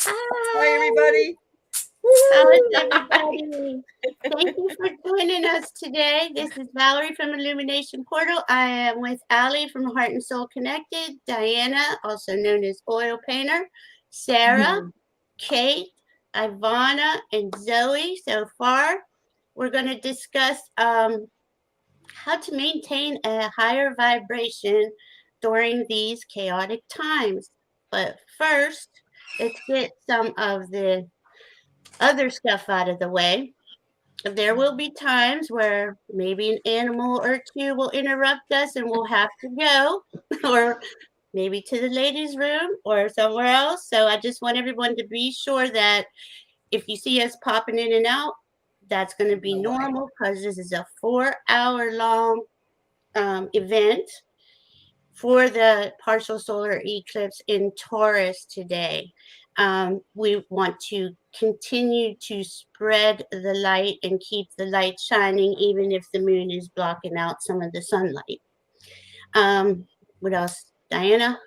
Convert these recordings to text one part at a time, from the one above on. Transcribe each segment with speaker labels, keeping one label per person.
Speaker 1: Hi, everybody.
Speaker 2: How is everybody? Thank you for joining us today. This is Valerie from Illumination Portal. I am with Allie from Heart and Soul Connected, Diana, also known as Oil Painter, Sarah, Kate, Ivana, and Zoe. So far, we're going to discuss how to maintain a higher vibration during these chaotic times. But first, let's get some of the other stuff out of the way. There will be times where maybe an animal or two will interrupt us and we'll have to go, or maybe to the ladies' room or somewhere else. So I just want everyone to be sure that if you see us popping in and out, that's going to be normal because this is a 4-hour long event for the partial solar eclipse in Taurus today. We want to continue to spread the light and keep the light shining, even if the moon is blocking out some of the sunlight. What else, Diana?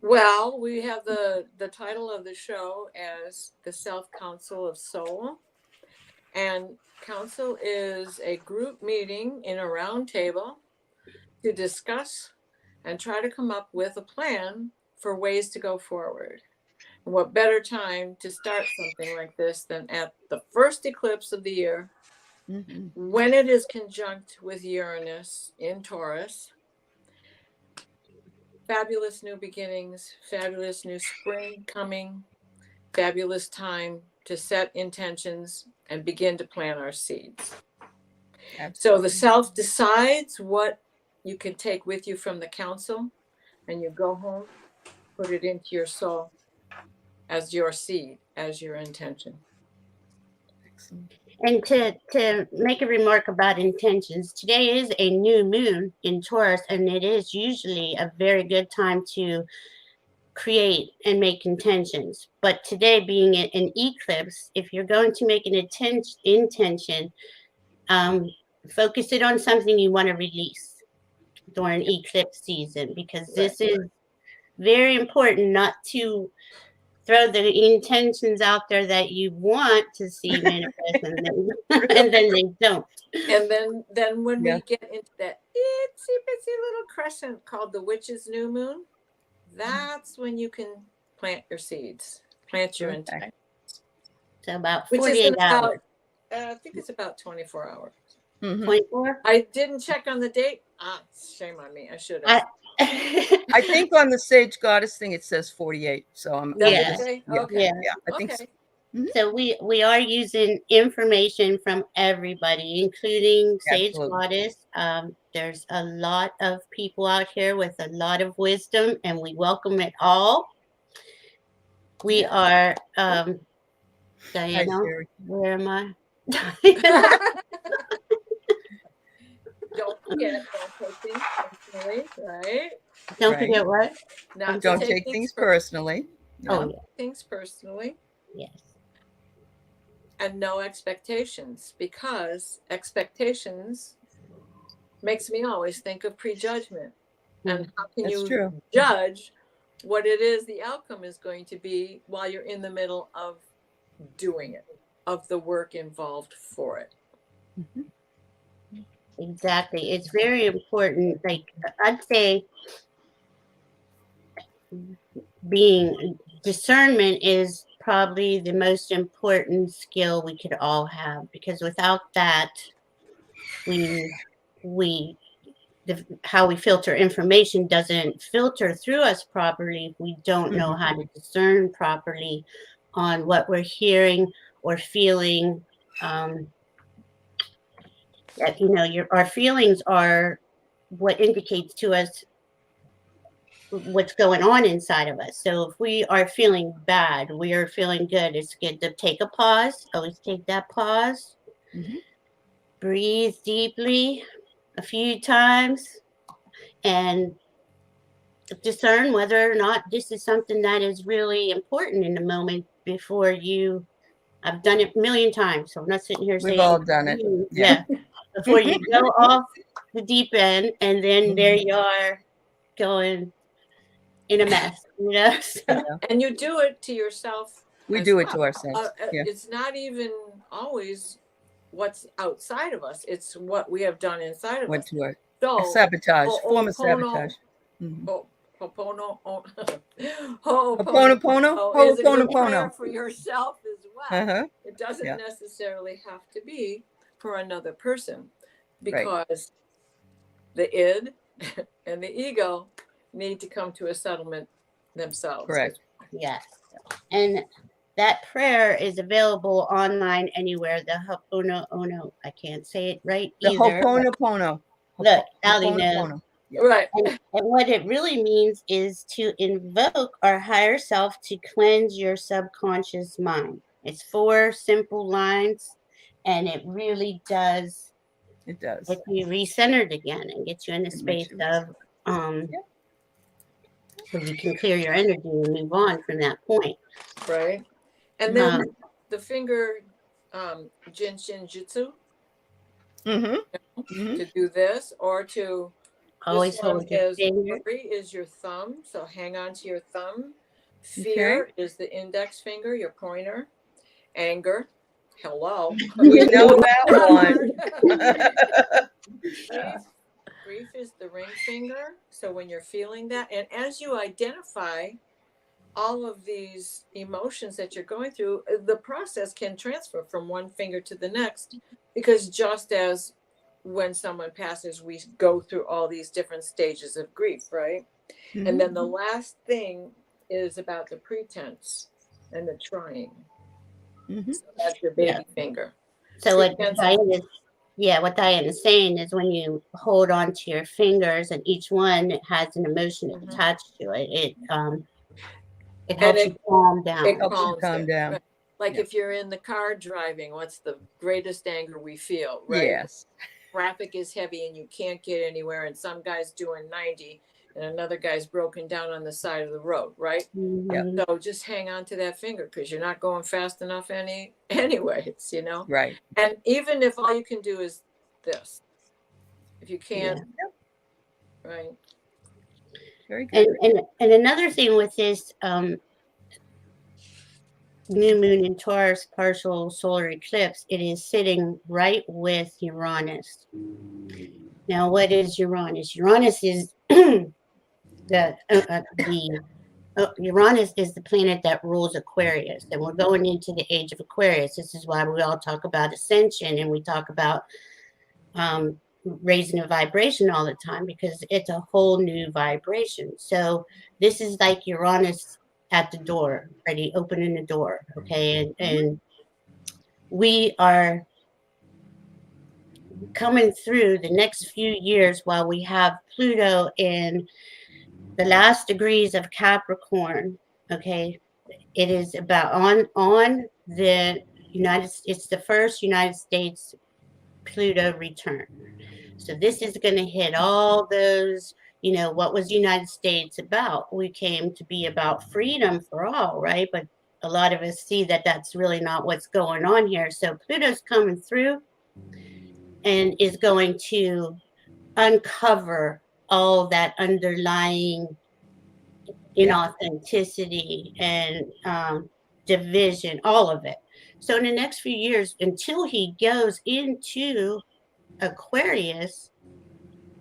Speaker 3: Well, we have the title of the show as the Self-Council of Soul. And council is a group meeting in a round table to discuss and try to come up with a plan for ways to go forward. And what better time to start something like this than at the first eclipse of the year, when it is conjunct with Uranus in Taurus. Fabulous new beginnings, fabulous new spring coming, fabulous time to set intentions and begin to plant our seeds. Absolutely. So the self decides what you can take with you from the council, and you go home, put it into your soul as your seed, as your intention.
Speaker 2: And to make a remark about intentions, today is a new moon in Taurus, and it is usually a very good time to create and make intentions. But today being an eclipse, if you're going to make an intention, focus it on something you want to release during eclipse season, because this is very important not to throw the intentions out there that you want to see manifest and then they don't.
Speaker 3: And then when we get into that itsy bitsy little crescent called the witch's new moon, that's when you can plant your seeds, plant your intentions.
Speaker 2: So about 48 hours.
Speaker 3: I think it's about 24 hours.
Speaker 2: 24?
Speaker 3: I didn't check on the date. Shame on me. I should have.
Speaker 1: I think on the Sage Goddess thing it says 48. So I'm
Speaker 3: okay.
Speaker 1: Yeah, I think so.
Speaker 2: So we are using information from everybody, including Sage Goddess. There's a lot of people out here with a lot of wisdom, and we welcome it all. We are Diana. Where am I?
Speaker 3: Don't forget, don't take things personally, right?
Speaker 2: Don't forget what?
Speaker 1: Don't take things personally.
Speaker 3: Things personally.
Speaker 2: Yes.
Speaker 3: And no expectations, because expectations makes me always think of prejudgment. And how can you judge what it is the outcome is going to be while you're in the middle of doing it, of the work involved for it?
Speaker 2: Exactly. It's very important. Like, I'd say discernment is probably the most important skill we could all have, because without that, how we filter information doesn't filter through us properly if we don't know how to discern properly on what we're hearing or feeling. Our feelings are what indicates to us what's going on inside of us. So if we are feeling bad, we are feeling good, it's good to take a pause. Always take that pause. Breathe deeply a few times and discern whether or not this is something that is really important in the moment before you. I've done it a million times, so I'm not sitting here saying.
Speaker 1: We've all done it.
Speaker 2: Yeah. Before you go off the deep end, and then there you are going, in a mess, you know. So,
Speaker 3: And you do it to yourself.
Speaker 1: We
Speaker 3: as
Speaker 1: do it to
Speaker 3: well.
Speaker 1: ourselves. Yeah.
Speaker 3: It's not even always what's outside of us. It's what we have done inside of
Speaker 1: Went
Speaker 3: us.
Speaker 1: to a
Speaker 3: So,
Speaker 1: sabotage, form of sabotage.
Speaker 3: Ho'oponopono is a good prayer
Speaker 1: Ho'oponopono.
Speaker 3: for yourself as well.
Speaker 1: Uh-huh.
Speaker 3: It doesn't
Speaker 1: Yeah.
Speaker 3: necessarily have to be for another person,
Speaker 1: Right.
Speaker 3: because the id and the ego need to come to a settlement themselves.
Speaker 1: Correct.
Speaker 2: yes. And that prayer is available online anywhere. The Ho'oponopono, I can't say it right
Speaker 1: The
Speaker 2: either.
Speaker 1: Ho'oponopono.
Speaker 2: Look, Ali knows.
Speaker 1: Ho'oponopono. Yeah.
Speaker 3: Right.
Speaker 2: And what it really means is to invoke our higher self to cleanse your subconscious mind. It's 4 simple lines, and it really does
Speaker 1: It does.
Speaker 2: get you recentered again and get you in the
Speaker 1: It makes
Speaker 2: space
Speaker 1: you
Speaker 2: of
Speaker 1: Yeah.
Speaker 2: where you can clear your energy and move on from that point.
Speaker 3: Right. And then the finger Jinshin Jutsu
Speaker 1: Mm-hmm.
Speaker 3: to do this, or to
Speaker 2: Always
Speaker 3: this one
Speaker 2: hold your
Speaker 3: is
Speaker 2: finger.
Speaker 3: worry is your thumb, so hang on to your thumb. Fear is the index finger, your pointer. Anger, hello.
Speaker 1: We know that one.
Speaker 3: Grief is the ring finger. So when you're feeling that, and as you identify all of these emotions that you're going through, the process can transfer from one finger to the next, because just as when someone passes, we go through all these different stages of grief, right?
Speaker 1: Mhm.
Speaker 3: And then the last thing is about the pretense and the trying.
Speaker 1: Mhm.
Speaker 3: So that's your baby finger.
Speaker 2: So what
Speaker 3: Pretense
Speaker 2: what Diane is saying is when you hold on to your fingers and each one has an emotion attached to it, it helps you calm down.
Speaker 3: It
Speaker 1: Helps you
Speaker 3: calms
Speaker 1: calm
Speaker 3: it.
Speaker 1: down.
Speaker 3: Right. Like
Speaker 1: Yeah.
Speaker 3: if you're in the car driving, what's the greatest anger we feel, right?
Speaker 1: Yes.
Speaker 3: Traffic is heavy and you can't get anywhere, and some guy's doing 90 and another guy's broken down on the side of the road, right?
Speaker 2: Mhm.
Speaker 3: So just hang on to that finger, because you're not going fast enough anyways, you know?
Speaker 1: Right.
Speaker 3: And even if all you can do is this, if you can't, right?
Speaker 1: Very good.
Speaker 2: And another thing with this new moon in Taurus partial solar eclipse, it is sitting right with Uranus. Now, what is Uranus? Uranus is Uranus is the planet that rules Aquarius, and we're going into the age of Aquarius. This is why we all talk about ascension, and we talk about raising a vibration all the time, because it's a whole new vibration. So this is like Uranus at the door, ready, opening the door. Okay, and we are coming through the next few years while we have Pluto in the last degrees of Capricorn. Okay, it is about on the it's the first United States Pluto return. So this is going to hit all those, what was the United States about? We came to be about freedom for all, right? But a lot of us see that that's really not what's going on here. So Pluto's coming through and is going to uncover all that underlying inauthenticity and division, all of it. So in the next few years, until he goes into Aquarius,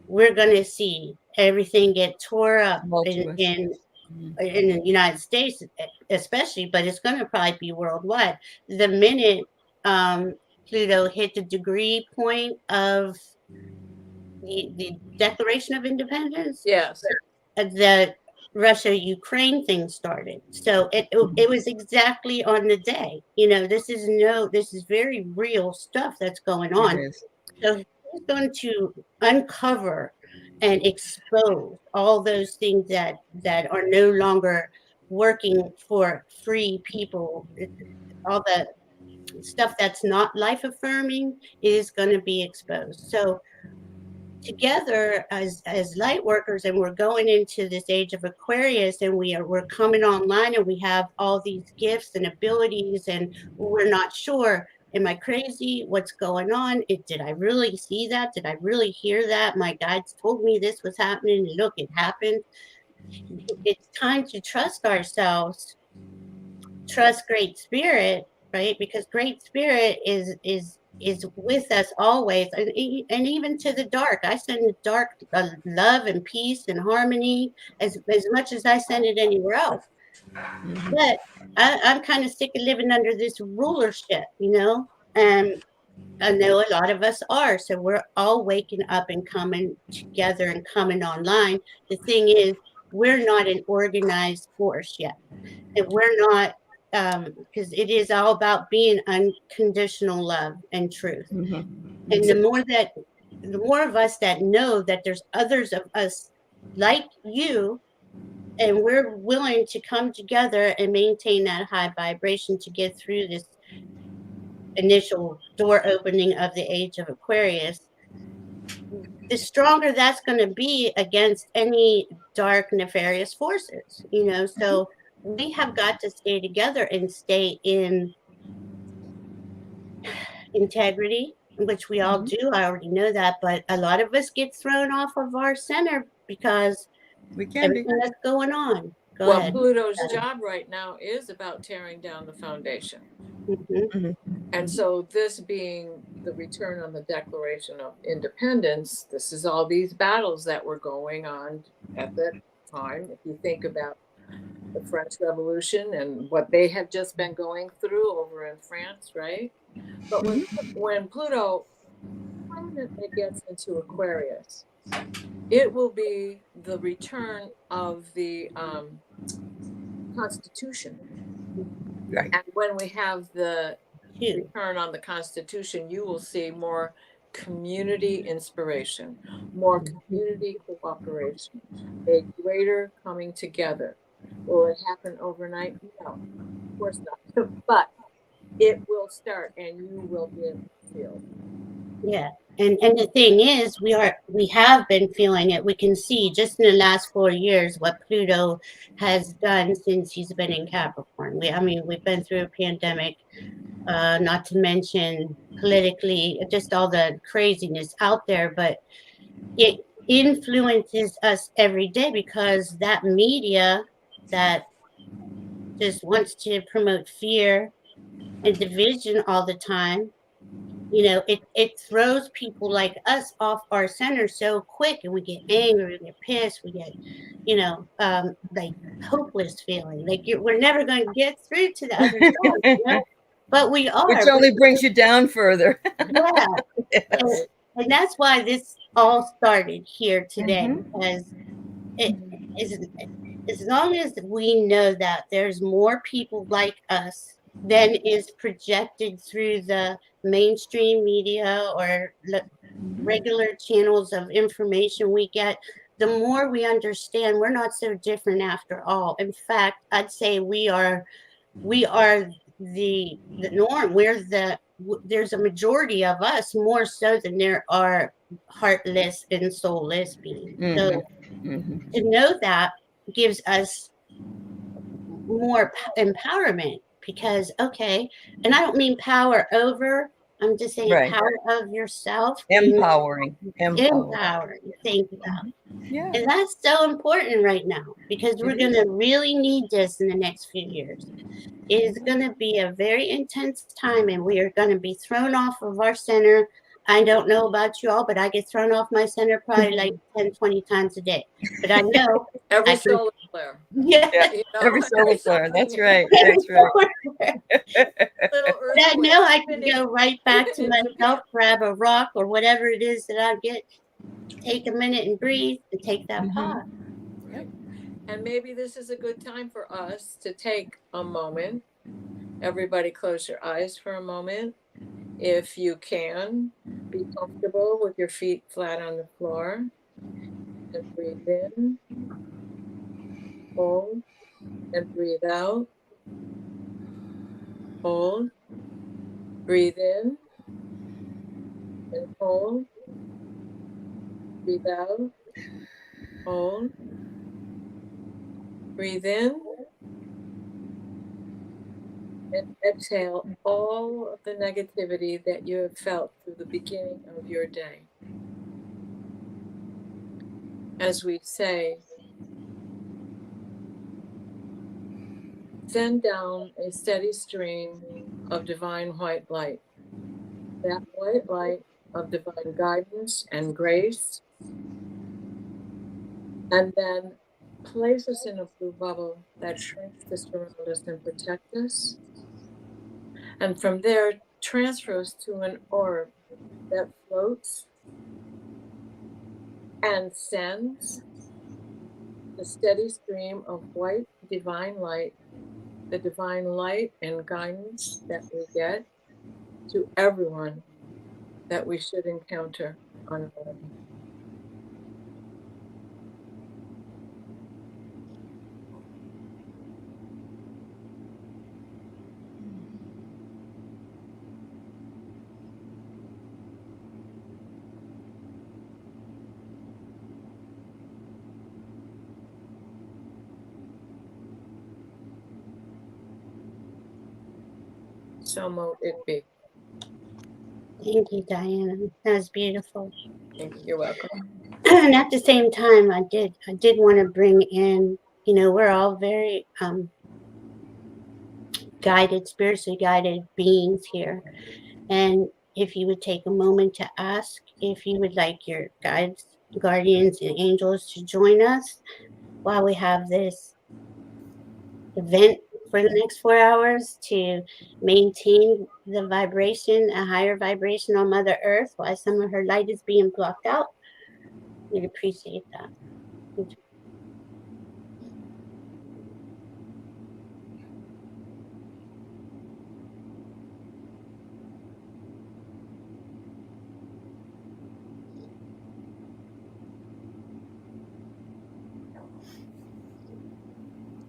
Speaker 2: we're going to see everything get tore up in the United States, especially, but it's going to probably be worldwide. The minute Pluto hit the degree point of the Declaration of Independence,
Speaker 3: yes,
Speaker 2: the Russia-Ukraine thing started. So it was exactly on the day. This is very real stuff that's going on.
Speaker 1: It is.
Speaker 2: So he's going to uncover and expose all those things that are no longer working for free people. All the stuff that's not life affirming is going to be exposed. So together as light workers, and we're going into this age of Aquarius, and we're coming online, and we have all these gifts and abilities, and we're not sure, am I crazy? What's going on? Did I really see that? Did I really hear that? My guides told me this was happening. Look, it happened. it's time to trust ourselves, trust Great Spirit, right? Because Great Spirit is with us always, and even to the dark. I send the dark love and peace and harmony as much as I send it anywhere else. But I'm kind of sick of living under this rulership, and I know a lot of us are. So we're all waking up and coming together and coming online. The thing is, we're not an organized force yet. And we're not, because it is all about being unconditional love and truth. And the more of us that know that there's others of us like you, and we're willing to come together and maintain that high vibration to get through this initial door opening of the age of Aquarius, the stronger that's going to be against any dark, nefarious forces, So we have got to stay together and stay in integrity, which we all do. I already know that, but a lot of us get thrown off of our center because
Speaker 1: We can be.
Speaker 2: everything that's going on. Go
Speaker 3: Well,
Speaker 2: ahead.
Speaker 3: Pluto's job right now is about tearing down the foundation. And so this being the return on the Declaration of Independence, this is all these battles that were going on at that time. If you think about the French Revolution and what they have just been going through over in France, right? But when Pluto permanently gets into Aquarius, it will be the return of the Constitution.
Speaker 1: Right.
Speaker 3: And when we have the return on the Constitution, you will see more community inspiration, more community cooperation, a greater coming together. Will it happen overnight? No, of course not. But it will start, and you will be able to feel it.
Speaker 2: Yeah. And the thing is, we have been feeling it. We can see just in the last 4 years what Pluto has done since he's been in Capricorn. We've been through a pandemic, not to mention politically, just all the craziness out there, but it influences us every day because that media that just wants to promote fear and division all the time, it throws people like us off our center so quick, and we get angry, we get pissed, we get, like hopeless feeling, like we're never going to get through to the other side, but we are.
Speaker 1: Which only brings you down further.
Speaker 2: Yeah.
Speaker 1: Yes.
Speaker 2: And that's why this all started here today, because it is, as long as we know that there's more people like us than is projected through the mainstream media or regular channels of information we get, the more we understand we're not so different after all. In fact, I'd say we are the norm. There's a majority of us more so than there are heartless and soulless beings. So to know that gives us more empowerment, because and I don't mean power over, I'm just saying power of yourself.
Speaker 1: Empowering.
Speaker 2: Thank you, Val.
Speaker 1: Yeah.
Speaker 2: And that's so important right now, because we're going to really need this in the next few years. It is going to be a very intense time, and we are going to be thrown off of our center. I don't know about you all, but I get thrown off my center probably like 10, 20 times a day. But I know
Speaker 3: every solar flare.
Speaker 2: Yeah.
Speaker 1: Every solar flare. That's right. That's right.
Speaker 2: But I know I can go right back to myself, grab a rock or whatever it is that I get, take a minute and breathe, and take that pause.
Speaker 3: Right. And maybe this is a good time for us to take a moment. Everybody close your eyes for a moment. If you can, be comfortable with your feet flat on the floor. And breathe in, hold, and breathe out. Hold, breathe in, and hold, breathe out, hold, breathe in, and exhale all of the negativity that you have felt through the beginning of your day. As we say, send down a steady stream of divine white light. That white light of divine guidance and grace, and then place us in a blue bubble that shrinks to surround us and protect us. And from there, transfer us to an orb that floats and sends the steady stream of white divine light, the divine light and guidance that we get to everyone that we should encounter on earth. So mote it be.
Speaker 2: Thank you, Diana. That was beautiful.
Speaker 3: Thank you. You're welcome.
Speaker 2: And at the same time, I did want to bring in, we're all very guided, spiritually guided beings here. And if you would take a moment to ask if you would like your guides, guardians, and angels to join us while we have this event for the next 4 hours to maintain the vibration, a higher vibration on Mother Earth while some of her light is being blocked out, we'd appreciate that.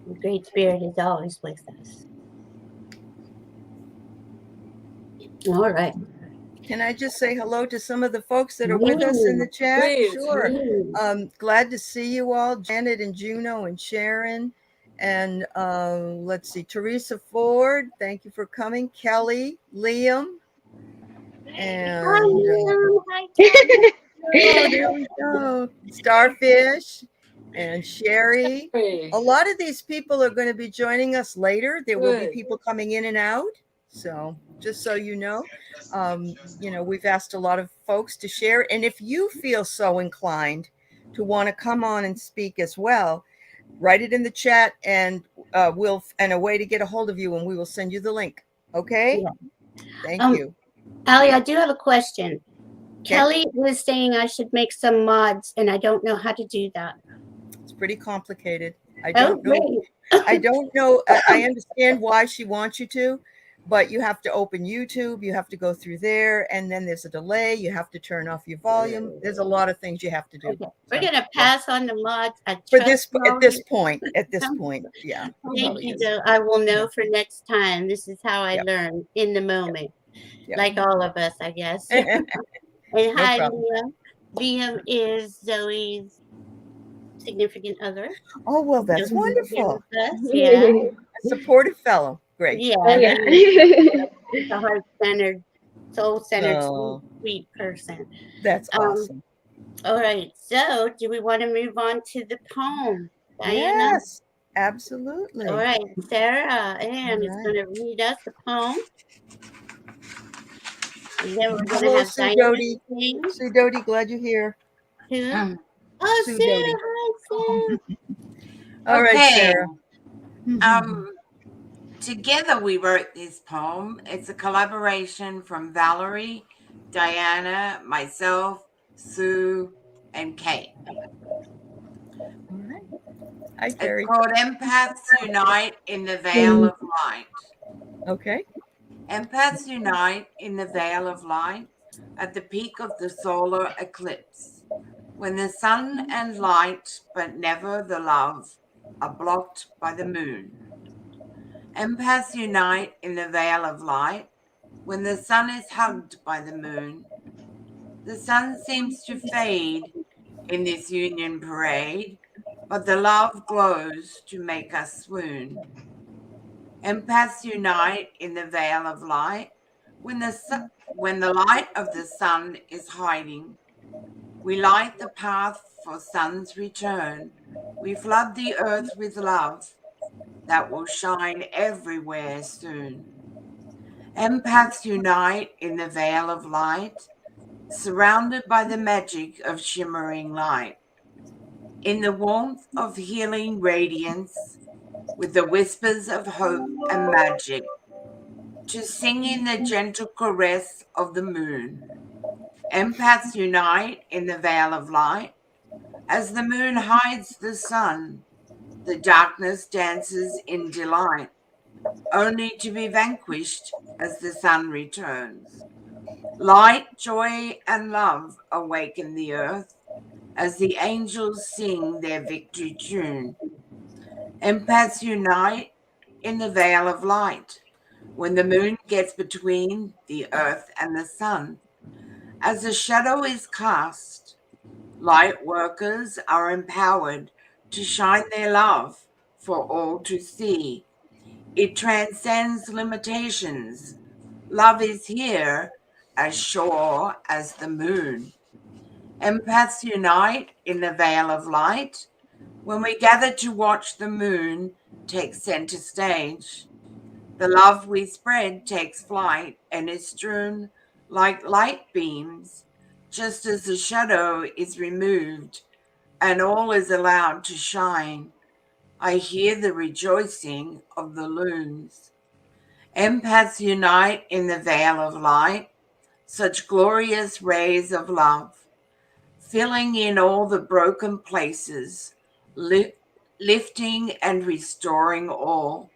Speaker 2: The Great Spirit is always with us. All right.
Speaker 1: Can I just say hello to some of the folks that are with us in the chat?
Speaker 3: Please.
Speaker 1: Sure. Glad to see you all, Janet and Juno and Sharon. And let's see, Teresa Ford, thank you for coming. Kelly, Liam. And
Speaker 2: Hi, Liam. Hi, Kelly.
Speaker 1: oh, there we go. Starfish and Sherry.
Speaker 3: Hey.
Speaker 1: A lot of these people are going to be joining us later. There will be
Speaker 3: Good.
Speaker 1: people coming in and out. So just so you know, we've asked a lot of folks to share. And if you feel so inclined to want to come on and speak as well, write it in the chat and a way to get a hold of you, and we will send you the link. Okay?
Speaker 2: Yeah.
Speaker 1: Thank you.
Speaker 2: Allie, I do have a question.
Speaker 1: Okay.
Speaker 2: Kelly was saying I should make some mods, and I don't know how to do that.
Speaker 1: It's pretty complicated. I don't know.
Speaker 2: Great.
Speaker 1: I don't know. I understand why she wants you to, but you have to open YouTube. You have to go through there, and then there's a delay. You have to turn off your volume. There's a lot of things you have to do.
Speaker 2: Okay. We're gonna pass on the mods.
Speaker 1: At this point, yeah.
Speaker 2: Thank you, though. I will know for next time. This is how I learn in the moment, like all of us, I guess. And hi, Liam. Liam is Zoe's significant other.
Speaker 1: Oh, well, that's wonderful.
Speaker 2: Yeah.
Speaker 1: A supportive fellow. Great.
Speaker 2: Yeah.
Speaker 4: Oh, yeah.
Speaker 2: He's a heart-centered, soul-centered, sweet person.
Speaker 1: That's awesome.
Speaker 2: All right. So, do we want to move on to the poem, Diana?
Speaker 1: Yes, absolutely.
Speaker 2: All right. Sarah Ann is going to read us the poem. And then we're going to have Diana sing.
Speaker 1: Sudoti, glad you're here.
Speaker 2: Who? Oh,
Speaker 1: Sue
Speaker 2: Sarah.
Speaker 1: Doty.
Speaker 2: Hi, Sarah.
Speaker 1: All right, Sarah.
Speaker 4: Together we wrote this poem. It's a collaboration from Valerie, Diana, myself, Sue, and Kate.
Speaker 1: All right. Hi, Terry.
Speaker 4: It's called Empaths Unite in the Veil of Light.
Speaker 1: Okay.
Speaker 4: Empaths unite in the veil of light at the peak of the solar eclipse, when the sun and light, but never the love, are blocked by the moon. Empaths unite in the veil of light when the sun is hugged by the moon. The sun seems to fade in this union parade, but the love glows to make us swoon. Empaths unite in the veil of light when the light of the sun is hiding. We light the path for sun's return. We flood the earth with love. that will shine everywhere soon. Empaths unite in the veil of light, surrounded by the magic of shimmering light. In the warmth of healing radiance, with the whispers of hope and magic, to sing in the gentle caress of the moon. Empaths unite in the veil of light. As the moon hides the sun, the darkness dances in delight, only to be vanquished as the sun returns. Light, joy, and love awaken the earth as the angels sing their victory tune. Empaths unite in the veil of light when the moon gets between the earth and the sun. As a shadow is cast, light workers are empowered to shine their love for all to see. It transcends limitations. Love is here, as sure as the moon. Empaths unite in the veil of light when we gather to watch the moon take center stage. The love we spread takes flight and is strewn like light beams, just as the shadow is removed and all is allowed to shine. I hear the rejoicing of the loons. Empaths unite in the veil of light, such glorious rays of love, filling in all the broken places, lifting and restoring all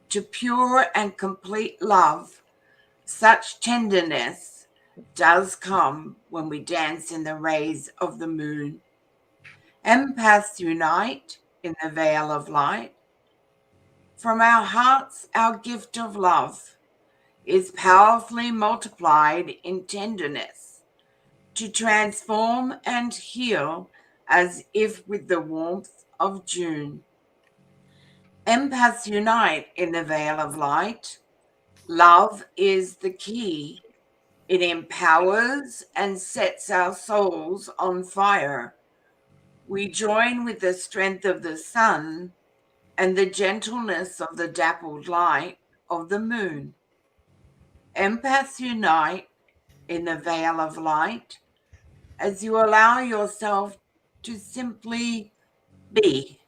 Speaker 4: to pure and complete love. Such tenderness does come when we dance in the rays of the moon. Empaths unite in the veil of light. From our hearts, our gift of love is powerfully multiplied in tenderness to transform and heal as if with the warmth of June. Empaths unite in the veil of light. Love is the key. It empowers and sets our souls on fire. We join with the strength of the sun and the gentleness of the dappled light of the moon. Empaths unite in the veil of light as you allow yourself to simply be.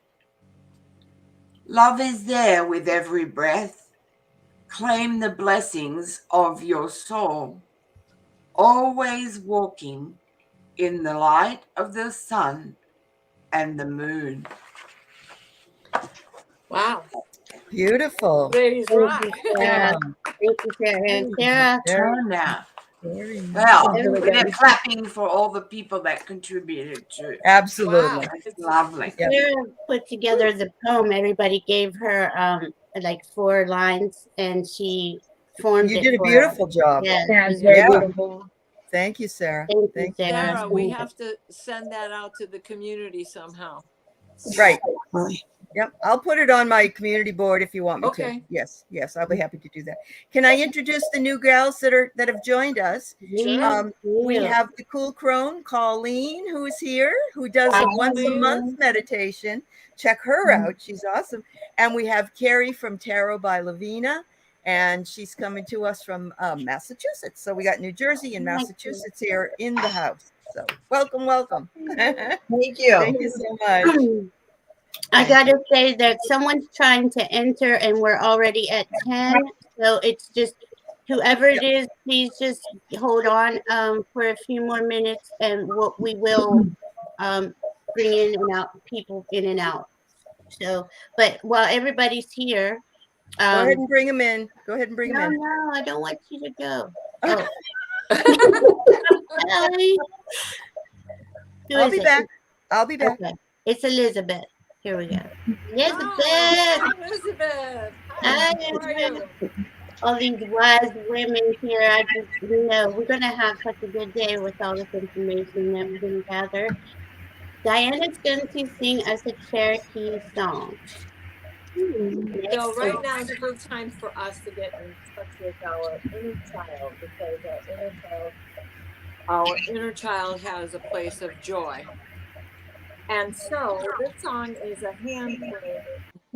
Speaker 4: Love is there with every breath. Claim the blessings of your soul, always walking in the light of the sun and the moon.
Speaker 3: Wow.
Speaker 1: Beautiful.
Speaker 3: Ladies rock.
Speaker 2: Sarah. Thank you, Sarah. And Sarah,
Speaker 4: Turn now.
Speaker 1: Very nice.
Speaker 4: Well,
Speaker 2: Everybody.
Speaker 4: we're clapping for all the people that contributed to it.
Speaker 1: Absolutely.
Speaker 3: Wow.
Speaker 4: It's lovely.
Speaker 1: Yep.
Speaker 2: Sarah put together the poem. Everybody gave her like 4 lines, and she formed
Speaker 1: You
Speaker 2: it
Speaker 1: did a
Speaker 2: for us.
Speaker 1: beautiful job.
Speaker 2: Yes,
Speaker 5: Yeah,
Speaker 2: it
Speaker 5: it's
Speaker 2: was
Speaker 5: very
Speaker 1: Yeah.
Speaker 5: beautiful.
Speaker 1: Thank you, Sarah.
Speaker 2: Thank you,
Speaker 1: Thank you.
Speaker 2: Sarah.
Speaker 3: Sarah, we have to send that out to the community somehow.
Speaker 1: Right. Yep. I'll put it on my community board if you want me to.
Speaker 3: Okay.
Speaker 1: Yes. Yes. I'll be happy to do that. Can I introduce the new gals that have joined us?
Speaker 2: Sure.
Speaker 1: We have the cool crone, Colleen, who is here, who does a once a month meditation. Check her out. She's awesome. And we have Carrie from Tarot by Lavina, and she's coming to us from Massachusetts. So we got New Jersey and Massachusetts here in the house. So welcome, welcome.
Speaker 5: Thank you.
Speaker 1: Thank you so much.
Speaker 2: I gotta say that someone's trying to enter, and we're already at 10. So it's just whoever it is, please just hold on for a few more minutes, and we will bring in and out people in and out. So, but while everybody's here,
Speaker 1: Go ahead and bring them in. Go ahead and bring them in.
Speaker 2: No, I don't want you to go. Oh. Ellie. Who
Speaker 1: I'll
Speaker 2: is
Speaker 1: be
Speaker 2: it?
Speaker 1: back. I'll be back.
Speaker 2: Okay. It's Elizabeth. Here we go. Elizabeth.
Speaker 3: Oh, Elizabeth.
Speaker 2: Hi,
Speaker 3: How are you?
Speaker 2: All these wise women here. I just know we're going to have such a good day with all this information that we're going to gather. Diana's going to sing us a Cherokee song.
Speaker 3: So right now is a good time for us to get in touch with our inner child, because our inner child has a place of joy. And so this song is a hand playing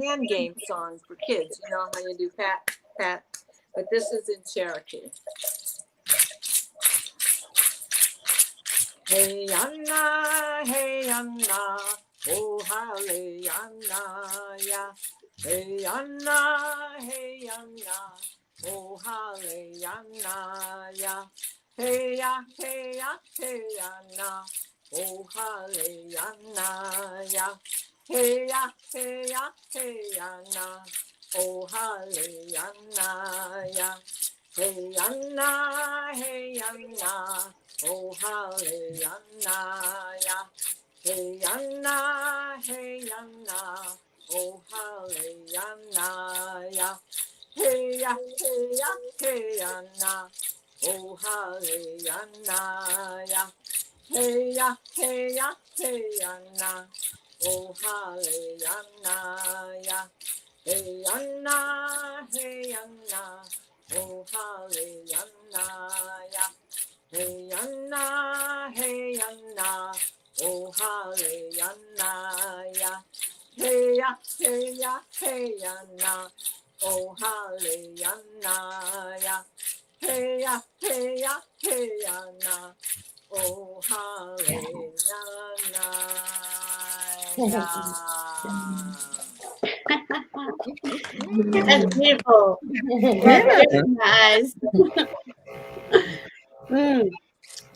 Speaker 3: hand game song for kids. You know how you do pat, pat, but this is in Cherokee. Hey Anna, oh hale Anna ya. Hey Anna, oh hale Anna ya. Hey ya, Anna, oh hale Anna ya. Hey ya, Anna, oh hale Anna ya. Hey Anna, oh hale Anna ya. Hey Anna, oh hale Anna ya. Hey ya, Anna, oh hale Anna ya. Hey ya, Anna, oh hale Anna ya. Hey Anna, oh hale Anna ya. Hey Anna, oh hale Anna ya. Hey ya, Anna, oh hale Anna ya. Hey ya, Anna, oh hale Anna ya.
Speaker 2: That's beautiful.
Speaker 1: Yeah.
Speaker 2: Very nice.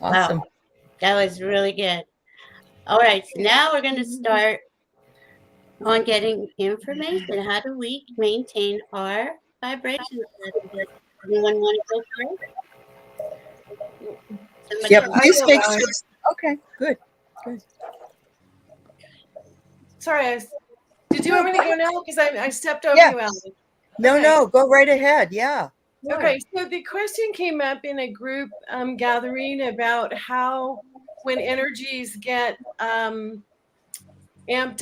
Speaker 1: Awesome.
Speaker 2: Wow, that was really good. All right, so now we're going to start on getting information. How do we maintain our vibration? Anyone want to go first? Somebody
Speaker 1: Yeah,
Speaker 2: else?
Speaker 1: please make sure. Okay, good.
Speaker 5: Sorry, did you want me to go now? Because I stepped over
Speaker 1: Yeah.
Speaker 5: you, Alan.
Speaker 1: No,
Speaker 5: Okay.
Speaker 1: no, go right ahead. Yeah.
Speaker 5: Okay, so the question came up in a group gathering about how when energies get amped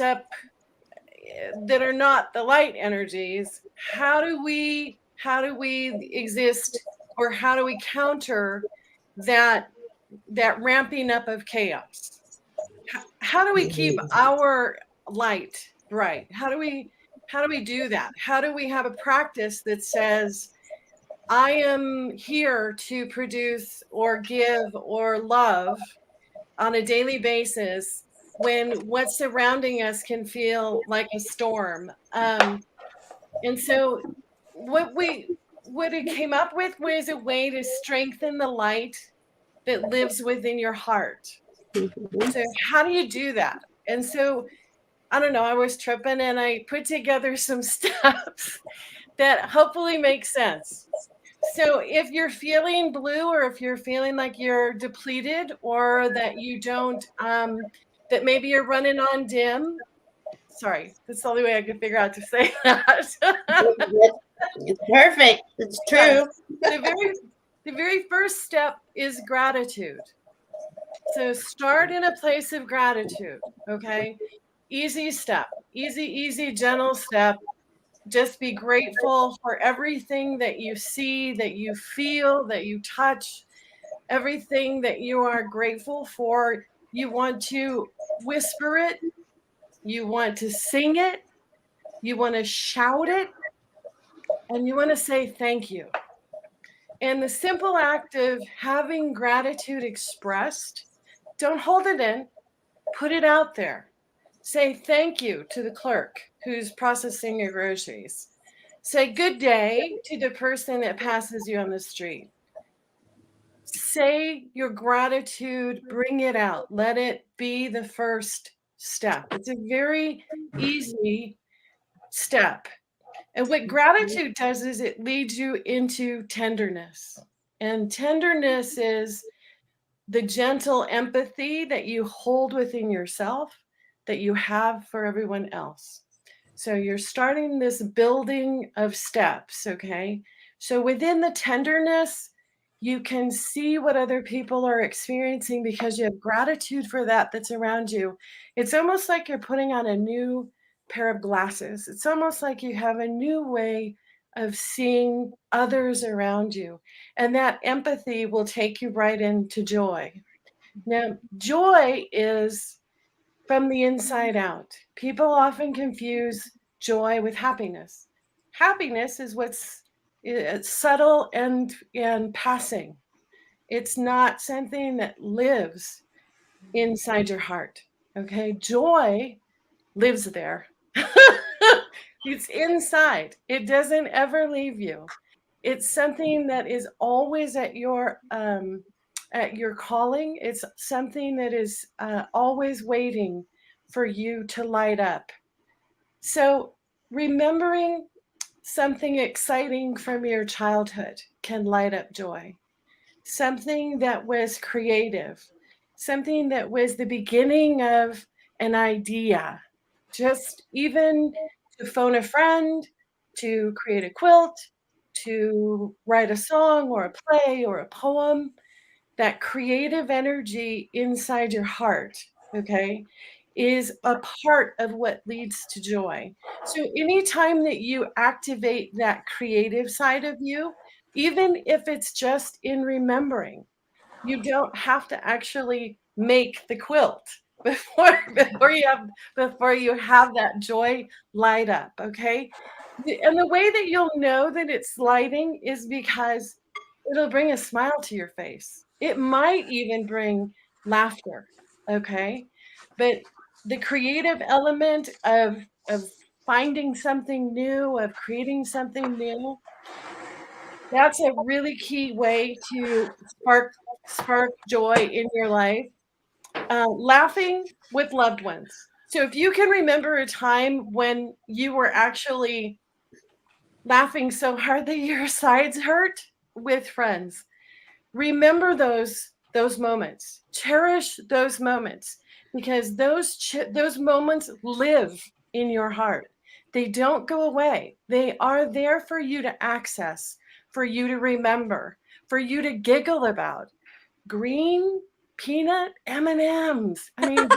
Speaker 5: up that are not the light energies, how do we exist, or how do we counter that ramping up of chaos? How do we keep our light bright? How do we do that? How do we have a practice that says, I am here to produce or give or love on a daily basis when what's surrounding us can feel like a storm? And so what it came up with was a way to strengthen the light that lives within your heart. So how do you do that? And so I don't know, I was tripping and I put together some steps that hopefully make sense. So if you're feeling blue, or if you're feeling like you're depleted, or that you don't, that maybe you're running on dim. Sorry, that's the only way I could figure out to say that.
Speaker 2: It's perfect. It's true.
Speaker 5: The very first step is gratitude. So start in a place of gratitude, okay? Easy step, easy, gentle step. Just be grateful for everything that you see, that you feel, that you touch, everything that you are grateful for. You want to whisper it, you want to sing it, you want to shout it, and you want to say thank you. And the simple act of having gratitude expressed, don't hold it in, put it out there. Say thank you to the clerk who's processing your groceries. Say good day to the person that passes you on the street. Say your gratitude, bring it out. Let it be the first step. It's a very easy step. And what gratitude does is it leads you into tenderness. And tenderness is the gentle empathy that you hold within yourself, that you have for everyone else. So you're starting this building of steps, okay? So within the tenderness, you can see what other people are experiencing because you have gratitude for that that's around you. It's almost like you're putting on a new pair of glasses. It's almost like you have a new way of seeing others around you. And that empathy will take you right into joy. Now, joy is from the inside out. People often confuse joy with happiness. Happiness is what's subtle and passing. It's not something that lives inside your heart. Okay, joy lives there. It's inside. It doesn't ever leave you. It's something that is always at your calling. It's something that is always waiting for you to light up. So remembering something exciting from your childhood can light up joy. Something that was creative, something that was the beginning of an idea, just even to phone a friend, to create a quilt, to write a song or a play or a poem, that creative energy inside your heart, okay, is a part of what leads to joy. So anytime that you activate that creative side of you, even if it's just in remembering, you don't have to actually make the quilt before you have that joy light up, okay? And the way that you'll know that it's lighting is because it'll bring a smile to your face. It might even bring laughter, okay? But the creative element of finding something new, of creating something new, that's a really key way to spark joy in your life. Laughing with loved ones. So if you can remember a time when you were actually laughing so hard that your sides hurt with friends, remember those moments. Cherish those moments, because those moments live in your heart. They don't go away. They are there for you to access, for you to remember, for you to giggle about. Green peanut M&Ms. I mean,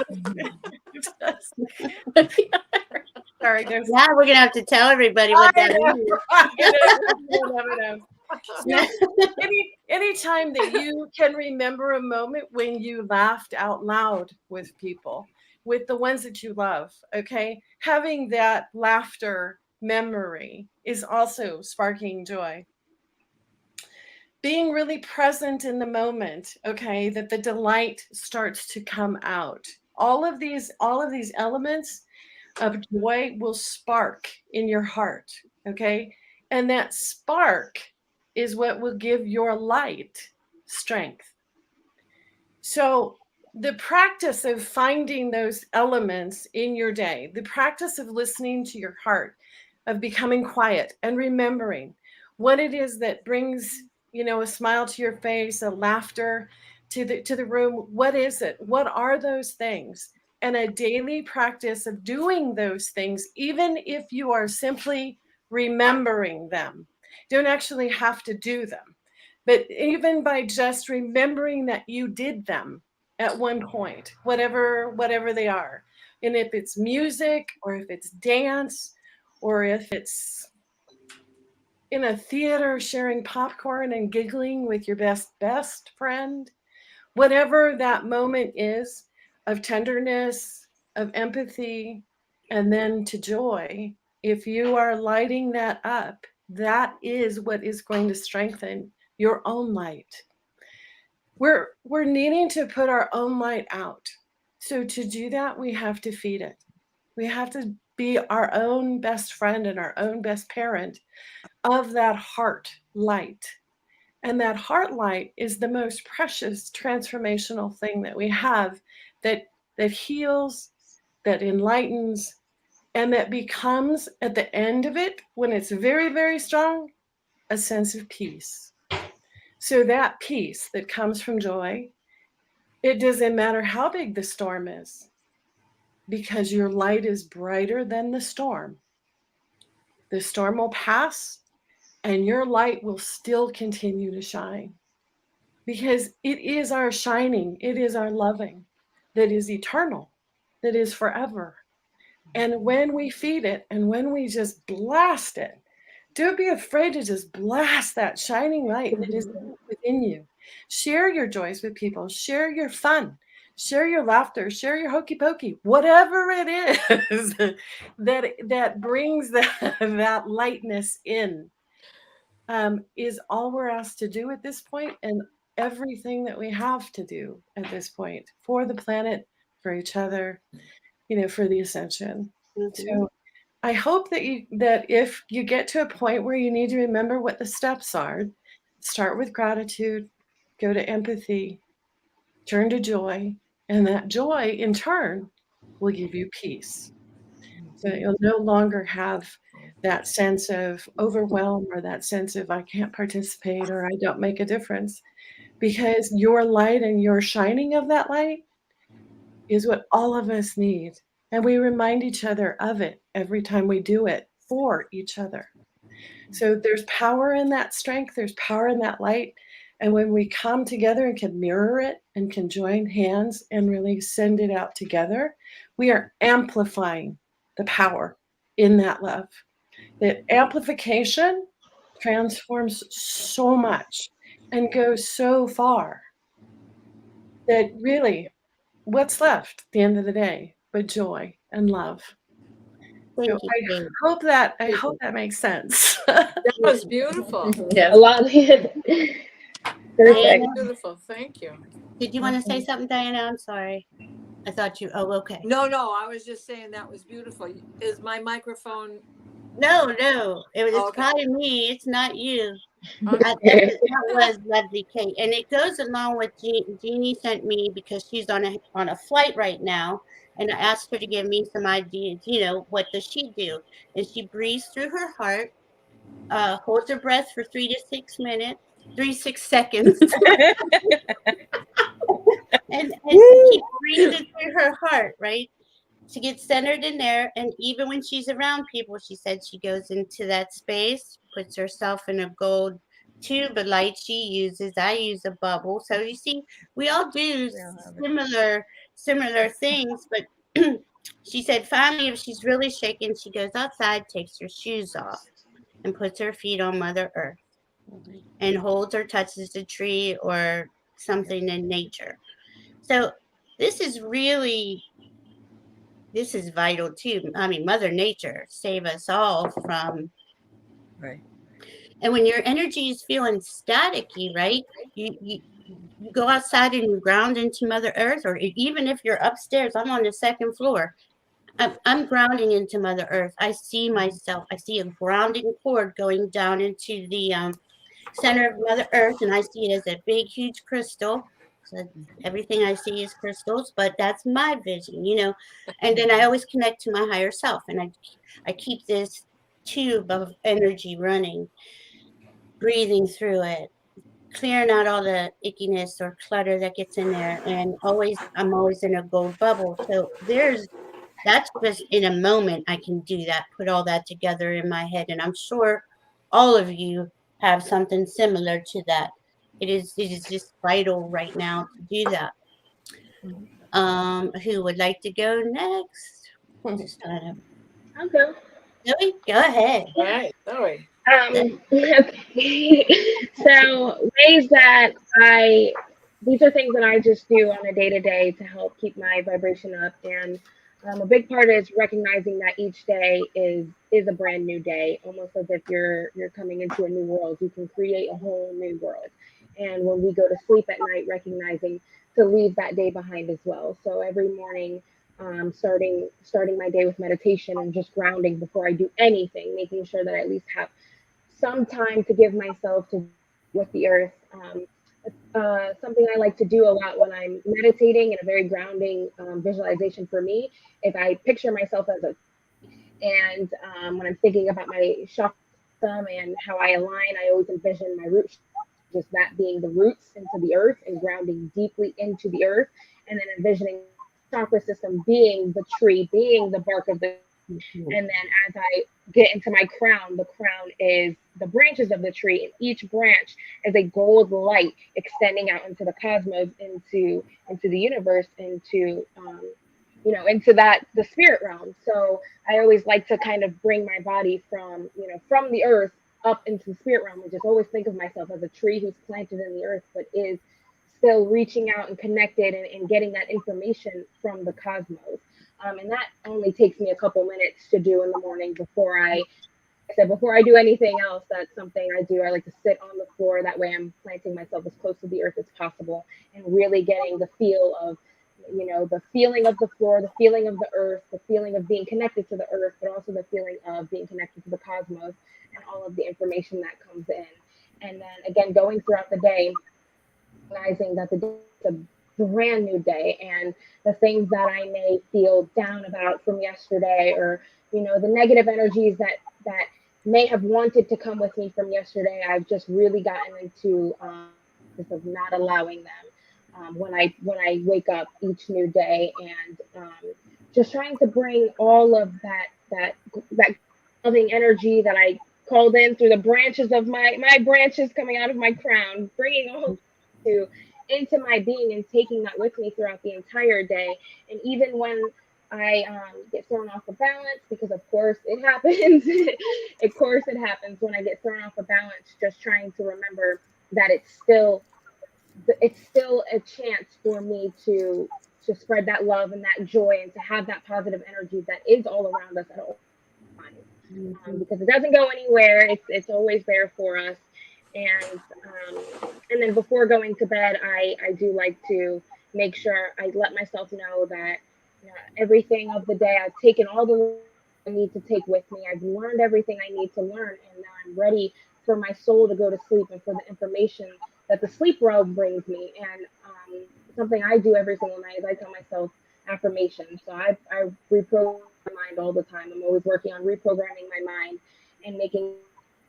Speaker 5: sorry, there's
Speaker 2: Now we're gonna have to tell everybody what that is.
Speaker 5: Anytime that you can remember a moment when you laughed out loud with people, with the ones that you love, okay, having that laughter memory is also sparking joy. Being really present in the moment, okay, that the delight starts to come out. All of these elements of joy will spark in your heart, okay? And that spark is what will give your light strength. So the practice of finding those elements in your day, the practice of listening to your heart, of becoming quiet and remembering what it is that brings, a smile to your face, a laughter to the room. What is it? What are those things? And a daily practice of doing those things, even if you are simply remembering them. Don't actually have to do them. But even by just remembering that you did them at one point, whatever they are. And if it's music, or if it's dance, or if it's in a theater sharing popcorn and giggling with your best friend, whatever that moment is of tenderness, of empathy, and then to joy, if you are lighting that up, that is what is going to strengthen your own light. We're needing to put our own light out. So to do that, we have to feed it. We have to be our own best friend and our own best parent of that heart light. And that heart light is the most precious transformational thing that we have, that heals, that enlightens, and that becomes, at the end of it, when it's very, very strong, a sense of peace. So that peace that comes from joy, it doesn't matter how big the storm is, because your light is brighter than the storm. The storm will pass, and your light will still continue to shine, because it is our shining, it is our loving that is eternal, that is forever. And when we feed it, and when we just blast it, don't be afraid to just blast that shining light that is within you. Share your joys with people, share your fun, share your laughter, share your hokey pokey, whatever it is that brings that lightness in, is all we're asked to do at this point, and everything that we have to do at this point for the planet, for each other, for the ascension. So I hope that if you get to a point where you need to remember what the steps are, start with gratitude, go to empathy, turn to joy, and that joy in turn will give you peace. So you'll no longer have that sense of overwhelm or that sense of I can't participate or I don't make a difference, because your light and your shining of that light is what all of us need. And we remind each other of it every time we do it for each other. So there's power in that strength, there's power in that light. And when we come together and can mirror it and can join hands and really send it out together, we are amplifying the power in that love. That amplification transforms so much and goes so far that really, what's left at the end of the day but joy and love?
Speaker 2: Thank
Speaker 5: So
Speaker 2: you.
Speaker 5: I hope that makes sense.
Speaker 3: That was beautiful.
Speaker 6: Yeah, a lot.
Speaker 3: That
Speaker 6: Perfect.
Speaker 3: was beautiful. Thank you.
Speaker 2: Did you want to say something, Diana? I'm sorry. I thought you. Oh, okay.
Speaker 3: No, I was just saying that was beautiful. Is my microphone?
Speaker 2: No, it was
Speaker 3: Okay.
Speaker 2: probably me. It's not you.
Speaker 3: Okay.
Speaker 2: That was lovely, Kate, and it goes along with Jeannie sent me, because she's on a flight right now, and I asked her to give me some ideas. What does she do? And she breathes through her heart, holds her breath for 6 seconds, and she keeps breathing through her heart, right? She gets centered in there, and even when she's around people, she said she goes into that space, puts herself in a gold tube of light she uses. I use a bubble. So you see, we all do similar things, but she said finally, if she's really shaken, she goes outside, takes her shoes off, and puts her feet on Mother Earth, and holds or touches a tree or something in nature. So this is vital too. I mean, Mother Nature save us all from.
Speaker 1: Right.
Speaker 2: And when your energy is feeling staticky, right? You go outside and you ground into Mother Earth, or even if you're upstairs, I'm on the second floor. I'm grounding into Mother Earth. I see myself. I see a grounding cord going down into the center of Mother Earth, and I see it as a big, huge crystal. So everything I see is crystals, but that's my vision, And then I always connect to my higher self, and I keep this tube of energy running, breathing through it, clearing out all the ickiness or clutter that gets in there, and I'm always in a gold bubble. So that's just in a moment I can do that, put all that together in my head, and I'm sure all of you have something similar to that. It is just vital right now to do that. Who would like to go next? Just trying to.
Speaker 6: I'll go.
Speaker 2: Zoe, go ahead.
Speaker 3: All right, Zoe.
Speaker 6: Okay. So ways that these are things that I just do on a day-to-day to help keep my vibration up. And a big part is recognizing that each day is a brand new day, almost as if you're coming into a new world. You can create a whole new world. And when we go to sleep at night, recognizing to leave that day behind as well. So every morning, starting my day with meditation and just grounding before I do anything, making sure that I at least have some time to give myself to with the earth. Something I like to do a lot when I'm meditating, and a very grounding visualization for me, if I picture myself as and when I'm thinking about my chakra and how I align, I always envision my roots, just that being the roots into the earth and grounding deeply into the earth, and then envisioning chakra system being the tree, being the bark of the. And then as I get into my crown, the crown is the branches of the tree, and each branch is a gold light extending out into the cosmos, into the universe, into into the spirit realm. So I always like to kind of bring my body from the earth up into the spirit realm, and just always think of myself as a tree who's planted in the earth, but is still reaching out and connected and getting that information from the cosmos. And that only takes me a couple minutes to do in the morning before before I do anything else. That's something I do. I like to sit on the floor. That way I'm planting myself as close to the earth as possible and really getting the feel of, the feeling of the floor, the feeling of the earth, the feeling of being connected to the earth, but also the feeling of being connected to the cosmos and all of the information that comes in. And then again, going throughout the day, recognizing that the day is a brand new day, and the things that I may feel down about from yesterday, or the negative energies that may have wanted to come with me from yesterday, I've just really gotten into of not allowing them when I wake up each new day, and just trying to bring all of that loving energy that I called in through the branches of my branches coming out of my crown, bringing all to into my being and taking that with me throughout the entire day. And even when I get thrown off of balance, because of course it happens, of course it happens when I get thrown off of balance, just trying to remember that it's still a chance for me to spread that love and that joy and to have that positive energy that is all around us at all times. Because it doesn't go anywhere. It's always there for us. And then before going to bed, I do like to make sure I let myself know that everything of the day, I've taken all the I need to take with me. I've learned everything I need to learn, and now I'm ready for my soul to go to sleep and for the information that the sleep realm brings me. And something I do every single night is I tell myself affirmations. So I reprogram my mind all the time. I'm always working on reprogramming my mind and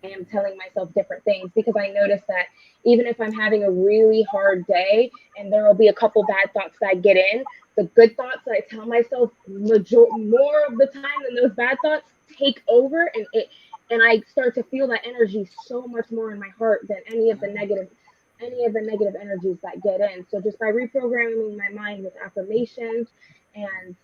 Speaker 6: I am telling myself different things, because I notice that even if I'm having a really hard day and there will be a couple bad thoughts that I get in, the good thoughts that I tell myself more of the time than those bad thoughts take over, and I start to feel that energy so much more in my heart than any of the negative energies that get in. So just by reprogramming my mind with affirmations and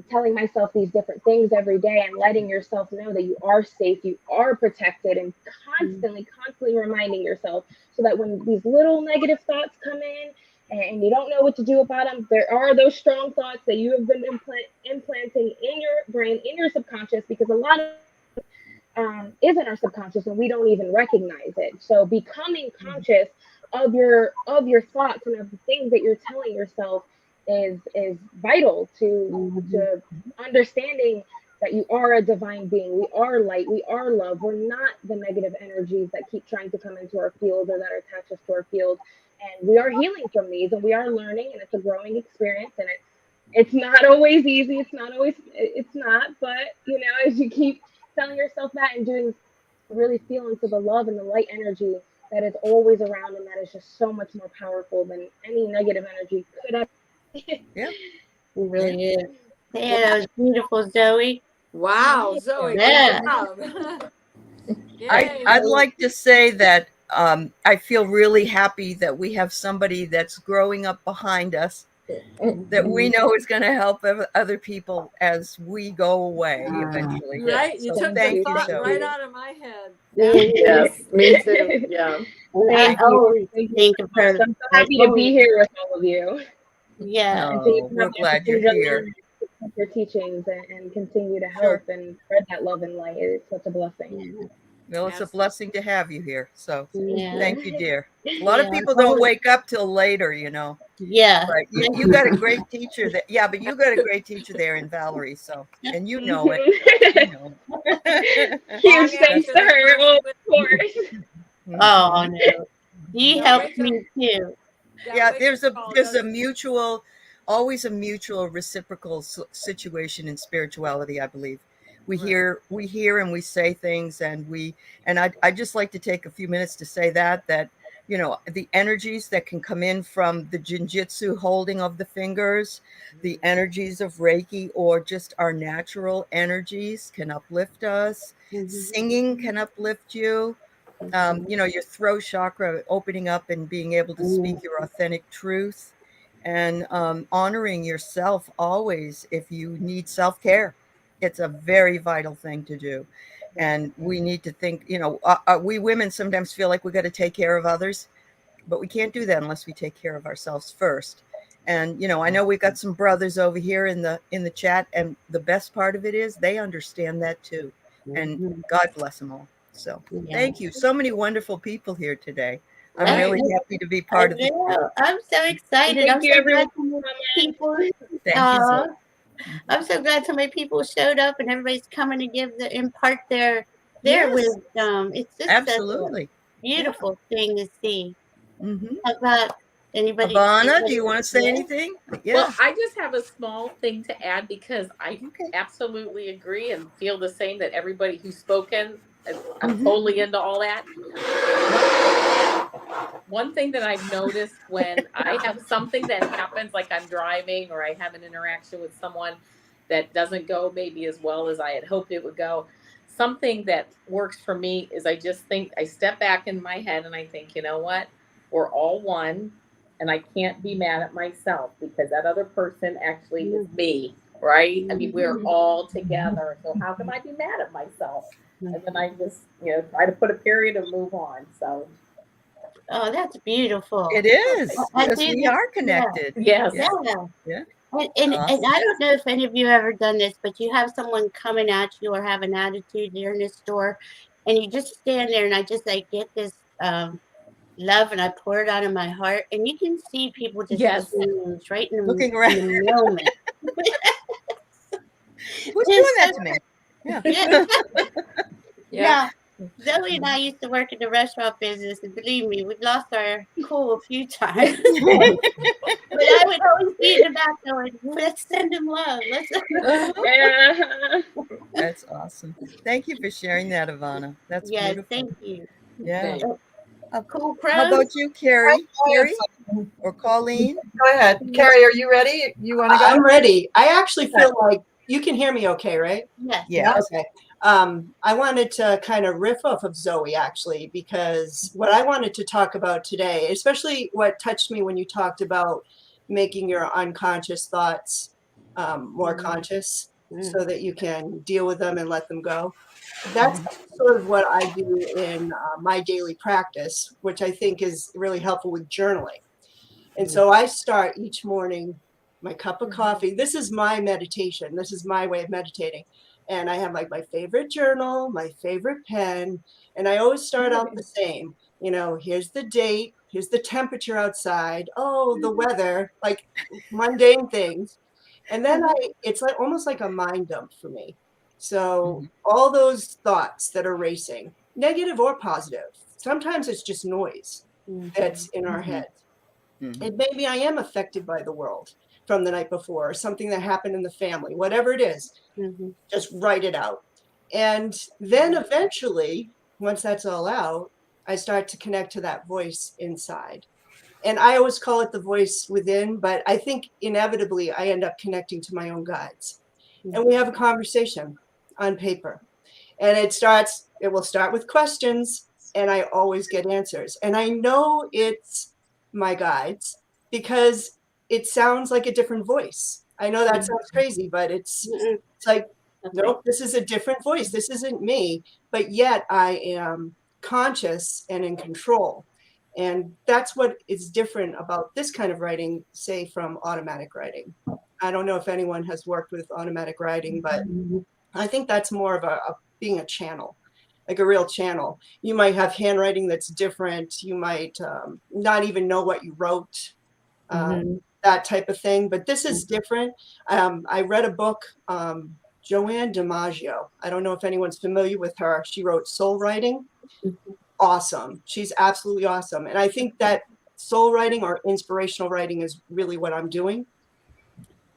Speaker 6: telling myself these different things every day, and letting yourself know that you are safe, you are protected, and constantly reminding yourself, so that when these little negative thoughts come in and you don't know what to do about them, there are those strong thoughts that you have been implanting in your brain, in your subconscious, because a lot of is in our subconscious and we don't even recognize it. So becoming conscious of your thoughts and of the things that you're telling yourself is vital to understanding that you are a divine being. We are light. We are love. We're not the negative energies that keep trying to come into our field or that are attached us to our field. And we are healing from these, and we are learning, and it's a growing experience. And it's not always easy. It's not. But as you keep telling yourself that and doing, really feel into the love and the light energy that is always around, and that is just so much more powerful than any negative energy could have.
Speaker 1: Yeah.
Speaker 2: It really is. Yeah, that was beautiful, Zoe.
Speaker 3: Wow, Zoe,
Speaker 2: Yeah.
Speaker 3: good job.
Speaker 1: I'd like to say that I feel really happy that we have somebody that's growing up behind us that we know is going to help other people as we go away eventually.
Speaker 3: Right, you
Speaker 1: So
Speaker 3: took
Speaker 1: thank
Speaker 3: the
Speaker 1: you,
Speaker 3: thought
Speaker 1: Zoe.
Speaker 3: right out of my head.
Speaker 7: Yes, me too. Yeah.
Speaker 2: I always think of her.
Speaker 6: I'm so happy to be here with all of you.
Speaker 2: Yeah.
Speaker 6: And to
Speaker 1: Oh, we're
Speaker 6: have the
Speaker 1: glad you're
Speaker 6: opportunity to
Speaker 1: here.
Speaker 6: learn your teachings and continue to
Speaker 1: Sure.
Speaker 6: help and spread that love and light. It's such a blessing.
Speaker 1: Well, it's a blessing to have you here. So
Speaker 2: Yeah.
Speaker 1: thank you, dear. A lot of
Speaker 2: Yeah.
Speaker 1: people don't wake up till later,
Speaker 2: Yeah.
Speaker 1: But you got a great teacher but you got a great teacher there in Valerie. So, and you know it. You know it.
Speaker 6: Huge
Speaker 3: Long
Speaker 6: thanks
Speaker 3: after
Speaker 6: to
Speaker 3: the
Speaker 6: her,
Speaker 3: person
Speaker 6: of
Speaker 3: with-
Speaker 6: course.
Speaker 2: Oh no. He
Speaker 3: Don't
Speaker 2: helped
Speaker 3: wake
Speaker 2: me too.
Speaker 3: that
Speaker 1: Yeah,
Speaker 3: wake
Speaker 1: there's
Speaker 3: up call
Speaker 1: a
Speaker 3: doesn't-
Speaker 1: mutual, always a mutual reciprocal situation in spirituality, I believe. We
Speaker 3: Right.
Speaker 1: hear and we say things, and I just like to take a few minutes to say that the energies that can come in from the jinjitsu holding of the fingers, the energies of Reiki, or just our natural energies can uplift us. Singing can uplift you. Your throat chakra opening up and being able to speak your authentic truth, and honoring yourself always. If you need self-care, it's a very vital thing to do. And we need to think, we women sometimes feel like we got to take care of others, but we can't do that unless we take care of ourselves first. And, I know we've got some brothers over here in the chat, and the best part of it is they understand that too. And God bless them all. So thank you. So many wonderful people here today. I'm really happy to be part of it.
Speaker 2: I'm so excited.
Speaker 6: Thank
Speaker 2: I'm
Speaker 6: you,
Speaker 2: so
Speaker 6: everyone.
Speaker 2: glad so many people.
Speaker 1: Thank you.
Speaker 2: I'm so glad so many people showed up and everybody's coming to impart their
Speaker 1: Yes.
Speaker 2: wisdom. It's just
Speaker 1: Absolutely.
Speaker 2: such a beautiful thing to see.
Speaker 1: Mm-hmm.
Speaker 2: How about anybody?
Speaker 1: Ivana, do you want to say anything? Yeah.
Speaker 7: Well, I just have a small thing to add because I absolutely agree and feel the same that everybody who's spoken, I'm totally into all that. One thing that I've noticed when I have something that happens, like I'm driving or I have an interaction with someone that doesn't go maybe as well as I had hoped it would go, something that works for me is I just think, I step back in my head and I think, you know what? We're all one. And I can't be mad at myself because that other person actually is me, right? I mean, we're all together. So how can I be mad at myself? And then I just, try to put a period and move on. So.
Speaker 2: Oh, that's beautiful.
Speaker 1: It is, because we are connected.
Speaker 7: Yes.
Speaker 2: Yeah. And I don't know if any of you have ever done this, but you have someone coming at you or have an attitude, you're in a store, and you just stand there and I just get this love and I pour it out of my heart, and you can see people just change right in
Speaker 1: looking around
Speaker 2: in the moment.
Speaker 1: Who's doing that to me?
Speaker 2: Yeah. Zoe and I used to work in the restaurant business, and believe me, we've lost our cool a few times. But I would always be in the back going, let's send him love.
Speaker 1: That's awesome. Thank you for sharing that, Ivana. That's beautiful.
Speaker 2: Thank you.
Speaker 1: Yeah.
Speaker 2: Cool.
Speaker 1: How about you, Carrie? Carrie or Colleen?
Speaker 8: Go ahead. Carrie, are you ready? You want to go? I'm ready. I actually feel like you can hear me okay, right?
Speaker 2: Yes.
Speaker 1: Yeah.
Speaker 8: Okay. I wanted to kind of riff off of Zoe, actually, because what I wanted to talk about today, especially what touched me when you talked about making your unconscious thoughts more conscious so that you can deal with them and let them go. That's sort of what I do in my daily practice, which I think is really helpful with journaling. And so I start each morning, my cup of coffee. This is my meditation. This is my way of meditating. And I have like my favorite journal, my favorite pen, and I always start out the same. Here's the date, here's the temperature outside, oh, the weather, like mundane things. And then it's like almost like a mind dump for me. So all those thoughts that are racing, negative or positive, sometimes it's just noise that's in our heads. And maybe I am affected by the world from the night before, or something that happened in the family, whatever it is, just write it out. And then eventually, once that's all out, I start to connect to that voice inside. And I always call it the voice within, but I think inevitably I end up connecting to my own guides. And we have a conversation on paper. And it will start with questions, and I always get answers. And I know it's my guides because it sounds like a different voice. I know that sounds crazy, but it's like, nope, this is a different voice. This isn't me, but yet I am conscious and in control. And that's what is different about this kind of writing, say, from automatic writing. I don't know if anyone has worked with automatic writing, but I think that's more of being a channel, like a real channel. You might have handwriting that's different. You might not even know what you wrote, that type of thing. But this is different. I read a book, Joanne DiMaggio. I don't know if anyone's familiar with her. She wrote Soul Writing. Awesome. She's absolutely awesome. And I think that soul writing or inspirational writing is really what I'm doing,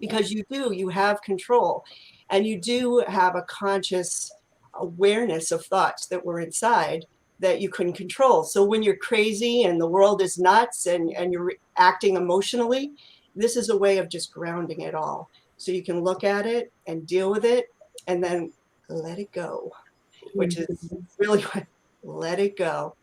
Speaker 8: because you have control, and you do have a conscious awareness of thoughts that were inside that you couldn't control. So when you're crazy and the world is nuts and you're acting emotionally, this is a way of just grounding it all. So you can look at it and deal with it and then let it go, which is really what, let it go.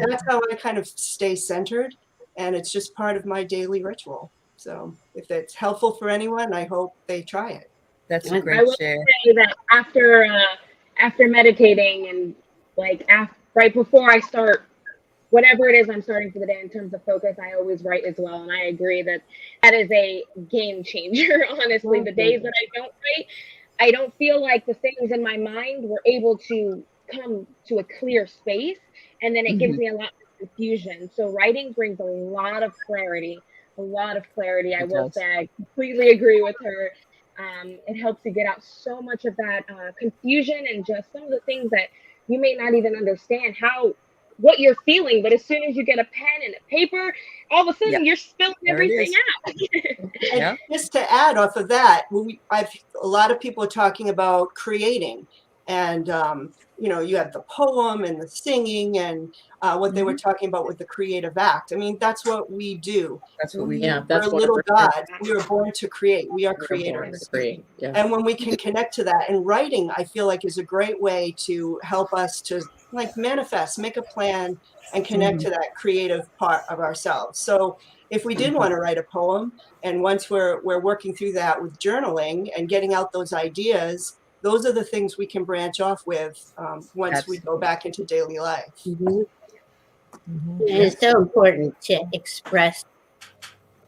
Speaker 8: That's how I kind of stay centered, and it's just part of my daily ritual. So if it's helpful for anyone, I hope they try it.
Speaker 1: That's a
Speaker 6: I
Speaker 1: great
Speaker 6: will
Speaker 1: share.
Speaker 6: say that after meditating and right before I start whatever it is I'm starting for the day in terms of focus, I always write as well. And I agree that that is a game changer, honestly. The days that I don't write, I don't feel like the things in my mind were able to come to a clear space. And then it gives me a lot of confusion. So writing brings a lot of clarity, a lot of clarity. I will say I completely agree with her. It helps you get out so much of that confusion and just some of the things that you may not even understand what you're feeling, but as soon as you get a pen and a paper, all of a sudden you're spilling everything out.
Speaker 8: And just to add off of that, a lot of people are talking about creating, and you know, you have the poem and the singing and what they were talking about with the creative act. I mean, that's what we do.
Speaker 1: That's what we
Speaker 7: Yeah,
Speaker 1: do.
Speaker 7: that's
Speaker 8: We're
Speaker 7: what
Speaker 8: little gods. We were born to create. We are
Speaker 7: we're born to
Speaker 8: creators.
Speaker 7: create. Yeah.
Speaker 8: And when we can connect to that, and writing, I feel like, is a great way to help us to like manifest, make a plan, and connect to that creative part of ourselves. So if we did want to write a poem, and once we're working through that with journaling and getting out those ideas, those are the things we can branch off with once we go back into daily life.
Speaker 2: And it's so important to express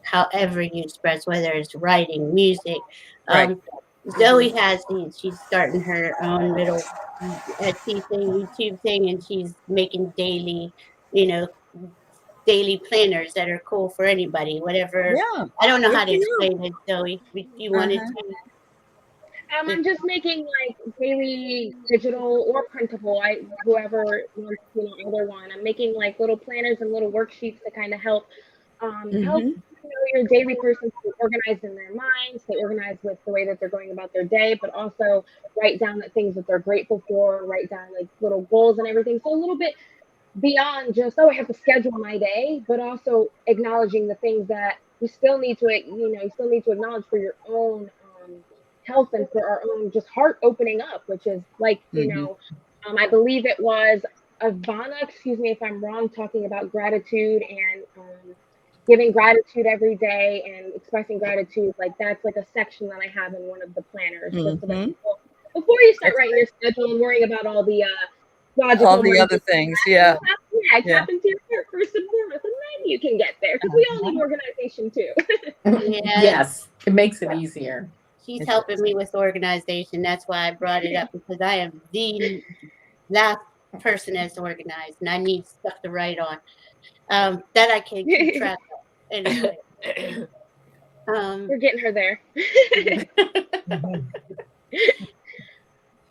Speaker 2: however you express, whether it's writing, music. Zoe has these, she's starting her own little Etsy thing, YouTube thing, and she's making daily, daily planners that are cool for anybody, whatever.
Speaker 1: Yeah.
Speaker 2: I don't know
Speaker 1: Good
Speaker 2: how to
Speaker 1: for you.
Speaker 2: explain it, Zoe. If you wanted to.
Speaker 6: I'm just making like daily digital or printable. Whoever wants, either one. I'm making like little planners and little worksheets to kind of help help your daily person stay organized in their mind, stay organized with the way that they're going about their day, but also write down the things that they're grateful for, write down like little goals and everything. So a little bit beyond just, I have to schedule my day, but also acknowledging the things that you still need to, you still need to acknowledge for your own health and for our own just heart opening up, which is like, I believe it was Ivana, excuse me if I'm wrong, talking about gratitude and giving gratitude every day and expressing gratitude. Like that's like a section that I have in one of the planners. Just so that before you start writing your schedule and worrying about all the logical,
Speaker 1: all the other things,
Speaker 6: tap into your heart first and foremost, and then you can get there, because we all need organization too.
Speaker 7: Yes, it makes it easier.
Speaker 2: She's helping me with organization. That's why I brought it up, because I am the last person that's organized, and I need stuff to write on that I can keep track of. Anyway,
Speaker 6: we're getting her there.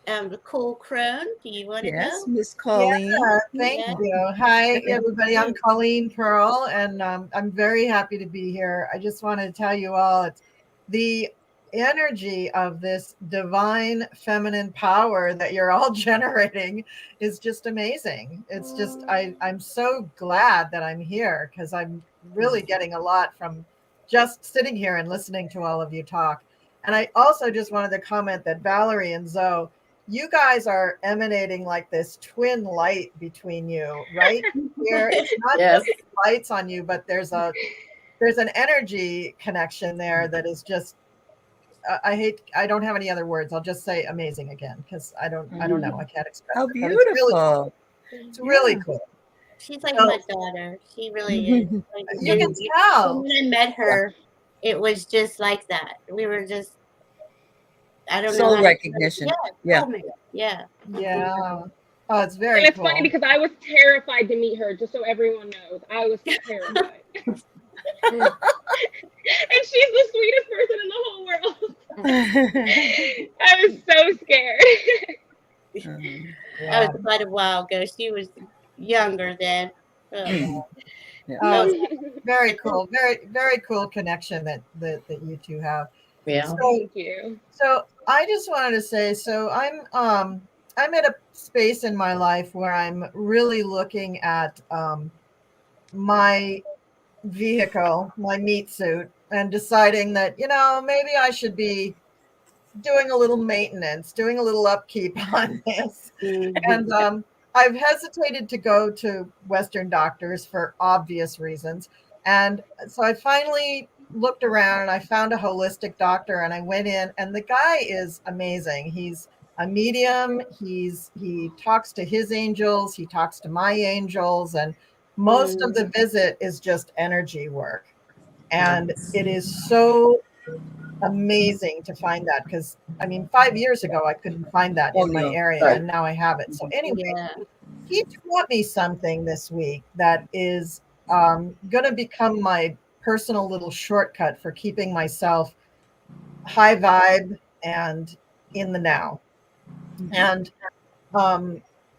Speaker 2: Nicole Crone, do you want to go?
Speaker 1: Miss Colleen.
Speaker 9: Yeah, thank you. Hi, everybody. I'm Colleen Pearl, and I'm very happy to be here. I just want to tell you all, it's the energy of this divine feminine power that you're all generating is just amazing. It's just, I'm so glad that I'm here, because I'm really getting a lot from just sitting here and listening to all of you talk. And I also just wanted to comment that Valerie and Zoe, you guys are emanating like this twin light between you, right? Here, it's not just lights on you, but there's an energy connection there that is just, I don't have any other words. I'll just say amazing again, because I don't know. I can't express
Speaker 1: How
Speaker 9: it,
Speaker 1: beautiful.
Speaker 9: It's really cool.
Speaker 2: She's like my daughter. She really is.
Speaker 9: You can tell.
Speaker 2: When I met her, it was just like that. We were just, I don't know.
Speaker 1: Soul recognition. Yeah.
Speaker 9: Oh, it's very
Speaker 6: And it's
Speaker 9: cool.
Speaker 6: funny because I was terrified to meet her, just so everyone knows. I was terrified. And she's the sweetest person in the whole world. I was so scared.
Speaker 2: That was quite a while ago. She was younger then.
Speaker 9: Very cool. Very, very cool connection that you two have.
Speaker 7: Yeah.
Speaker 9: So,
Speaker 6: thank you.
Speaker 9: So I just wanted to say, so I'm at a space in my life where I'm really looking at my vehicle, my meat suit, and deciding that, maybe I should be doing a little maintenance, doing a little upkeep on this. And I've hesitated to go to Western doctors for obvious reasons. And so I finally looked around and I found a holistic doctor, and I went in, and the guy is amazing. He's a medium. He talks to his angels. He talks to my angels, and Most of the visit is just energy work. And it is so amazing to find that, because I mean, 5 years ago I couldn't find that in my area, and now I have it. So anyway,
Speaker 2: Yeah.
Speaker 9: he taught me something this week that is going to become my personal little shortcut for keeping myself high vibe and in the now. And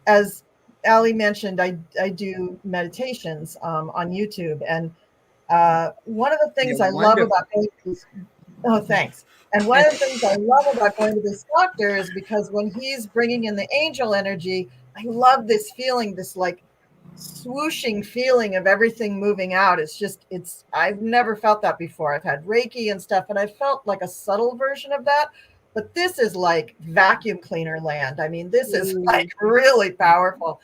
Speaker 9: as Ali mentioned, I do meditations on YouTube, and one of the things
Speaker 1: You're
Speaker 9: I love
Speaker 1: wonderful.
Speaker 9: about going to this, oh, thanks. And one of the things I love about going to this doctor is because when he's bringing in the angel energy, I love this feeling, this like swooshing feeling of everything moving out. I've never felt that before. I've had Reiki and stuff, and I felt like a subtle version of that. But this is like vacuum cleaner land. I mean, this is like really powerful.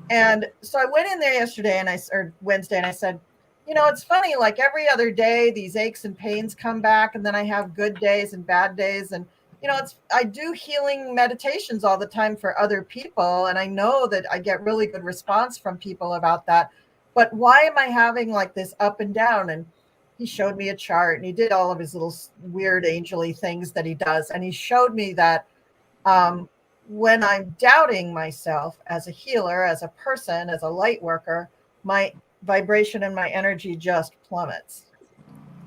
Speaker 9: And so I went in there yesterday or Wednesday, and I said, it's funny, like every other day, these aches and pains come back, and then I have good days and bad days. And, I do healing meditations all the time for other people. And I know that I get really good response from people about that. But why am I having like this up and down? And he showed me a chart, and he did all of his little weird angel-y things that he does. And he showed me that when I'm doubting myself as a healer, as a person, as a light worker, my vibration and my energy just plummets.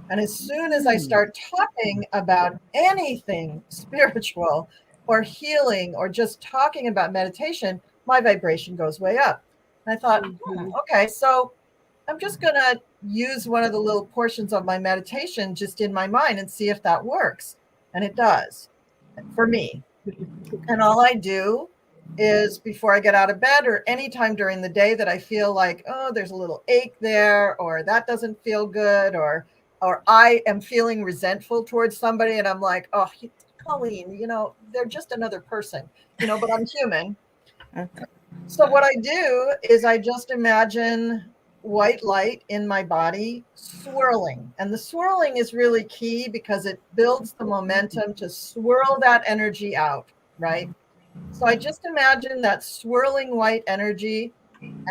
Speaker 9: And as soon as I start talking about anything spiritual or healing or just talking about meditation, my vibration goes way up. And I thought, okay, so I'm just going to use one of the little portions of my meditation just in my mind and see if that works. And it does for me. And all I do is before I get out of bed or anytime during the day that I feel like, oh, there's a little ache there, or that doesn't feel good, or I am feeling resentful towards somebody and I'm like, oh, Colleen, they're just another person, but I'm human. So what I do is I just imagine white light in my body swirling. And the swirling is really key because it builds the momentum to swirl that energy out, right? So I just imagine that swirling white energy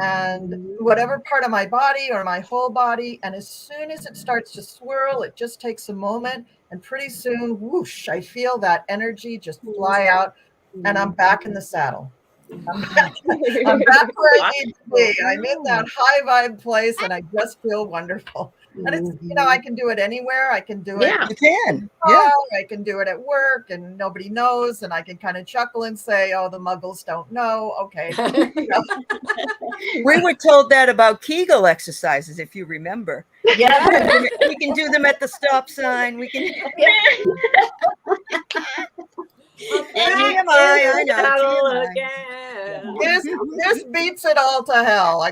Speaker 9: and whatever part of my body or my whole body. And as soon as it starts to swirl, it just takes a moment. And pretty soon, whoosh, I feel that energy just fly out and I'm back in the saddle. I'm back where I need to be. I'm in that high vibe place and I just feel wonderful. And it's, I can do it anywhere. I can do it.
Speaker 1: You can. Yeah.
Speaker 9: I can do it at work and nobody knows. And I can kind of chuckle and say, oh, the muggles don't know. Okay.
Speaker 1: We were told that about Kegel exercises, if you remember.
Speaker 2: Yeah.
Speaker 1: We can do them at the stop sign. We can. TMI, I know. TMI.
Speaker 9: This beats it all to hell. I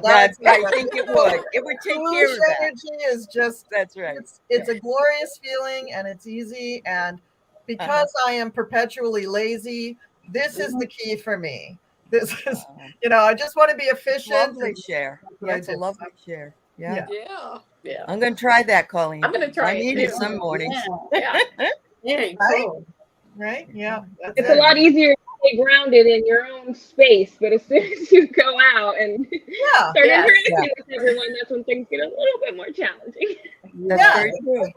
Speaker 1: think it would. It would take care of that.
Speaker 9: Energy is just,
Speaker 1: that's right.
Speaker 9: It's a glorious feeling and it's easy. And because I am perpetually lazy, this is the key for me. This is, I just want to be efficient.
Speaker 1: Lovely share. Yeah, it's a lovely share. Yeah.
Speaker 7: Yeah.
Speaker 1: I'm going to try that, Colleen.
Speaker 7: I'm going to try
Speaker 1: I need it some mornings.
Speaker 2: Yeah. Very cool.
Speaker 9: Right? Yeah.
Speaker 6: It's a lot easier to stay grounded in your own space, but as soon as you go out and start interacting with everyone, that's when things get a little bit more challenging.
Speaker 1: That's very true.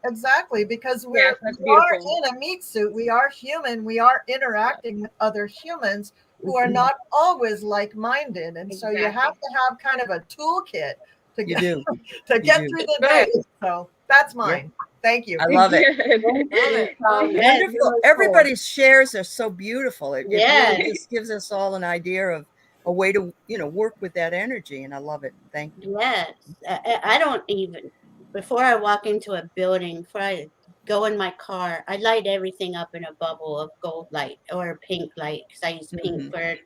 Speaker 9: Exactly. Because we are in a meat suit. We are human. We are interacting with other humans who are not always like-minded. And so you have to have kind of a toolkit to get through the day. So that's mine. Thank you.
Speaker 1: I love it. Wonderful. Everybody's shares are so beautiful. It really just gives us all an idea of a way to, work with that energy. And I love it. Thank you.
Speaker 2: Yes. I don't even, before I walk into a building, before I go in my car, I light everything up in a bubble of gold light or pink light because I use pink for,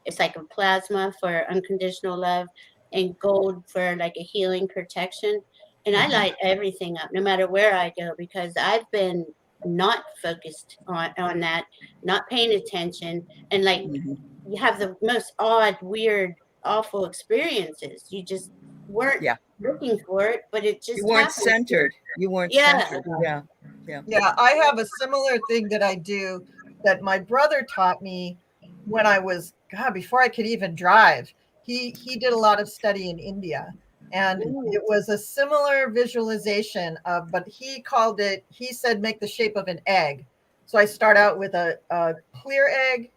Speaker 2: it's like a plasma for unconditional love and gold for like a healing protection. And I light everything up no matter where I go because I've been not focused on that, not paying attention. And like you have the most odd, weird, awful experiences. You just weren't looking for it, but it just
Speaker 1: You weren't
Speaker 2: happened.
Speaker 1: centered. You weren't centered. Yeah.
Speaker 9: I have a similar thing that I do that my brother taught me when I was, before I could even drive. he did a lot of study in India, and it was a similar visualization of, but he said make the shape of an egg. So I start out with a clear egg,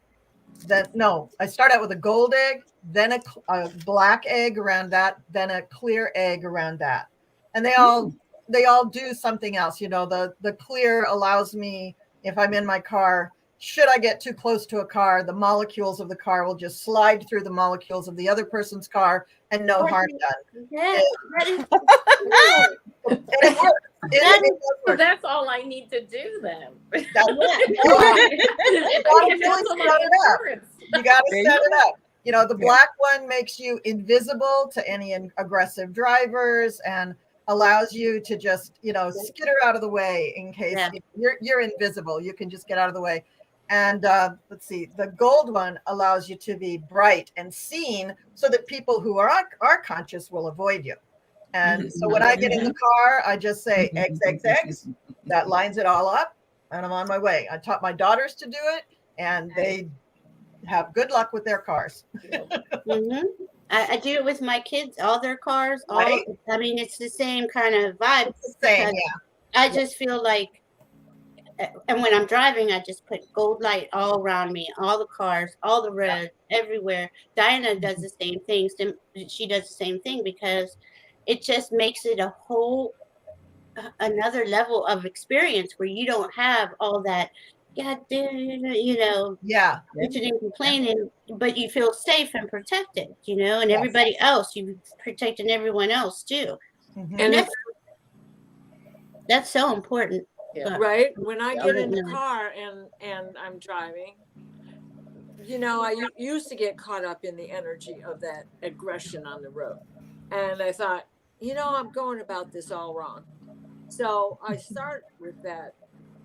Speaker 9: I start out with a gold egg, then a black egg around that, then a clear egg around that. And they all do something else. The clear allows me, if I'm in my car, should I get too close to a car, the molecules of the car will just slide through the molecules of the other person's car and no harm done.
Speaker 2: Yeah, that is
Speaker 9: And it works. It does
Speaker 7: So
Speaker 9: work.
Speaker 7: that's all I need to do then.
Speaker 9: You gotta really set it up. You got to set it up. The black one makes you invisible to any aggressive drivers and allows you to just, skitter out of the way in case you're invisible. You can just get out of the way. And let's see, the gold one allows you to be bright and seen so that people who are conscious will avoid you. And so when I get in the car, I just say X, X, X. That lines it all up and I'm on my way. I taught my daughters to do it and they have good luck with their cars.
Speaker 2: I do it with my kids, all their cars.
Speaker 9: Right?
Speaker 2: I mean, it's the same kind of vibe.
Speaker 9: It's the same, yeah.
Speaker 2: I just feel like, and when I'm driving, I just put gold light all around me, all the cars, all the roads, everywhere. Diana does the same thing. She does the same thing because it just makes it another level of experience where you don't have all that, bitching and complaining, but you feel safe and protected, and everybody else, you protecting everyone else too. And that's so important.
Speaker 3: Yeah. Right? When I get in the car and I'm driving, I used to get caught up in the energy of that aggression on the road. And I thought, I'm going about this all wrong. So I start with that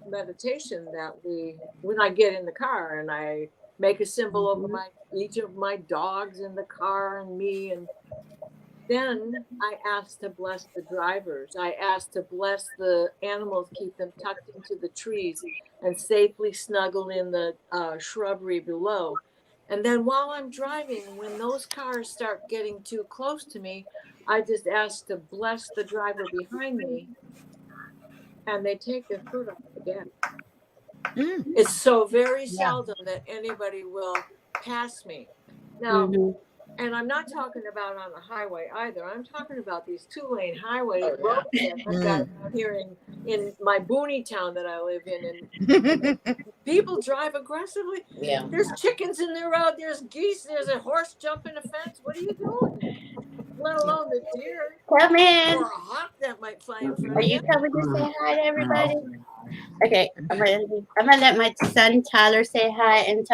Speaker 3: meditation that when I get in the car and I make a symbol over each of my dogs in the car and me, and then I ask to bless the drivers. I ask to bless the animals, keep them tucked into the trees and safely snuggled in the shrubbery below. And then while I'm driving, when those cars start getting too close to me, I just ask to bless the driver behind me, and they take their foot off the gas. It's so very seldom that anybody will pass me. Now, and I'm not talking about on the highway either. I'm talking about these 2-lane highway roads that I've got here in my boony town that I live in. And people drive aggressively. Yeah. There's chickens in the road. There's geese. There's a horse jumping a fence. What are you doing? Let alone the deer.
Speaker 2: Come in.
Speaker 3: Or a hawk that might fly in front
Speaker 2: of you. Are you coming to say hi to everybody? Okay, I'm gonna let my son Tyler say hi and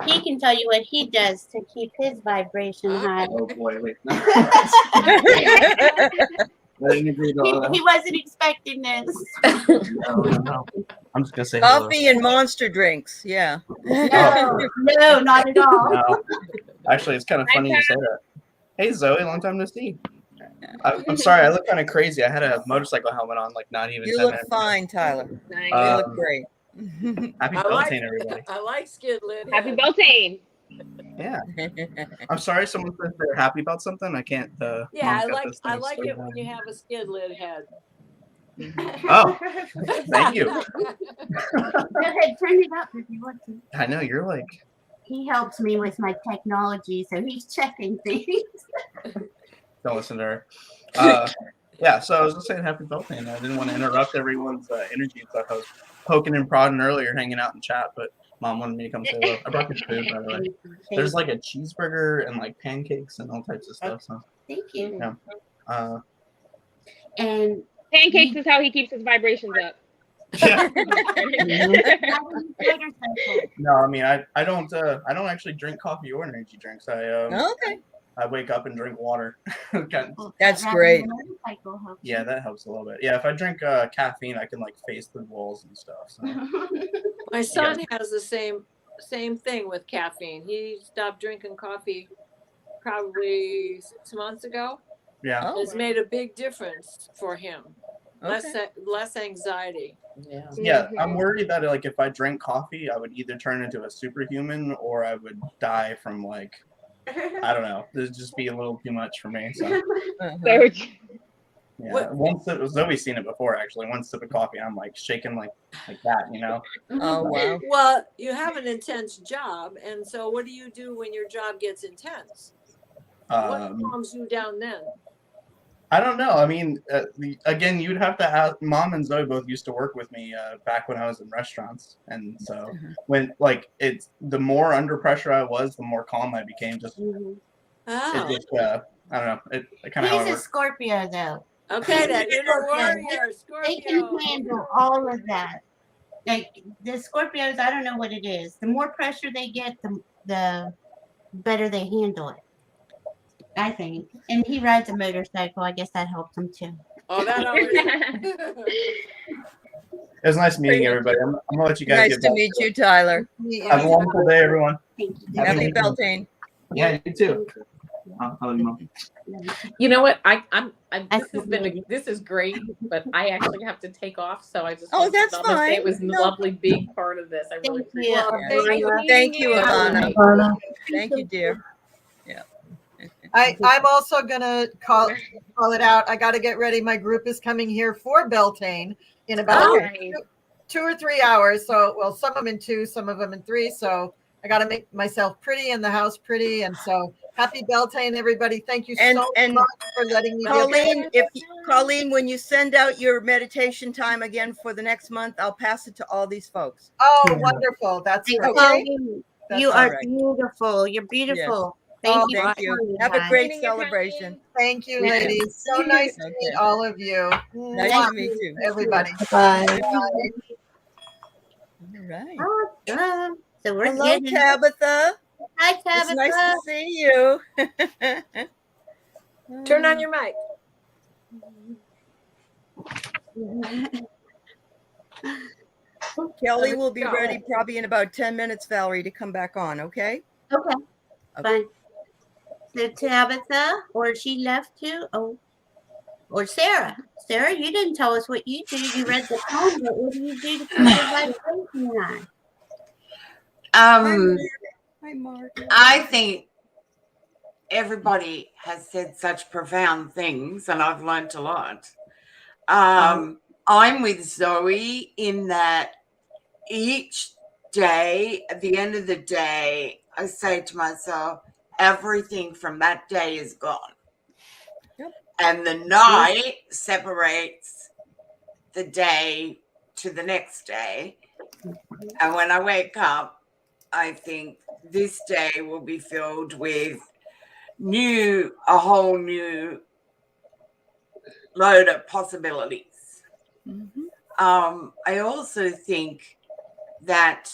Speaker 2: he can tell you what he does to keep his vibration high.
Speaker 10: Oh boy, wait.
Speaker 2: He wasn't expecting this.
Speaker 10: No. I'm just gonna say
Speaker 1: coffee
Speaker 10: hello.
Speaker 1: And monster drinks. Yeah.
Speaker 2: No, not at all.
Speaker 10: No. Actually, it's kind of funny you say that. Hey Zoe, long time no see. I'm sorry, I look kind of crazy. I had a motorcycle helmet on, like not even.
Speaker 1: You
Speaker 10: 10
Speaker 1: look
Speaker 10: minutes
Speaker 1: fine, Tyler.
Speaker 2: Nice.
Speaker 1: You look great.
Speaker 10: Happy Beltane, everybody.
Speaker 3: I like skid lid.
Speaker 6: Happy Beltane.
Speaker 10: Yeah. I'm sorry, someone said they're happy about something. I can't.
Speaker 3: Yeah, I like it when you have a skid lid head.
Speaker 10: Oh, thank you.
Speaker 2: Go ahead, turn it up if you want to.
Speaker 10: I know you're like.
Speaker 2: He helps me with my technology, so he's checking things.
Speaker 10: Don't listen to her. Yeah, so I was just saying happy Beltane. I didn't want to interrupt everyone's energy and stuff. I was poking and prodding earlier, hanging out in chat, but Mom wanted me to come say hello. I brought you food, by the way. There's like a cheeseburger and like pancakes and all types of stuff. So
Speaker 2: thank you.
Speaker 10: Yeah.
Speaker 2: And
Speaker 6: pancakes is how he keeps his vibrations up.
Speaker 10: Yeah. No, I mean I don't actually drink coffee or energy drinks. I wake up and drink water.
Speaker 1: That's great.
Speaker 10: Yeah, that helps a little bit. Yeah, if I drink caffeine, I can like face the walls and stuff. So.
Speaker 3: My son has the same thing with caffeine. He stopped drinking coffee probably 6 months ago.
Speaker 10: Yeah,
Speaker 3: it's made a big difference for him. Less anxiety.
Speaker 10: Yeah, I'm worried that like if I drank coffee, I would either turn into a superhuman or I would die from like I don't know. It'd just be a little too much for me. So
Speaker 1: Uh-huh.
Speaker 6: So
Speaker 10: yeah,
Speaker 3: What-
Speaker 10: one sip. Zoe's seen it before actually. One sip of coffee, I'm like shaking like that, you know.
Speaker 1: Oh wow.
Speaker 3: Well, you have an intense job, and so what do you do when your job gets intense? What calms you down then?
Speaker 10: I don't know. I mean, again, you'd have to ask. Mom and Zoe both used to work with me back when I was in restaurants, and so when it's the more under pressure I was, the more calm I became. Just
Speaker 2: Mhm.
Speaker 3: Oh,
Speaker 10: it just I don't know. It kind of how it
Speaker 2: He's a
Speaker 10: works.
Speaker 2: Scorpio, though.
Speaker 3: okay, that inner warrior,
Speaker 2: They can
Speaker 3: Scorpio.
Speaker 2: handle all of that. Like the Scorpios, I don't know what it is. The more pressure they get, the better they handle it, I think. And he rides a motorcycle. I guess that helps him too.
Speaker 3: Oh, that always.
Speaker 10: It was nice meeting everybody. I'm gonna let you guys
Speaker 1: Nice
Speaker 10: get
Speaker 1: to
Speaker 10: back
Speaker 1: meet
Speaker 10: to it.
Speaker 1: you, Tyler.
Speaker 10: Have a wonderful day, everyone.
Speaker 2: Thank you.
Speaker 10: Happy
Speaker 1: Happy
Speaker 10: New Year.
Speaker 1: Beltane.
Speaker 10: Yeah, you too. I'll let you know.
Speaker 7: You know what? This is great, but I actually have to take off. So I just
Speaker 1: Oh,
Speaker 7: wanted
Speaker 1: that's
Speaker 7: to say
Speaker 1: fine.
Speaker 7: it was a
Speaker 1: No.
Speaker 7: lovely big part of this. I really
Speaker 2: Thank you.
Speaker 7: appreciate it.
Speaker 1: Thank you, Alana.
Speaker 7: Bye.
Speaker 1: Thank you, dear. Yeah.
Speaker 9: I'm also gonna call it out. I got to get ready. My group is coming here for Beltane in about
Speaker 1: Okay.
Speaker 9: 2 or 3 hours. So, well, some of them in 2, some of them in 3. So I got to make myself pretty and the house pretty. And so happy Beltane, everybody. Thank you
Speaker 1: And-
Speaker 9: so
Speaker 1: and
Speaker 9: much for letting me get
Speaker 1: Colleen, Colleen, when you send out your meditation time again for the next month, I'll pass it to all these folks.
Speaker 9: Oh, wonderful. That's
Speaker 2: Thank
Speaker 9: great.
Speaker 1: Okay.
Speaker 2: you.
Speaker 9: That's
Speaker 2: You
Speaker 1: all
Speaker 2: are
Speaker 1: right.
Speaker 2: beautiful. You're beautiful.
Speaker 9: Oh,
Speaker 2: Thank you.
Speaker 1: Thank
Speaker 2: for
Speaker 1: you.
Speaker 2: coming,
Speaker 1: Have a
Speaker 2: guys.
Speaker 1: great celebration.
Speaker 9: Thank you,
Speaker 2: Yeah.
Speaker 9: ladies. So nice to meet
Speaker 1: Okay.
Speaker 9: all of you.
Speaker 1: Nice
Speaker 9: Mwah,
Speaker 1: to meet you.
Speaker 9: everybody.
Speaker 8: Bye.
Speaker 1: All right.
Speaker 2: Awesome. So we're
Speaker 1: Hello,
Speaker 2: good.
Speaker 1: Tabitha.
Speaker 2: Hi,
Speaker 1: It's
Speaker 2: Tabitha.
Speaker 1: nice to see you.
Speaker 3: Turn on your mic.
Speaker 1: Kelly
Speaker 3: There
Speaker 1: will
Speaker 3: we
Speaker 1: be
Speaker 3: go.
Speaker 1: ready probably in about 10 minutes, Valerie, to come back on, okay?
Speaker 2: Okay.
Speaker 1: Okay.
Speaker 2: Fine. So Tabitha, or she left too. Oh, or Sarah. Sarah, you didn't tell us what you do. You read the poem, but what do you do to keep your vibration high?
Speaker 1: Hi, Mark.
Speaker 4: I think everybody has said such profound things, and I've learnt a lot. I'm with Zoe in that each day, at the end of the day, I say to myself, everything from that day is gone.
Speaker 1: Yep.
Speaker 4: And the night separates the day to the next day. And when I wake up, I think this day will be filled with a whole new load of possibilities.
Speaker 1: Mm-hmm.
Speaker 4: I also think that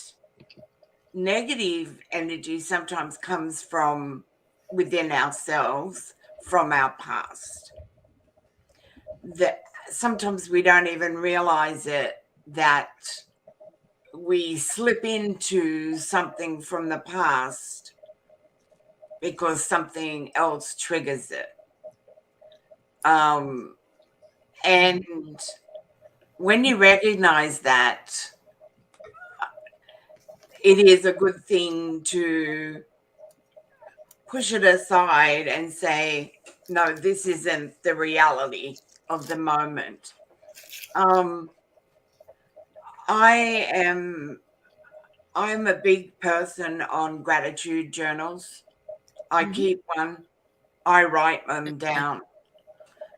Speaker 4: negative energy sometimes comes from within ourselves, from our past. That sometimes we don't even realize it, that we slip into something from the past because something else triggers it. And when you recognize that, it is a good thing to push it aside and say, no, this isn't the reality of the moment. I'm a big person on gratitude journals. I keep one. I write them down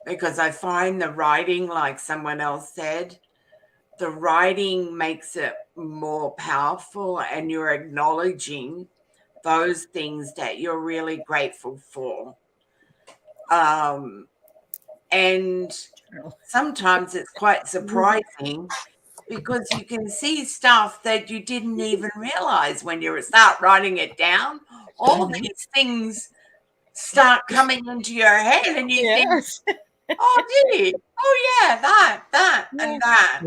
Speaker 4: because I find the writing, like someone else said, the writing makes it more powerful, and you're acknowledging those things that you're really grateful for. And sometimes it's quite surprising because you can see stuff that you didn't even realize when you start writing it down. All these things start coming into your head, and you
Speaker 1: Yes.
Speaker 4: think, oh, did it? Oh, yeah, that, and that.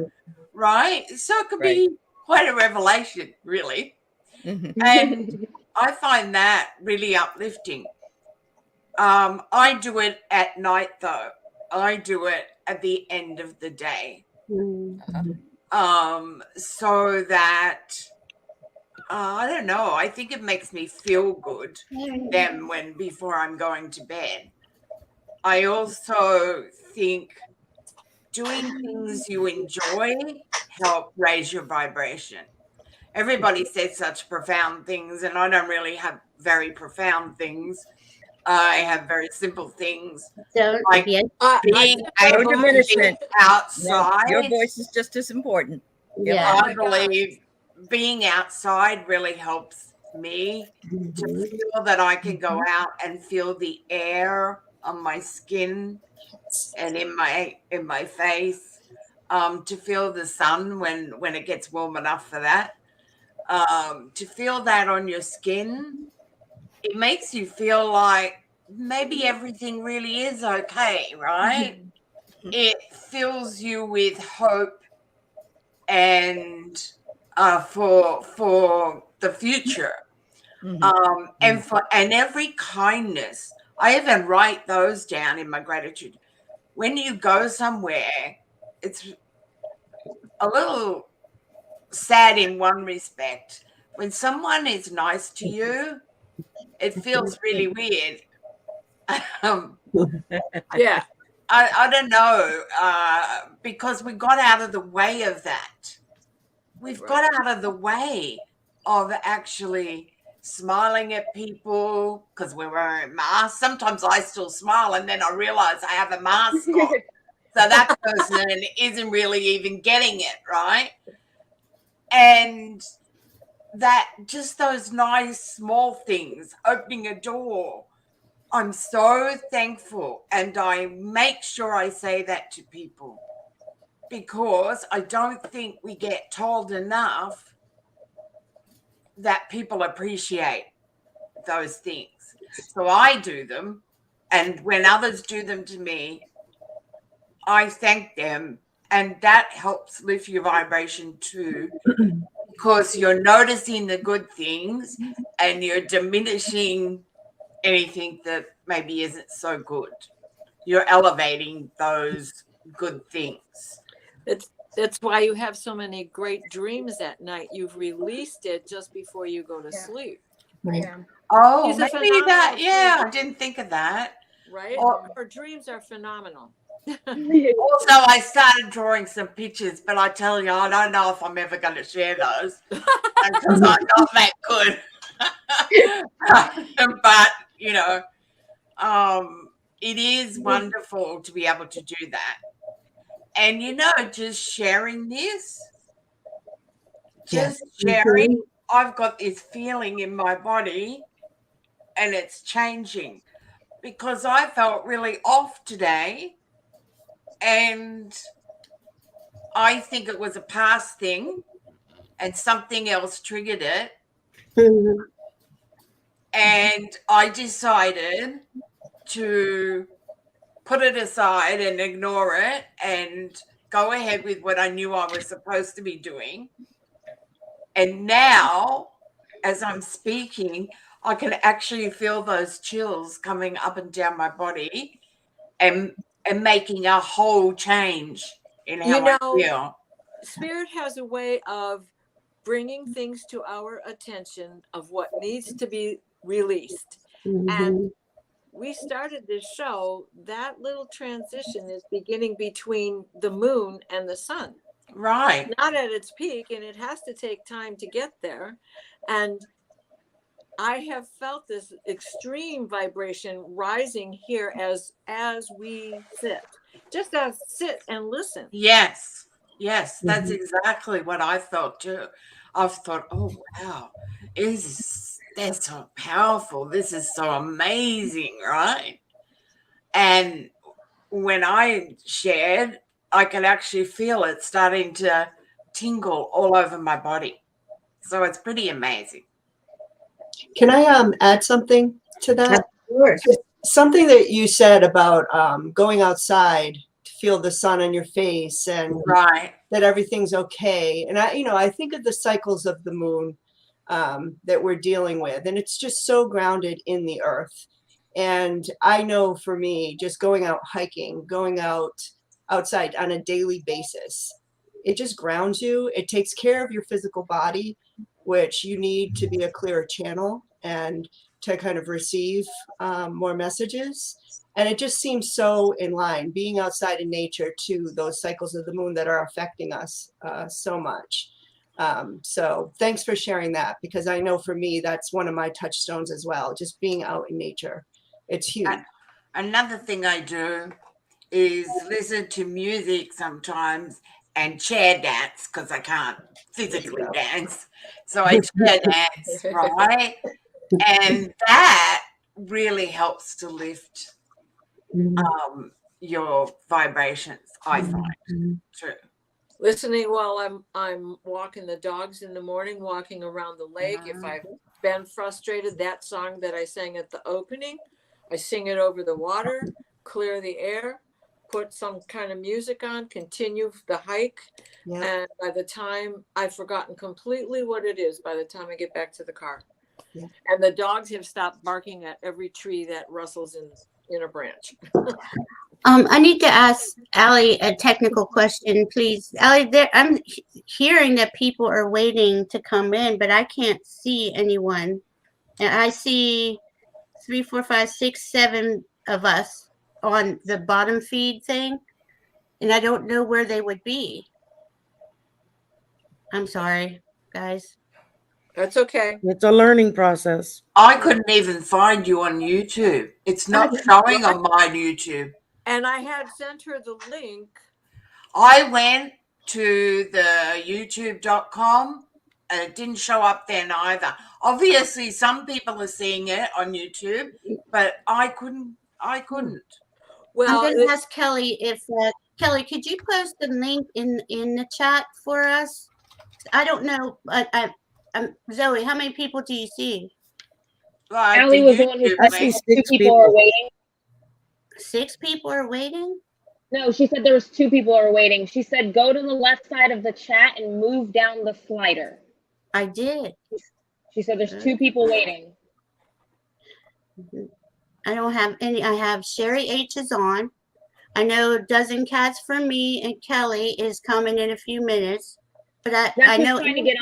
Speaker 4: Right? So it could be quite a revelation, really.
Speaker 1: Mm-hmm.
Speaker 4: And I find that really uplifting. I do it at night, though. I do it at the end of the day. So that I don't know. I think it makes me feel good then before I'm going to bed. I also think doing things you enjoy help raise your vibration. Everybody says such profound things, and I don't really have very profound things. I have very simple things
Speaker 2: Don't
Speaker 4: like
Speaker 2: yes.
Speaker 4: being
Speaker 1: No
Speaker 4: able to be
Speaker 1: diminishment. No,
Speaker 4: outside.
Speaker 1: your voice is just as important.
Speaker 2: Yeah.
Speaker 3: Oh
Speaker 4: I
Speaker 3: my gosh.
Speaker 4: believe being outside really helps me to feel that I can go out and feel the air on my skin and in my face, to feel the sun when it gets warm enough for that, to feel that on your skin. It makes you feel like maybe everything really is okay, right? It fills you with hope and for the future, and every kindness. I even write those down in my gratitude. When you go somewhere, it's a little sad in one respect. When someone is nice to you, it feels really weird.
Speaker 3: Yeah.
Speaker 4: I don't know, because we got out of the way of that. We've got out of the way of actually smiling at people because we're wearing masks. Sometimes I still smile and then I realize I have a mask on. So that person isn't really even getting it, right? And that just those nice small things, opening a door. I'm so thankful, and I make sure I say that to people because I don't think we get told enough that people appreciate those things. So I do them, and when others do them to me, I thank them, and that helps lift your vibration too because you're noticing the good things and you're diminishing anything that maybe isn't so good. You're elevating those good things.
Speaker 3: That's why you have so many great dreams at night. You've released it just before you go to sleep.
Speaker 2: Yeah.
Speaker 4: Oh,
Speaker 3: She's a
Speaker 4: maybe
Speaker 3: phenomenal
Speaker 4: that. Yeah,
Speaker 3: sleeper.
Speaker 4: I didn't think of that.
Speaker 3: Right?
Speaker 4: Or-
Speaker 3: Her dreams are phenomenal.
Speaker 4: Also, I started drawing some pictures, but I tell you, I don't know if I'm ever going to share those because I'm not that good. But you know, it is wonderful to be able to do that. And you know, just sharing this, just sharing, I've got this feeling in my body and it's changing because I felt really off today. And I think it was a past thing and something else triggered it. And I decided to put it aside and ignore it and go ahead with what I knew I was supposed to be doing. And now, as I'm speaking, I can actually feel those chills coming up and down my body and making a whole change in how I feel.
Speaker 3: Spirit has a way of bringing things to our attention of what needs to be released. And we started this show, that little transition is beginning between the moon and the sun.
Speaker 4: Right.
Speaker 3: Not at its peak, and it has to take time to get there. And I have felt this extreme vibration rising here as we sit. Just as sit and listen.
Speaker 4: Yes. Yes, that's exactly what I felt too. I've thought, oh wow, that's so powerful. This is so amazing, right? And when I shared, I could actually feel it starting to tingle all over my body. So it's pretty amazing.
Speaker 8: Can I add something to that? Something that you said about going outside to feel the sun on your face and
Speaker 4: right,
Speaker 8: that everything's okay. And I think of the cycles of the moon that we're dealing with, and it's just so grounded in the earth. And I know for me, just going out hiking, going outside on a daily basis, it just grounds you. It takes care of your physical body, which you need to be a clearer channel and to kind of receive more messages. And it just seems so in line, being outside in nature to those cycles of the moon that are affecting us so much. So thanks for sharing that, because I know for me, that's one of my touchstones as well, just being out in nature. It's huge.
Speaker 4: Another thing I do is listen to music sometimes and chair dance, because I can't physically dance. So I chair dance, right? And that really helps to lift your vibrations, I find, too.
Speaker 3: Listening while I'm walking the dogs in the morning, walking around the lake. If I've been frustrated, that song that I sang at the opening, I sing it over the water, clear the air, put some kind of music on, continue the hike.
Speaker 8: Yeah.
Speaker 3: And by the time I've forgotten completely what it is, by the time I get back to the car.
Speaker 8: Yeah.
Speaker 3: And the dogs have stopped barking at every tree that rustles in a branch.
Speaker 2: I need to ask Allie a technical question, please. Allie, I'm hearing that people are waiting to come in, but I can't see anyone. And I see 3, 4, 5, 6, 7 of us on the bottom feed thing, and I don't know where they would be. I'm sorry, guys.
Speaker 3: That's okay.
Speaker 11: It's a learning process.
Speaker 4: I couldn't even find you on YouTube. It's not showing on my YouTube.
Speaker 3: And I had sent her the link.
Speaker 4: I went to the youtube.com and it didn't show up then either. Obviously, some people are seeing it on YouTube, but I couldn't.
Speaker 3: Well,
Speaker 2: I'm going to ask Kelly if Kelly, could you post the link in the chat for us? I don't know. Zoe, how many people do you see?
Speaker 6: Allie was the one who
Speaker 11: I see
Speaker 6: said
Speaker 11: 6
Speaker 6: 2 people are waiting.
Speaker 2: 6 people are waiting?
Speaker 6: No, she said there was 2 people are waiting. She said go to the left side of the chat and move down the slider.
Speaker 2: I did.
Speaker 6: She said there's 2 people waiting.
Speaker 2: I don't have any. I have Sherry H is on. I know Dozen Cats for me and Kelly is coming in a few minutes. But I know
Speaker 6: trying to get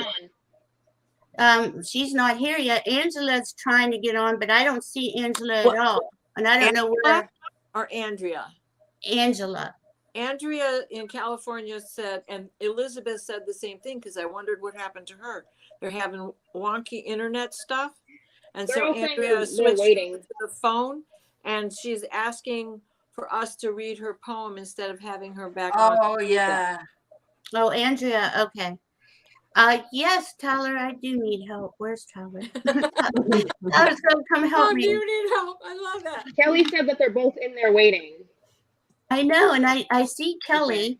Speaker 6: on.
Speaker 2: She's not here yet. Angela's trying to get on, but I don't see Angela at all. And I don't know where.
Speaker 3: Or Andrea.
Speaker 2: Angela.
Speaker 3: Andrea in California said, and Elizabeth said the same thing, because I wondered what happened to her. They're having wonky internet stuff. And
Speaker 6: They're
Speaker 3: so
Speaker 6: all saying
Speaker 3: Andrea
Speaker 6: they're
Speaker 3: switched
Speaker 6: waiting.
Speaker 3: to the phone, and she's asking for us to read her poem instead of having her back on.
Speaker 4: Oh, yeah.
Speaker 2: Oh, Andrea. Okay. Yes, Tyler, I do need help. Where's Tyler? Tyler's gonna come help me.
Speaker 3: Do you need help? I love that.
Speaker 6: Kelly said that they're both in there waiting.
Speaker 2: I know, and I see Kelly.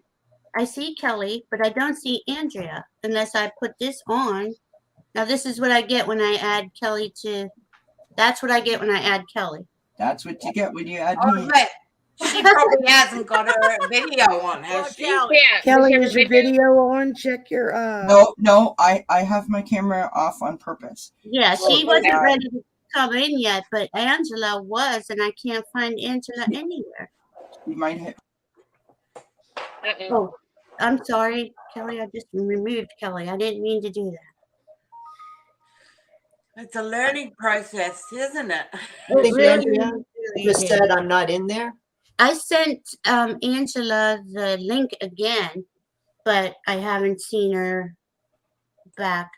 Speaker 2: I see Kelly, but I don't see Andrea unless I put this on. Now this is what I get when I add Kelly to. That's what I get when I add Kelly.
Speaker 12: That's what you get when you add
Speaker 4: Oh,
Speaker 12: me.
Speaker 4: but she probably hasn't got her video on, has she?
Speaker 6: Yeah.
Speaker 11: Kelly,
Speaker 6: does
Speaker 11: is
Speaker 6: she
Speaker 11: your
Speaker 6: have a
Speaker 11: video on? Check your
Speaker 12: No, I have my camera off on purpose.
Speaker 2: Yeah, she
Speaker 12: Oh,
Speaker 2: wasn't
Speaker 12: yeah.
Speaker 2: ready to come in yet, but Angela was, and I can't find Angela anywhere.
Speaker 12: You might hit.
Speaker 2: Oh, I'm sorry, Kelly. I just removed Kelly. I didn't mean to do that.
Speaker 4: It's a learning process, isn't it?
Speaker 8: I think
Speaker 2: really,
Speaker 8: Andrea
Speaker 2: really
Speaker 8: just
Speaker 2: did.
Speaker 8: said I'm not in there.
Speaker 2: I sent Angela the link again, but I haven't seen her back.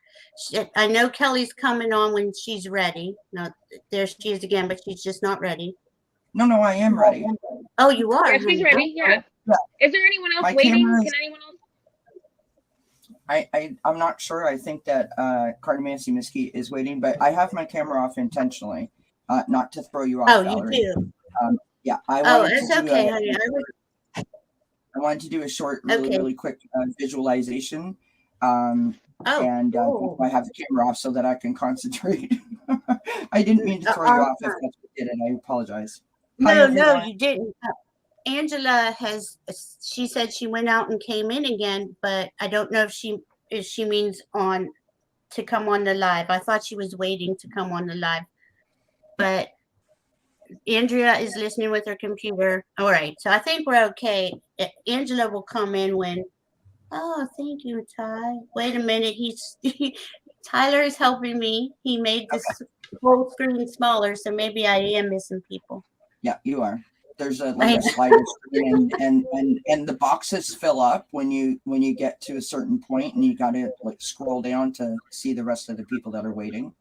Speaker 2: I know Kelly's coming on when she's ready. No, there she is again, but she's just not ready.
Speaker 12: No, I am ready.
Speaker 2: Oh, you are?
Speaker 6: Yeah, she's
Speaker 2: honey.
Speaker 6: ready. Yeah.
Speaker 12: Yeah.
Speaker 6: Is there anyone else
Speaker 12: My
Speaker 6: waiting?
Speaker 12: camera is-
Speaker 6: Can anyone else?
Speaker 12: I'm not sure. I think that Cardamancy Mesquite is waiting, but I have my camera off intentionally, not to throw you off,
Speaker 2: Oh,
Speaker 12: Valerie.
Speaker 2: you do?
Speaker 12: Yeah, I
Speaker 2: Oh,
Speaker 12: wanted
Speaker 2: it's
Speaker 12: to do
Speaker 2: okay,
Speaker 12: a-
Speaker 2: honey.
Speaker 12: I wanted to do a short,
Speaker 2: Okay.
Speaker 12: really quick visualization.
Speaker 2: Oh,
Speaker 12: And
Speaker 2: cool.
Speaker 12: I have the camera off so that I can concentrate. I didn't mean to throw you off if that's what did it. I apologize. Hi,
Speaker 2: No,
Speaker 12: everyone.
Speaker 2: you didn't. Angela she said she went out and came in again, but I don't know if she means on to come on the live. I thought she was waiting to come on the live. But Andrea is listening with her computer. All right. So I think we're okay. Angela will come in when. Oh, thank you, Ty. Wait a minute. Tyler is helping me. He made this whole screen smaller, so maybe I am missing people.
Speaker 12: Yeah, you are. There's a slider screen, and the boxes fill up when you get to a certain point, and you got to like scroll down to see the rest of the people that are waiting.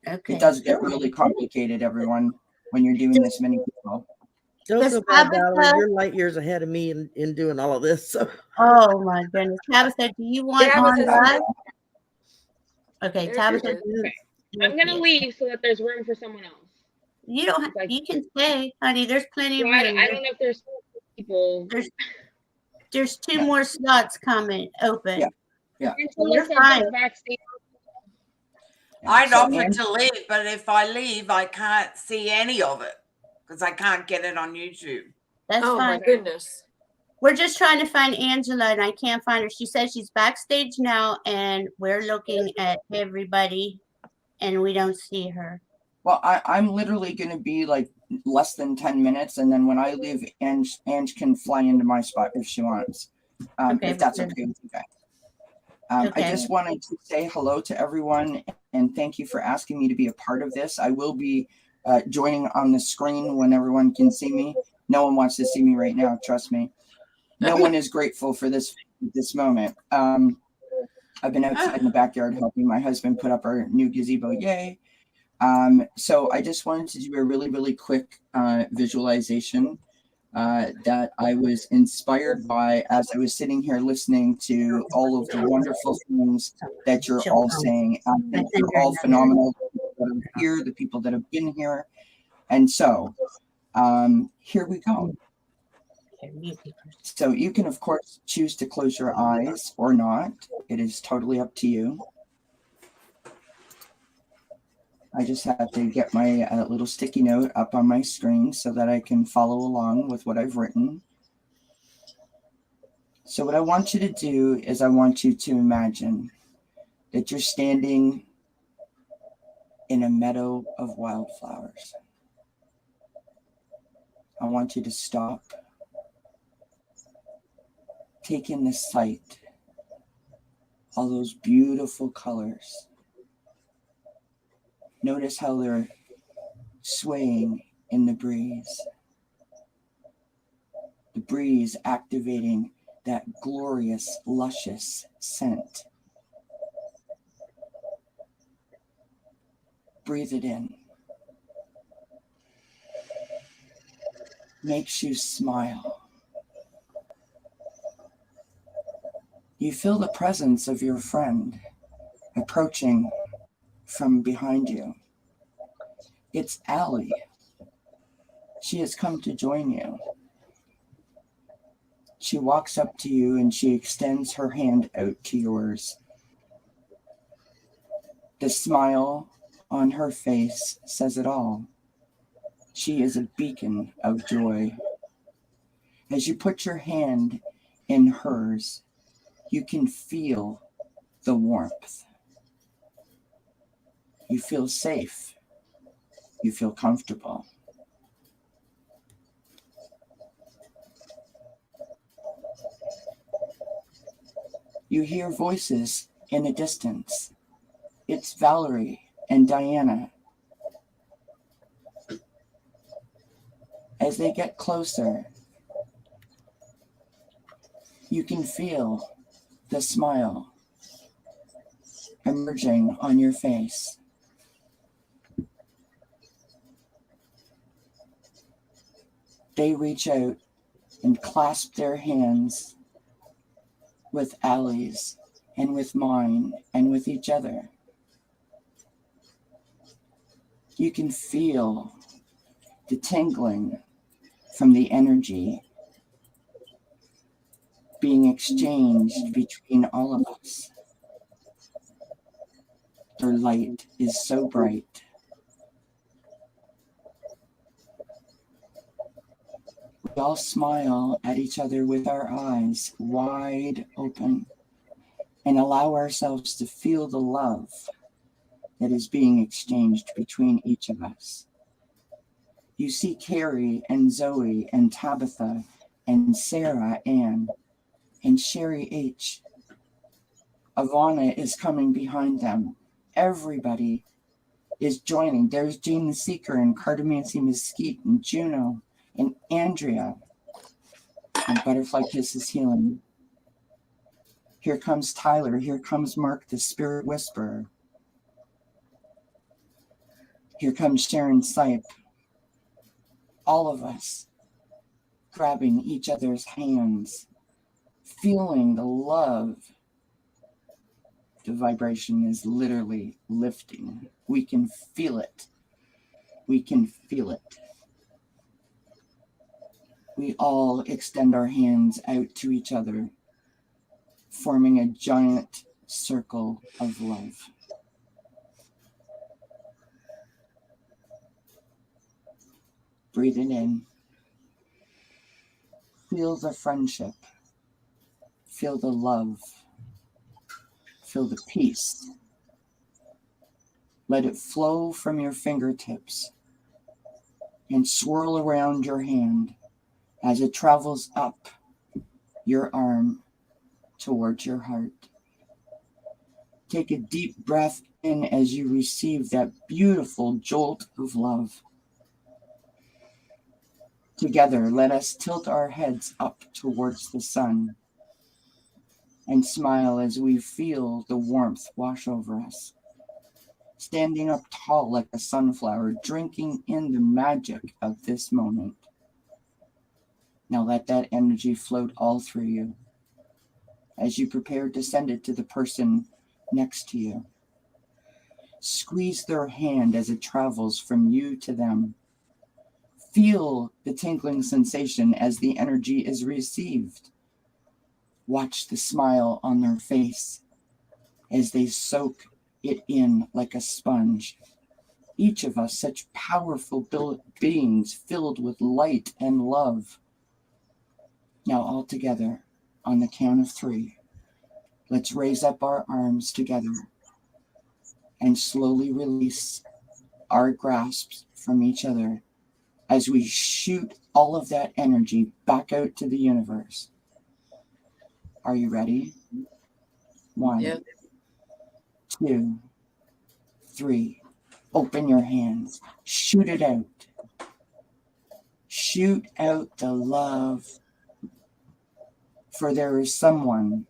Speaker 2: Okay.
Speaker 12: It does get really complicated, everyone, when you're doing this many people.
Speaker 11: Don't
Speaker 2: Does
Speaker 11: feel bad, Valerie.
Speaker 2: Tabitha-
Speaker 11: You're light years ahead of me in doing all of this. So.
Speaker 2: Oh my goodness. Tabitha, do you want on
Speaker 3: Tabitha's
Speaker 2: live? Okay,
Speaker 3: There
Speaker 2: Tabitha.
Speaker 3: she is.
Speaker 6: I'm gonna leave so that there's room for someone else.
Speaker 2: You don't have,
Speaker 6: Like-
Speaker 2: you can stay, honey. There's plenty of
Speaker 6: Well,
Speaker 2: room.
Speaker 6: I don't know if there's people.
Speaker 2: There's two more slots coming open.
Speaker 12: Yeah.
Speaker 2: You're fine.
Speaker 6: Backstage.
Speaker 4: I'd
Speaker 12: So
Speaker 4: offer to leave, but if I leave, I can't see any of it because I can't get it on YouTube.
Speaker 2: That's
Speaker 3: Oh
Speaker 2: fine.
Speaker 3: my goodness.
Speaker 2: We're just trying to find Angela, and I can't find her. She says she's backstage now, and we're looking at everybody, and we don't see her.
Speaker 12: Well, I'm literally going to be like less than 10 minutes, and then when I leave, Ange can fly into my spot if she wants,
Speaker 2: Okay,
Speaker 12: if that's
Speaker 2: good.
Speaker 12: okay with you guys.
Speaker 2: Okay.
Speaker 12: I just wanted to say hello to everyone, and thank you for asking me to be a part of this. I will be joining on the screen when everyone can see me. No one wants to see me right now, trust me. No one is grateful for this moment. I've been outside in the backyard helping my husband put up our new gazebo. Yay. So I just wanted to do a really, really quick visualization that I was inspired by as I was sitting here listening to all of the wonderful things that you're all saying. You're all phenomenal. The people that are here, the people that have been here. And so here we go. So you can, of course, choose to close your eyes or not. It is totally up to you. I just have to get my little sticky note up on my screen so that I can follow along with what I've written. So what I want you to do is I want you to imagine that you're standing in a meadow of wildflowers. I want you to stop. Take in the sight, all those beautiful colors. Notice how they're swaying in the breeze. The breeze activating that glorious, luscious scent. Breathe it in. Makes you smile. You feel the presence of your friend approaching from behind you. It's Allie. She has come to join you. She walks up to you and she extends her hand out to yours. The smile on her face says it all. She is a beacon of joy. As you put your hand in hers, you can feel the warmth. You feel safe. You feel comfortable. You hear voices in the distance. It's Valerie and Diana. As they get closer, you can feel the smile emerging on your face. They reach out and clasp their hands with Allie's and with mine and with each other. You can feel the tingling from the energy being exchanged between all of us. Their light is so bright. We all smile at each other with our eyes wide open and allow ourselves to feel the love that is being exchanged between each of us. You see Carrie and Zoe and Tabitha and Sarah Ann and Sherry H. Ivana is coming behind them. everybody is joining. There's Jane the Seeker and Cardamancy Mesquite and Juno and Andrea and Butterfly Kisses Healing. Here comes Tyler. Here comes Mark the Spirit Whisperer. Here comes Sharon Sipe. All of us grabbing each other's hands, feeling the love. The vibration is literally lifting. We can feel it. We can feel it. We all extend our hands out to each other, forming a giant circle of love. Breathe it in. Feel the friendship. Feel the love. Feel the peace. Let it flow from your fingertips and swirl around your hand as it travels up your arm towards your heart. Take a deep breath in as you receive that beautiful jolt of love. Together, let us tilt our heads up towards the sun and smile as we feel the warmth wash over us. Standing up tall like a sunflower, drinking in the magic of this moment. Now let that energy float all through you as you prepare to send it to the person next to you. Squeeze their hand as it travels from you to them. Feel the tingling sensation as the energy is received. Watch the smile on their face as they soak it in like a sponge. Each of us such powerful beings filled with light and love. Now all together on the count of 3, let's raise up our arms together and slowly release our grasps from each other as we shoot all of that energy back out to the universe. Are you ready? 1,
Speaker 3: Yeah.
Speaker 12: 2, 3. Open your hands. Shoot it out. Shoot out the love. For there is someone,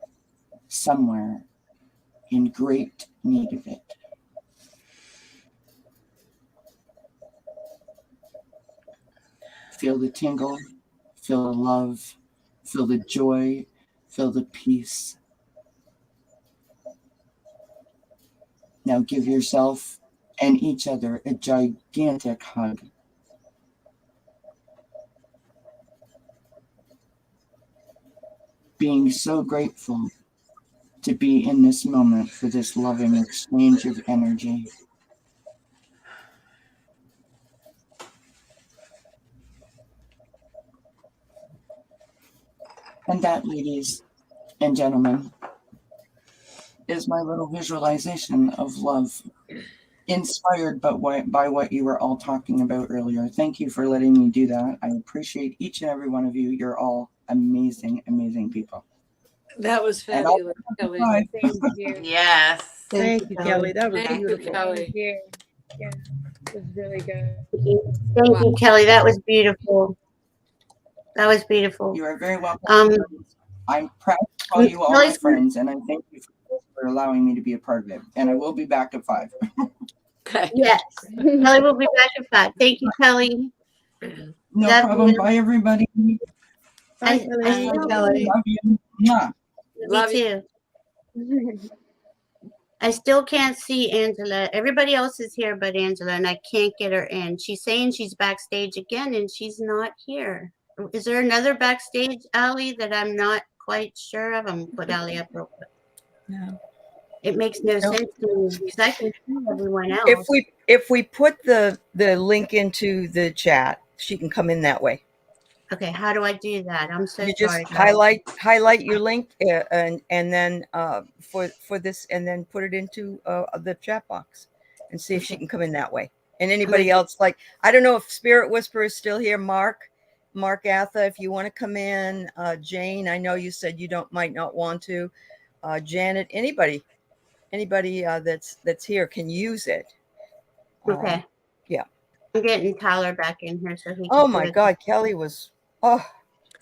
Speaker 12: somewhere, in great need of it. Feel the tingle, feel the love, feel the joy, feel the peace. Now give yourself and each other a gigantic hug. Being so grateful to be in this moment for this loving exchange of energy. And that, ladies and gentlemen, is my little visualization of love, inspired by what you were all talking about earlier. Thank you for letting me do that. I appreciate each and every one of you. You're all amazing, amazing people.
Speaker 3: That was
Speaker 12: And I'll
Speaker 3: fabulous, Kelly.
Speaker 12: bye.
Speaker 6: Thank you.
Speaker 5: Yes.
Speaker 11: Thank you, Kelly. That was
Speaker 3: Thank you,
Speaker 11: beautiful.
Speaker 3: Kelly.
Speaker 6: Thank you. Yeah, it was really good.
Speaker 2: Thank you, Kelly. That was beautiful. That was beautiful.
Speaker 12: You are very welcome. I'm proud to call you all my friends, and I thank you for allowing me to be a part of it. And I will be back at 5.
Speaker 3: Okay.
Speaker 2: Yes. Kelly will be back at 5. Thank you, Kelly.
Speaker 12: No
Speaker 2: Love
Speaker 12: problem.
Speaker 2: you.
Speaker 12: Bye, everybody.
Speaker 2: I
Speaker 8: Kelly.
Speaker 12: Love you. Mwah.
Speaker 3: Love
Speaker 2: Me
Speaker 3: you.
Speaker 2: too. I still can't see Angela. Everybody else is here but Angela, and I can't get her in. She's saying she's backstage again, and she's not here. Is there another backstage, Allie, that I'm not quite sure of? I'm gonna put Allie up real quick.
Speaker 1: No.
Speaker 2: It makes no sense to me because I can see everyone else.
Speaker 1: If we put the link into the chat, she can come in that way.
Speaker 2: Okay, how do I do that? I'm so
Speaker 1: You just
Speaker 2: sorry.
Speaker 1: highlight your link and then for this, and then put it into the chat box and see if she can come in that way. And anybody else, like, I don't know if Spirit Whisperer is still here. Mark Atha, if you want to come in. Jane, I know you said you might not want to. Janet, anybody, anybody that's here can use it.
Speaker 2: Okay.
Speaker 1: Yeah.
Speaker 2: I'm getting Tyler back in here so he can.
Speaker 1: Oh my
Speaker 2: hear.
Speaker 1: God, Kelly was. Oh,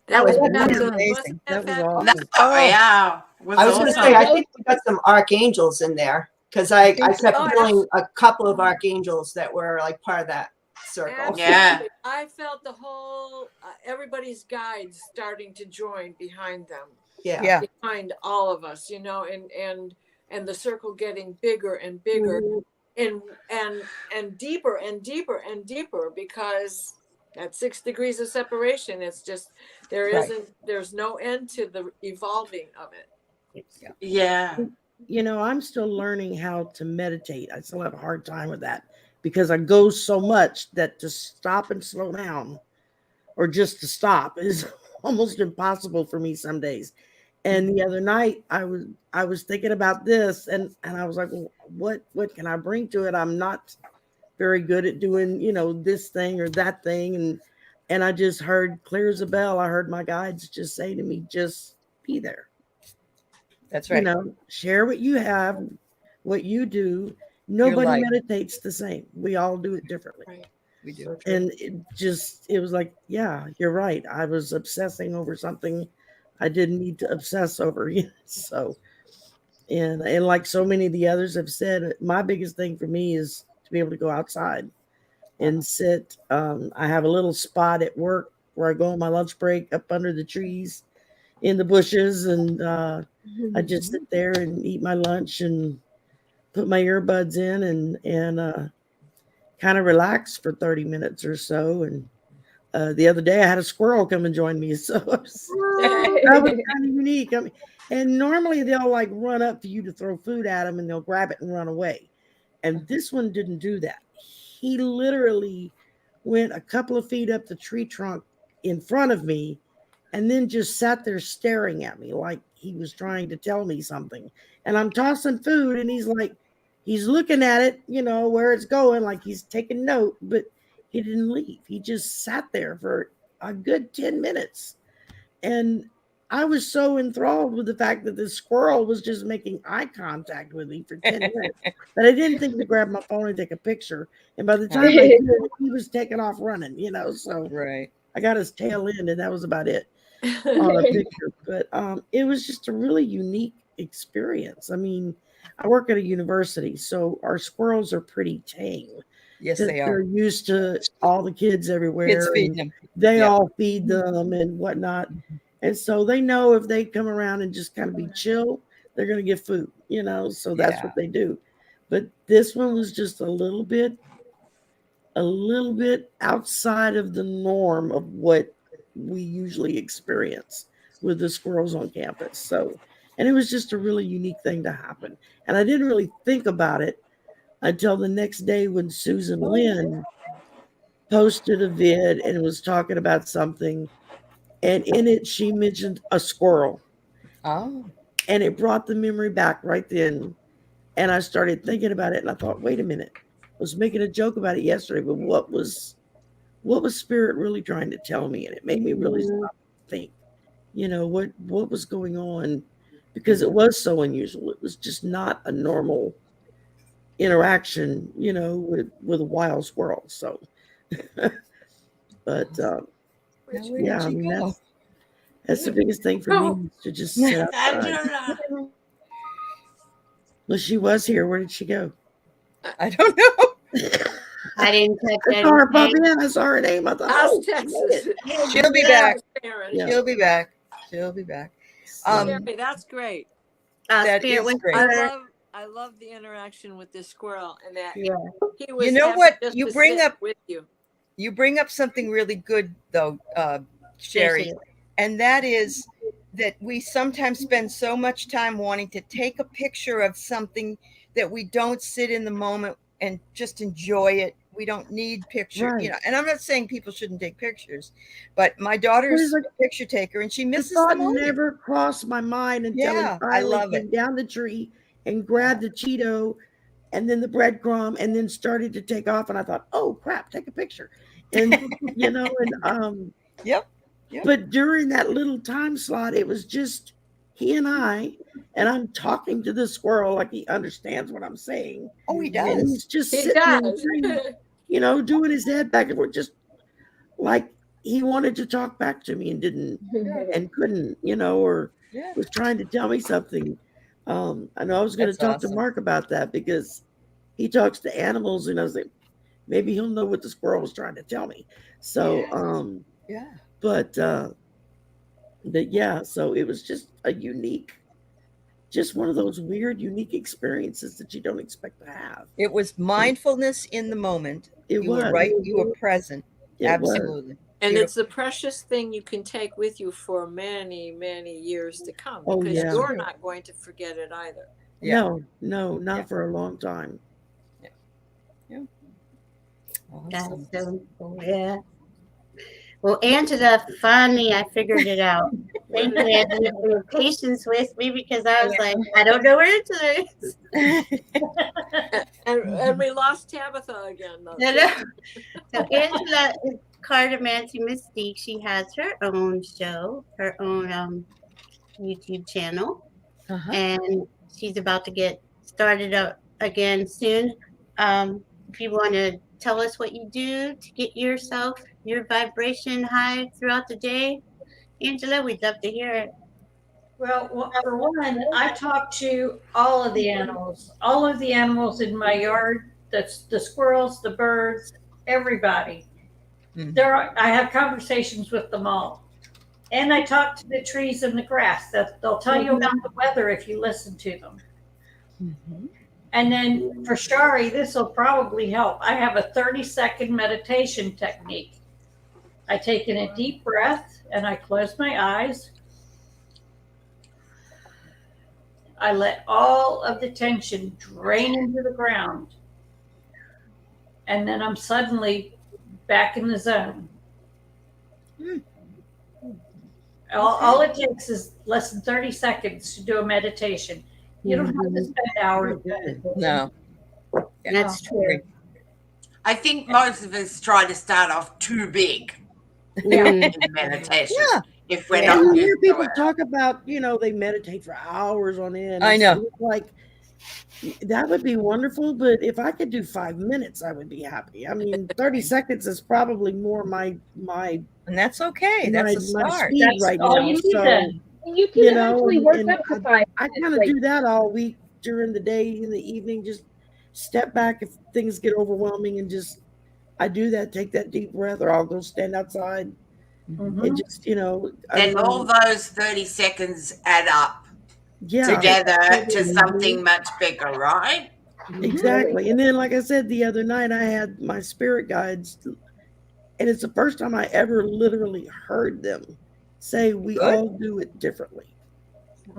Speaker 2: That was
Speaker 3: fabulous.
Speaker 2: amazing.
Speaker 3: Wasn't
Speaker 1: That was
Speaker 3: fabulous?
Speaker 1: awesome.
Speaker 4: Oh, yeah. Was
Speaker 8: I was going to
Speaker 4: awesome.
Speaker 8: say, I think we got some archangels in there because I kept
Speaker 3: Oh,
Speaker 8: feeling a couple of archangels that were like part of that circle.
Speaker 3: Absolutely.
Speaker 4: Yeah.
Speaker 3: I felt the whole everybody's guides starting to join behind them.
Speaker 8: Yeah.
Speaker 3: Behind all of us, you know, and the circle getting bigger and bigger, and deeper and deeper and deeper, because at 6 degrees of separation, it's just there's no end to the evolving of it.
Speaker 4: Yeah.
Speaker 11: You know, I'm still learning how to meditate. I still have a hard time with that because I go so much that to stop and slow down or just to stop is almost impossible for me some days. And the other night I was thinking about this and I was like, well, what can I bring to it? I'm not very good at doing, you know, this thing or that thing. And I just heard clear as a bell. I heard my guides just say to me, just be there.
Speaker 1: That's right.
Speaker 11: You know, share what you have, what you do. Nobody
Speaker 1: light.
Speaker 11: meditates the same. We all do it differently.
Speaker 3: Right.
Speaker 1: We do.
Speaker 11: And it was like, yeah, you're right. I was obsessing over something I didn't need to obsess over. So, and like so many of the others have said, my biggest thing for me is to be able to go outside and sit. I have a little spot at work where I go on my lunch break up under the trees in the bushes, and I just sit there and eat my lunch and put my earbuds in and kind of relax for 30 minutes or so. And the other day I had a squirrel come and join me. So that was kind of unique. I mean, and normally they'll like run up to you to throw food at them and they'll grab it and run away. And this one didn't do that. He literally went a couple of feet up the tree trunk in front of me and then just sat there staring at me like he was trying to tell me something. And I'm tossing food and he's like, he's looking at it, you know, where it's going, like he's taking note, but he didn't leave. He just sat there for a good 10 minutes. And I was so enthralled with the fact that this squirrel was just making eye contact with me for 10 minutes that I didn't think to grab my phone and take a picture. And by the time I did, he was taking off running, you know, so I got his tail end and that was about it on a picture. But it was just a really unique experience. I mean, I work at a university, so our squirrels are pretty tame.
Speaker 1: Yes, they are.
Speaker 11: They're used to all the kids everywhere.
Speaker 1: Kids feeding them.
Speaker 11: They all feed them and whatnot. And so they know if they come around and just kind of be chill, they're going to get food, you know, so that's what they do. But this one was just a little bit outside of the norm of what we usually experience with the squirrels on campus. So, and it was just a really unique thing to happen. And I didn't really think about it until the next day when Susan Lynn posted a vid and was talking about something. And in it, she mentioned a squirrel.
Speaker 1: Oh.
Speaker 11: And it brought the memory back right then. And I started thinking about it and I thought, wait a minute. I was making a joke about it yesterday, but what was Spirit really trying to tell me? And it made me really stop and think, you know, what was going on, because it was so unusual. It was just not a normal interaction, you know, with a wild squirrel. So, but yeah, I mean, that's the biggest thing for me, to just sit outside. Well, she was here. Where did she go?
Speaker 1: I don't know.
Speaker 2: I didn't catch
Speaker 11: I saw her pop in. I saw her name. I thought,
Speaker 3: House Texas.
Speaker 1: She'll be back.
Speaker 11: Yeah.
Speaker 1: She'll be back. She'll be back.
Speaker 3: Jerry, that's great.
Speaker 1: That
Speaker 2: Spirit
Speaker 1: is
Speaker 2: went
Speaker 1: great.
Speaker 3: I love the interaction with this squirrel, and that
Speaker 2: Yeah.
Speaker 3: he was.
Speaker 1: You know
Speaker 3: happy
Speaker 1: what?
Speaker 3: just
Speaker 1: You
Speaker 3: to
Speaker 1: bring
Speaker 3: sit
Speaker 1: up
Speaker 3: with you.
Speaker 1: You bring up something really good, though, Sherry,
Speaker 2: Yes,
Speaker 1: and that is that we sometimes spend so much time wanting to take a picture of something that we don't sit in the moment and just enjoy it. We don't need pictures, you know. And I'm not saying people shouldn't take pictures, but my daughter's a picture taker, and she misses the moment.
Speaker 11: Never crossed my mind until he
Speaker 1: I
Speaker 11: finally
Speaker 1: love
Speaker 11: came
Speaker 1: it.
Speaker 11: down the tree and grabbed the Cheeto and then the breadcrumb and then started to take off. And I thought, oh crap, take a picture. And you know, and
Speaker 1: Yep.
Speaker 11: But during that little time slot, it was just he and I'm talking to the squirrel like he understands what I'm saying.
Speaker 1: Oh, he
Speaker 11: And
Speaker 1: does.
Speaker 11: he's just
Speaker 3: He
Speaker 11: sitting there,
Speaker 3: does.
Speaker 11: you know, doing his head back and forth, just like he wanted to talk back to me and didn't and couldn't, you know, or
Speaker 1: Yeah.
Speaker 11: was trying to tell me something. I know I was going to
Speaker 1: That's
Speaker 11: talk
Speaker 1: awesome.
Speaker 11: to Mark about that because he talks to animals, and I was like, maybe he'll know what the squirrel was trying to tell me. So,
Speaker 1: Yeah.
Speaker 11: but yeah, so it was just a unique, just one of those weird, unique experiences that you don't expect to have.
Speaker 1: It was mindfulness in the moment.
Speaker 11: It
Speaker 1: You were
Speaker 11: was.
Speaker 1: right. You were present.
Speaker 11: It was.
Speaker 1: Absolutely.
Speaker 3: And
Speaker 1: Beautiful.
Speaker 3: it's the precious thing you can take with you for many, many years to come,
Speaker 11: Oh,
Speaker 3: because
Speaker 11: yeah.
Speaker 3: you're not going to forget it either.
Speaker 1: Yeah.
Speaker 11: No, not for a long time.
Speaker 2: That's
Speaker 1: Awesome.
Speaker 2: so cool. Yeah. Well, Angela, finally, I figured it out. Thank you, Angela, for your patience with me, because I was like, I don't know where Angela is.
Speaker 3: And we lost Tabitha again, though.
Speaker 2: No, no. So Angela is Cartomancy Mystique. She has her own show, her own YouTube channel, and she's about to get started up again soon. If you want to tell us what you do to get yourself, your vibration high throughout the day, Angela, we'd love to hear it.
Speaker 13: Well, for one, I talk to all of the animals in my yard. That's the squirrels, the birds, everybody. I have conversations with them all. And I talk to the trees and the grass. They'll tell you about the weather if you listen to them. And then for Shari, this will probably help. I have a 30-second meditation technique. I take in a deep breath and I close my eyes. I let all of the tension drain into the ground. And then I'm suddenly back in the zone. All it takes is less than 30 seconds to do a meditation. You don't have to spend hours.
Speaker 1: No.
Speaker 2: That's true.
Speaker 4: I think most of us try to start off too big
Speaker 2: Mm.
Speaker 4: in meditation.
Speaker 1: Yeah.
Speaker 4: If we're
Speaker 11: And
Speaker 4: not
Speaker 11: you
Speaker 4: used
Speaker 11: hear
Speaker 4: to
Speaker 11: people
Speaker 4: it.
Speaker 11: talk about, you know, they meditate for hours on end.
Speaker 1: I know.
Speaker 11: It's like, that would be wonderful, but if I could do 5 minutes, I would be happy. I mean, 30 seconds is probably more my
Speaker 1: And that's okay. That's a
Speaker 11: my
Speaker 1: start.
Speaker 11: speed
Speaker 13: That's
Speaker 11: right
Speaker 13: all
Speaker 11: now.
Speaker 13: you need
Speaker 11: So,
Speaker 13: then.
Speaker 6: You can
Speaker 11: you know,
Speaker 6: eventually work
Speaker 11: and
Speaker 6: up to 5
Speaker 11: I kind of
Speaker 6: like-
Speaker 11: do that all week during the day, in the evening, just step back if things get overwhelming and just, I do that, take that deep breath, or I'll go stand outside and just, you know.
Speaker 4: Then all those 30 seconds add up together to something much bigger, right?
Speaker 11: Exactly. And then, like I said, the other night I had my spirit guides, and it's the first time I ever literally heard them say, we all do it differently.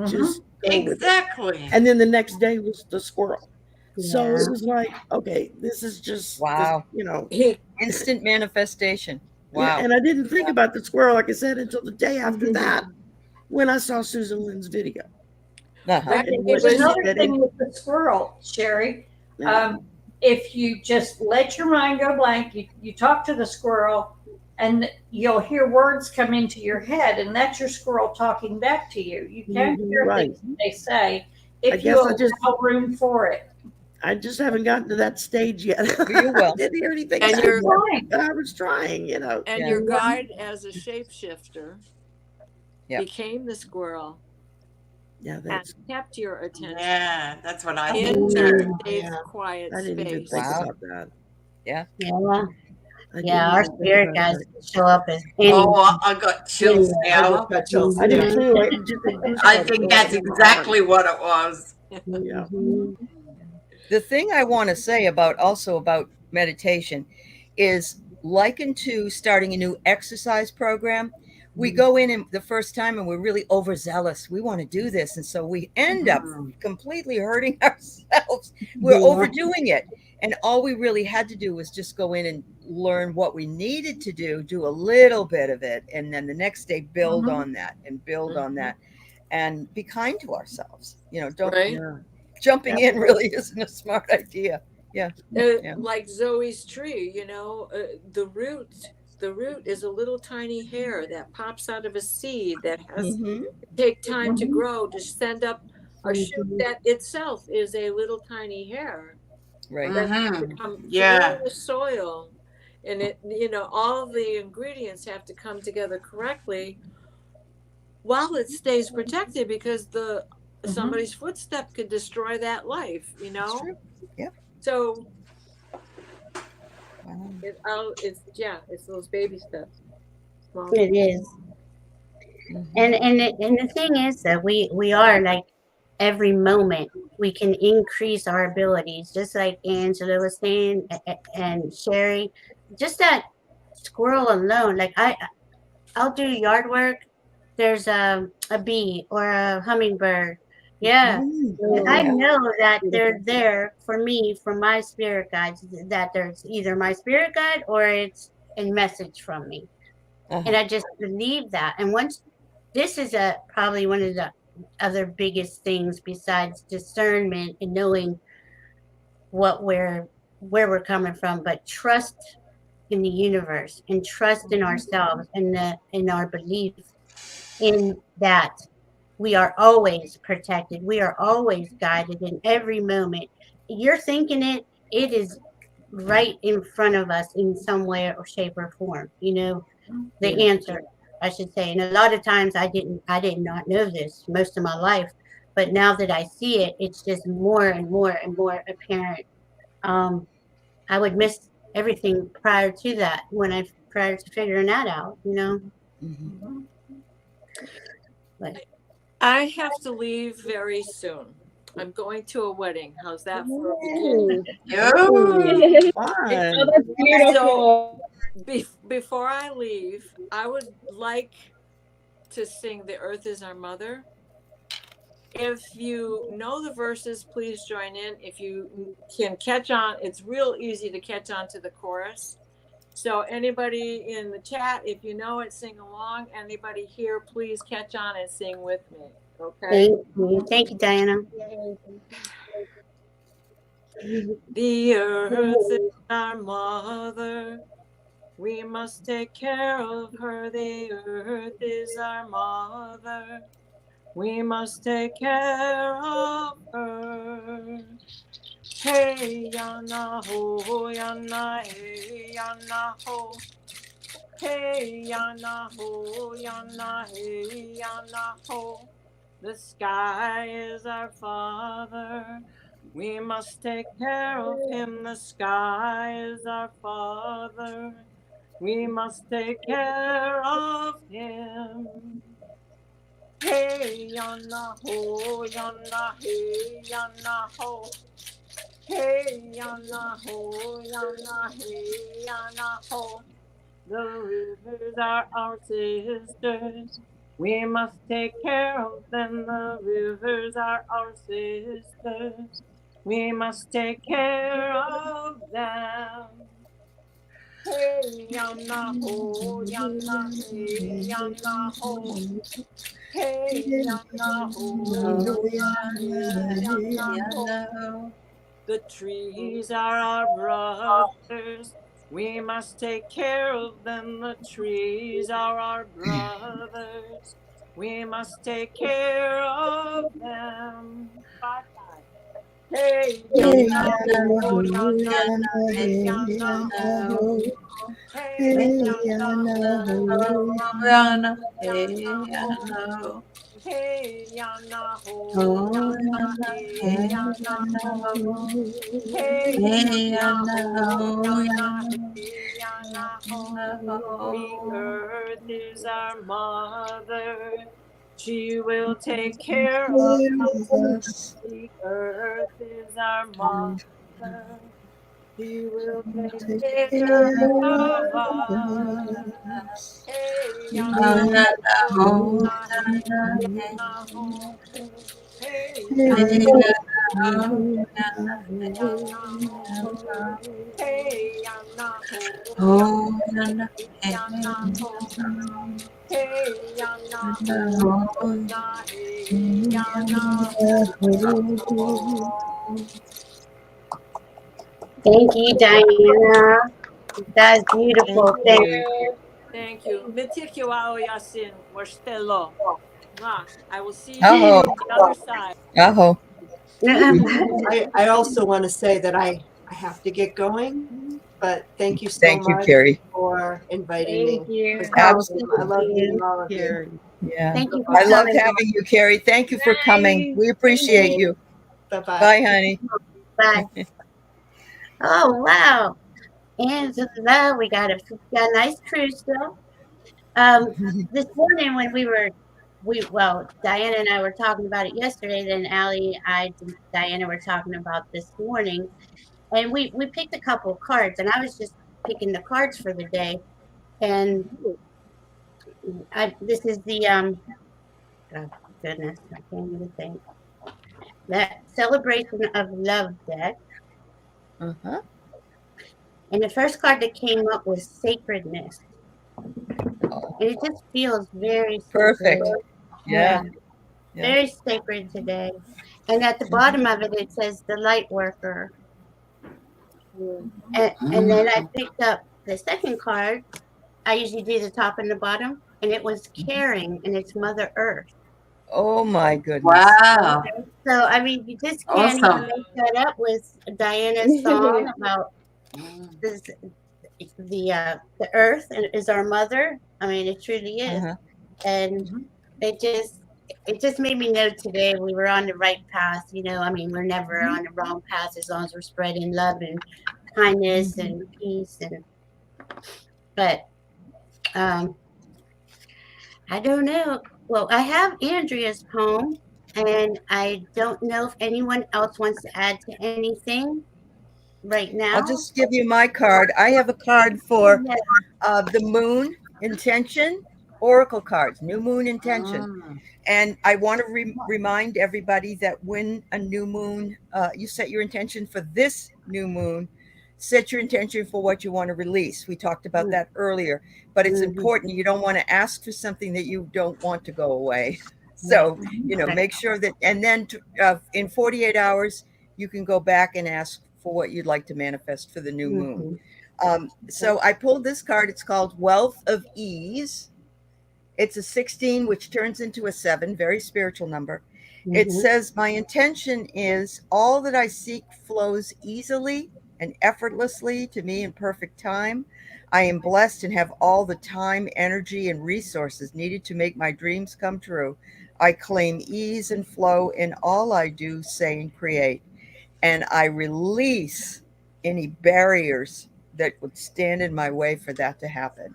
Speaker 11: Just go with it.
Speaker 4: Exactly.
Speaker 11: And then the next day was the squirrel. So
Speaker 2: Yeah.
Speaker 11: it was like, okay, this is just,
Speaker 1: Wow.
Speaker 11: you know.
Speaker 1: Instant manifestation.
Speaker 11: Yeah,
Speaker 1: Wow.
Speaker 11: and I didn't think about the squirrel, like I said, until the day after that, when I saw Susan Lynn's video.
Speaker 13: There's another thing with the squirrel, Sherry. If you just let your mind go blank, you talk to the squirrel, and you'll hear words come into your head, and that's your squirrel talking back to you. You can't hear things that they say if you allow room for it.
Speaker 11: I just haven't gotten to that stage yet.
Speaker 1: You will.
Speaker 11: I didn't hear anything.
Speaker 3: And you're
Speaker 11: but I was trying, you know.
Speaker 3: And your guide as a shapeshifter became the squirrel.
Speaker 11: Yeah,
Speaker 3: and kept your attention.
Speaker 4: Yeah, that's what I
Speaker 3: in
Speaker 4: think
Speaker 3: that
Speaker 4: too.
Speaker 3: safe, quiet
Speaker 11: I didn't even
Speaker 3: space.
Speaker 11: think about that.
Speaker 1: Yeah.
Speaker 2: Yeah, our spirit guys show up as
Speaker 4: Oh, I got chills now.
Speaker 11: I do too.
Speaker 4: I think that's exactly what it was.
Speaker 11: Yeah.
Speaker 1: The thing I want to say about meditation is likened to starting a new exercise program. We go in and the first time and we're really overzealous. We want to do this. And so we end up completely hurting ourselves. We're overdoing it. And all we really had to do was just go in and learn what we needed to do a little bit of it. And then the next day, build on that and build on that and be kind to ourselves. You know, don't jumping in really isn't a smart idea. Yeah.
Speaker 3: Like Zoe's tree, you know, the roots the root is a little tiny hair that pops out of a seed that has
Speaker 1: Mhm.
Speaker 3: to take time to grow to send up a shoot that itself is a little tiny hair
Speaker 1: Right.
Speaker 3: that has to
Speaker 4: Mm-hmm.
Speaker 3: come
Speaker 4: Yeah.
Speaker 3: through the soil. And it, you know, all the ingredients have to come together correctly while it stays protected, because the somebody's footstep could destroy that life, you
Speaker 1: That's
Speaker 3: know.
Speaker 1: true. Yep.
Speaker 3: So
Speaker 1: Wow.
Speaker 3: it's those baby steps. Small.
Speaker 2: It is. And the thing is that we are like every moment we can increase our abilities, just like Angela was saying, and Sherry. Just that squirrel alone, like I'll do yard work. There's a bee or a hummingbird. Yeah. And I
Speaker 1: Yeah.
Speaker 2: know that they're there for me, for my spirit guides, that there's either my spirit guide or it's a message from me. And I just believe that. And once this is probably one of the other biggest things besides discernment and knowing where we're coming from, but trust in the universe and trust in ourselves and in our belief in that we are always protected. We are always guided in every moment. You're thinking it is right in front of us in some way or shape or form, you know, the answer, I should say. And a lot of times I did not know this most of my life, but now that I see it, it's just more and more and more apparent. I would miss everything prior to that prior to figuring that out, you know. But
Speaker 3: I have to leave very soon. I'm going to a wedding. How's that for a beginning?
Speaker 11: Ooh,
Speaker 6: Oh,
Speaker 11: fun.
Speaker 6: that's beautiful.
Speaker 3: Before I leave, I would like to sing "The Earth Is Our Mother." If you know the verses, please join in. If you can catch on, it's real easy to catch on to the chorus. So anybody in the chat, if you know it, sing along. Anybody here, please catch on and sing with me. Okay.
Speaker 2: Thank you, Diana.
Speaker 3: The earth is our mother. We must take care of her. The earth is our mother. We must take care of her. Hey, yana ho, yana, hey, yana ho. Hey, yana ho, yana, hey, yana ho. The sky is our father. We must take care of him. The sky is our father. We must take care of him. Hey, yana ho, yana, hey, yana ho. Hey, yana ho, yana, hey, yana ho. The rivers are our sisters. We must take care of them. The rivers are our sisters. We must take care of them. Hey, yana ho, yana, hey, yana ho. Hey, yana ho, yana, hey, yana ho. The trees are our brothers. We must take care of them. The trees are our brothers. We must take care of them. Bye-bye. Hey, yana ho, yana, hey, yana ho. Hey, yana ho, yana, yana ho. Hey, yana ho, yana, hey, yana ho. Hey, yana ho, yana, hey, yana ho. The earth is our mother. She will take care of us. The earth is our mother. She will take care of us. Hey, yana ho, yana, hey, yana ho. Hey, yana ho, yana, yana ho. Hey, yana ho, yana, hey, yana ho. Hey, yana ho, yana, hey, yana ho.
Speaker 2: Thank you, Diana. That's beautiful. Thank
Speaker 11: you.
Speaker 3: Thank you. Metikiwao Yasin Washtelo. I will see you
Speaker 1: Aho.
Speaker 3: on the other side.
Speaker 1: Aho.
Speaker 8: I also want to say that I have to get going, but thank you so
Speaker 1: Thank you,
Speaker 8: much
Speaker 1: Carrie.
Speaker 8: for inviting me.
Speaker 6: Thank you.
Speaker 8: I love meeting all of you.
Speaker 11: Carrie.
Speaker 1: Yeah.
Speaker 2: Thank you for
Speaker 1: I loved
Speaker 2: coming.
Speaker 1: having you, Carrie. Thank you for coming. We appreciate you.
Speaker 8: Bye-bye.
Speaker 1: Bye, honey.
Speaker 2: Bye. Oh, wow. Angela, we got a nice crew still. This morning when Diana and I were talking about it yesterday, then Allie, Diana were talking about this morning, and we picked a couple of cards, and I was just picking the cards for the day, and this is the oh goodness, I can't even think. That Celebration of Love deck.
Speaker 1: Uh-huh.
Speaker 2: And the first card that came up was Sacredness. And it just feels very
Speaker 1: Perfect.
Speaker 2: sacred.
Speaker 1: Yeah.
Speaker 2: Very sacred today. And at the bottom of it, it says the light worker. And then I picked up the second card. I usually do the top and the bottom. And it was Caring, and it's Mother Earth.
Speaker 1: Oh, my goodness.
Speaker 4: Wow.
Speaker 2: So, I mean, you just can't even make that up with Diana's song about this, the earth is our mother. I mean, it truly is. And it just made me know today we were on the right path. You know, I mean, we're never on the wrong path as long as we're spreading love and kindness and peace. But I don't know. Well, I have Andrea's poem, and I don't know if anyone else wants to add to anything right now.
Speaker 1: I'll just give you my card. I have a card for the moon intention, oracle cards, new moon intention. And I want to remind everybody that when a new moon, you set your intention for this new moon, set your intention for what you want to release. We talked about that earlier, but it's important. You don't want to ask for something that you don't want to go away. So, you know, make sure that, and then in 48 hours, you can go back and ask for what you'd like to manifest for the new moon. So I pulled this card. It's called Wealth of Ease. It's a 16, which turns into a 7, very spiritual number. It says, my intention is all that I seek flows easily and effortlessly to me in perfect time. I am blessed and have all the time, energy, and resources needed to make my dreams come true. I claim ease and flow in all I do, say, and create. And I release any barriers that would stand in my way for that to happen.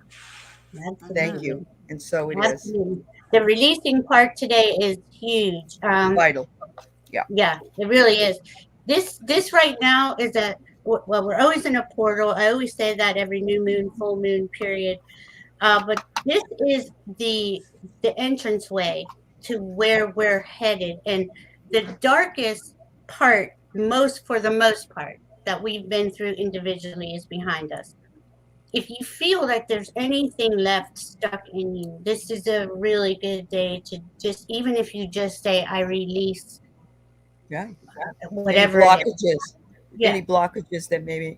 Speaker 1: Thank you. And so it is.
Speaker 2: The releasing part today is huge.
Speaker 1: Vital.
Speaker 2: Yeah, it really is. This right now is well, we're always in a portal. I always say that every new moon, full moon period. But this is the entranceway to where we're headed. And the darkest part, for the most part, that we've been through individually is behind us. If you feel like there's anything left stuck in you, this is a really good day to just, even if you just say, I release whatever
Speaker 1: any blockages.
Speaker 2: Yeah.
Speaker 1: Any blockages that maybe,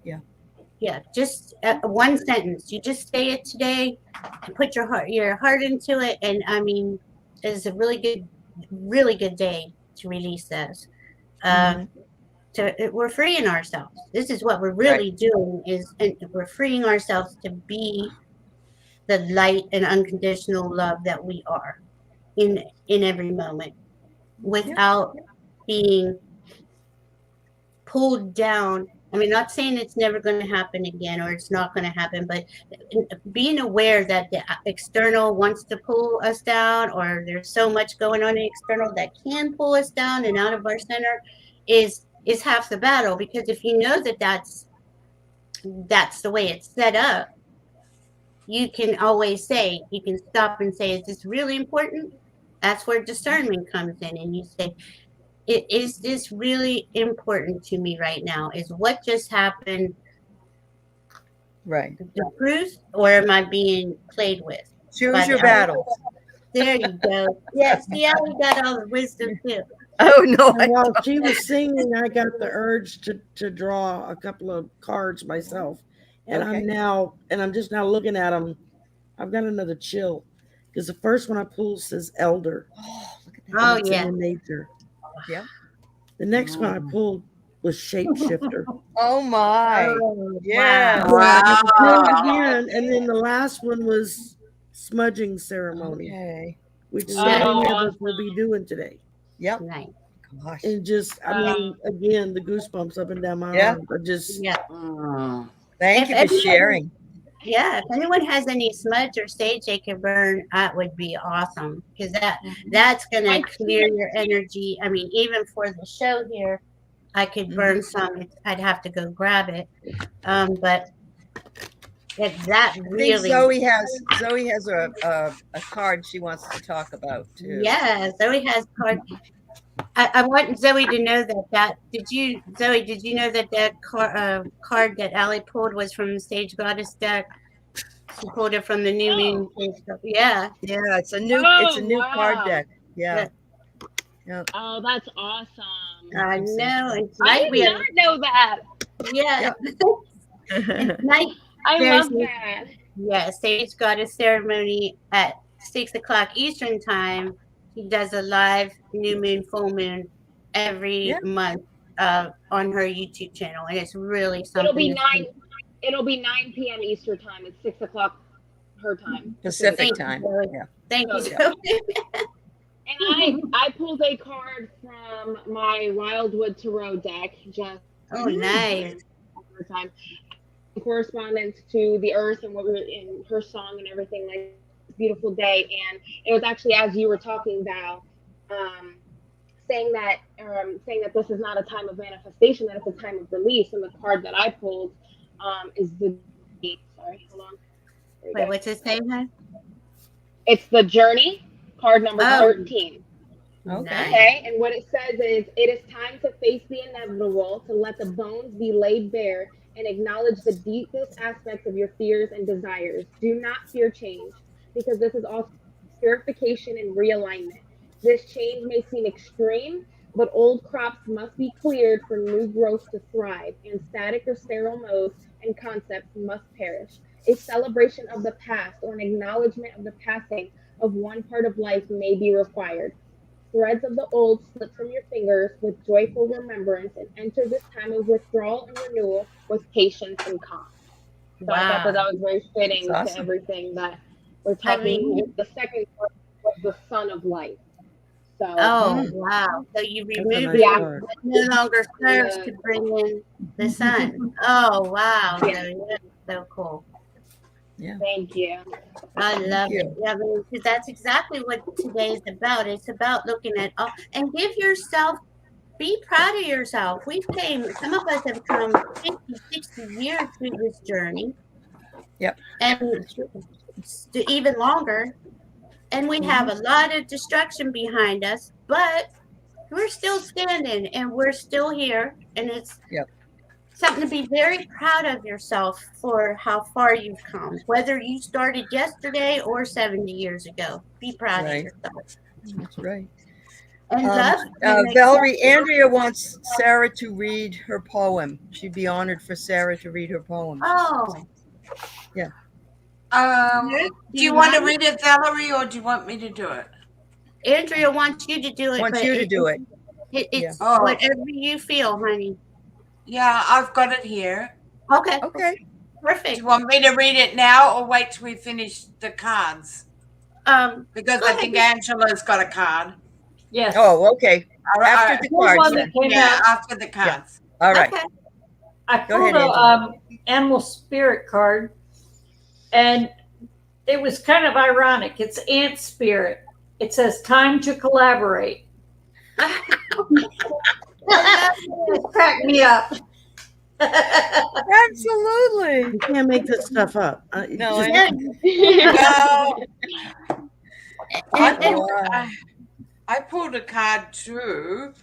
Speaker 2: Yeah, just one sentence. You just say it today and put your heart into it. And I mean, it's a really good day to release this. We're freeing ourselves. This is what we're really doing and we're freeing ourselves to be the light and unconditional love that we are in every moment without being pulled down. I mean, not saying it's never going to happen again or it's not going to happen, but being aware that the external wants to pull us down or there's so much going on in the external that can pull us down and out of our center is half the battle. Because if you know that that's the way it's set up, you can always say, you can stop and say, is this really important? That's where discernment comes in. And you say, is this really important to me right now? Is what just happened the truth, or am I being played with?
Speaker 1: Choose your battles.
Speaker 2: There you go. Yes, see how we got all the wisdom too.
Speaker 1: Oh no!
Speaker 11: And while she was singing, I got the urge to draw a couple of cards myself, And I'm just now looking at them. I've got another chill because the first one I pulled says elder.
Speaker 1: Oh, look at that.
Speaker 2: Oh,
Speaker 11: It's
Speaker 2: yeah.
Speaker 11: in nature.
Speaker 1: Yep.
Speaker 11: The next one I pulled was shapeshifter.
Speaker 1: Oh my.
Speaker 2: Oh,
Speaker 1: Yes.
Speaker 2: wow.
Speaker 11: Yeah, I have to pull it
Speaker 4: Wow.
Speaker 11: again. And then the last one was smudging ceremony,
Speaker 1: Okay.
Speaker 11: which so
Speaker 2: That-
Speaker 11: many of us will be doing today.
Speaker 1: Yep.
Speaker 2: Nice.
Speaker 1: Gosh.
Speaker 11: And just, I mean, again, the goosebumps up and down my
Speaker 1: Yeah.
Speaker 11: arms. I just,
Speaker 2: Yeah.
Speaker 4: Mm.
Speaker 1: Thank
Speaker 2: If
Speaker 1: you for
Speaker 2: everyone-
Speaker 1: sharing.
Speaker 2: Yeah, if anyone has any smudge or sage they can burn, that would be awesome because that's gonna clear your energy. I mean, even for the show here, I could burn some. I'd have to go grab it, but if that
Speaker 1: I think
Speaker 2: really,
Speaker 1: Zoe has a card she wants to talk about too.
Speaker 2: yeah, Zoe has card. I want Zoe to know that Zoe, did you know that card that Allie pulled was from the Sage Goddess deck? She pulled it from the new moon. Yeah.
Speaker 1: Yeah, it's a new card deck. Yeah. Yep.
Speaker 6: Oh, that's awesome.
Speaker 2: I know. It's
Speaker 6: I
Speaker 2: night.
Speaker 6: did not know that.
Speaker 2: Yeah. It's night.
Speaker 6: I
Speaker 2: There's
Speaker 6: love that.
Speaker 2: Yeah, Sage Goddess ceremony at 6 o'clock Eastern time. She does a live new moon, full moon every month on her YouTube channel, and it's really something.
Speaker 6: It'll be 9 p.m. Eastern time. It's 6 o'clock her time.
Speaker 1: Pacific time.
Speaker 2: Yeah. Thank you.
Speaker 1: Yeah.
Speaker 6: And I pulled a card from my Wildwood Tarot deck. Just
Speaker 2: nice.
Speaker 6: Time correspondence to the earth and what we're in her song and everything, like beautiful day. And it was actually as you were talking about saying that this is not a time of manifestation, that it's a time of release. And the card that I pulled is the sorry, hold on.
Speaker 2: Wait, what's his name, huh?
Speaker 6: It's the Journey, card number 13.
Speaker 2: Okay.
Speaker 6: And what it says is, it is time to face the inevitable, to let the bones be laid bare and acknowledge the deepest aspects of your fears and desires. Do not fear change, because this is also purification and realignment. This change may seem extreme, but old crops must be cleared for new growth to thrive, and static or sterile modes and concepts must perish. A celebration of the past or an acknowledgement of the passing of one part of life may be required. Threads of the old slip from your fingers with joyful remembrance and enter this time of withdrawal and renewal with patience and calm. So I thought that was very fitting to everything that we're talking. The second part was the sun of light. So,
Speaker 2: wow. So you removed it. It no longer serves to bring in the sun. Oh, wow. So cool.
Speaker 1: Yeah.
Speaker 6: Thank you.
Speaker 2: I love it. Yeah, because that's exactly what today is about. It's about looking at and give yourself, be proud of yourself. Some of us have come 50, 60 years through this journey.
Speaker 1: Yep.
Speaker 2: And even longer. And we have a lot of destruction behind us, but we're still standing and we're still here. And it's something to be very proud of yourself for how far you've come, whether you started yesterday or 70 years ago. Be proud of yourself.
Speaker 1: That's right.
Speaker 2: And
Speaker 1: Valerie, Andrea wants Sarah to read her poem. She'd be honored for Sarah to read her poem.
Speaker 2: Oh.
Speaker 1: Yeah.
Speaker 4: Do you want to read it, Valerie, or do you want me to do it?
Speaker 2: Andrea wants you to do it. It's whatever you feel, honey.
Speaker 4: Yeah, I've got it here.
Speaker 2: Okay.
Speaker 1: Okay.
Speaker 2: Perfect.
Speaker 4: Do you want me to read it now or wait till we finish the cards? Because I think Angela's got a card.
Speaker 13: Yes.
Speaker 1: Oh, okay.
Speaker 4: After
Speaker 1: the cards, then.
Speaker 4: Yeah, after the cards.
Speaker 1: All right.
Speaker 2: Okay.
Speaker 13: I pulled a animal spirit card, and it was kind of ironic. It's ant spirit. It says time to collaborate. It cracked me up.
Speaker 1: Absolutely.
Speaker 11: You can't make this stuff up.
Speaker 1: No,
Speaker 4: I pulled a card too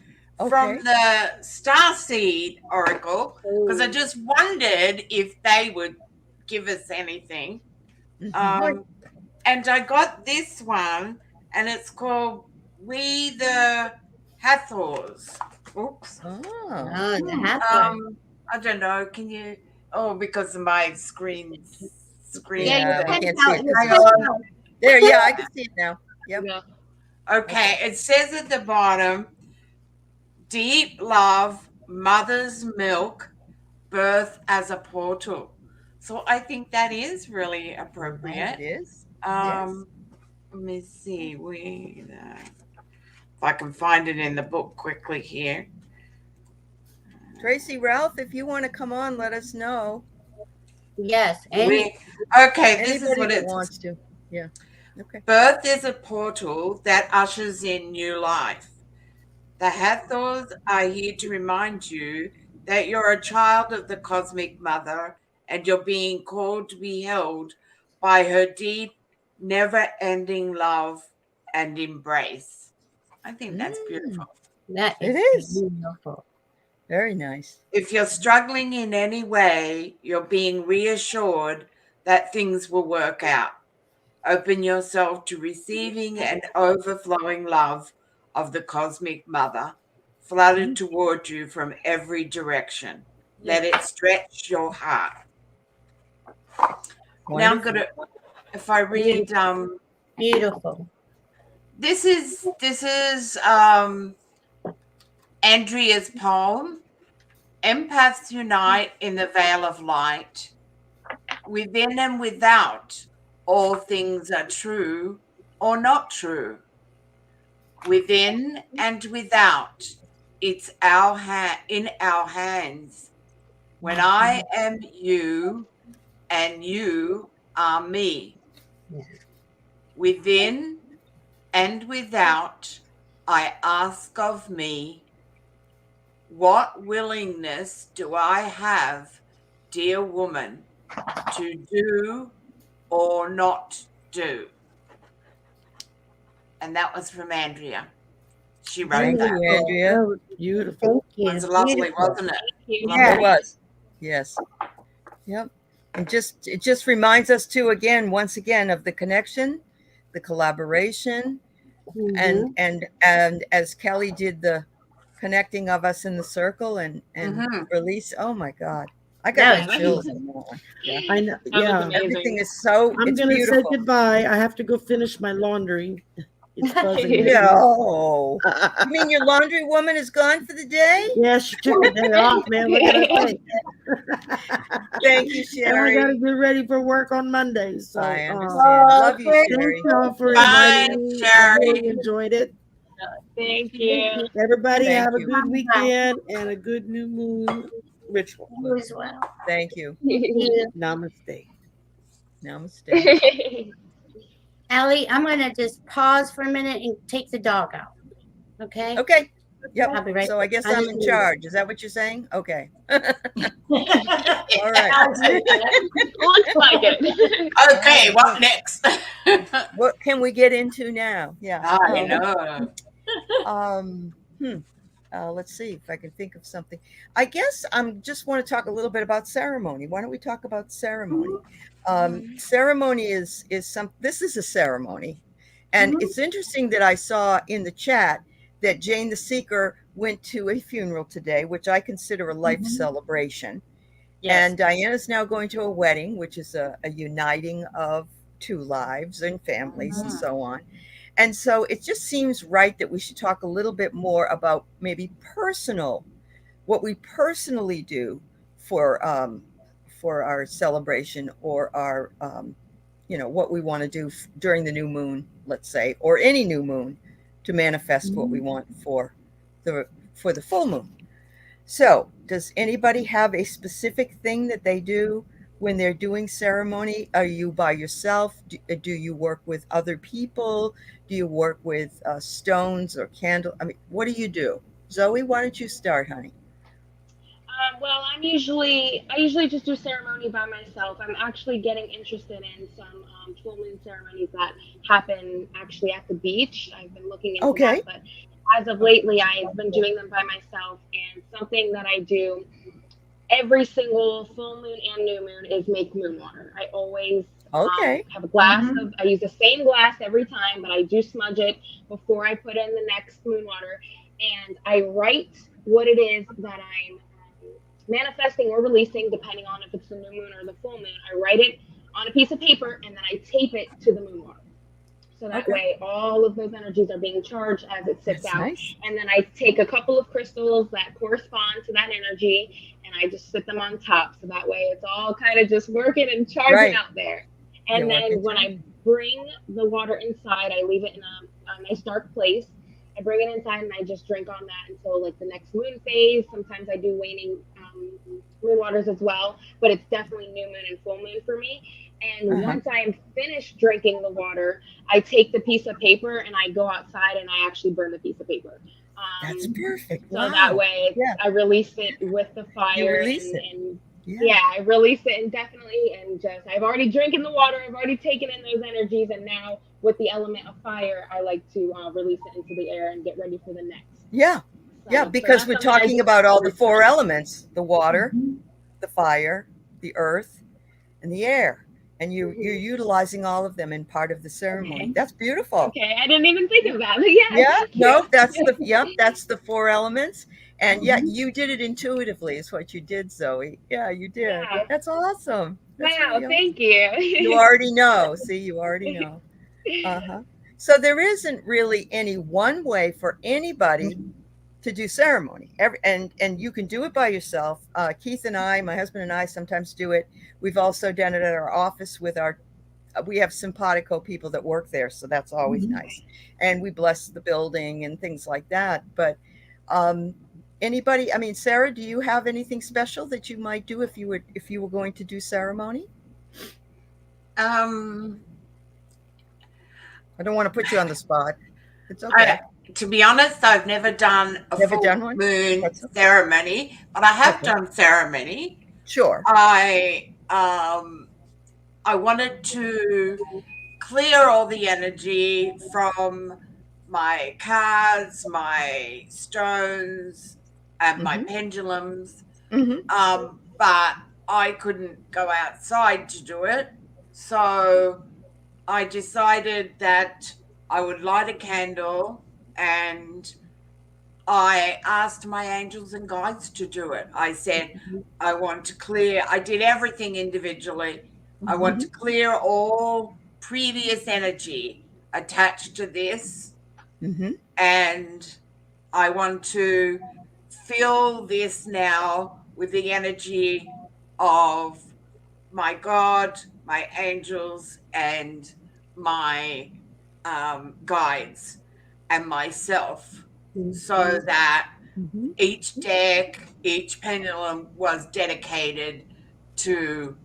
Speaker 4: from the Starseed Oracle because I just wondered if they would give us anything. And I got this one, and it's called We the Hathors. Oops.
Speaker 2: Oh, the Hathor.
Speaker 4: I don't know. Can you Oh, because of my screen.
Speaker 1: Yeah, we
Speaker 2: you
Speaker 1: can't
Speaker 2: out,
Speaker 1: see it.
Speaker 2: you
Speaker 4: Hang
Speaker 2: sent
Speaker 4: on.
Speaker 2: out.
Speaker 1: There, yeah, I can see it now. Yep.
Speaker 4: Okay, it says at the bottom, deep love, mother's milk, birth as a portal. So I think that is really appropriate.
Speaker 1: It is. Yes.
Speaker 4: Let me see. If I can find it in the book quickly here.
Speaker 1: Tracy, Ralph, if you want to come on, let us know.
Speaker 2: Yes.
Speaker 4: Okay, this is
Speaker 1: Anybody
Speaker 4: what
Speaker 1: that
Speaker 4: it
Speaker 1: wants to. Yeah. Okay.
Speaker 4: Birth is a portal that ushers in new life. The Hathors are here to remind you that you're a child of the cosmic mother and you're being called to be held by her deep, never-ending love and embrace. I think that's beautiful.
Speaker 2: That
Speaker 1: It
Speaker 2: is
Speaker 1: is.
Speaker 2: beautiful.
Speaker 1: Very nice.
Speaker 4: If you're struggling in any way, you're being reassured that things will work out. Open yourself to receiving an overflowing love of the cosmic mother, flooded toward you from every direction. Let it stretch your heart. Now I'm gonna, if I read,
Speaker 2: beautiful.
Speaker 4: This is Andrea's poem. Empaths unite in the veil of light. Within and without, all things are true or not true. Within and without, it's in our hands. When I am you and you are me. Within and without, I ask of me, what willingness do I have, dear woman, to do or not do? And that was from Andrea. She wrote
Speaker 1: Thank
Speaker 4: that.
Speaker 1: you, Andrea.
Speaker 11: That was beautiful.
Speaker 4: It was lovely, wasn't it?
Speaker 1: It was. Yes. Yep. And it just reminds us too, once again, of the connection, the collaboration, and as Kelly did the connecting of us in the circle and release. Oh my God. I got the chills on that one. Yeah.
Speaker 11: I know. Yeah.
Speaker 1: Everything is so
Speaker 11: I'm gonna
Speaker 1: beautiful.
Speaker 11: say goodbye. I have to go finish my laundry. It's buzzing.
Speaker 1: No. You mean your laundry woman is gone for the day?
Speaker 11: Yeah, she took a day off, man. What can I say?
Speaker 1: Thank you, Sherry.
Speaker 11: And I gotta get ready for work on Monday. So
Speaker 1: I understand. Love you, Sherry.
Speaker 11: Thank y'all for
Speaker 4: Bye,
Speaker 11: inviting me. I
Speaker 4: Sherry.
Speaker 11: really enjoyed it.
Speaker 6: Thank you.
Speaker 11: Everybody
Speaker 1: Thank
Speaker 11: have
Speaker 1: you.
Speaker 11: a good weekend and a good new moon ritual.
Speaker 2: You as well.
Speaker 1: Thank you.
Speaker 11: Namaste.
Speaker 1: Namaste.
Speaker 2: Allie, I'm going to just pause for a minute and take the dog out. Okay?
Speaker 1: Okay. Yep.
Speaker 2: I'll be right
Speaker 1: So I guess
Speaker 2: back.
Speaker 1: I'm in charge. Is that what you're saying? Okay. All right.
Speaker 6: Looks like it.
Speaker 4: Okay, what next?
Speaker 1: What can we get into now? Yeah.
Speaker 4: I know.
Speaker 1: Let's see if I can think of something. I guess just want to talk a little bit about ceremony. Why don't we talk about ceremony? Ceremony is this is a ceremony. And it's interesting that I saw in the chat that Jane the Seeker went to a funeral today, which I consider a life celebration. Yes. And Diana's now going to a wedding, which is a uniting of two lives and families and so on. And so it just seems right that we should talk a little bit more about maybe what we personally do for our celebration or our, what we want to do during the new moon, let's say, or any new moon to manifest what we want for the full moon. So does anybody have a specific thing that they do when they're doing ceremony? Are you by yourself? Do you work with other people? Do you work with stones or candle? I mean, what do you do? Zoe, why don't you start, honey?
Speaker 6: Well, I usually just do ceremony by myself. I'm actually getting interested in some full moon ceremonies that happen actually at the beach. I've been looking into that, but as of lately, I've been doing them by myself. And something that I do every single full moon and new moon is make moon water. I always have a glass of, I use the same glass every time, but I do smudge it before I put in the next moon water. And I write what it is that I'm manifesting or releasing, depending on if it's the new moon or the full moon. I write it on a piece of paper and then I tape it to the moon water. So that way all of those energies are being charged as it sits
Speaker 1: That's
Speaker 6: out.
Speaker 1: nice.
Speaker 6: And then I take a couple of crystals that correspond to that energy and I just sit them on top. So that way it's all kind of just working and charging out there. And then when I bring the water inside, I leave it in a nice dark place. I bring it inside and I just drink on that until like the next moon phase. Sometimes I do waning moon waters as well, but it's definitely new moon and full moon for me. And once I am finished drinking the water, I take the piece of paper and I go outside and I actually burn the piece of paper.
Speaker 1: That's perfect.
Speaker 6: So that way I release it with the fire and I release it indefinitely and just, I've already drinking the water, I've already taken in those energies, and now with the element of fire, I like to release it into the air and get ready for the next.
Speaker 1: Yeah, because we're talking about all the 4 elements, the water, the fire, the earth, and the air. And you're utilizing all of them in part of the ceremony. That's beautiful.
Speaker 6: Okay, I didn't even think of that. But
Speaker 1: no, that's the 4 elements. And you did it intuitively is what you did, Zoe. Yeah, you did. Yeah. That's awesome. That's
Speaker 6: really thank you.
Speaker 1: You already know. See, you already know. So there isn't really any one way for anybody to do ceremony. And you can do it by yourself. Keith and I, my husband and I, sometimes do it. We've also done it at our office with we have simpatico people that work there, so that's always nice. And we bless the building and things like that. But anybody, I mean, Sarah, do you have anything special that you might do if you were going to do ceremony? I don't want to put you on the spot. It's okay.
Speaker 4: To be honest, I've never done a full moon ceremony, but I have done ceremony.
Speaker 1: Sure.
Speaker 4: I wanted to clear all the energy from my cards, my stones, and my pendulums. But I couldn't go outside to do it. So I decided that I would light a candle, and I asked my angels and guides to do it. I said, I want to clear, I did everything individually. I want to clear all previous energy attached to this. And I want to fill this now with the energy of my God, my angels, and my guides and myself, so that each deck, each pendulum was dedicated to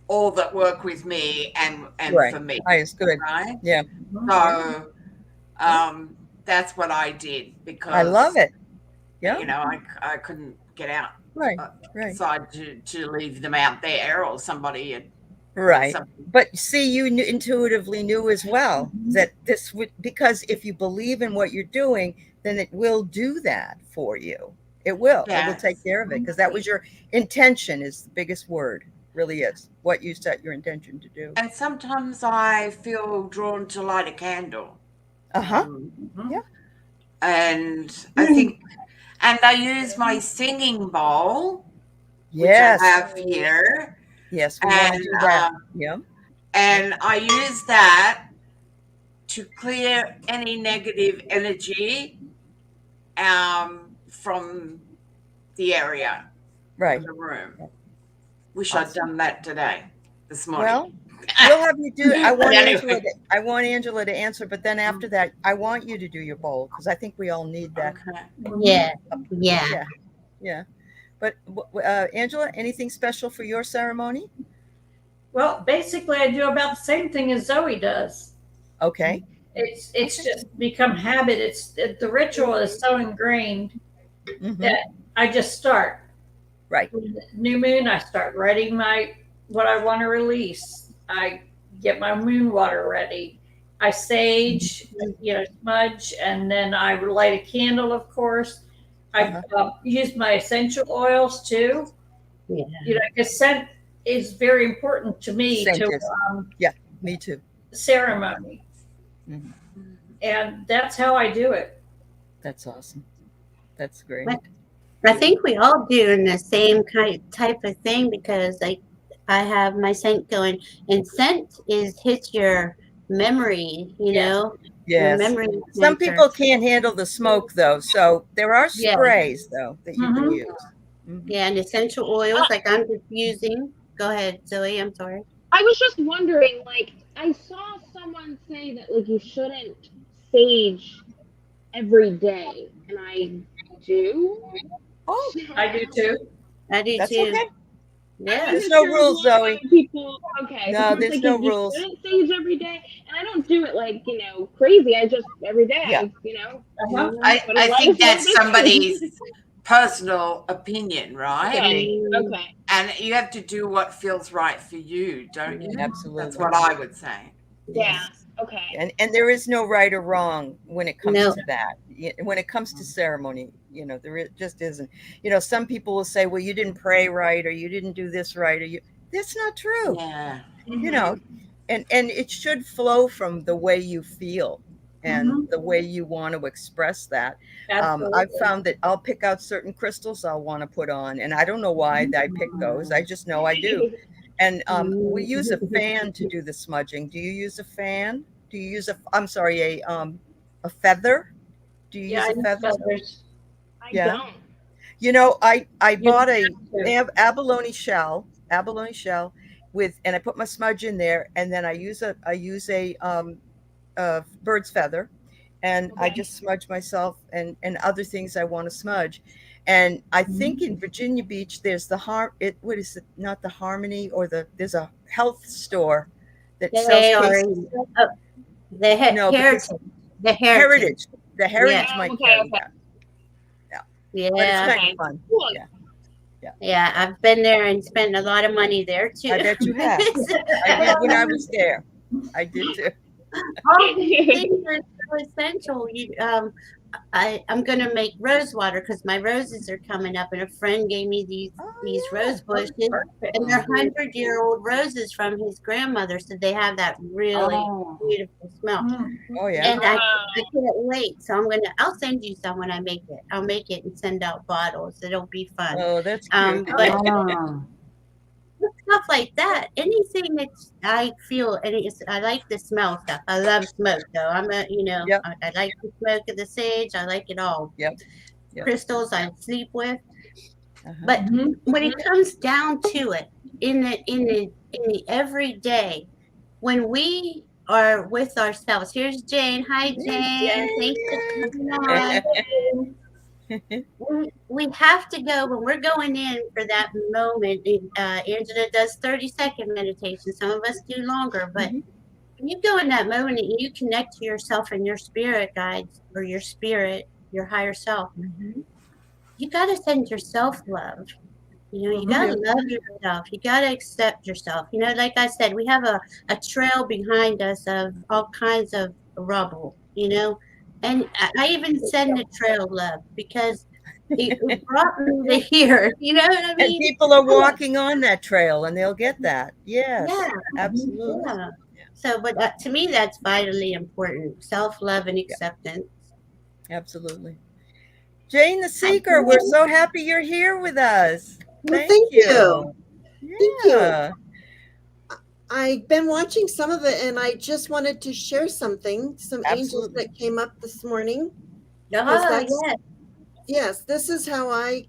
Speaker 4: all that work with me and for me.
Speaker 1: It's good.
Speaker 4: Right?
Speaker 1: Yeah.
Speaker 4: So that's what I did, because
Speaker 1: I love it. Yeah.
Speaker 4: You know, I couldn't get out.
Speaker 1: Right.
Speaker 4: Decide to leave them out there, or somebody had.
Speaker 1: Right. But see, you intuitively knew as well that this would, because if you believe in what you're doing, then it will do that for you. It will. It will take care of it, because that was your intention, is the biggest word. Really is what you set your intention to do.
Speaker 4: And sometimes I feel drawn to light a candle.
Speaker 1: Yeah.
Speaker 4: And I think, and I use my singing bowl, which I have here.
Speaker 1: Yes, we want to do that.
Speaker 4: And I use that to clear any negative energy from the area, from the room. Wish I'd done that this morning. Well,
Speaker 1: we'll have you do. I want Angela to answer, but then after that, I want you to do your bowl, because I think we all need that. Yeah. But Angela, anything special for your ceremony?
Speaker 13: Well, basically, I do about the same thing as Zoe does.
Speaker 1: Okay.
Speaker 13: It's just become habit. The ritual is so ingrained that I just start.
Speaker 1: Right.
Speaker 13: New moon, I start writing what I want to release. I get my moon water ready. I sage, smudge, and then I light a candle, of course. I use my essential oils too. Yeah. Because scent is very important to me.
Speaker 1: Me too.
Speaker 13: Ceremony. And that's how I do it.
Speaker 1: That's awesome. That's great.
Speaker 2: I think we all doing the same type of thing because I have my scent going, and scent hits your memory, you know, your
Speaker 1: Yes.
Speaker 2: memory.
Speaker 1: Some
Speaker 2: center.
Speaker 1: people can't handle the smoke though, so there are
Speaker 2: Yeah.
Speaker 1: sprays though that you can
Speaker 13: Mhm.
Speaker 1: use. Mhm.
Speaker 2: Yeah, and essential oils like I'm just using. Go ahead, Zoe. I'm sorry.
Speaker 6: I was just wondering, like, I saw someone say that, like, you shouldn't sage every day, and I do.
Speaker 1: Oh,
Speaker 13: I do too.
Speaker 2: I do
Speaker 1: that's
Speaker 2: too.
Speaker 1: okay.
Speaker 2: Yeah.
Speaker 6: I
Speaker 1: There's
Speaker 6: wasn't
Speaker 1: no
Speaker 6: sure if
Speaker 1: rules,
Speaker 6: like
Speaker 1: Zoe.
Speaker 6: other people. Okay,
Speaker 1: No,
Speaker 6: someone's
Speaker 1: there's
Speaker 6: like,
Speaker 1: no
Speaker 6: you
Speaker 1: rules.
Speaker 6: shouldn't sage every day, and I don't do it like crazy. I just every day,
Speaker 1: Yeah.
Speaker 13: Uh-huh.
Speaker 6: put a
Speaker 4: I think
Speaker 6: lettuce
Speaker 4: that's
Speaker 6: in between.
Speaker 4: somebody's personal opinion, right?
Speaker 6: Okay.
Speaker 4: And you have to do what feels right for you, don't you?
Speaker 1: Absolutely.
Speaker 4: That's what I would say.
Speaker 6: Yeah. Okay.
Speaker 1: And there is no right or wrong when it comes
Speaker 2: No.
Speaker 1: to that. When it comes to ceremony, there just isn't. Some people will say, well, you didn't pray right, or you didn't do this right, or that's not true.
Speaker 4: Yeah.
Speaker 1: And it should flow from the way you feel and the way you want to express that. I've found that I'll pick out certain crystals I'll want to put on, and I don't know why I pick those. I just know I do. And we use a fan to do the smudging. Do you use a fan? Do you use a feather? Do you use a feather?
Speaker 13: Feathers.
Speaker 6: I
Speaker 1: Yeah.
Speaker 6: don't.
Speaker 1: I bought they have abalone shell with, and I put my smudge in there, and then I use a bird's feather, and I just smudge myself and other things I want to smudge. And I think in Virginia Beach there's what is it, not the Harmony, or there's a health store that sells
Speaker 2: They are.
Speaker 1: cases.
Speaker 2: The
Speaker 1: No, but
Speaker 2: heritage. The heritage.
Speaker 1: The heritage
Speaker 2: Yeah.
Speaker 1: might
Speaker 6: Okay,
Speaker 1: carry
Speaker 6: okay.
Speaker 1: that. But it's
Speaker 2: Yeah.
Speaker 1: kind of fun.
Speaker 6: Cool.
Speaker 2: Yeah. I've been there and spent a lot of money there too.
Speaker 1: I bet you have. I did when I was there. I did too.
Speaker 2: All these things are so essential. I'm gonna make rose water because my roses are coming up, and a friend gave me these rose bushes, and they're 100-year-old roses from his grandmother, so they have that really beautiful smell.
Speaker 1: Oh yeah.
Speaker 2: And I can't wait. So I'll send you some when I make it. I'll make it and send out bottles. It'll be fun.
Speaker 1: Oh, that's cute.
Speaker 2: But stuff like that, anything that I feel, I like the smell stuff. I love smoke, though. I like the smoke of the sage. I like it all.
Speaker 1: Yep.
Speaker 2: Crystals I sleep with.
Speaker 1: Uh-huh.
Speaker 2: But when it comes down to it, in the everyday, when we are with ourselves, here's Jane. Hi, Jane. Thanks for coming on. We have to go when we're going in for that moment. Angela does 30-second meditation. Some of us do longer, but when you go in that moment and you connect to yourself and your spirit guides, or your spirit, your higher self, you got to send yourself love. You got to love yourself. You got to accept yourself. Like I said, we have a trail behind us of all kinds of rubble, and I even send a trail of love because it brought me to here. You know what I mean?
Speaker 1: And people are walking on that trail, and they'll get that. Yes,
Speaker 2: Yeah,
Speaker 1: absolutely.
Speaker 2: yeah. So, but to me, that's vitally important. Self-love and acceptance.
Speaker 1: Absolutely. Jane the Seeker, we're so happy you're here with us.
Speaker 8: Well, thank you.
Speaker 1: Yeah.
Speaker 8: Thank you. I've been watching some of it, and I just wanted to share some angels that came up this morning. Yes, this is how I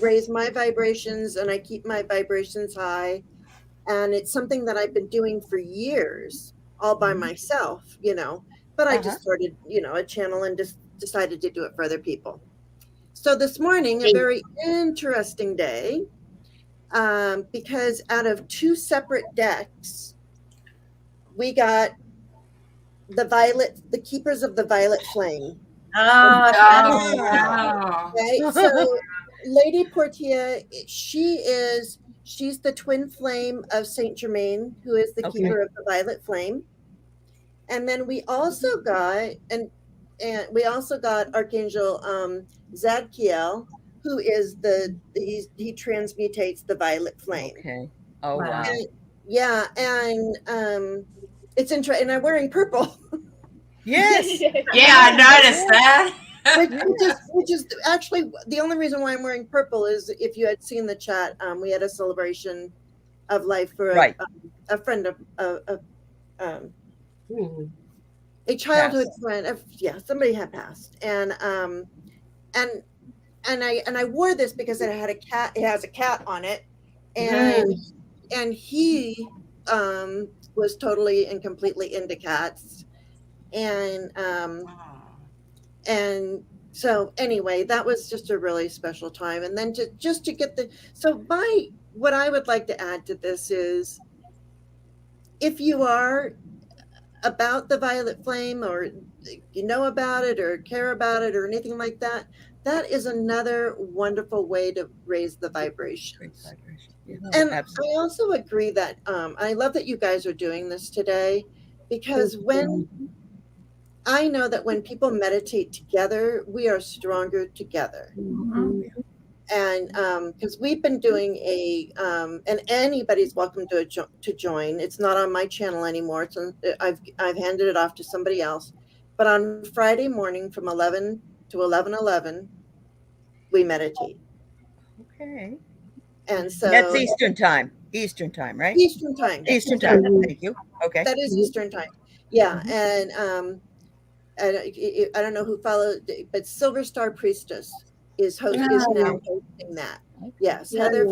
Speaker 8: raise my vibrations, and I keep my vibrations high. And it's something that I've been doing for years, all by myself, but I just started, a channel and just decided to do it for other people. So this morning, a very interesting day, because out of two separate decks, we got the Keepers of the Violet Flame. Okay, so Lady Portia, she's the twin flame of Saint Germain, who is the keeper of the Violet Flame. And then we also got Archangel Zadkiel, who is he transmutates the Violet Flame.
Speaker 1: Okay. Oh wow.
Speaker 8: And it's interesting. And I'm wearing purple.
Speaker 1: Yes.
Speaker 4: Yeah, I noticed that.
Speaker 8: which is actually the only reason why I'm wearing purple is if you had seen the chat, we had a celebration of life for
Speaker 1: Right.
Speaker 8: a friend of a childhood friend of somebody had passed, and I wore this because it had a cat. It has a cat on it, and he was totally and completely into cats, and so anyway, that was just a really special time. And then just to get what I would like to add to this is, if you are about the violet flame, or you know about it or care about it or anything like that, that is another wonderful way to raise the vibrations. And I also agree that I love that you guys are doing this today, because I know that when people meditate together, we are stronger together. And because we've been doing and anybody's welcome to join. It's not on my channel anymore. I've handed it off to somebody else. But on Friday morning from 11 to 11:11, we meditate.
Speaker 1: Okay.
Speaker 8: And so
Speaker 1: that's Eastern time. Eastern time, right?
Speaker 8: Eastern time.
Speaker 1: Eastern time. Thank you. Okay.
Speaker 8: That is Eastern time. Yeah, and I don't know who followed, but Silver Star Priestess is now hosting that. Yes, Heather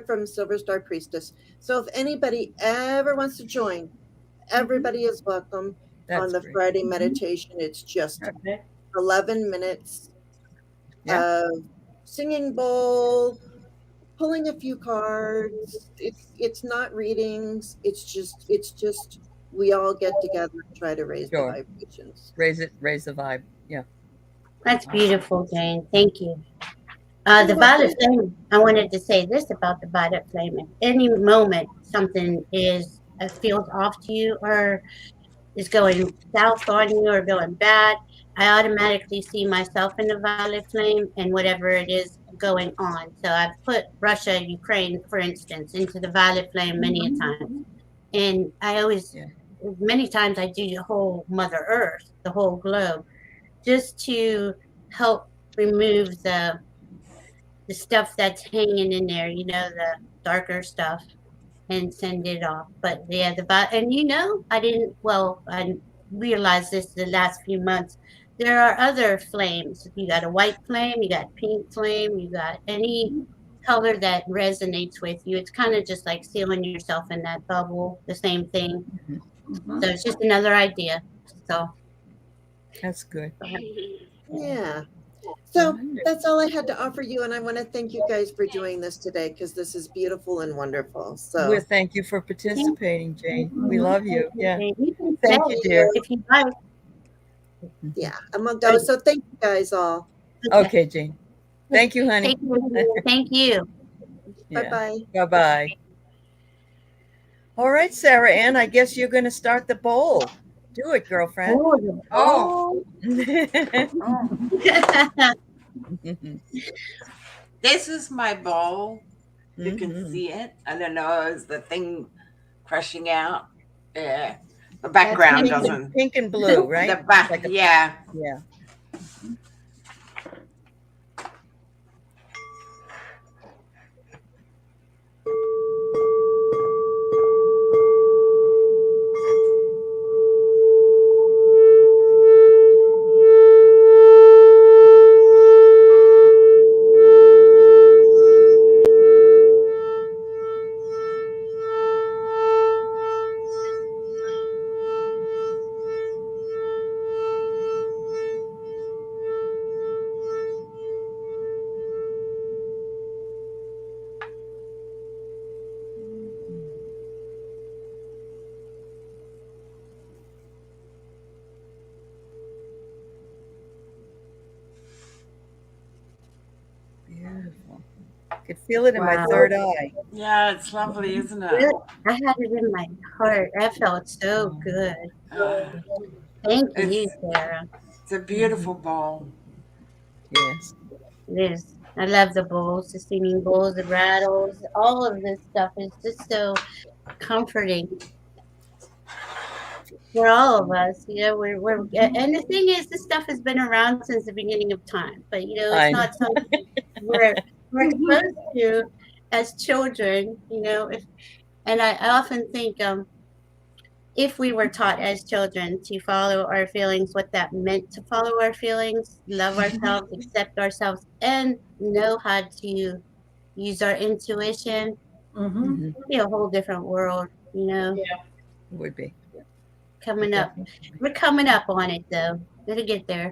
Speaker 8: from Silver Star Priestess. So if anybody ever wants to join, everybody is welcome on the Friday meditation. It's just 11 minutes of singing bowl, pulling a few cards. It's not readings. It's just we all get together and try to raise the vibrations.
Speaker 1: Raise the vibe. Yeah.
Speaker 2: That's beautiful, Jane. Thank you. The violet flame, I wanted to say this about the violet flame. At any moment something feels off to you, or is going south on you, or going bad, I automatically see myself in the violet flame and whatever it is going on. So I've put Russia, Ukraine, for instance, into the violet flame many a times. And I always, many times I do the whole Mother Earth, the whole globe, just to help remove the stuff that's hanging in there, the darker stuff, and send it off. But yeah, I realized this the last few months. There are other flames. You got a white flame, you got pink flame, you got any color that resonates with you. It's kind of just like sealing yourself in that bubble, the same thing. So it's just another idea. So
Speaker 1: that's good.
Speaker 8: Yeah. So that's all I had to offer you, and I want to thank you guys for doing this today, because this is beautiful and wonderful. So
Speaker 1: well, thank you for participating, Jane. We love you. Yeah. Thank you, dear.
Speaker 8: Yeah, I'm gonna go. So thank you guys all.
Speaker 1: Okay, Jane. Thank you, honey.
Speaker 2: Thank you.
Speaker 8: Bye-bye.
Speaker 1: Bye-bye. All right, Sarah Ann, I guess you're going to start the bowl. Do it, girlfriend.
Speaker 4: This is my bowl. You can see it. I don't know, is the thing crushing out? Yeah. The background doesn't.
Speaker 1: Pink and blue, right?
Speaker 4: The back, yeah.
Speaker 1: Yeah. Beautiful. I could feel it in my third eye.
Speaker 4: Yeah, it's lovely, isn't it?
Speaker 2: I had it in my heart. That felt so good. Thank you, Sarah.
Speaker 4: It's a beautiful bowl.
Speaker 1: Yes.
Speaker 2: It is. I love the bowls, the singing bowls, the rattles. All of this stuff is just so comforting. for all of us. You know, we're and the thing is, this stuff has been around since the beginning of time. But you know,
Speaker 1: I
Speaker 2: it's
Speaker 1: know.
Speaker 2: not something we're exposed to as children. You know, and I often think if we were taught as children to follow our feelings, what that meant to follow our feelings, love ourselves, accept ourselves, and know how to use our intuition,
Speaker 13: Mhm.
Speaker 2: it'd be a whole different world, you know,
Speaker 1: Would be.
Speaker 2: coming up. We're coming up on it, though. Gotta get there.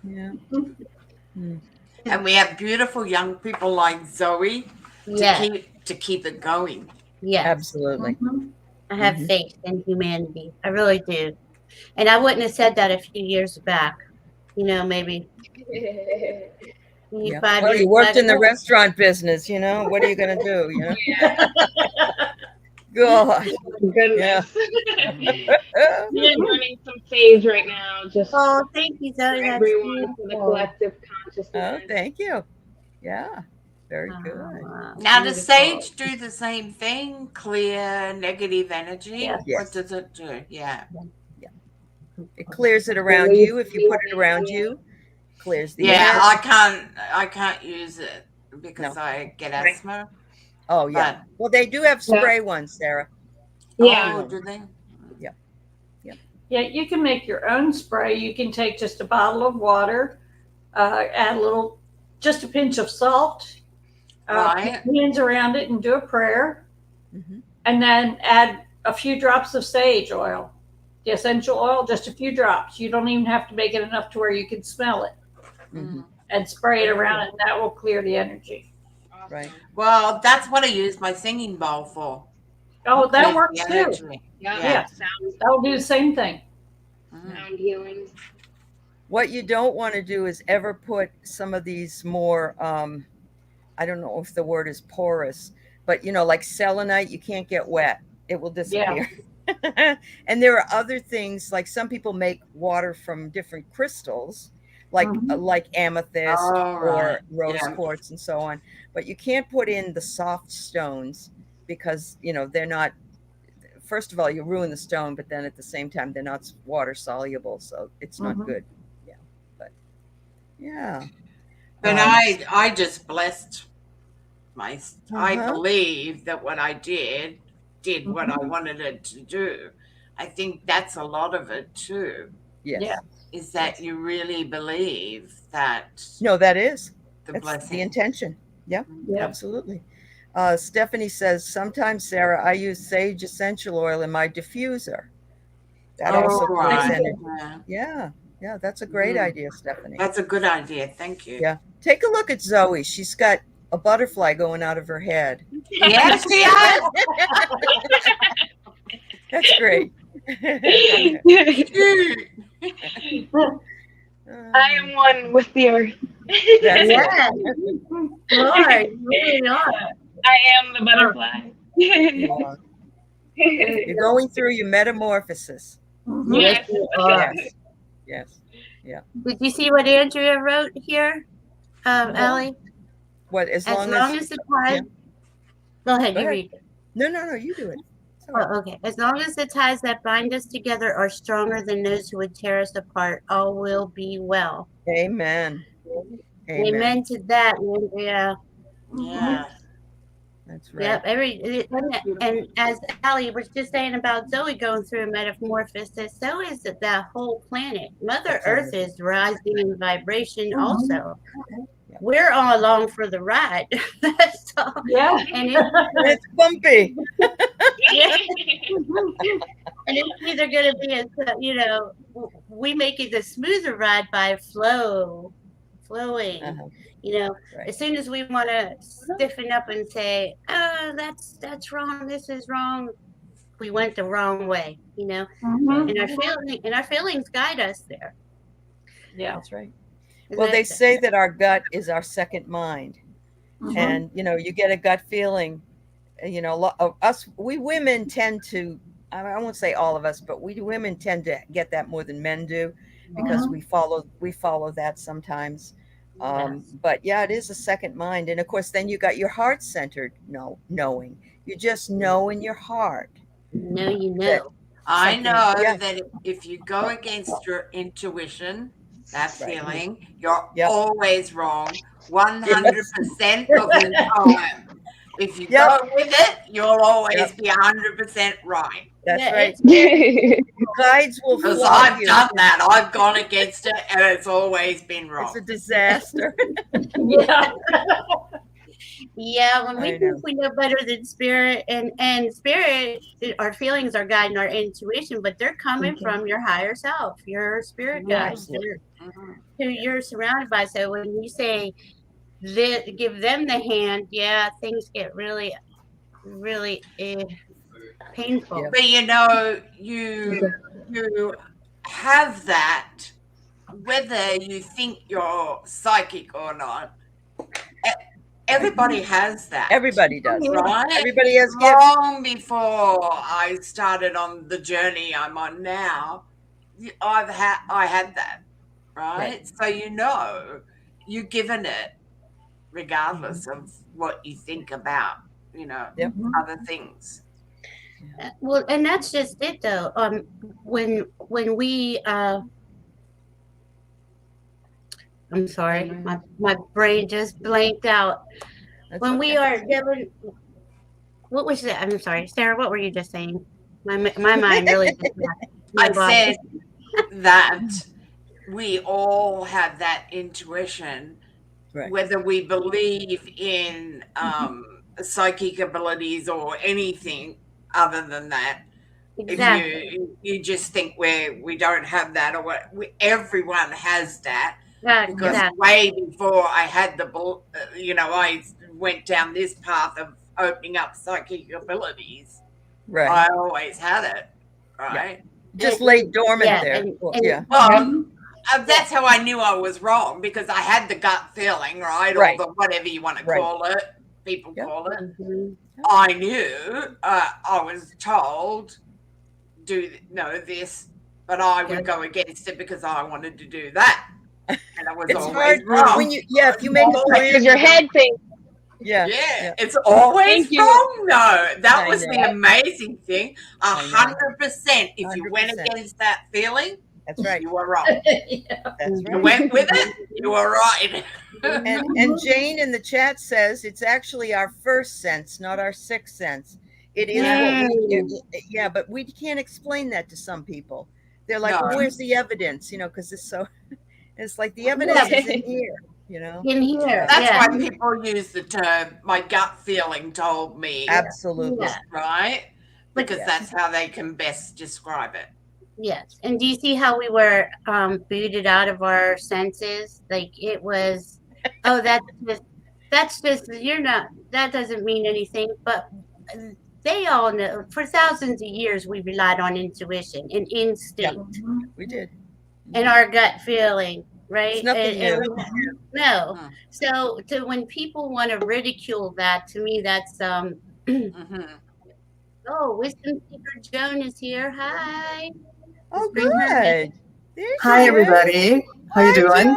Speaker 1: Yeah.
Speaker 4: And we have beautiful young people like Zoe
Speaker 2: Yes,
Speaker 4: to keep it going.
Speaker 2: yes.
Speaker 1: Absolutely.
Speaker 2: I have
Speaker 1: Mhm.
Speaker 2: faith in humanity. I really do. And I wouldn't have said that a few years back. You know, maybe
Speaker 1: Yeah.
Speaker 2: 5
Speaker 1: Well,
Speaker 2: years
Speaker 1: you worked
Speaker 2: back.
Speaker 1: in the restaurant business, you know. What are you going to do? You know.
Speaker 6: Yeah.
Speaker 1: God.
Speaker 6: Goodness.
Speaker 1: Yeah.
Speaker 6: You're burning some sage right now, just
Speaker 2: Oh, thank you,
Speaker 6: for
Speaker 2: Zoe. That's
Speaker 6: everyone, for the
Speaker 2: beautiful.
Speaker 6: collective
Speaker 1: Oh,
Speaker 6: consciousness.
Speaker 1: thank you. Yeah. Very good.
Speaker 4: Now, does
Speaker 2: Beautiful.
Speaker 4: sage do the same thing? Clear negative energy?
Speaker 13: Yes.
Speaker 1: Yes.
Speaker 4: What does it do? Yeah.
Speaker 1: It clears it around
Speaker 6: Release
Speaker 1: you. If you put it around
Speaker 6: anything,
Speaker 1: you, clears the
Speaker 4: Yeah,
Speaker 1: air.
Speaker 4: I can't use it because
Speaker 1: No.
Speaker 4: I get asthma.
Speaker 1: Oh, yeah.
Speaker 4: But
Speaker 1: Well, they do have
Speaker 6: Yeah.
Speaker 1: spray ones, Sarah.
Speaker 6: Yeah.
Speaker 4: oh, do they?
Speaker 13: Yeah, you can make your own spray. You can take just a bottle of water, add just a pinch of salt,
Speaker 4: Right.
Speaker 13: put your hands around it and do a prayer,
Speaker 1: Mhm.
Speaker 13: and then add a few drops of sage oil, the essential oil, just a few drops. You don't even have to make it enough to where you can smell it,
Speaker 1: Mhm.
Speaker 13: and spray it around, and that will clear the energy.
Speaker 1: Right.
Speaker 4: Well, that's what I use my singing bowl for.
Speaker 13: Oh, that
Speaker 4: Clears
Speaker 13: works
Speaker 4: the
Speaker 13: too.
Speaker 4: energy.
Speaker 6: Yeah.
Speaker 13: Yeah,
Speaker 6: Sound,
Speaker 13: that'll do the same thing.
Speaker 6: sound healing.
Speaker 1: What you don't want to do is ever put some of these more, I don't know if the word is porous, but you know, like selenite, you can't get wet. It will disappear. And there are other things, like some people make water from different crystals, like amethyst
Speaker 4: Oh,
Speaker 1: or
Speaker 4: right.
Speaker 1: rose
Speaker 4: Yeah.
Speaker 1: quartz and so on. But you can't put in the soft stones because, you know, they're not, first of all, you ruin the stone, but then at the same time, they're not water soluble. So it's not good. Yeah. But yeah.
Speaker 4: But I just blessed I
Speaker 1: Uh-huh.
Speaker 4: believe that what I did what I wanted it to do. I think that's a lot of it too.
Speaker 1: Yes.
Speaker 13: Yeah.
Speaker 4: Is that you really believe that
Speaker 1: No, that is.
Speaker 4: the
Speaker 1: That's
Speaker 4: blessing.
Speaker 1: the intention. Yeah,
Speaker 13: Yeah.
Speaker 1: absolutely. Stephanie says, sometimes, Sarah, I use sage essential oil in my diffuser. That also
Speaker 4: Oh,
Speaker 1: clears
Speaker 4: right.
Speaker 1: energy.
Speaker 4: Yeah.
Speaker 1: Yeah, yeah, that's a great idea, Stephanie.
Speaker 4: That's a good idea. Thank you.
Speaker 1: Yeah. Take a look at Zoe. She's got a butterfly going out of her head.
Speaker 4: Yes, she has.
Speaker 1: That's great.
Speaker 6: I am one with the earth.
Speaker 1: That's it.
Speaker 2: Yes. Lord, you really are.
Speaker 6: I am the butterfly.
Speaker 1: You are. You're going through your metamorphosis.
Speaker 2: Yes, you are.
Speaker 1: Yes. Yes. Yeah.
Speaker 2: Did you see what Andrea wrote here, Ellie?
Speaker 1: What, as long
Speaker 2: as the ties. Go ahead, you read it.
Speaker 1: No, you do it.
Speaker 2: Oh, okay. As long as the ties that bind us together are stronger than those who would tear us apart, all will be well.
Speaker 1: Amen.
Speaker 2: Amen to that, Andrea.
Speaker 4: Yeah.
Speaker 1: That's right.
Speaker 2: Yep. And as Allie was just saying about Zoe going through a metamorphosis, so is that whole planet. Mother Earth is rising in vibration also. We're all along for the ride. That's all.
Speaker 13: Yeah.
Speaker 2: And
Speaker 1: it's bumpy.
Speaker 2: Yeah. And it's either going to be we make it a smoother ride by flowing. You know, as soon as we want to stiffen up and say, "Oh, that's wrong. This is wrong," we went the wrong way. You know, and our feelings guide us there.
Speaker 13: Yeah,
Speaker 1: that's right. Well, they say that our gut is our second mind, and you know, you get a gut feeling. You know, we women tend to. I won't say all of us, but we women tend to get that more than men do, because we follow that sometimes. But yeah, it is a second mind, and of course, then you got your heart centered knowing. You just know in your heart.
Speaker 2: You know.
Speaker 4: I
Speaker 1: something.
Speaker 4: know
Speaker 1: Yeah.
Speaker 4: that if you go against your intuition, that
Speaker 1: Right.
Speaker 4: feeling, you're
Speaker 1: Yep.
Speaker 4: always wrong 100% of the time. If you
Speaker 1: Yep.
Speaker 4: go with it, you'll always
Speaker 1: Yep.
Speaker 4: be 100% right.
Speaker 1: That's
Speaker 2: Yeah,
Speaker 1: right.
Speaker 2: it's
Speaker 1: Guides will
Speaker 4: Because
Speaker 1: flog
Speaker 4: I've
Speaker 1: you.
Speaker 4: done that. I've gone against it and it's always been
Speaker 1: It's
Speaker 4: wrong.
Speaker 1: a disaster.
Speaker 13: Yeah.
Speaker 2: Yeah, when we
Speaker 1: I
Speaker 2: think
Speaker 1: know.
Speaker 2: we know better than spirit, and spirit, our feelings are guiding our intuition, but they're coming from your higher self, your spirit guides,
Speaker 1: Absolutely.
Speaker 2: who you're surrounded by. So when you say give them the hand, yeah, things get really, really painful.
Speaker 1: Yep.
Speaker 4: But you know, you have that whether you think you're psychic or not. Everybody has that.
Speaker 1: Everybody does.
Speaker 4: Right?
Speaker 1: Everybody has gifts.
Speaker 4: Long before I started on the journey I'm on now, I had that, right? So you're given it regardless of what you think about,
Speaker 1: Yep.
Speaker 4: other things.
Speaker 2: Well, and that's just it, though. When we I'm sorry, my brain just blanked out.
Speaker 1: That's
Speaker 2: when we
Speaker 1: okay.
Speaker 2: are given, what was that? I'm sorry, Sarah. What were you just saying? My mind really. Just
Speaker 4: I said that we all have that intuition,
Speaker 1: Right.
Speaker 4: whether we believe in psychic abilities or anything other than that.
Speaker 2: Exactly.
Speaker 4: You just think we don't have that, or everyone has that. Because way before I had I went down this path of opening up psychic abilities.
Speaker 1: Right.
Speaker 4: I always had it, right?
Speaker 1: Just lay dormant there.
Speaker 4: Well, that's how I knew I was wrong, because I had the gut feeling, right?
Speaker 1: Right.
Speaker 4: Or whatever you want to
Speaker 1: Right.
Speaker 4: call it, people call it. I knew, I was told, this, but I would go against it because I wanted to do that. And I was
Speaker 1: It's
Speaker 4: always
Speaker 1: hard
Speaker 4: wrong.
Speaker 1: when if you make a plan.
Speaker 6: Because your head thinks.
Speaker 1: Yeah.
Speaker 4: It's always
Speaker 6: Thank you.
Speaker 4: wrong, though. That
Speaker 1: I
Speaker 4: was
Speaker 1: know.
Speaker 4: the amazing thing. 100%. If you went
Speaker 1: 100%.
Speaker 4: against that feeling,
Speaker 1: That's right.
Speaker 4: you were wrong.
Speaker 1: That's
Speaker 4: You
Speaker 1: right.
Speaker 4: went with it, you were right.
Speaker 1: And Jane in the chat says it's actually our first sense, not our sixth sense. It is what but we can't explain that to some people. They're like,
Speaker 4: No.
Speaker 1: well, where's the evidence? Because it's so. It's like the evidence is in here.
Speaker 2: In here.
Speaker 4: That's why people use the term "my gut feeling told me."
Speaker 1: Absolutely.
Speaker 4: Right? Because that's how they can best describe it.
Speaker 2: Yes. And do you see how we were booted out of our senses? Like it was, that's just, you're not, that doesn't mean anything. But they all know, for thousands of years, we relied on intuition and instinct.
Speaker 1: Yeah, we did.
Speaker 2: And our gut feeling, right?
Speaker 1: It's nothing new.
Speaker 2: No. So when people want to ridicule that, to me, that's, oh, Wisdom Seeker Joan is here. Hi.
Speaker 1: Oh, good.
Speaker 14: Hi, everybody. How you doing?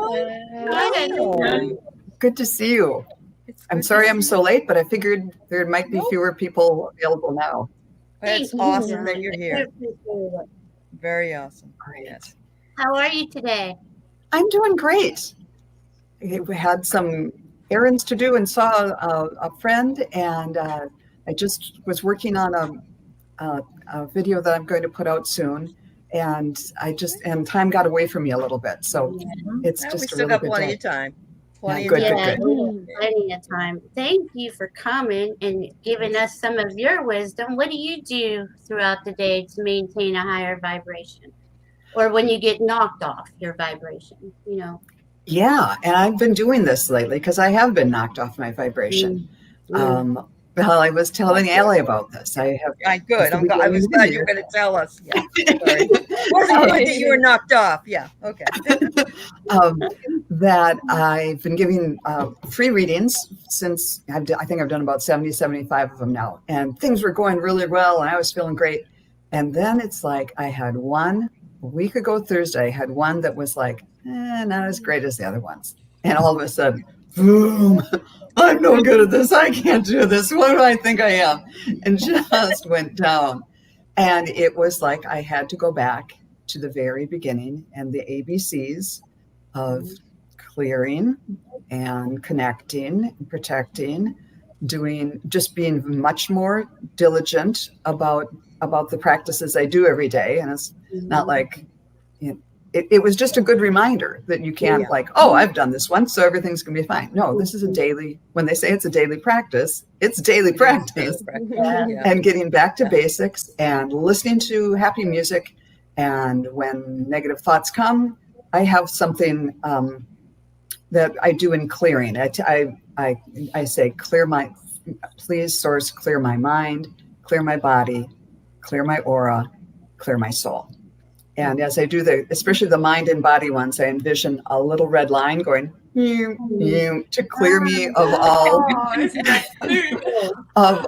Speaker 2: Hi.
Speaker 14: Good to see you. I'm sorry I'm so late, but I figured there might be fewer people available now.
Speaker 1: That's awesome that you're here. Very awesome.
Speaker 14: Great.
Speaker 1: Yes.
Speaker 2: How are you today?
Speaker 14: I'm doing great. We had some errands to do and saw a friend, and I just was working on a video that I'm going to put out soon. And time got away from me a little bit. So it's just
Speaker 1: we
Speaker 14: a
Speaker 1: still
Speaker 14: really
Speaker 1: got
Speaker 14: good
Speaker 1: plenty
Speaker 14: day.
Speaker 1: of time.
Speaker 14: Good.
Speaker 2: Plenty of time. Thank you for coming and giving us some of your wisdom. What do you do throughout the day to maintain a higher vibration? Or when you get knocked off your vibration,
Speaker 14: Yeah, and I've been doing this lately because I have been knocked off my vibration. Well, I was telling Allie about this. I have.
Speaker 1: Good. I was glad you were going to tell us. Yeah. Sorry. It wasn't good that you were knocked off. Yeah. Okay.
Speaker 14: That I've been giving free readings since I think I've done about 70, 75 of them now. And things were going really well and I was feeling great. And then it's like I had one a week ago Thursday, I had one that was like, not as great as the other ones. And all of a sudden, boom, I'm no good at this. I can't do this. What do I think I am? And just went down. And it was like I had to go back to the very beginning and the ABCs of clearing and connecting and protecting, just being much more diligent about the practices I do every day. And it's not like, it was just a good reminder that you can't like, oh, I've done this once, so everything's going to be fine. No, this is a daily, when they say it's a daily practice, it's daily practice. And getting back to basics and listening to happy music. And when negative thoughts come, I have something that I do in clearing. I say, please source, clear my mind, clear my body, clear my aura, clear my soul. And as I do especially the mind and body ones, I envision a little red line going to clear me of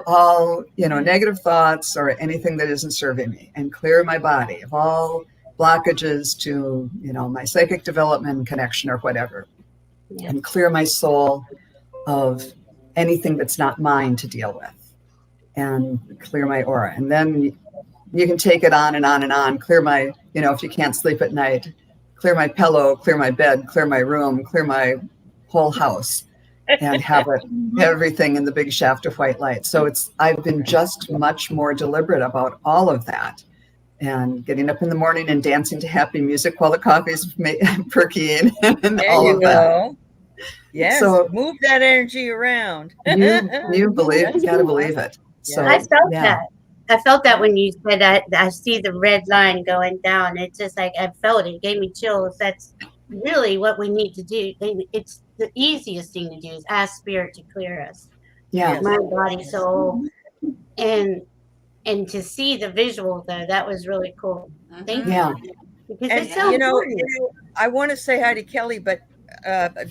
Speaker 14: all negative thoughts or anything that isn't serving me, and clear my body of all blockages to my psychic development, connection, or whatever, and clear my soul of anything that's not mine to deal with, and clear my aura. And then you can take it on and on and on. Clear my, if you can't sleep at night, clear my pillow, clear my bed, clear my room, clear my whole house, and have everything in the big shaft of white light. So I've been just much more deliberate about all of that, and getting up in the morning and dancing to happy music while the coffee's perking and
Speaker 1: There
Speaker 14: all
Speaker 1: you
Speaker 14: of that.
Speaker 1: go. Yes,
Speaker 14: So
Speaker 1: move that energy around.
Speaker 14: you gotta believe it. So
Speaker 2: I felt that. I felt that when you said I see the red line going down. It's just like I felt it. It gave me chills. That's really what we need to do. It's the easiest thing to do is ask spirit to clear us.
Speaker 14: Yeah.
Speaker 2: Mind, body, soul. And to see the visual though, that was really cool. Thank you. Because
Speaker 1: And
Speaker 2: it's so important.
Speaker 1: I want to say hi to Kelly, but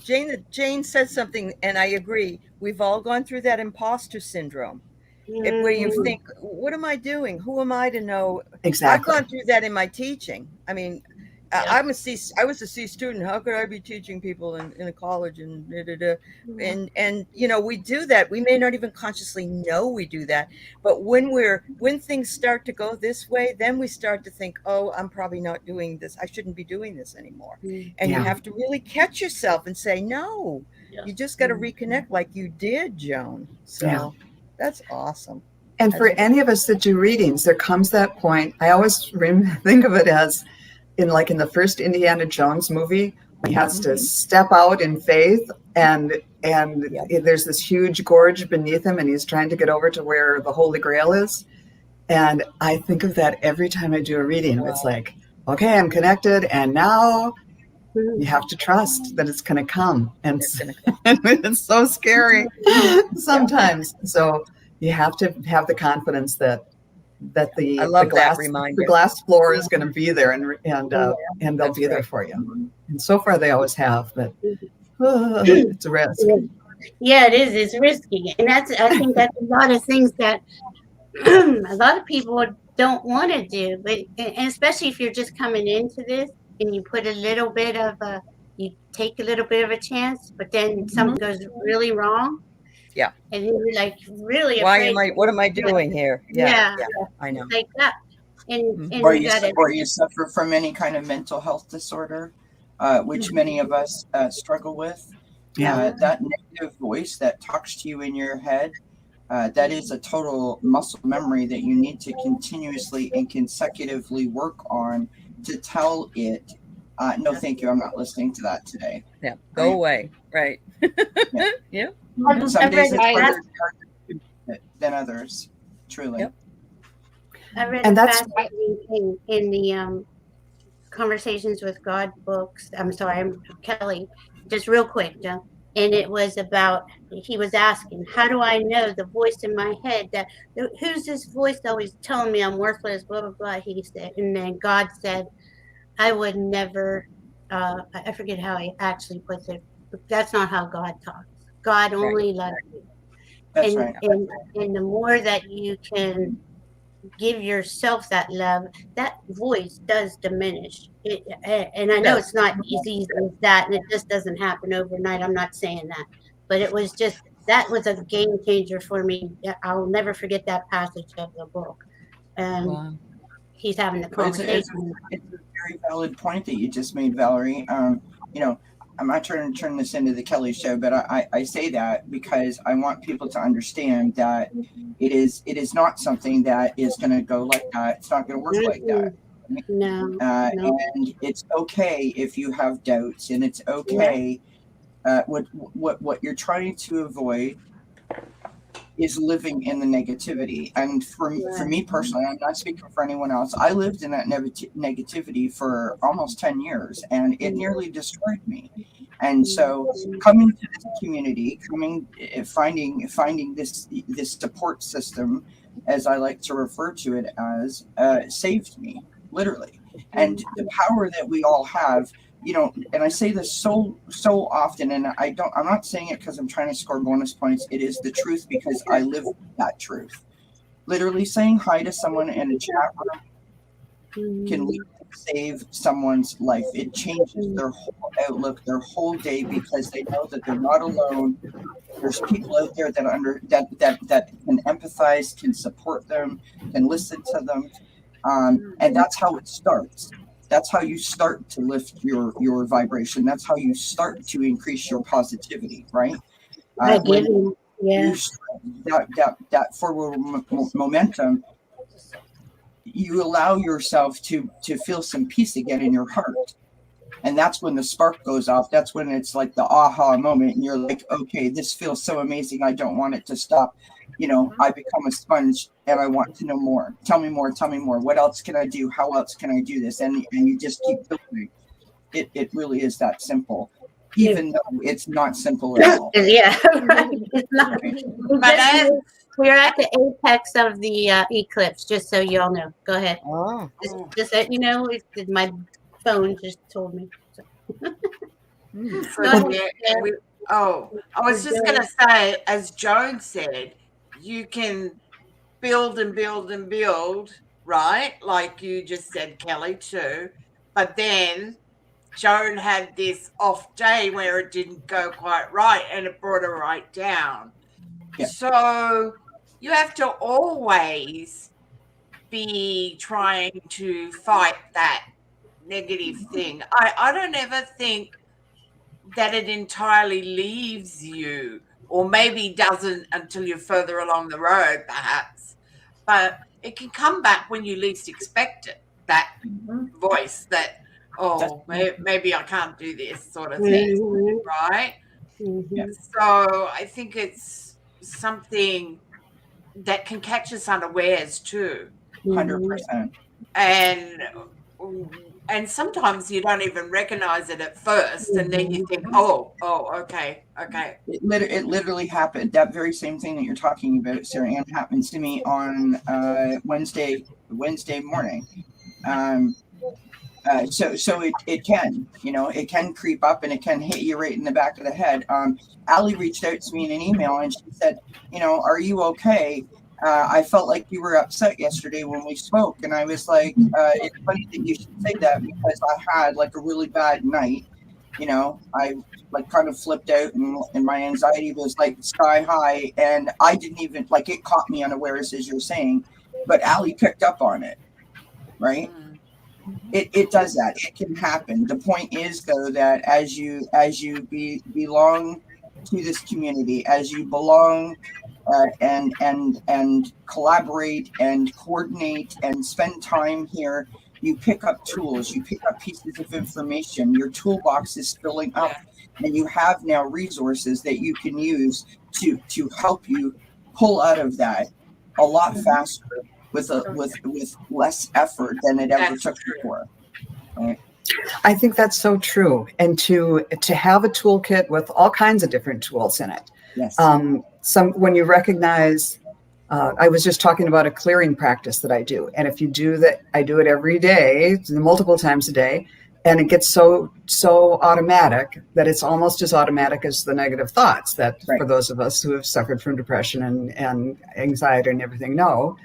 Speaker 1: Jane said something, and I agree. We've all gone through that imposter syndrome. Where you think, what am I doing? Who am I to know?
Speaker 14: Exactly.
Speaker 1: I've gone through that in my teaching. I mean, I was a C student. How could I be teaching people in a college and and we do that. We may not even consciously know we do that, but when things start to go this way, then we start to think, oh, I'm probably not doing this. I shouldn't be doing this anymore. And you have to really catch yourself and say, no, you just got to reconnect like you did, Joan. So that's awesome.
Speaker 14: And for any of us that do readings, there comes that point. I always think of it as in the first Indiana Jones movie, when he has to step out in faith, and there's this huge gorge beneath him, and he's trying to get over to where the Holy Grail is. And I think of that every time I do a reading. Wow. It's like, okay, I'm connected, and now you have to trust that it's going to come. And it's so scary sometimes. So you have to have the confidence that the glass floor is going to be there, and they'll be there for you. And so far they always have, but it's a risk.
Speaker 2: Yeah, it is. It's risky. And I think that's a lot of things that a lot of people don't want to do, but and especially if you're just coming into this and you put a little bit of you take a little bit of a chance, but then something goes really wrong.
Speaker 1: Yeah.
Speaker 2: And you're like really
Speaker 1: afraid. What am I doing here? Yeah. I know.
Speaker 2: Like that. And
Speaker 12: or you suffer from any kind of mental health disorder, which many of us struggle with. That negative voice that talks to you in your head, that is a total muscle memory that you need to continuously and consecutively work on to tell it, no, thank you, I'm not listening to that today.
Speaker 1: Yeah, go away. Right. Yeah.
Speaker 12: Some days it's harder than others, truly.
Speaker 2: Yep. I read a fascinating thing in the Conversations with God books. I'm sorry, I'm Kelly. Just real quick, Joe. And it was about, he was asking, how do I know the voice in my head that, who's this voice always telling me I'm worthless, blah, blah, blah, he said. And then God said, I would never, I forget how he actually puts it, but that's not how God talks. God only loves you.
Speaker 12: That's
Speaker 2: and,
Speaker 12: right.
Speaker 2: And the more that you can give yourself that love, that voice does diminish. And I know it's not as easy as that, and it just doesn't happen overnight. I'm not saying that, but it was just, that was a game changer for me. I'll never forget that passage of the book. And he's having the
Speaker 12: Well,
Speaker 2: conversation.
Speaker 12: It's a very valid point that you just made, Valerie. You know, I'm not trying to turn this into the Kelly show, but I say that because I want people to understand that it is not something that is going to go like that. It's not going to work like that.
Speaker 2: No,
Speaker 12: and it's okay if you have doubts, and it's okay. What you're trying to avoid is living in the negativity. And for me personally, I'm not speaking for anyone else, I lived in that negativity for almost 10 years, and it nearly destroyed me. And so coming to this community, finding this support system, as I like to refer to it as, saved me, literally. And the power that we all have, you know, and I say this so often, and I'm not saying it because I'm trying to score bonus points. It is the truth, because I live that truth. Literally saying hi to someone in a chat room can literally save someone's life. It changes their whole outlook, their whole day, because they know that they're not alone. There's people out there that can empathize, can support them, can listen to them, and that's how it starts. That's how you start to lift your vibration. That's how you start to increase your positivity, right? That forward momentum, you allow yourself to feel some peace again in your heart. And that's when the spark goes off. That's when it's like the aha moment, and you're like, okay, this feels so amazing. I don't want it to stop. You know, I become a sponge, and I want to know more. Tell me more. Tell me more. What else can I do? How else can I do this? And you just keep building. It really is that simple, even though it's not simple at all.
Speaker 2: Yeah, it's not. We're at the apex of the eclipse, just so you all know. Go ahead.
Speaker 11: Oh.
Speaker 2: Just that you know, my phone just told me. So.
Speaker 4: I was just going to say, as Joan said, you can build and build and build, right? Like you just said, Kelly, too. But then Joan had this off day where it didn't go quite right, and it brought her right down. Yeah. So you have to always be trying to fight that negative thing. I don't ever think that it entirely leaves you, or maybe doesn't until you're further along the road, perhaps. But it can come back when you least expect it, that voice that, maybe I can't do this sort of thing, right? Yeah. So I think it's something that can catch us unawares too.
Speaker 12: 100%.
Speaker 4: And sometimes you don't even recognize it at first, and then you think, okay.
Speaker 12: It literally happened. That very same thing that you're talking about, Sarah Ann, happens to me on Wednesday morning. So it can, you know, it can creep up, and it can hit you right in the back of the head. Allie reached out to me in an email, and she said, you know, are you okay? I felt like you were upset yesterday when we spoke. And I was like, it's funny that you should say that, because I had like a really bad night. You know, I like kind of flipped out, and my anxiety was like sky high, and I didn't even, like, it caught me unawares, as you're saying, but Allie picked up on it, right? It does that. It can happen. The point is, though, that as you belong to this community, as you belong and collaborate and coordinate and spend time here, you pick up tools, you pick up pieces of information. Your toolbox is filling up, and you have now resources that you can use to help you pull out of that a lot faster, with less effort than it ever took before. Right?
Speaker 14: I think that's so true. And to have a toolkit with all kinds of different tools in it.
Speaker 12: Yes.
Speaker 14: When you recognize, I was just talking about a clearing practice that I do. And if you do that, I do it every day, multiple times a day, and it gets so automatic that it's almost as automatic as the negative thoughts that for those of us who have suffered from depression and anxiety and everything know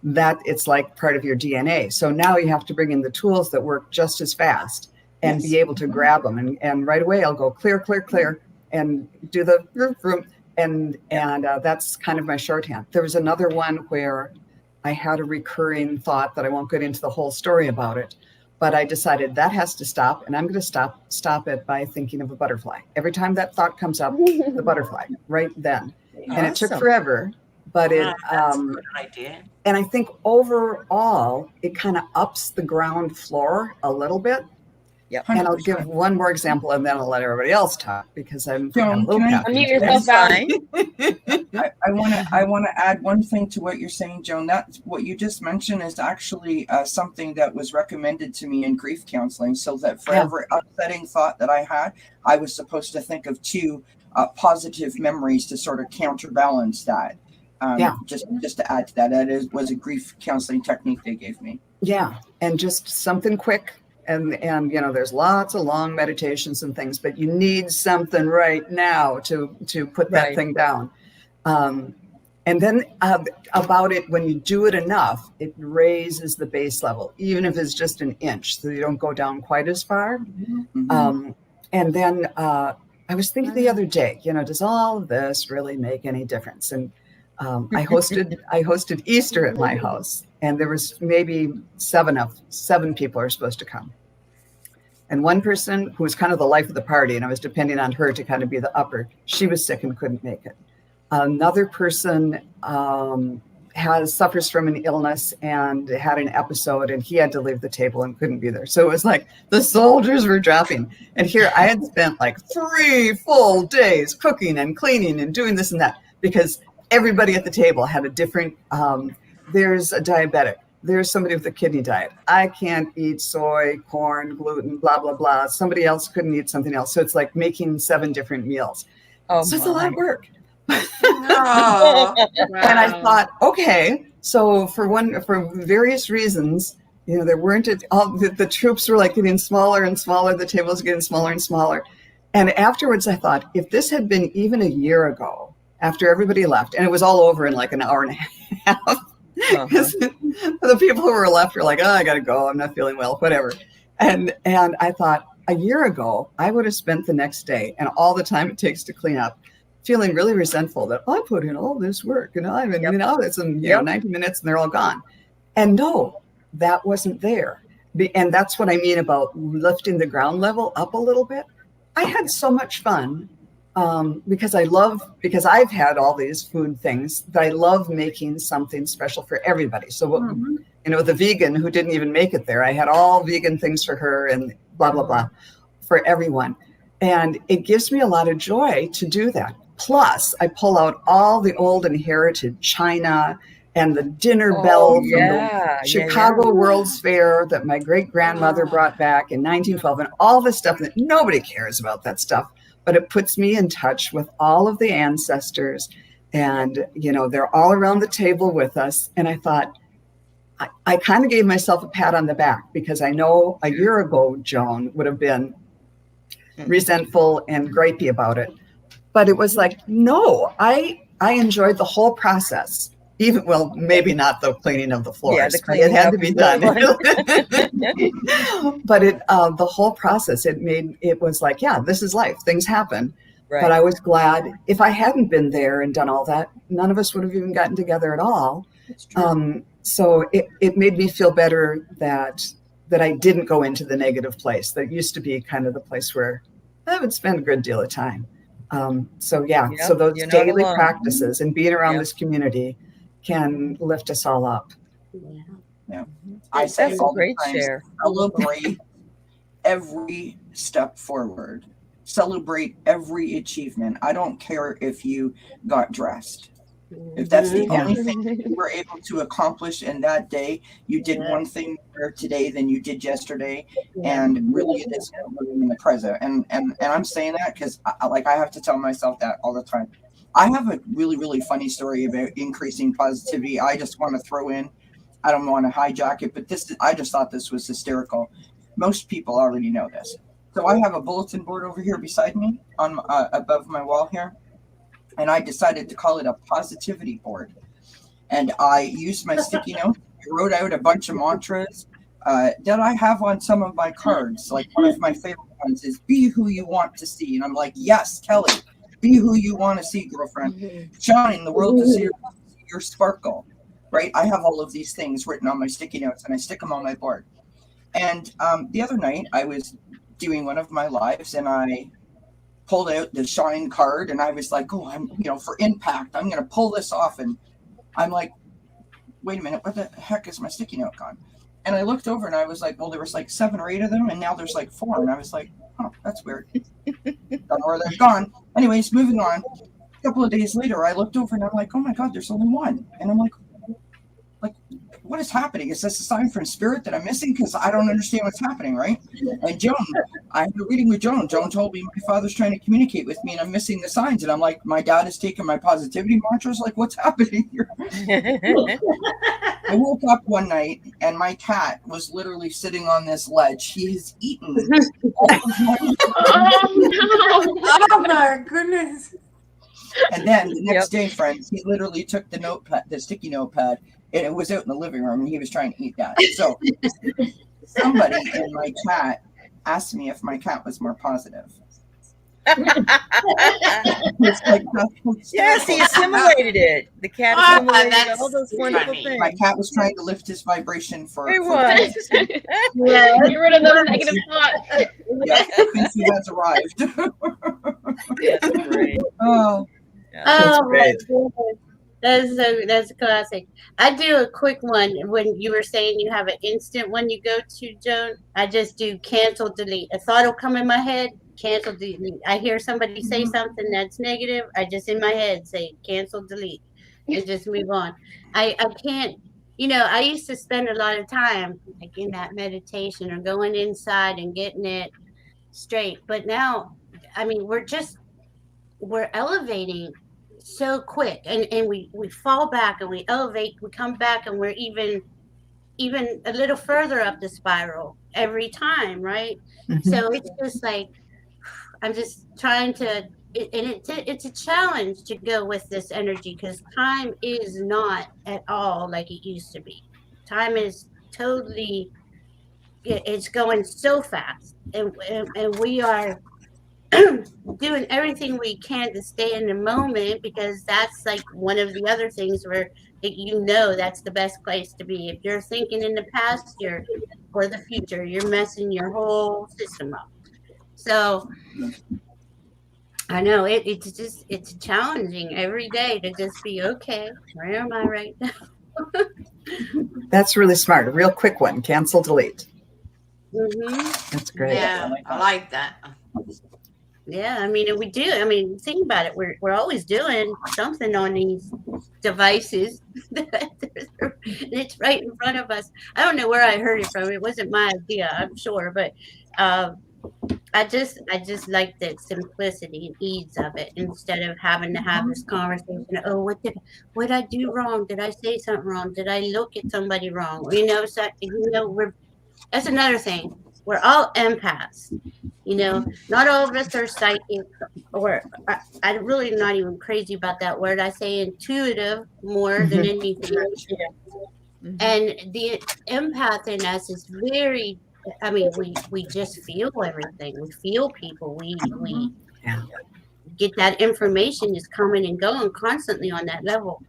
Speaker 14: that it's like part of your DNA. So now you have to bring in the tools that work just as fast and be able to grab them. And right away I'll go clear, and do the and that's kind of my shorthand. There was another one where I had a recurring thought that I won't get into the whole story about it, but I decided that has to stop, and I'm going to stop it by thinking of a butterfly. Every time that thought comes up, the butterfly right then. And it took
Speaker 4: Awesome.
Speaker 14: forever, but
Speaker 4: Wow, that's a good idea.
Speaker 14: and I think overall it kind of ups the ground floor a little bit.
Speaker 1: Yep.
Speaker 14: And I'll give one more example, and then I'll let everybody else talk because I'm a
Speaker 12: Joan,
Speaker 14: little
Speaker 12: can I-
Speaker 14: happy.
Speaker 6: Unmute yourself, Val.
Speaker 12: I want to add one thing to what you're saying, Joan. That what you just mentioned is actually something that was recommended to me in grief counseling. So that for every upsetting thought that I had, I was supposed to think of 2 positive memories to sort of counterbalance that. Just to add to that, was a grief counseling technique they gave me.
Speaker 14: Yeah, and just something quick. And you know, there's lots of long meditations and things, but you need something right now to put that thing down. And then about it, when you do it enough, it raises the base level, even if it's just an inch, so you don't go down quite as far.
Speaker 12: Mm-hmm.
Speaker 14: And then I was thinking the other day, you know, does all of this really make any difference? And I hosted Easter at my house, and there was maybe 7 people are supposed to come. And one person who was kind of the life of the party, and I was depending on her to kind of be the upper, she was sick and couldn't make it. Another person suffers from an illness and had an episode, and he had to leave the table and couldn't be there. So it was like the soldiers were dropping. And here I had spent like 3 full days cooking and cleaning and doing this and that, because everybody at the table had a different, there's a diabetic, there's somebody with a kidney diet. I can't eat soy, corn, gluten, blah, blah, blah. Somebody else couldn't eat something else. So it's like making 7 different meals. So it's a lot of work.
Speaker 4: Oh,
Speaker 14: And I thought, okay, so for various reasons, you know, there weren't all the troops were like getting smaller and smaller. The tables were getting smaller and smaller. And afterwards I thought, if this had been even a year ago, after everybody left, and it was all over in like an hour and a half, the people who were left were like, oh, I got to go. I'm not feeling well, whatever. And I thought a year ago, I would have spent the next day and all the time it takes to clean up, feeling really resentful that I put in all this work and I mean, you know, it's in 90 minutes and they're all gone. And no, that wasn't there. And that's what I mean about lifting the ground level up a little bit. I had so much fun. Because I've had all these food things that I love making something special for everybody. So, you know, the vegan who didn't even make it there, I had all vegan things for her and blah, blah, blah for everyone. And it gives me a lot of joy to do that. Plus, I pull out all the old inherited china and the dinner bell from the Chicago World's Fair that my great-grandmother brought back in 1912 and all this stuff that nobody cares about that stuff. But it puts me in touch with all of the ancestors and, you know, they're all around the table with us. And I thought, I kind of gave myself a pat on the back because I know a year ago, Joan would have been resentful and gripey about it. But it was like, no, I enjoyed the whole process. Even, well, maybe not the cleaning of the floors. It had to be done. But the whole process, it was like, yeah, this is life. Things happen. Right. But I was glad if I hadn't been there and done all that, none of us would have even gotten together at all. So it made me feel better that I didn't go into the negative place. That used to be kind of the place where I would spend a good deal of time. So those daily practices and being around this community can lift us all up.
Speaker 12: Yeah. I say
Speaker 1: That's a great share.
Speaker 12: Celebrate every step forward. Celebrate every achievement. I don't care if you got dressed. If that's the only thing you were able to accomplish in that day, you did one thing better today than you did yesterday. And really it is living in the present. And I'm saying that because I have to tell myself that all the time. I have a really, really funny story about increasing positivity. I just want to throw in, I don't want to hijack it, but I just thought this was hysterical. Most people already know this. So I have a bulletin board over here beside me on above my wall here. And I decided to call it a positivity board. And I used my sticky note. I wrote out a bunch of mantras that I have on some of my cards. Like one of my favorite ones is be who you want to see. And I'm like, yes, Kelly. Be who you want to see, girlfriend. Shine the world to see your sparkle. right? I have all of these things written on my sticky notes and I stick them on my board. And the other night I was doing one of my lives and I pulled out the shine card and I was like, oh, I'm, for impact, I'm going to pull this off. And I'm like, wait a minute, what the heck is my sticky note gone? And I looked over and I was like, well, there was like 7 or 8 of them. And now there's like 4. And I was like, oh, that's weird. Don't know where they're gone. Anyways, moving on. A couple of days later, I looked over and I'm like, oh my God, there's only 1. And I'm like, what is happening? Is this a sign from spirit that I'm missing? Because I don't understand what's happening, right? And Joan, I had a reading with Joan. Joan told me my father's trying to communicate with me and I'm missing the signs. And I'm like, my dad is taking my positivity mantras. Like, what's happening here? I woke up one night and my cat was literally sitting on this ledge. He has eaten.
Speaker 4: Oh my goodness.
Speaker 12: And then the next day, friends, he literally took the notepad, the sticky notepad, and it was out in the living room and he was trying to eat that. So somebody in my chat asked me if my cat was more positive. It's like,
Speaker 1: yes, he assimilated it. The cat assimilated all those wonderful things.
Speaker 12: My cat was trying to lift his vibration for.
Speaker 1: It was.
Speaker 6: Yeah, get rid of those negative thoughts.
Speaker 12: Yeah, since he has arrived.
Speaker 1: That's great.
Speaker 12: Oh.
Speaker 1: Yeah,
Speaker 2: Oh my goodness. That's a classic. I do a quick one when you were saying you have an instant one you go to, Joan. I just do cancel, delete. A thought will come in my head, cancel, delete. I hear somebody say something that's negative, I just in my head say cancel, delete, and just move on. I can't, I used to spend a lot of time like in that meditation or going inside and getting it straight. But now, I mean, we're elevating so quick and we fall back and we elevate, we come back and we're even a little further up the spiral every time, right? Mm-hmm. So it's just like I'm just trying to it's a challenge to go with this energy because time is not at all like it used to be. Time is totally, it's going so fast and we are doing everything we can to stay in the moment because that's like one of the other things where that's the best place to be. If you're thinking in the past or the future, you're messing your whole system up. So I know it's challenging every day to just be okay. Where am I right now?
Speaker 14: That's really smart. A real quick one. Cancel, delete.
Speaker 2: Mm-hmm.
Speaker 14: That's great.
Speaker 4: Yeah, I like that.
Speaker 2: Yeah, I mean, we do. I mean, think about it. We're always doing something on these devices. It's right in front of us. I don't know where I heard it from. It wasn't my idea, I'm sure, but I just like the simplicity and ease of it instead of having to have this conversation. Oh, what did I do wrong? Did I say something wrong? Did I look at somebody wrong? That's another thing. We're all empaths. Not all of us are psychic, or I'm really not even crazy about that word. I say intuitive more than anything. Mm-hmm. And the empath in us is very, we just feel everything. We feel people. We get that information is coming and going constantly on that level.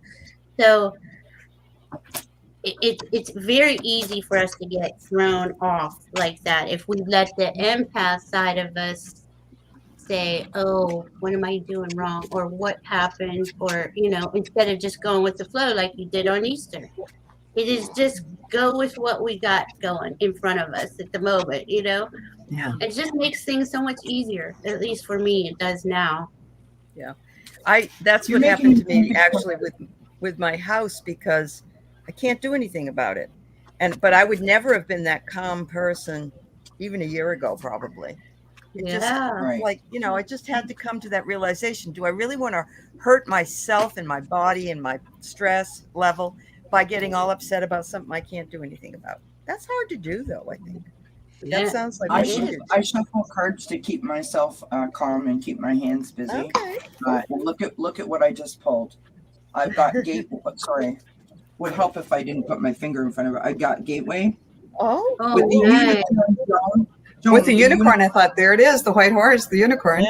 Speaker 2: So it's very easy for us to get thrown off like that if we let the empath side of us say, oh, what am I doing wrong, or what happened, or instead of just going with the flow like you did on Easter. It is just go with what we got going in front of us at the moment. Yeah, it just makes things so much easier. At least for me, it does now.
Speaker 1: Yeah, that's what happened to me actually with my house, because I can't do anything about it. But I would never have been that calm person even a year ago, probably. I just had to come to that realization. Do I really want to hurt myself and my body and my stress level by getting all upset about something I can't do anything about? That's hard to do, though, I think. That sounds like
Speaker 12: I shuffle cards to keep myself calm and keep my hands busy.
Speaker 1: Okay.
Speaker 12: And look at what I just pulled. I've got would help if I didn't put my finger in front of it. I got gateway.
Speaker 1: Oh,
Speaker 12: with the
Speaker 14: unicorn. With the unicorn, I thought, there it is, the white horse, the unicorn.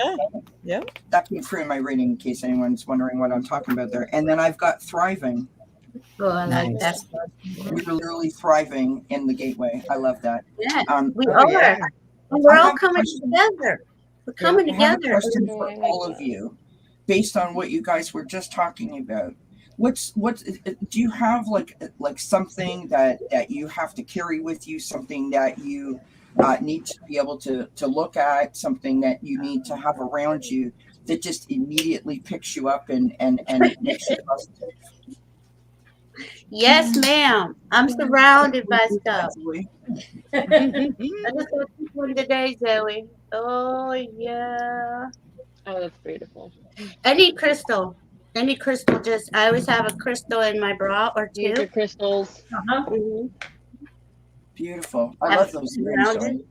Speaker 1: Yeah.
Speaker 12: That came through in my reading, in case anyone's wondering what I'm talking about there. And then I've got thriving.
Speaker 2: Oh, I like that.
Speaker 12: Nice. We are literally thriving in the gateway. I love that.
Speaker 2: Yeah, we
Speaker 12: Oh,
Speaker 2: are.
Speaker 12: yeah.
Speaker 2: And we're
Speaker 12: I
Speaker 2: all
Speaker 12: have a
Speaker 2: coming
Speaker 12: question.
Speaker 2: together. We're coming
Speaker 12: I have a
Speaker 2: together.
Speaker 12: question for all of you, based on what you guys were just talking about. What's do you have like something that you have to carry with you, something that you need to be able to look at, something that you need to have around you that just immediately picks you up and makes you positive?
Speaker 2: Yes, ma'am. I'm surrounded by stuff. I just got this one today, Zoe. Oh, yeah.
Speaker 6: Oh, that's beautiful.
Speaker 2: Any crystal. Any crystal. Just, I always have a crystal in my bra or two.
Speaker 6: Use your crystals.
Speaker 2: Mhm.
Speaker 12: Beautiful. I love those earrings,
Speaker 2: Surrounded.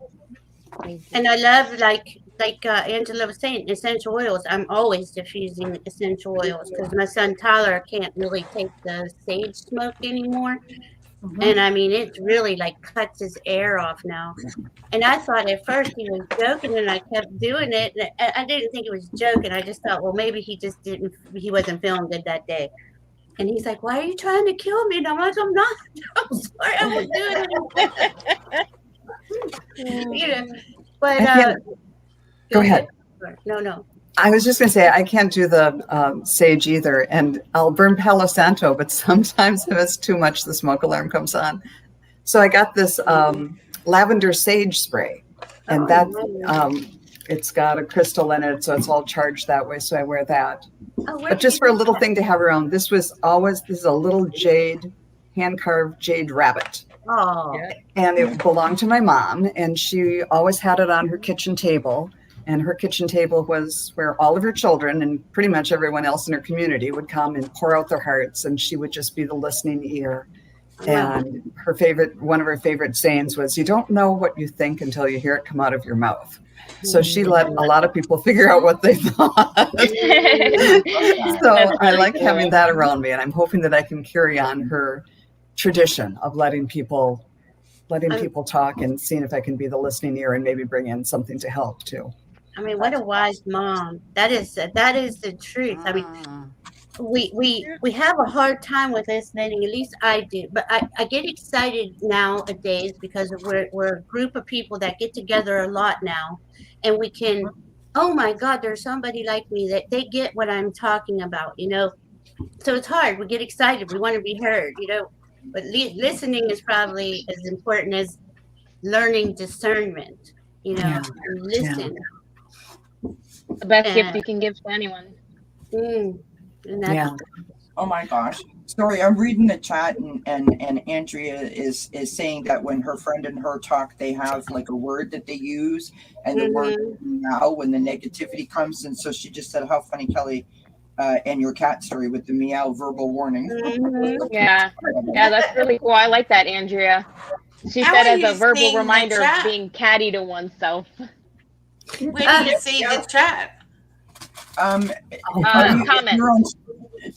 Speaker 12: Zoe.
Speaker 2: And I love, like Angela was saying, essential oils. I'm always diffusing essential oils because my son Tyler can't really take the sage smoke anymore. And I mean, it really like cuts his air off now. And I thought at first he was joking, and I kept doing it. And I didn't think it was joking. I just thought, well, maybe he wasn't feeling good that day. And he's like, "Why are you trying to kill me?" And I'm like, "I'm not. I'm sorry, I won't do it anymore." You know, but
Speaker 14: Go ahead.
Speaker 2: No.
Speaker 14: I was just going to say, I can't do the sage either, and I'll burn Palo Santo, but sometimes if it's too much, the smoke alarm comes on. So I got this lavender sage spray, and it's got a crystal in it, so it's all charged that way, so I wear that. But just for a little thing to have around, this is a little hand-carved jade rabbit.
Speaker 2: Oh.
Speaker 14: And it belonged to my mom, and she always had it on her kitchen table. And her kitchen table was where all of her children and pretty much everyone else in her community would come and pour out their hearts, and she would just be the listening ear. And one of her favorite sayings was, "You don't know what you think until you hear it come out of your mouth." So she let a lot of people figure out what they thought. So I like having that around me, and I'm hoping that I can carry on her tradition of letting people talk and seeing if I can be the listening ear and maybe bring in something to help too.
Speaker 2: I mean, what a wise mom. That is the truth. I mean, we have a hard time with listening, at least I do, but I get excited nowadays because we're a group of people that get together a lot now, and we can, oh my God, there's somebody like me that they get what I'm talking about, so it's hard. We get excited, we want to be heard, but listening is probably as important as learning discernment, listen.
Speaker 6: The best gift you can give to anyone.
Speaker 12: Oh my gosh. Sorry, I'm reading the chat, and Andrea is saying that when her friend and her talk, they have like a word that they use, and the word now when the negativity comes. And so she just said, "How funny, Kelly, and your cat story with the meow verbal warning."
Speaker 6: Yeah, that's really cool. I like that, Andrea. She said as a verbal reminder of being catty to oneself.
Speaker 4: Where do you see the chat?
Speaker 12: You're on,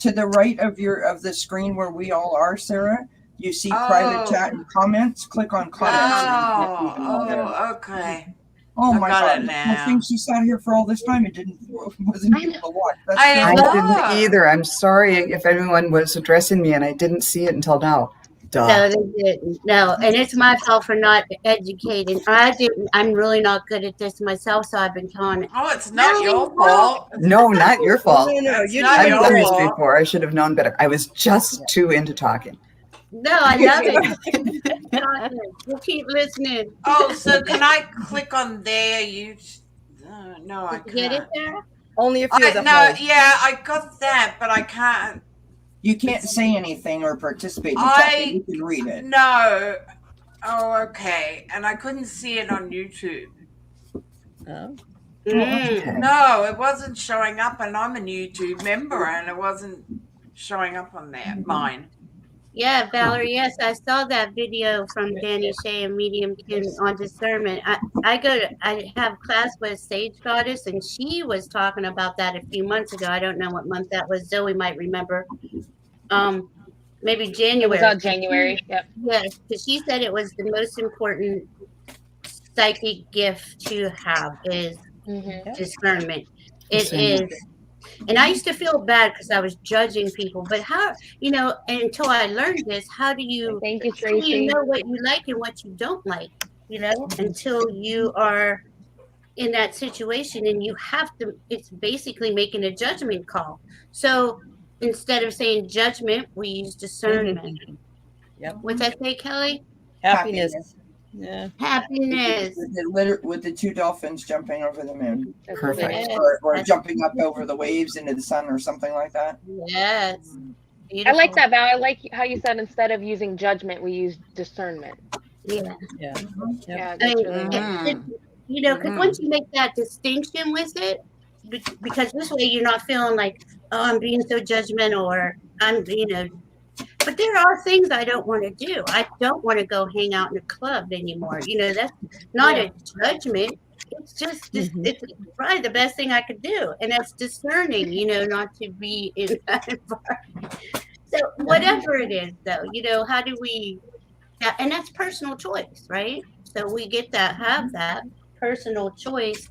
Speaker 12: to the right of the screen where we all are, Sarah. You see private chat and comments. Click on comments.
Speaker 4: Okay.
Speaker 12: Oh
Speaker 4: I
Speaker 12: my
Speaker 4: got
Speaker 12: God!
Speaker 4: it now.
Speaker 12: I think she sat here for all this time and wasn't able to watch.
Speaker 14: I didn't either. I'm sorry if anyone was addressing me and I didn't see it until now. Duh.
Speaker 2: No, they didn't. No, and it's my fault for not educating. I'm really not good at this myself, so I've been telling it.
Speaker 4: Oh, it's not your fault.
Speaker 14: No, not your fault.
Speaker 2: No,
Speaker 14: I've done this before. I should have known better. I was just too into talking.
Speaker 2: No, I love it. We'll keep listening.
Speaker 4: Oh, so can I click on there? No, I can't.
Speaker 2: Get it there?
Speaker 1: Only if you're the
Speaker 4: host. Yeah, I got that, but I can't.
Speaker 12: You can't say anything or participate in the chat, but you can read it.
Speaker 4: No. Oh, okay. And I couldn't see it on YouTube.
Speaker 1: Oh.
Speaker 4: No, it wasn't showing up, and I'm a YouTube member, and it wasn't showing up on there. Mine.
Speaker 2: Yeah, Valerie, yes, I saw that video from Danny Shea and Medium Kim on discernment. I have class with Sage Goddess, and she was talking about that a few months ago. I don't know what month that was. Zoe might remember. Maybe January.
Speaker 6: It was January, yep.
Speaker 2: Yes, because she said it was the most important psychic gift to have is discernment. It is. And I used to feel bad because I was judging people. But how, you know, and until I learned this, how do you,
Speaker 6: Thank you,
Speaker 2: how do you
Speaker 6: Tracy.
Speaker 2: know what you like and what you don't like? You know, until you are in that situation and you have to, it's basically making a judgment call. So instead of saying judgment, we use discernment.
Speaker 1: Yep.
Speaker 2: What's that say, Kelly?
Speaker 1: Happiness. Yeah.
Speaker 2: Happiness.
Speaker 12: With the two dolphins jumping over the moon.
Speaker 14: Perfect.
Speaker 2: Yes.
Speaker 12: Or jumping up over the waves into the sun or something like that.
Speaker 2: Yes.
Speaker 6: I like
Speaker 2: Beautiful.
Speaker 6: that, Val. I like how you said instead of using judgment, we use discernment.
Speaker 2: Yeah.
Speaker 1: Yeah.
Speaker 6: Yeah,
Speaker 2: I
Speaker 6: that's
Speaker 2: mean,
Speaker 6: really good.
Speaker 2: you know, because once you make that distinction with it, because this way you're not feeling like, oh, I'm being so judgmental or I'm, you know, but there are things I don't want to do. I don't want to go hang out in a club anymore. You know, that's not a judgment. It's just it's probably the best thing I could do. And that's discerning, you know, not to be in that environment. So whatever it is though, you know, how do we, and that's personal choice, right? So we get that, have that personal choice.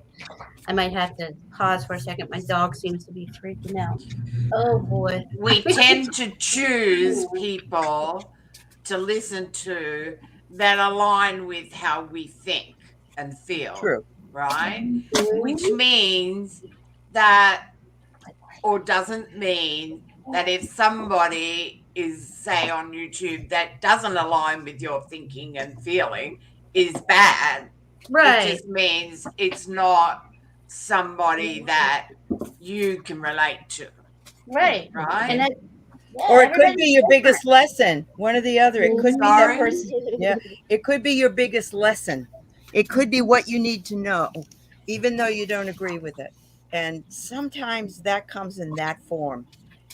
Speaker 2: I might have to pause for a second. My dog seems to be freaking out. Oh boy.
Speaker 4: We tend to choose people to listen to that align with how we think and feel.
Speaker 1: True.
Speaker 4: Right? Which means that, or doesn't mean that if somebody is, say, on YouTube that doesn't align with your thinking and feeling is bad.
Speaker 2: Right.
Speaker 4: It just means it's not somebody that you can relate to.
Speaker 2: Right.
Speaker 4: Right.
Speaker 2: And that,
Speaker 1: Or it could be your biggest lesson, one or the other. It could be that
Speaker 4: Sorry?
Speaker 1: person. Yeah. It could be your biggest lesson. It could be what you need to know, even though you don't agree with it. And sometimes that comes in that form.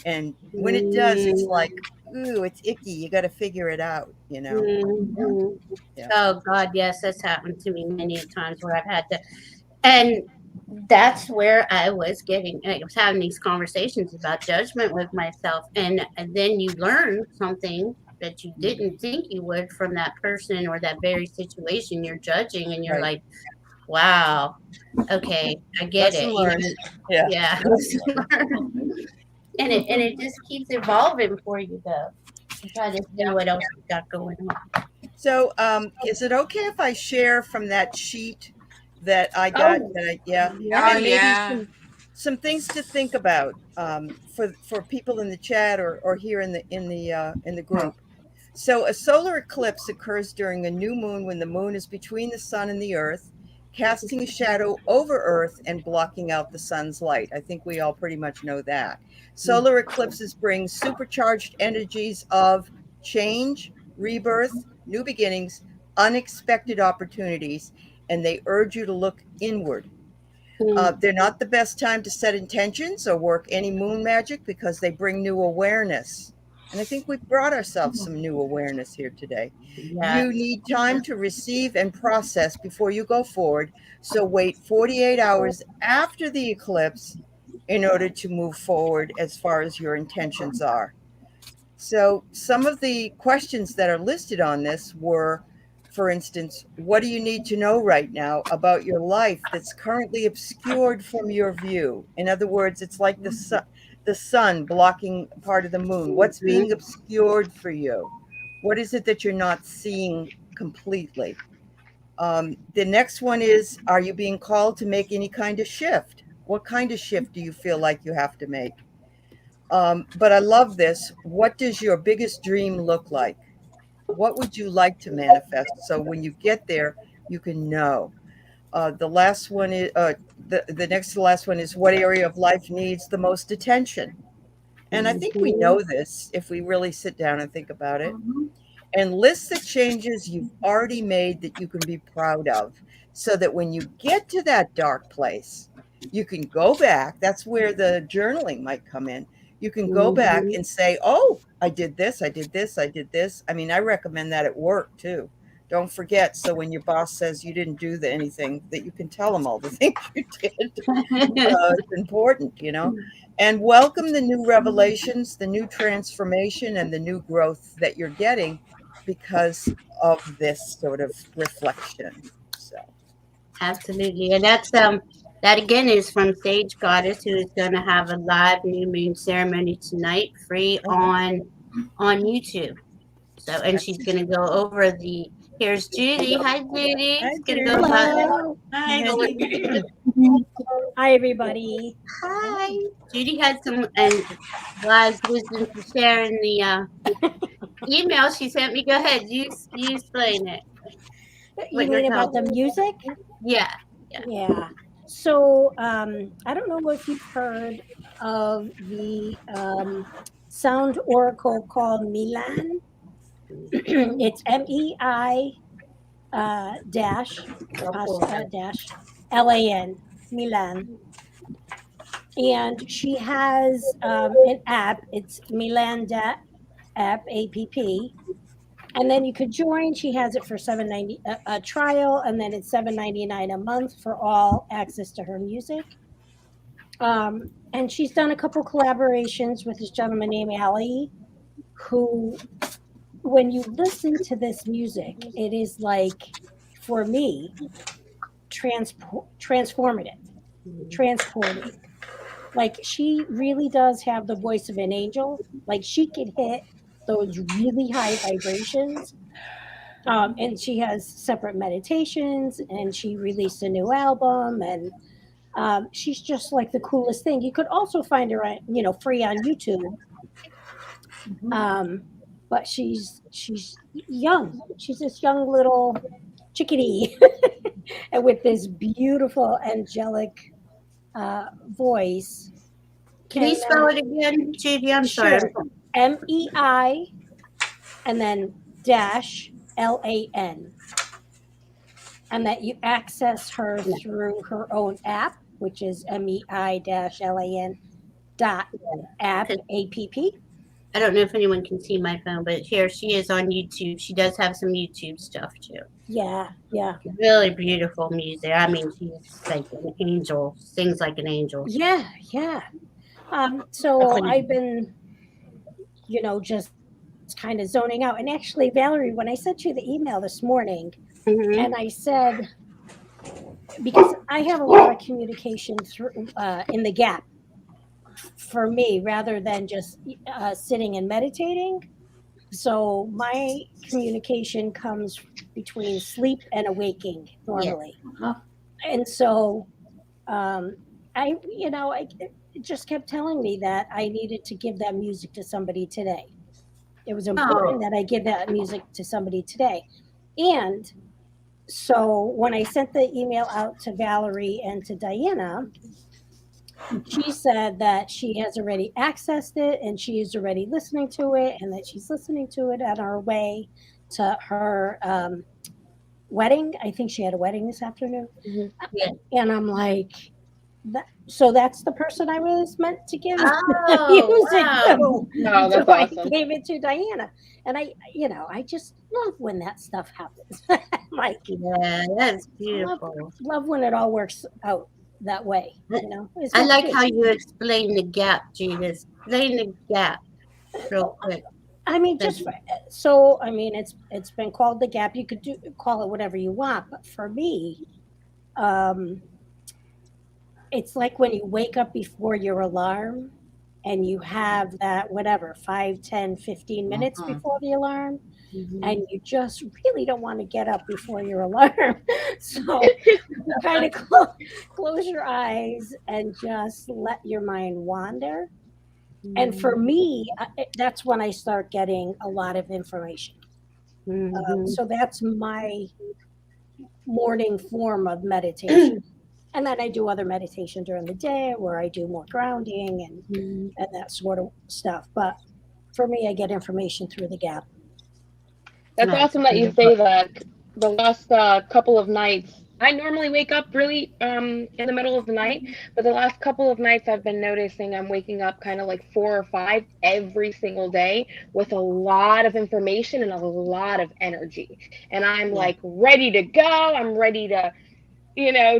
Speaker 1: And when it does, it's like, ooh, it's icky. You got to figure it out, you know?
Speaker 2: Mhm.
Speaker 1: Yeah.
Speaker 2: Oh God, yes, that's happened to me many times where I've had to, and that's where I was having these conversations about judgment with myself, and then you learn something that you didn't think you would from that person or that very situation you're judging, and you're
Speaker 1: Right.
Speaker 2: like, wow, okay, I get
Speaker 1: Lesson
Speaker 2: it.
Speaker 1: learned. Yeah.
Speaker 2: Yeah. And it just keeps evolving for you though. You try to see what else you got going on.
Speaker 1: So, is it okay if I share from that sheet that I got?
Speaker 2: Oh,
Speaker 1: Yeah,
Speaker 2: yeah.
Speaker 1: and maybe some things to think about for people in the chat or here in the group. So, a solar eclipse occurs during a new moon when the moon is between the sun and the earth, casting a shadow over Earth and blocking out the sun's light. I think we all pretty much know that. Solar eclipses bring supercharged energies of change, rebirth, new beginnings, unexpected opportunities, and they urge you to look inward. They're not the best time to set intentions or work any moon magic because they bring new awareness. And I think we've brought ourselves some new awareness here today.
Speaker 2: Yes.
Speaker 1: You need time to receive and process before you go forward. So wait 48 hours after the eclipse in order to move forward as far as your intentions are. So some of the questions that are listed on this were, for instance, what do you need to know right now about your life that's currently obscured from your view? In other words, it's like the sun blocking part of the moon. What's being obscured for you? What is it that you're not seeing completely? The next one is, are you being called to make any kind of shift? What kind of shift do you feel like you have to make? But I love this. What does your biggest dream look like? What would you like to manifest? So when you get there, you can know. The last one is the next to the last one is, what area of life needs the most attention? And I think we know this if we really sit down and think about it. And list the changes you've already made that you can be proud of, so that when you get to that dark place, you can go back. That's where the journaling might come in. You can go back and say, oh, I did this, I did this, I did this. I mean, I recommend that at work too. Don't forget, so when your boss says you didn't do anything, that you can tell them all the things you did. It's important, you know. And welcome the new revelations, the new transformation, and the new growth that you're getting because of this sort of reflection. So
Speaker 2: Absolutely. And that's That again is from Sage Goddess, who is going to have a live new moon ceremony tonight, free on YouTube. So, and she's going to go over the. Here's Judy. Hi, Judy.
Speaker 15: Hi,
Speaker 2: She's going to go about.
Speaker 15: Hello. Hi, everybody.
Speaker 2: Hi. Judy had some wise wisdom to share in the email she sent me. Go ahead. You explain it.
Speaker 15: You mean about the music?
Speaker 2: Yeah.
Speaker 15: Yeah. So I don't know if you've heard of the sound oracle called Milan. It's MEI dash LAN, Milan. And she has an app. It's Milan app, app. And then you could join. She has it for $7.90 a trial, and then it's $7.99 a month for all access to her music. And she's done a couple collaborations with this gentleman named Ali, who, when you listen to this music, it is like, for me, transporting. Like, she really does have the voice of an angel. Like, she could hit those really high vibrations. And she has separate meditations, and she released a new album, and she's just like the coolest thing. You could also find her, free on YouTube. But she's young. She's this young little chickadee, and with this beautiful angelic voice.
Speaker 2: Can you spell it again, Judy? I'm sorry.
Speaker 15: MEI and then dash LAN. And that you access her through her own app, which is MEI-LAN .app.
Speaker 2: I don't know if anyone can see my phone, but here she is on YouTube. She does have some YouTube stuff too.
Speaker 15: Yeah.
Speaker 2: Really beautiful music. I mean, she's like an angel, sings like an angel.
Speaker 15: Yeah. So I've been, just kind of zoning out. And actually, Valerie, when I sent you the email this morning, and I said, because I have a lot of communication through in the gap for me, rather than just sitting and meditating. So my communication comes between sleep and awaking normally.
Speaker 2: Yeah.
Speaker 15: And so I just kept telling me that I needed to give that music to somebody today. It was important that I give that music to somebody today. And so when I sent the email out to Valerie and to Diana, she said that she has already accessed it and she is already listening to it, and that she's listening to it on her way to her wedding. I think she had a wedding this afternoon.
Speaker 2: Yeah.
Speaker 15: And I'm like, so that's the person I was meant to give music
Speaker 2: wow.
Speaker 15: to.
Speaker 6: No, that's
Speaker 15: so
Speaker 6: awesome.
Speaker 15: I gave it to Diana. And I just love when that stuff happens. Like,
Speaker 2: yeah, that's beautiful.
Speaker 15: Love when it all works out that way.
Speaker 2: I like how you explain the gap, Gina. Explain the gap real quick.
Speaker 15: I mean, it's been called the gap. You could call it whatever you want, but for me, it's like when you wake up before your alarm and you have that 5, 10, 15 minutes before the alarm, and you just really don't want to get up before your alarm. So you kind of close your eyes and just let your mind wander. And for me, that's when I start getting a lot of information. So that's my morning form of meditation. And then I do other meditation during the day where I do more grounding and that sort of stuff. But for me, I get information through the gap.
Speaker 6: That's awesome that you say that. The last couple of nights, I normally wake up really in the middle of the night, but the last couple of nights I've been noticing I'm waking up kind of like 4 or 5 every single day with a lot of information and a lot of energy. And I'm like ready to go. I'm ready to,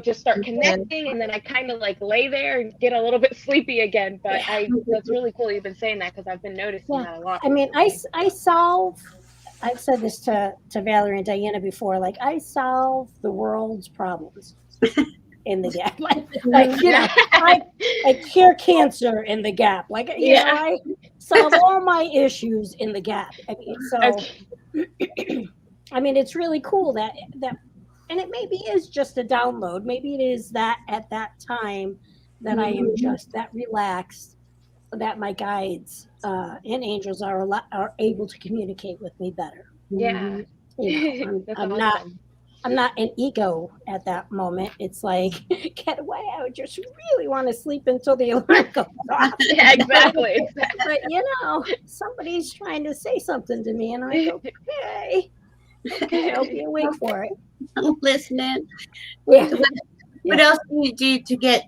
Speaker 6: just start connecting. And then I kind of like lay there and get a little bit sleepy again. But that's really cool you've been saying that, because I've been noticing that a lot.
Speaker 15: I mean, I've said this to Valerie and Diana before, like I solve the world's problems. in the gap. Like you know, I cure cancer in the gap. Like you know, I solve all my issues in the gap. I mean, so I mean, it's really cool that and it maybe is just a download. Maybe it is that at that time that I am just that relaxed, that my guides and angels are able to communicate with me better.
Speaker 16: Yeah.
Speaker 15: You know, I'm not an ego at that moment. It's like, get away. I would just really want to sleep until the alarm goes off.
Speaker 16: Yeah, exactly.
Speaker 15: But you know, somebody's trying to say something to me, and I go, okay, I'll be awake for it.
Speaker 2: I'm listening.
Speaker 15: Yeah.
Speaker 2: What else do you do to get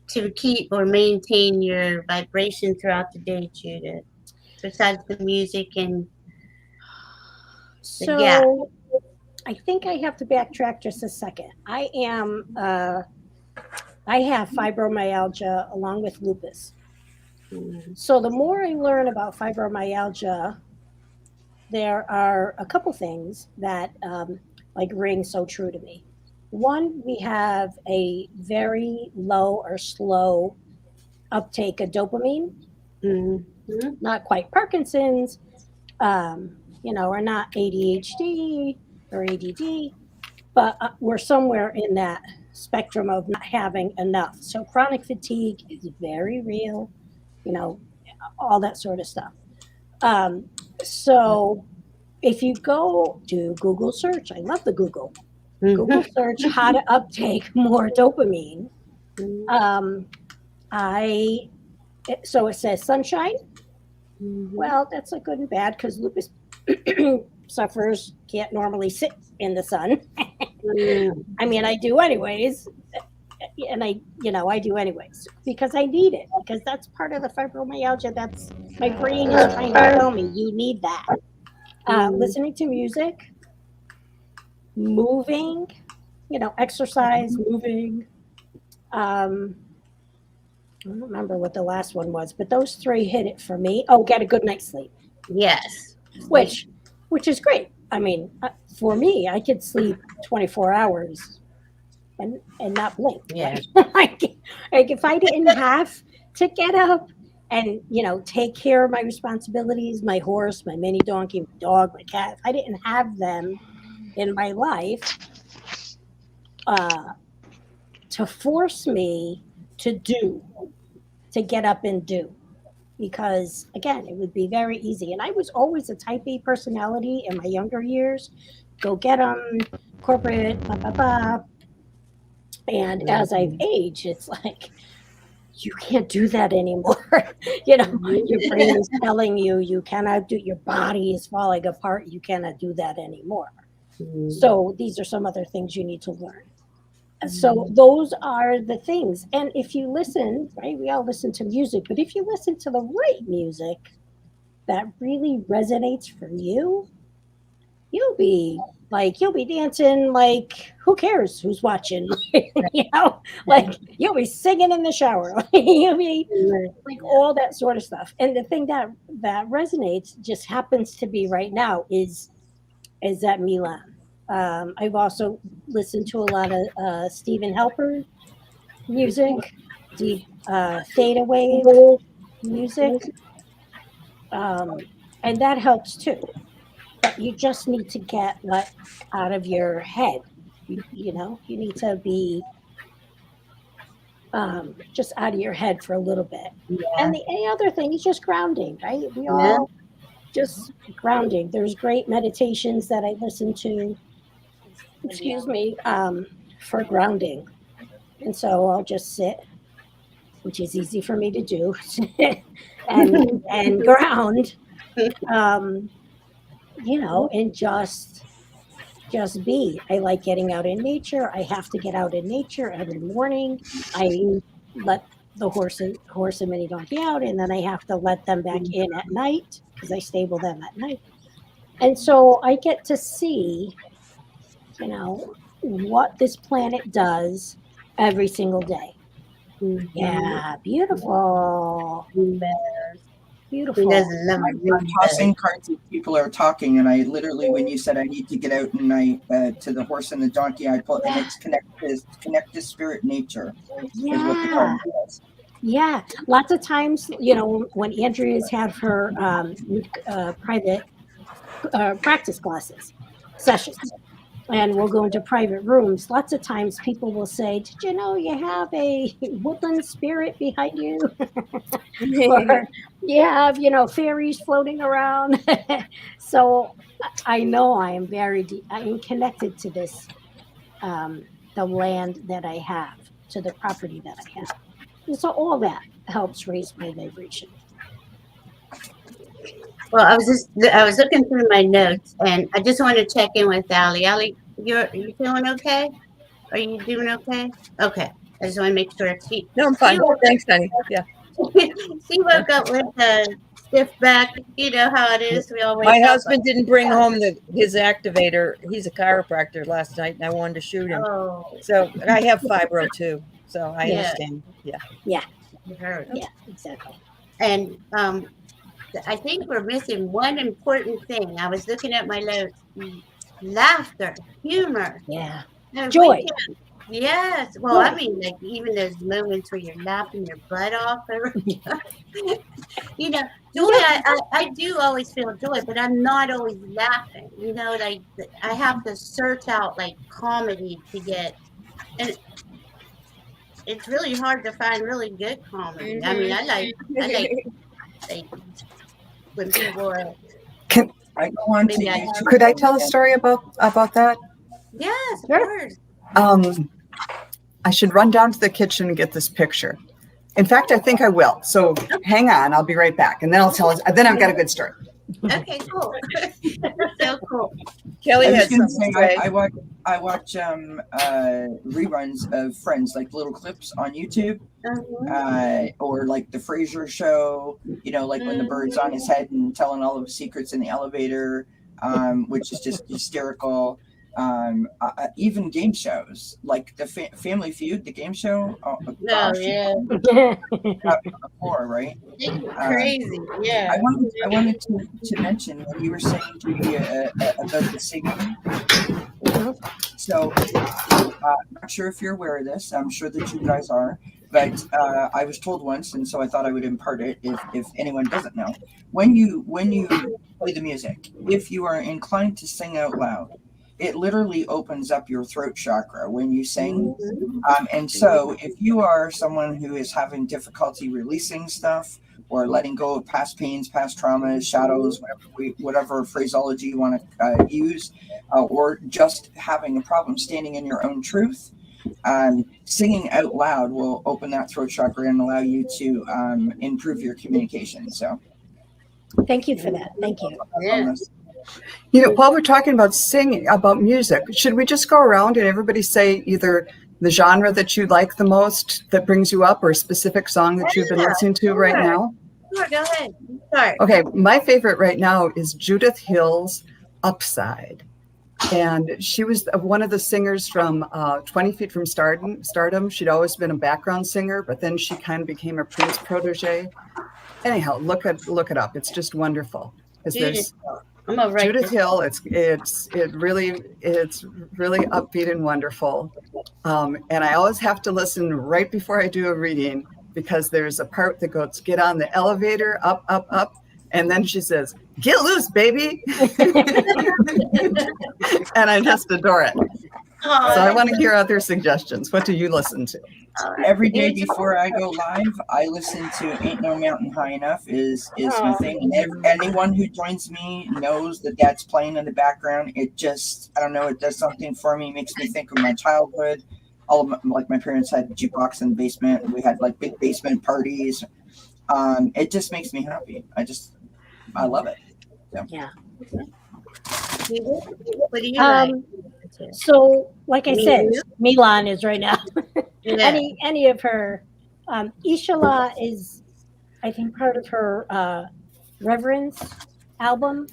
Speaker 2: to keep or maintain your vibration throughout the day, Judith? Besides the music and
Speaker 15: so I think I have to backtrack just a second. I have fibromyalgia along with lupus. So the more I learn about fibromyalgia, there are a couple things that like ring so true to me. One, we have a very low or slow uptake of dopamine. Not quite Parkinson's, you know, or not ADHD or ADD, but we're somewhere in that spectrum of not having enough. So chronic fatigue is very real, you know, all that sort of stuff. So if you go to Google search, I love the Google search how to uptake more dopamine. So it says sunshine. Well, that's a good and bad because lupus sufferers can't normally sit in the sun. I mean, I do anyways. And I do anyways because I need it, because that's part of the fibromyalgia. That's my brain is trying to tell me you need that. Listening to music, moving, you know, exercise, moving. I don't remember what the last one was, but those three hit it for me. Oh, get a good night's sleep.
Speaker 2: Yes.
Speaker 15: Which is great. I mean, for me, I could sleep 24 hours and not blink.
Speaker 2: Yeah.
Speaker 15: Like if I didn't have to get up and, you know, take care of my responsibilities, my horse, my mini donkey, my dog, my cat, if I didn't have them in my life to force me to get up and do. Because again, it would be very easy. And I was always a type A personality in my younger years. Go get them, corporate, blah, blah, blah. And as I've aged, it's like, you can't do that anymore. You know, your brain is telling you, you cannot do, your body is falling apart. You cannot do that anymore. So these are some other things you need to learn. So those are the things. And if you listen, right, we all listen to music, but if you listen to the right music that really resonates for you, you'll be dancing like, who cares who's watching? You know, like you'll be singing in the shower. You'll be like all that sort of stuff. And the thing that resonates just happens to be right now is that Milan. I've also listened to a lot of Stephen Helper music, deep theta wave music, and that helps too. But you just need to get out of your head. You know, you need to be just out of your head for a little bit. Yeah. And the other thing is just grounding, right? We all just grounding. There's great meditations that I listen to. Excuse me, for grounding. And so I'll just sit, which is easy for me to do, and ground, you know, and just be. I like getting out in nature. I have to get out in nature every morning. I let the horse and mini donkey out, and then I have to let them back in at night because I stable them at night. And so I get to see, you know, what this planet does every single day. Yeah, beautiful. Beautiful.
Speaker 2: He doesn't love
Speaker 12: I'm tossing cards as people are talking, and I literally, when you said I need to get out and I to the horse and the donkey, I pull, and it's connect to spirit nature is what the card says.
Speaker 15: Yeah, lots of times, you know, when Andrea's had her private practice classes, sessions, and we'll go into private rooms, lots of times people will say, did you know you have a woodland spirit behind you? Or you have, you know, fairies floating around. So I know I am I am connected to this, the land that I have, to the property that I have. And so all that helps raise my vibration.
Speaker 2: Well, I was looking through my notes, and I just want to check in with Allie. Allie, you feeling okay? Are you doing okay? Okay. I just want to make sure.
Speaker 1: No, I'm fine. Thanks, honey. Yeah.
Speaker 2: She woke up with a stiff back. You know how it is. We all wake
Speaker 1: My
Speaker 2: up.
Speaker 1: husband didn't bring home his activator. He's a chiropractor last night, and I wanted to shoot him.
Speaker 2: Oh.
Speaker 1: So I have fibro too. So I
Speaker 2: Yeah.
Speaker 1: understand. Yeah.
Speaker 15: Yeah.
Speaker 2: You heard.
Speaker 15: Yeah, exactly.
Speaker 2: And I think we're missing one important thing. I was looking at my notes. Laughter, humor.
Speaker 15: Yeah.
Speaker 2: And
Speaker 15: Joy.
Speaker 2: Yes. Well, I mean, like even those moments where you're laughing your butt off. You know, joy. I do always feel joy, but I'm not always laughing. You know, like I have to search out like comedy to get, and it's really hard to find really good comedy. I mean, I like when people are.
Speaker 14: Can
Speaker 12: I go on to
Speaker 14: YouTube. Could I tell a story about that?
Speaker 2: Yes, of course.
Speaker 14: I should run down to the kitchen and get this picture. In fact, I think I will. So hang on, I'll be right back, and then I'll tell us. Then I've got a good story.
Speaker 2: Okay, cool. So cool.
Speaker 1: Kelly
Speaker 12: I was
Speaker 1: had
Speaker 12: gonna
Speaker 1: something
Speaker 12: say,
Speaker 1: to say.
Speaker 12: I watch reruns of Friends, like little clips on YouTube, or like the Frasier show. You know, like when the bird's on his head and telling all of his secrets in the elevator, which is just hysterical. Even game shows like the Family Feud, the game show. Oh, gosh, before, right?
Speaker 2: Crazy, yeah.
Speaker 12: I wanted to mention when you were saying, Judy, about the singing. So, not sure if you're aware of this. I'm sure that you guys are, but I was told once, and so I thought I would impart it if anyone doesn't know. When you play the music, if you are inclined to sing out loud, it literally opens up your throat chakra when you sing. And so if you are someone who is having difficulty releasing stuff or letting go of past pains, past traumas, shadows, whatever phraseology you want to use, or just having a problem standing in your own truth, singing out loud will open that throat chakra and allow you to improve your communication. So
Speaker 15: thank you for that. Thank you.
Speaker 2: Yeah.
Speaker 14: You know, while we're talking about singing, about music, should we just go around and everybody say either the genre that you like the most that brings you up, or a specific song that you've been listening to right now?
Speaker 2: Sure, go ahead. Start.
Speaker 14: Okay, my favorite right now is Judith Hill's Upside. And she was one of the singers from 20 Feet from Stardom. She'd always been a background singer, but then she kind of became a Prince protege. Anyhow, look it up. It's just wonderful.
Speaker 2: Judith
Speaker 14: Hill. It's really upbeat and wonderful. And I always have to listen right before I do a reading, because there's a part that goes, get on the elevator, up, up, up. And then she says, get loose, baby. And I just adore it. So I want to hear other suggestions. What do you listen to?
Speaker 12: Every day before I go live, I listen to Ain't No Mountain High Enough is my thing. And anyone who joins me knows that that's playing in the background. It just, I don't know, it does something for me. It makes me think of my childhood. Like my parents had a jukebox in the basement. We had like big basement parties. It just makes me happy. I love it. So.
Speaker 15: Yeah.
Speaker 2: What do you like?
Speaker 15: So, like I said, Milan is right now.
Speaker 2: Yeah.
Speaker 15: Any of her, Ishala is, I think, part of her Reverence album.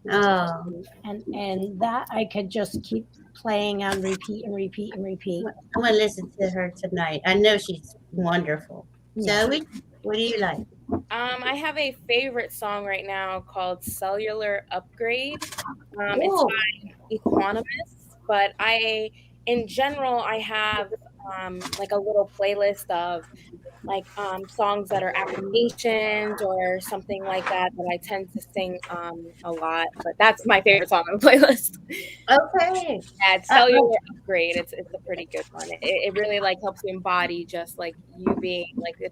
Speaker 2: Oh.
Speaker 15: And that I could just keep playing on repeat and repeat and repeat.
Speaker 2: I'm gonna listen to her tonight. I know she's wonderful.
Speaker 15: Yeah.
Speaker 2: Zoe, what do you like?
Speaker 16: I have a favorite song right now called Cellular Upgrade. It's
Speaker 13: Whoa.
Speaker 16: by Equanimous, but in general, I have like a little playlist of like songs that are affirmations or something like that that I tend to sing a lot. But that's my favorite song on the playlist.
Speaker 2: Okay.
Speaker 16: Yeah, it's Cellular Upgrade. It's a pretty good one. It really like helps you embody just like you being like a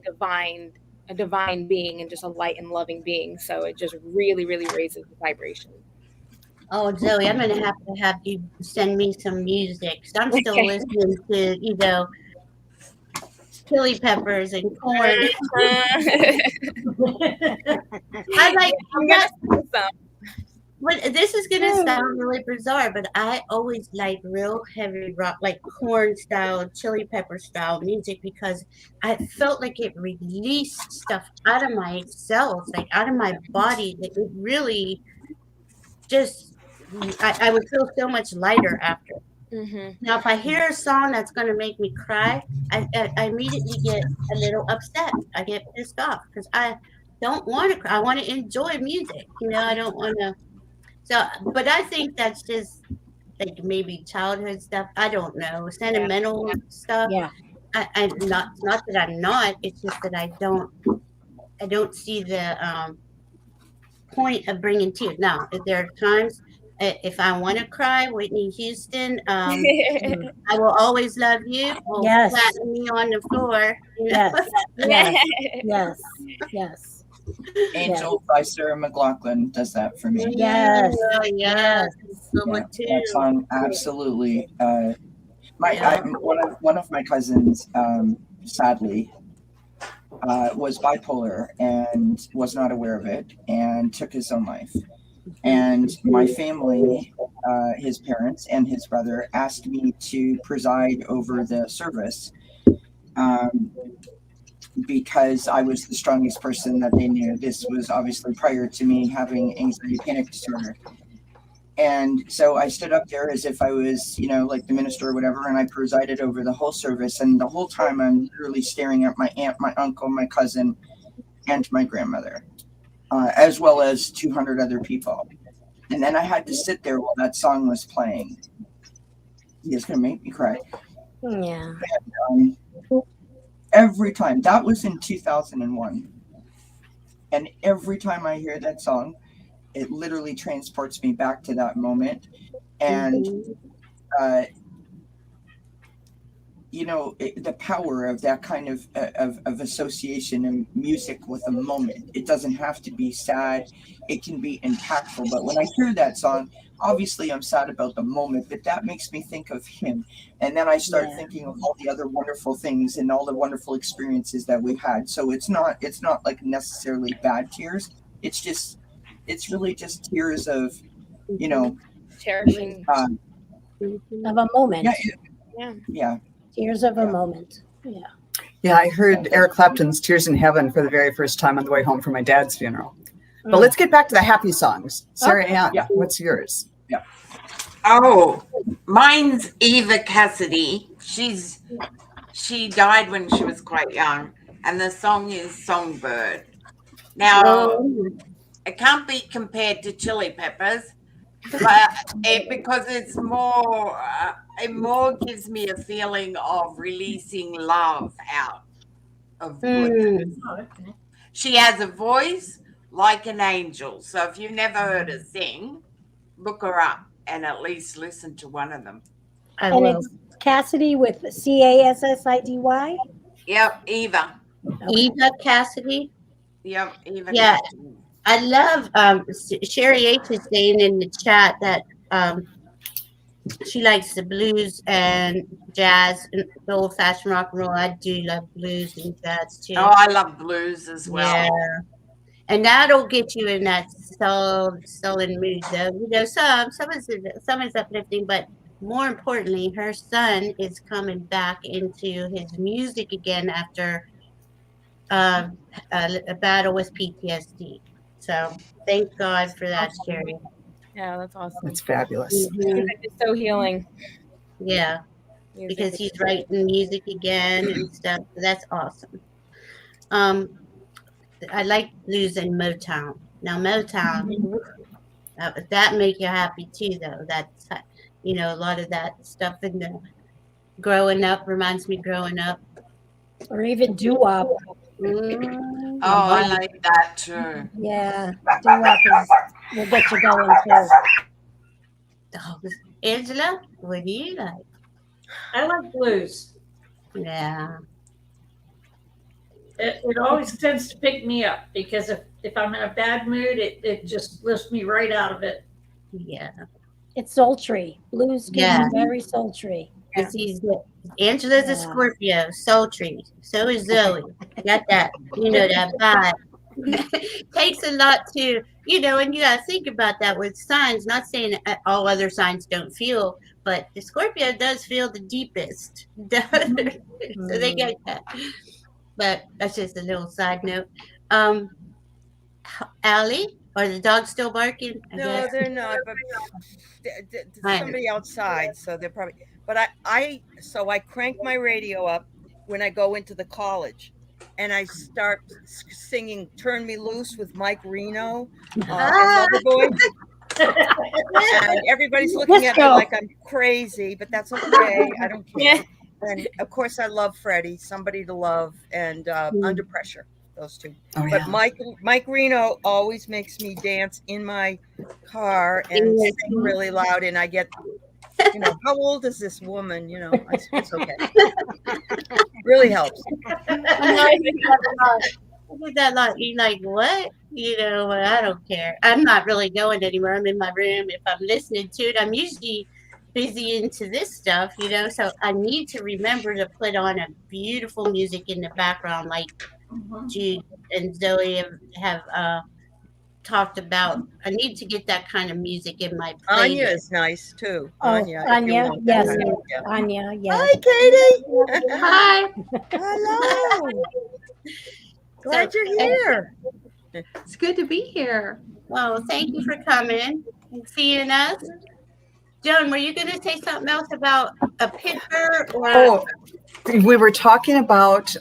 Speaker 16: divine being and just a light and loving being. So it just really, really raises the vibration.
Speaker 2: Oh, Zoe, I'm gonna have you send me some music. 'Cause I'm still
Speaker 16: Okay.
Speaker 2: listening to, Chili Peppers and Corn. I like that. But this is gonna sound really bizarre, but I always like real heavy rock, like Corn style, Chili Pepper style music because I felt like it released stuff out of my cells, like out of my body. That it really just, I would feel so much lighter after. Now, if I hear a song that's going to make me cry, I immediately get a little upset. I get pissed off because I don't want to cry. I want to enjoy music. I don't want to. So, but I think that's just like maybe childhood stuff. I don't know, sentimental stuff.
Speaker 15: Yeah.
Speaker 2: I not that I'm not. It's just that I don't see the point of bringing tears. Now, if there are times if I want to cry, Whitney Houston, I will always love you. Will
Speaker 15: Yes.
Speaker 2: flatten me on the floor.
Speaker 15: Yes. Yes. Yes. Yes.
Speaker 12: Angel by Sarah McLachlan does that for me.
Speaker 15: Yes.
Speaker 2: Oh, yes.
Speaker 12: Yeah, that song absolutely. One of my cousins, sadly, was bipolar and was not aware of it and took his own life. And my family, his parents and his brother, asked me to preside over the service because I was the strongest person that they knew. This was obviously prior to me having anxiety panic disorder. And so I stood up there as if I was, like the minister or whatever, and I presided over the whole service. And the whole time I'm literally staring at my aunt, my uncle, my cousin, and my grandmother, as well as 200 other people. And then I had to sit there while that song was playing. It's going to make me cry.
Speaker 15: Yeah.
Speaker 12: And, every time, that was in 2001. And every time I hear that song, it literally transports me back to that moment. And, the power of that kind of association and music with a moment. It doesn't have to be sad. It can be impactful. But when I hear that song, obviously I'm sad about the moment, but that makes me think of him. And then I start thinking of all the other wonderful things and all the wonderful experiences that we've had. So it's not like necessarily bad tears. It's really just tears of,
Speaker 16: cherishing
Speaker 15: of a moment.
Speaker 12: Yeah.
Speaker 15: Tears of a moment. Yeah.
Speaker 14: Yeah, I heard Eric Clapton's Tears in Heaven for the very first time on the way home from my dad's funeral. But let's get back to the happy songs. Sarah Ann, what's yours?
Speaker 4: Yeah. Oh, mine's Eva Cassidy. She died when she was quite young, and the song is Songbird. Now, it can't be compared to Chili Peppers, but because it's more, it more gives me a feeling of releasing love out of goodness. She has a voice like an angel. So if you've never heard her sing, look her up and at least listen to one of them.
Speaker 15: And it's Cassidy with Cassidy.
Speaker 4: Yep, Eva.
Speaker 2: Eva Cassidy.
Speaker 4: Yep, Eva.
Speaker 2: Yeah,
Speaker 4: Cassidy.
Speaker 2: I love Sherry H is saying in the chat that she likes the blues and jazz and the old-fashioned rock and roll. I do love blues and jazz too.
Speaker 4: Oh, I love blues as well.
Speaker 2: Yeah. And that'll get you in that sullen mood, though. Some is uplifting, but more importantly, her son is coming back into his music again after a battle with PTSD. So thank God for that, Sherry.
Speaker 16: Yeah, that's awesome.
Speaker 14: That's fabulous.
Speaker 16: It's so healing.
Speaker 2: Yeah, because he's writing music again and stuff. So that's awesome. I like blues and Motown. Now Motown, that make you happy too, though. That's a lot of that stuff in the growing up reminds me growing up.
Speaker 15: Or even doo-wop.
Speaker 2: Mm,
Speaker 4: Oh, I like that too.
Speaker 15: Yeah, doo-wop will get you going too.
Speaker 2: Oh, Angela, what do you like?
Speaker 13: I like blues.
Speaker 2: Yeah.
Speaker 13: It always tends to pick me up because if I'm in a bad mood, it just lifts me right out of it.
Speaker 2: Yeah.
Speaker 15: It's sultry. Blues can
Speaker 2: Yeah.
Speaker 15: be very sultry.
Speaker 2: Angela's a Scorpio, sultry. So is Zoe. Got that, that vibe. Takes a lot to, and you gotta think about that with signs. Not saying all other signs don't feel, but the Scorpio does feel the deepest. So they get that. But that's just a little side note. Allie, are the dogs still barking?
Speaker 1: No, they're not. But there's somebody outside, so they're probably. But I crank my radio up when I go into the college, and I start singing "Turn Me Loose" with Mike Reno and Loverboy. And everybody's looking at me like I'm crazy, but that's okay. I don't care. And of course, I love Freddie, Somebody to Love, and Under Pressure. Those two.
Speaker 14: Oh,
Speaker 1: but
Speaker 14: yeah.
Speaker 1: Mike Reno always makes me dance in my car and sing really loud, and I get, how old is this woman? It's okay. Really helps.
Speaker 2: I get that lot. You're like, what? I don't care. I'm not really going anywhere. I'm in my room. If I'm listening to it, I'm usually busy into this stuff, so I need to remember to put on a beautiful music in the background, like Jude and Zoe have talked about. I need to get that kind of music in my playlist.
Speaker 1: Anya is nice too.
Speaker 15: Oh,
Speaker 1: Anya,
Speaker 15: yes.
Speaker 1: Kind of,
Speaker 15: Anya, yes.
Speaker 1: Hi, Katie.
Speaker 2: Hi.
Speaker 1: Hello. Glad you're here.
Speaker 17: It's good to be here.
Speaker 2: Well, thank you for coming and seeing us. Joan, were you going to say something else about a picture? Or
Speaker 14: we were talking about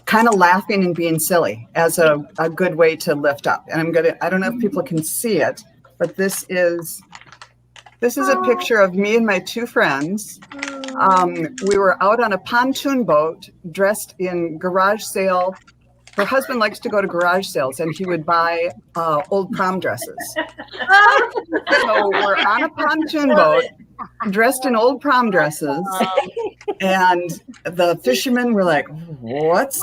Speaker 14: kind of laughing and being silly as a good way to lift up. And I don't know if people can see it, but this is a picture of me and my two friends. We were out on a pontoon boat dressed in garage sale. Her husband likes to go to garage sales, and he would buy old prom dresses. So we're on a pontoon boat, dressed in old prom dresses, and the fishermen were like, what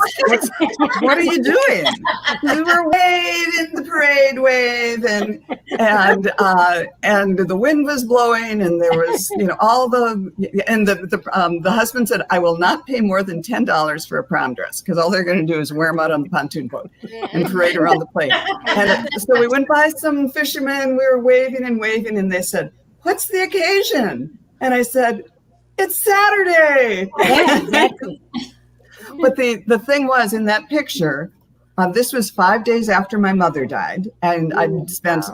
Speaker 14: are you doing? We were waving the parade wave, and the wind was blowing, and there was the husband said, I will not pay more than $10 for a prom dress, because all they're going to do is wear them out on the pontoon boat and parade around the plane. And so we went by some fishermen, we were waving, and they said, what's the occasion? And I said, it's Saturday.
Speaker 15: Yeah, exactly.
Speaker 14: But the thing was, in that picture, this was 5 days after my mother died, and I'd spent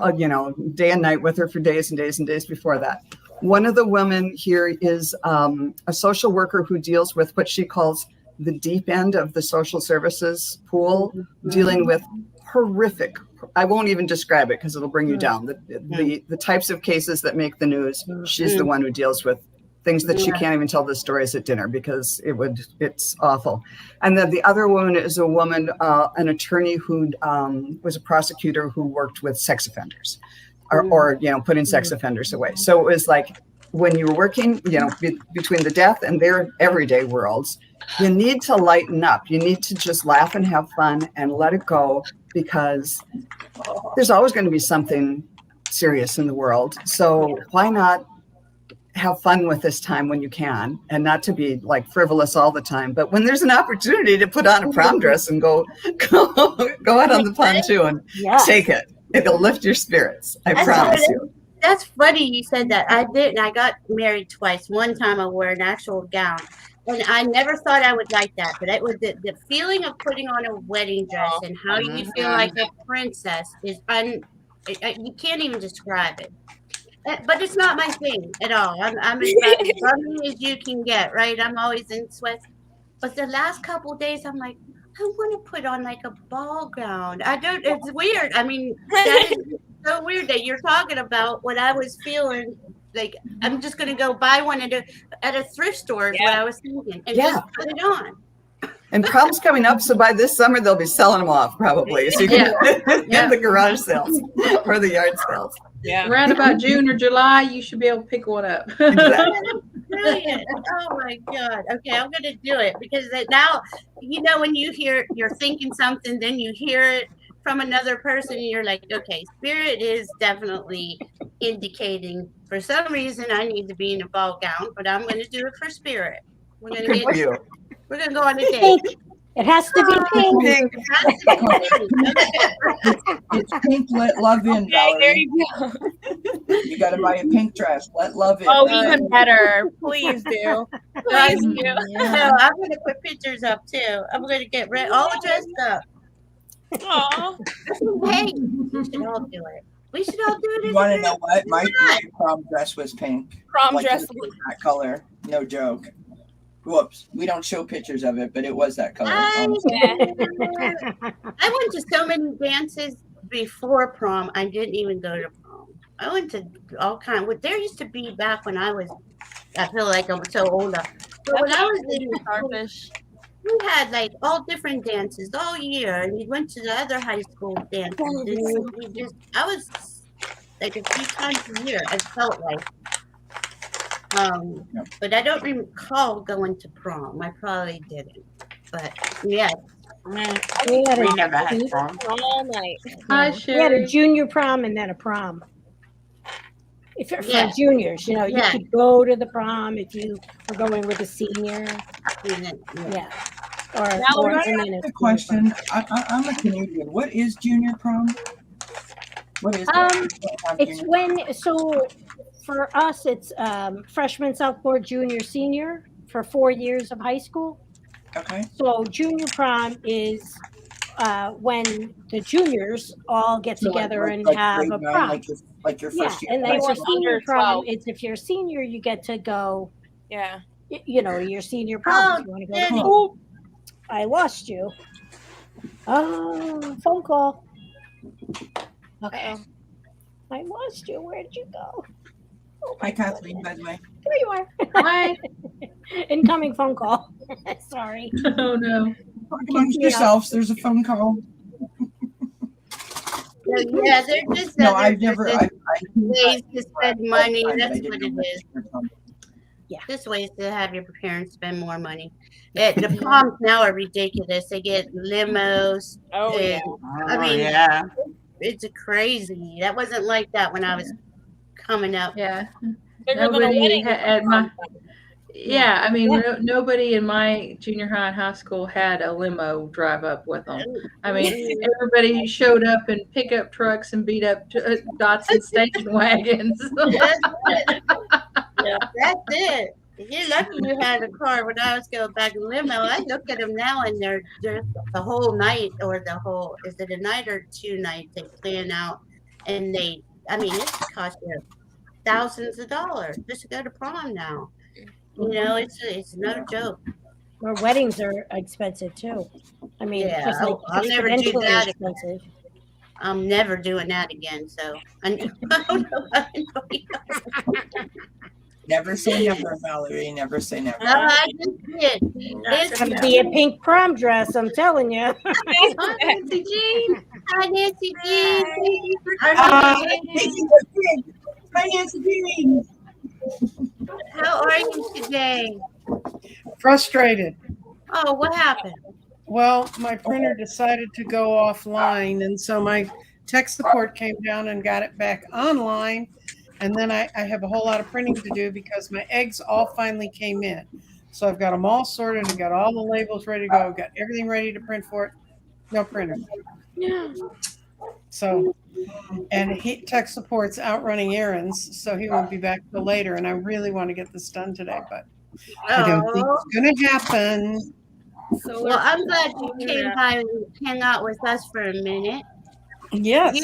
Speaker 14: day and night with her for days and days and days before that. One of the women here is a social worker who deals with what she calls the deep end of the social services pool, dealing with horrific, I won't even describe it because it'll bring you down, the types of cases that make the news. She's the one who deals with things that she can't even tell the stories at dinner because it's awful. And then the other woman is a woman, an attorney who was a prosecutor who worked with sex offenders or putting sex offenders away. So it was like when you were working, between the death and their everyday worlds, you need to lighten up. You need to just laugh and have fun and let it go, because there's always going to be something serious in the world. So why not have fun with this time when you can, and not to be like frivolous all the time. But when there's an opportunity to put on a prom dress and go out on the pontoon, take it. It'll lift your spirits. I promise you.
Speaker 2: That's funny you said that. I didn't. I got married twice. One time I wore an actual gown, and I never thought I would like that. But it was the feeling of putting on a wedding dress and how you feel like a princess is you can't even describe it. But it's not my thing at all. I'm as bummy as you can get, right? I'm always in sweats. But the last couple of days, I'm like, I want to put on like a ball gown. I don't. It's weird. I mean, that is so weird that you're talking about what I was feeling. Like I'm just gonna go buy one at a thrift store is what I was thinking, and just put it on.
Speaker 14: And prom's coming up, so by this summer they'll be selling them off probably. So you can get the garage sales or the yard sales.
Speaker 17: Yeah. Around about June or July, you should be able to pick one up.
Speaker 2: Brilliant. Oh my God. Okay, I'm gonna do it because now, you know, when you're thinking something, then you hear it from another person, and you're like, okay, spirit is definitely indicating for some reason I need to be in a ball gown, but I'm gonna do it for spirit. We're gonna
Speaker 14: Good for you.
Speaker 2: We're gonna go on a date.
Speaker 15: Pink. It has to be pink.
Speaker 2: It has to be pink.
Speaker 12: It's pink, let love in,
Speaker 16: Okay,
Speaker 12: Valerie.
Speaker 16: there you go.
Speaker 12: You got to buy a pink dress. Let love in.
Speaker 16: Oh, even better. Please do. Please do.
Speaker 2: So I'm gonna put pictures up too. I'm gonna get all dressed up.
Speaker 16: Aw.
Speaker 2: Hey, we should all do it. We should all do it.
Speaker 12: You want to know what? My prom dress was pink.
Speaker 16: Prom dress
Speaker 12: it was that color. No joke. Whoops. We don't show pictures of it, but it was that color.
Speaker 2: I went to so many dances before prom. I didn't even go to prom. I went to all kinds. There used to be back when I feel like I'm so old. But when I was in
Speaker 16: Starfish.
Speaker 2: we had like all different dances all year, and we went to the other high school dances. And I was like a few times a year. I felt like, but I don't recall going to prom. I probably didn't, but yeah.
Speaker 15: We never
Speaker 16: had prom. All night.
Speaker 17: Hi,
Speaker 15: We had a
Speaker 17: Sherry.
Speaker 15: junior prom and then a prom. If for
Speaker 2: Yeah.
Speaker 15: juniors, you know, you
Speaker 2: Yeah.
Speaker 15: could go to the prom if you were going with a senior. Yeah. Or
Speaker 12: Valerie,
Speaker 15: and
Speaker 12: I
Speaker 15: then
Speaker 12: have
Speaker 15: a
Speaker 12: a question. I'm a Canadian. What is junior prom? What is
Speaker 15: it's when, so for us, it's freshman, sophomore, junior, senior for 4 years of high school.
Speaker 12: Okay.
Speaker 15: So junior prom is when the juniors all get
Speaker 12: So
Speaker 15: together and
Speaker 12: like
Speaker 15: have
Speaker 12: grade
Speaker 15: a
Speaker 12: nine,
Speaker 15: prom.
Speaker 12: like your
Speaker 15: Yeah,
Speaker 12: first year.
Speaker 15: and
Speaker 12: of
Speaker 15: then
Speaker 12: high
Speaker 15: for
Speaker 12: school.
Speaker 15: senior
Speaker 16: Under
Speaker 15: prom,
Speaker 16: 12.
Speaker 15: it's if you're a senior, you get to go,
Speaker 16: Yeah.
Speaker 15: you know, your senior prom. If you want to go to
Speaker 2: Jenny.
Speaker 15: oh, I lost you. Oh, phone call. Okay.
Speaker 16: Uh-oh.
Speaker 15: I lost you. Where did you go? Oh,
Speaker 12: Hi, Kathleen, by the way.
Speaker 15: there you are.
Speaker 17: Hi.
Speaker 15: Incoming phone call. Sorry.
Speaker 17: Oh no.
Speaker 12: Talk amongst yourselves. There's a phone call.
Speaker 2: Yeah, they're just
Speaker 12: No,
Speaker 2: other
Speaker 12: I've never.
Speaker 2: ways to spend money.
Speaker 12: I
Speaker 2: That's
Speaker 12: didn't
Speaker 2: what
Speaker 12: know
Speaker 2: it
Speaker 12: what
Speaker 2: is.
Speaker 12: junior prom was.
Speaker 15: Yeah.
Speaker 2: Just ways to have your parents spend more money. The proms now are ridiculous. They get limos.
Speaker 16: Oh, yeah.
Speaker 2: I mean,
Speaker 14: yeah.
Speaker 2: it's crazy. That wasn't like that when I was coming up.
Speaker 17: Yeah.
Speaker 16: Bigger than a
Speaker 17: Nobody
Speaker 16: wedding.
Speaker 17: at my. Yeah, I mean,
Speaker 15: Yeah.
Speaker 17: nobody in my junior high and high school had a limo drive up with them. I mean, everybody showed up in pickup trucks and beat up Datsun station wagons.
Speaker 2: That's it. That's it. You're lucky you had a car. When I was going back in limo, I look at them now, and they're the whole night, or the whole, is it a night or 2 nights they plan out, and I mean, it costs you thousands of dollars just to go to prom now. You know, it's no joke.
Speaker 15: Or weddings are expensive too. I mean,
Speaker 2: Yeah,
Speaker 15: just like
Speaker 2: I'll never do
Speaker 15: exponentially
Speaker 2: that.
Speaker 15: expensive.
Speaker 2: I'm never doing that again. So I don't know about anybody else.
Speaker 12: Never say never, Valerie. Never say never.
Speaker 2: I just did.
Speaker 15: It's gonna be a pink prom dress, I'm telling you.
Speaker 17: Hi, Nancy Jean.
Speaker 2: Hi, Nancy Jean. Thank you for
Speaker 12: Hi, Nancy Jean.
Speaker 2: How are you today?
Speaker 18: Frustrated.
Speaker 2: Oh, what happened?
Speaker 18: Well, my printer decided to go offline, and so my tech support came down and got it back online. And then I have a whole lot of printing to do because my eggs all finally came in. So I've got them all sorted. I've got all the labels ready to go. I've got everything ready to print for it. No printer.
Speaker 15: Yeah.
Speaker 18: So, and tech support's out running errands, so he won't be back till later. And I really want to get this done today, but I don't think it's going to happen.
Speaker 2: So, well, I'm glad you came by and hang out with us for a minute.
Speaker 18: Yes.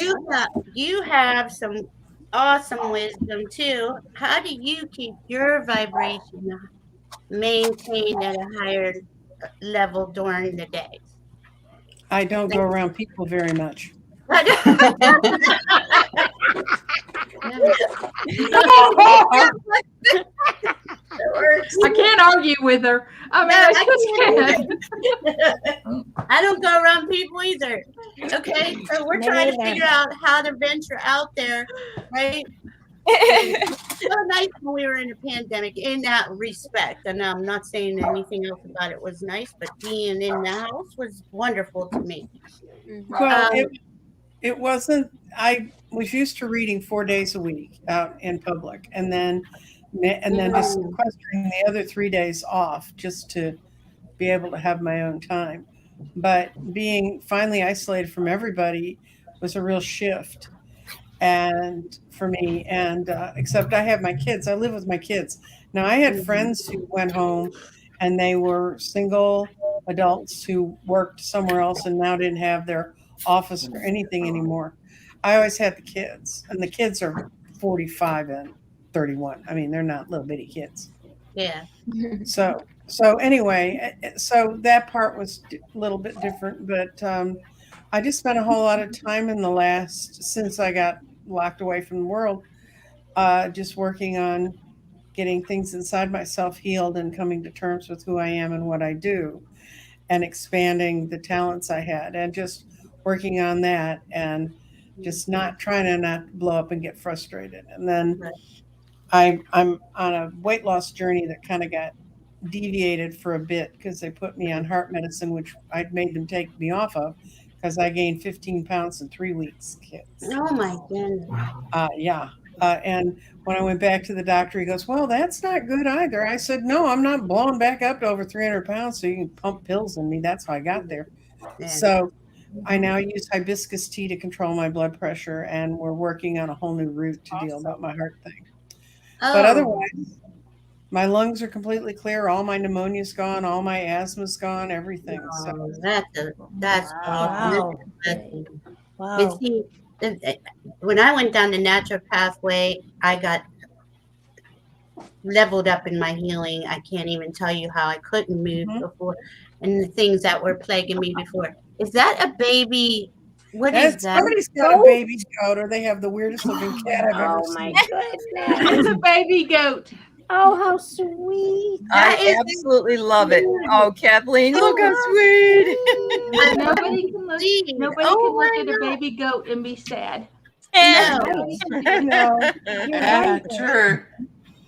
Speaker 2: You have some awesome wisdom too. How do you keep your vibration maintained at a higher level during the day?
Speaker 18: I don't go around people very much.
Speaker 17: I can't argue with her. I mean, I
Speaker 2: don't go around people either. Okay, so we're trying to figure out how to venture out there, right? It was so nice when we were in a pandemic in that respect, and I'm not saying anything else about it was nice, but being in the house was wonderful to me.
Speaker 18: Well, it wasn't. I was used to reading 4 days a week out in public, and then just sequestering the other 3 days off just to be able to have my own time. But being finally isolated from everybody was a real shift, and for me, and except I have my kids. I live with my kids now. I had friends who went home, and they were single adults who worked somewhere else and now didn't have their office or anything anymore. I always had the kids, and the kids are 45 and 31. I mean, they're not little bitty kids.
Speaker 2: Yeah.
Speaker 18: So anyway, so that part was a little bit different, but I just spent a whole lot of time since I got locked away from the world, just working on getting things inside myself healed and coming to terms with who I am and what I do, and expanding the talents I had, and just working on that, and just not trying to not blow up and get frustrated. And then I'm on a weight loss journey that kind of got deviated for a bit because they put me on heart medicine, which I'd made them take me off of because I gained 15 pounds in 3 weeks, kids.
Speaker 2: Oh my goodness.
Speaker 18: Yeah. And when I went back to the doctor, he goes, well, that's not good either. I said, no, I'm not blowing back up to over 300 pounds so you can pump pills in me. That's how I got there.
Speaker 2: Yeah.
Speaker 18: So I now use hibiscus tea to control my blood pressure, and we're working on a whole new route to deal about my heart thing. But otherwise, my lungs are completely clear. All my pneumonia's gone. All my asthma's gone. Everything. So
Speaker 2: That's
Speaker 15: Wow.
Speaker 2: awesome.
Speaker 15: Wow.
Speaker 2: But see, when I went down the natural pathway, I got leveled up in my healing. I can't even tell you how I couldn't move before, and the things that were plaguing me before. Is that a baby? What is that?
Speaker 18: Somebody's got a baby goat, or they have the weirdest looking cat I've ever
Speaker 15: Oh my
Speaker 18: seen.
Speaker 15: goodness.
Speaker 17: It's a baby goat.
Speaker 15: Oh, how sweet.
Speaker 1: I absolutely love it. Oh, Kathleen, look how sweet.
Speaker 17: Nobody can look. Nobody can look at a baby goat and be sad.
Speaker 2: No.
Speaker 18: No.
Speaker 12: True.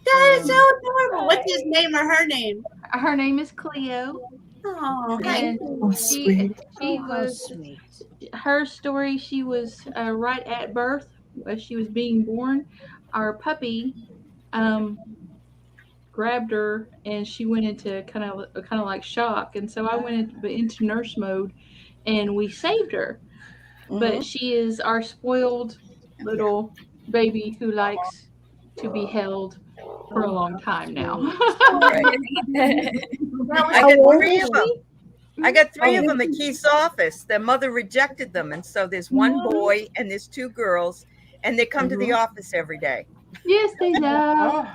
Speaker 2: That is so adorable. What's his name or her name?
Speaker 17: Her name is Cleo.
Speaker 2: Oh,
Speaker 17: And she was
Speaker 15: sweet.
Speaker 17: her story. She was right at birth, as she was being born. Our puppy grabbed her, and she went into kind of like shock. And so I went into nurse mode, and we saved her. But she is our spoiled little baby who likes to be held for a long time now.
Speaker 1: I got three of them at Keith's office. Their mother rejected them, and so there's one boy and there's 2 girls, and they come to the office every day.
Speaker 17: Yes, they love.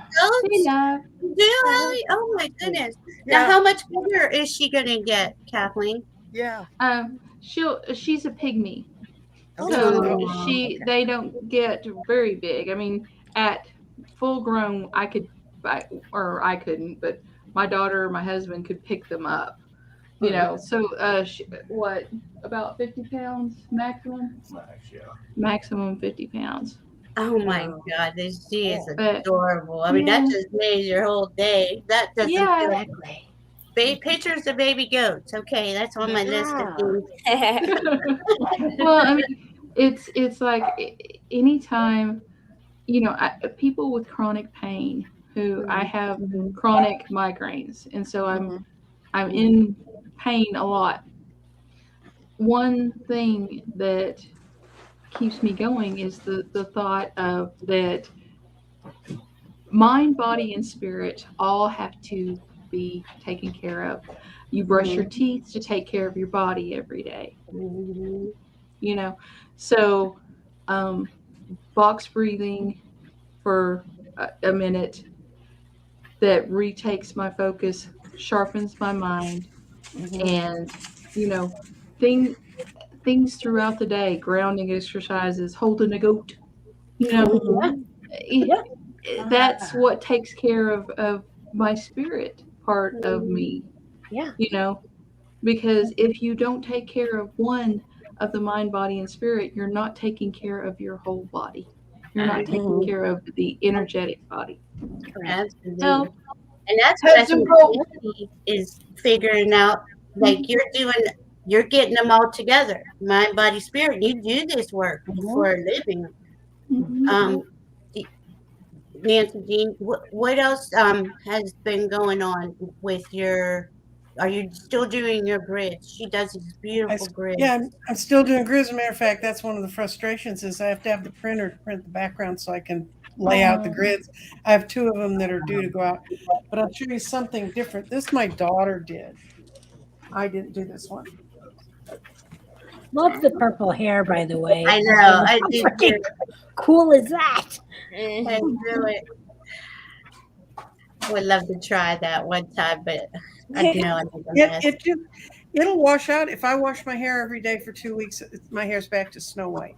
Speaker 17: They love.
Speaker 2: Really? Oh my goodness. Now, how much bigger is she gonna get, Kathleen?
Speaker 1: Yeah.
Speaker 17: She's a pygmy. So they don't get very big. I mean, at full grown, I couldn't, but my daughter or my husband could pick them up. You know, so about 50 pounds maximum? Maximum 50 pounds.
Speaker 2: Oh my God, she is adorable. I mean, that just made your whole day. That doesn't feel pictures of baby goats. Okay, that's on my list of things.
Speaker 17: Well, I mean, it's like anytime, people with chronic pain who I have chronic migraines, and so I'm in pain a lot. One thing that keeps me going is the thought of that mind, body, and spirit all have to be taken care of. You brush your teeth to take care of your body every day. So box breathing for a minute that retakes my focus, sharpens my mind, and things throughout the day, grounding exercises, holding a goat, you know, that's what takes care of my spirit part of me, you know, because if you don't take care of one of the mind, body, and spirit, you're not taking care of your whole body. You're not taking care of the energetic body.
Speaker 2: Absolutely.
Speaker 17: So,
Speaker 2: And that's what I think Nancy is figuring out. Like you're getting them all together, mind, body, spirit. You do this work for a living. Nancy Jean, what else has been going on with your? Are you still doing your grids? She does these beautiful grids.
Speaker 18: Yeah, I'm still doing grids. As a matter of fact, that's one of the frustrations is I have to have the printer to print the background so I can lay out the grids. I have 2 of them that are due to go out. But I'll show you something different. This my daughter did. I didn't do this one.
Speaker 15: Love the purple hair, by the way.
Speaker 2: I know. I
Speaker 15: How
Speaker 2: did
Speaker 15: freaking cool is that?
Speaker 2: I do it. Would love to try that one time, but I know I think
Speaker 18: It'll wash out. If I wash my hair every day for 2 weeks, my hair's back to Snow White.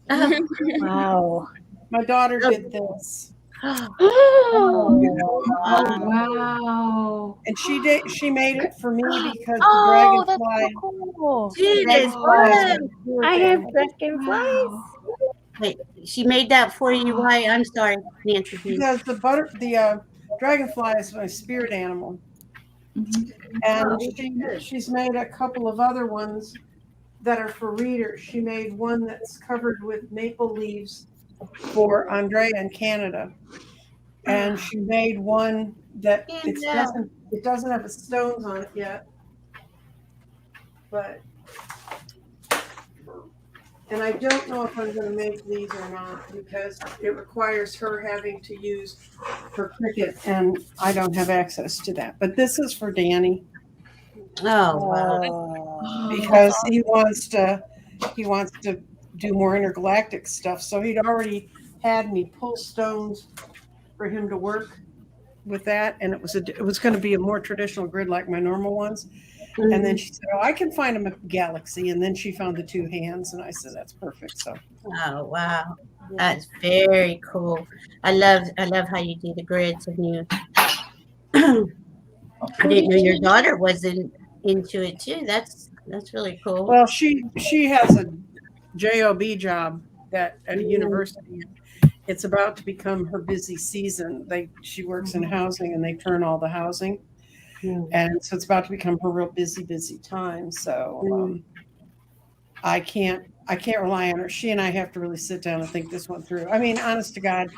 Speaker 15: Wow.
Speaker 18: My daughter did this.
Speaker 17: Wow.
Speaker 18: And she made it for me because the
Speaker 15: Oh, that's
Speaker 18: dragonfly.
Speaker 15: so cool.
Speaker 2: That's fun.
Speaker 15: I have dragonflies.
Speaker 2: Wait, she made that for you. Why? I'm sorry, Nancy.
Speaker 18: Because the dragonfly is my spirit animal. And she's made a couple of other ones that are for readers. She made one that's covered with maple leaves for Andrea in Canada. And she made one that it doesn't have the stones on it yet. And I don't know if I'm going to make these or not because it requires her having to use her Cricut, and I don't have access to that. But this is for Danny.
Speaker 2: Oh, wow.
Speaker 18: Because he wants to do more intergalactic stuff. So he'd already had me pull stones for him to work with that, and it was going to be a more traditional grid like my normal ones. And then she said, "Oh, I can find a galaxy." And then she found the 2 hands, and I said, "That's perfect." So,
Speaker 2: oh wow, that's very cool. I love how you do the grids, and you. I didn't know your daughter was into it too. That's really cool.
Speaker 18: Well, she has a job job at a university. It's about to become her busy season. She works in housing, and they turn all the housing. And so it's about to become her real busy time. So I can't rely on her. She and I have to really sit down and think this one through. I mean, honest to God,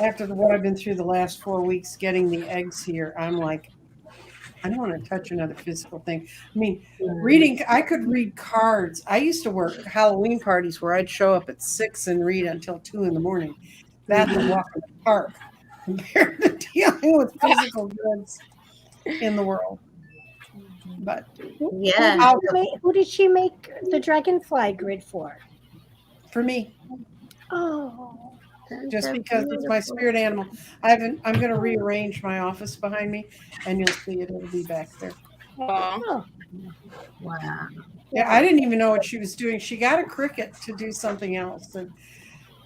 Speaker 18: after what I've been through the last 4 weeks getting the eggs here, I'm like, I don't want to touch another physical thing. I mean, I could read cards. I used to work Halloween parties where I'd show up at 6 and read until 2 in the morning. That's a walk in the park compared to dealing with physical goods in the world. But
Speaker 2: yeah,
Speaker 15: who did she make the dragonfly grid for?
Speaker 18: For me.
Speaker 15: Oh,
Speaker 18: just because it's my spirit animal. I'm going to rearrange my office behind me, and you'll see it'll be back there.
Speaker 15: Oh.
Speaker 2: Wow.
Speaker 18: Yeah, I didn't even know what she was doing. She got a Cricut to do something else. And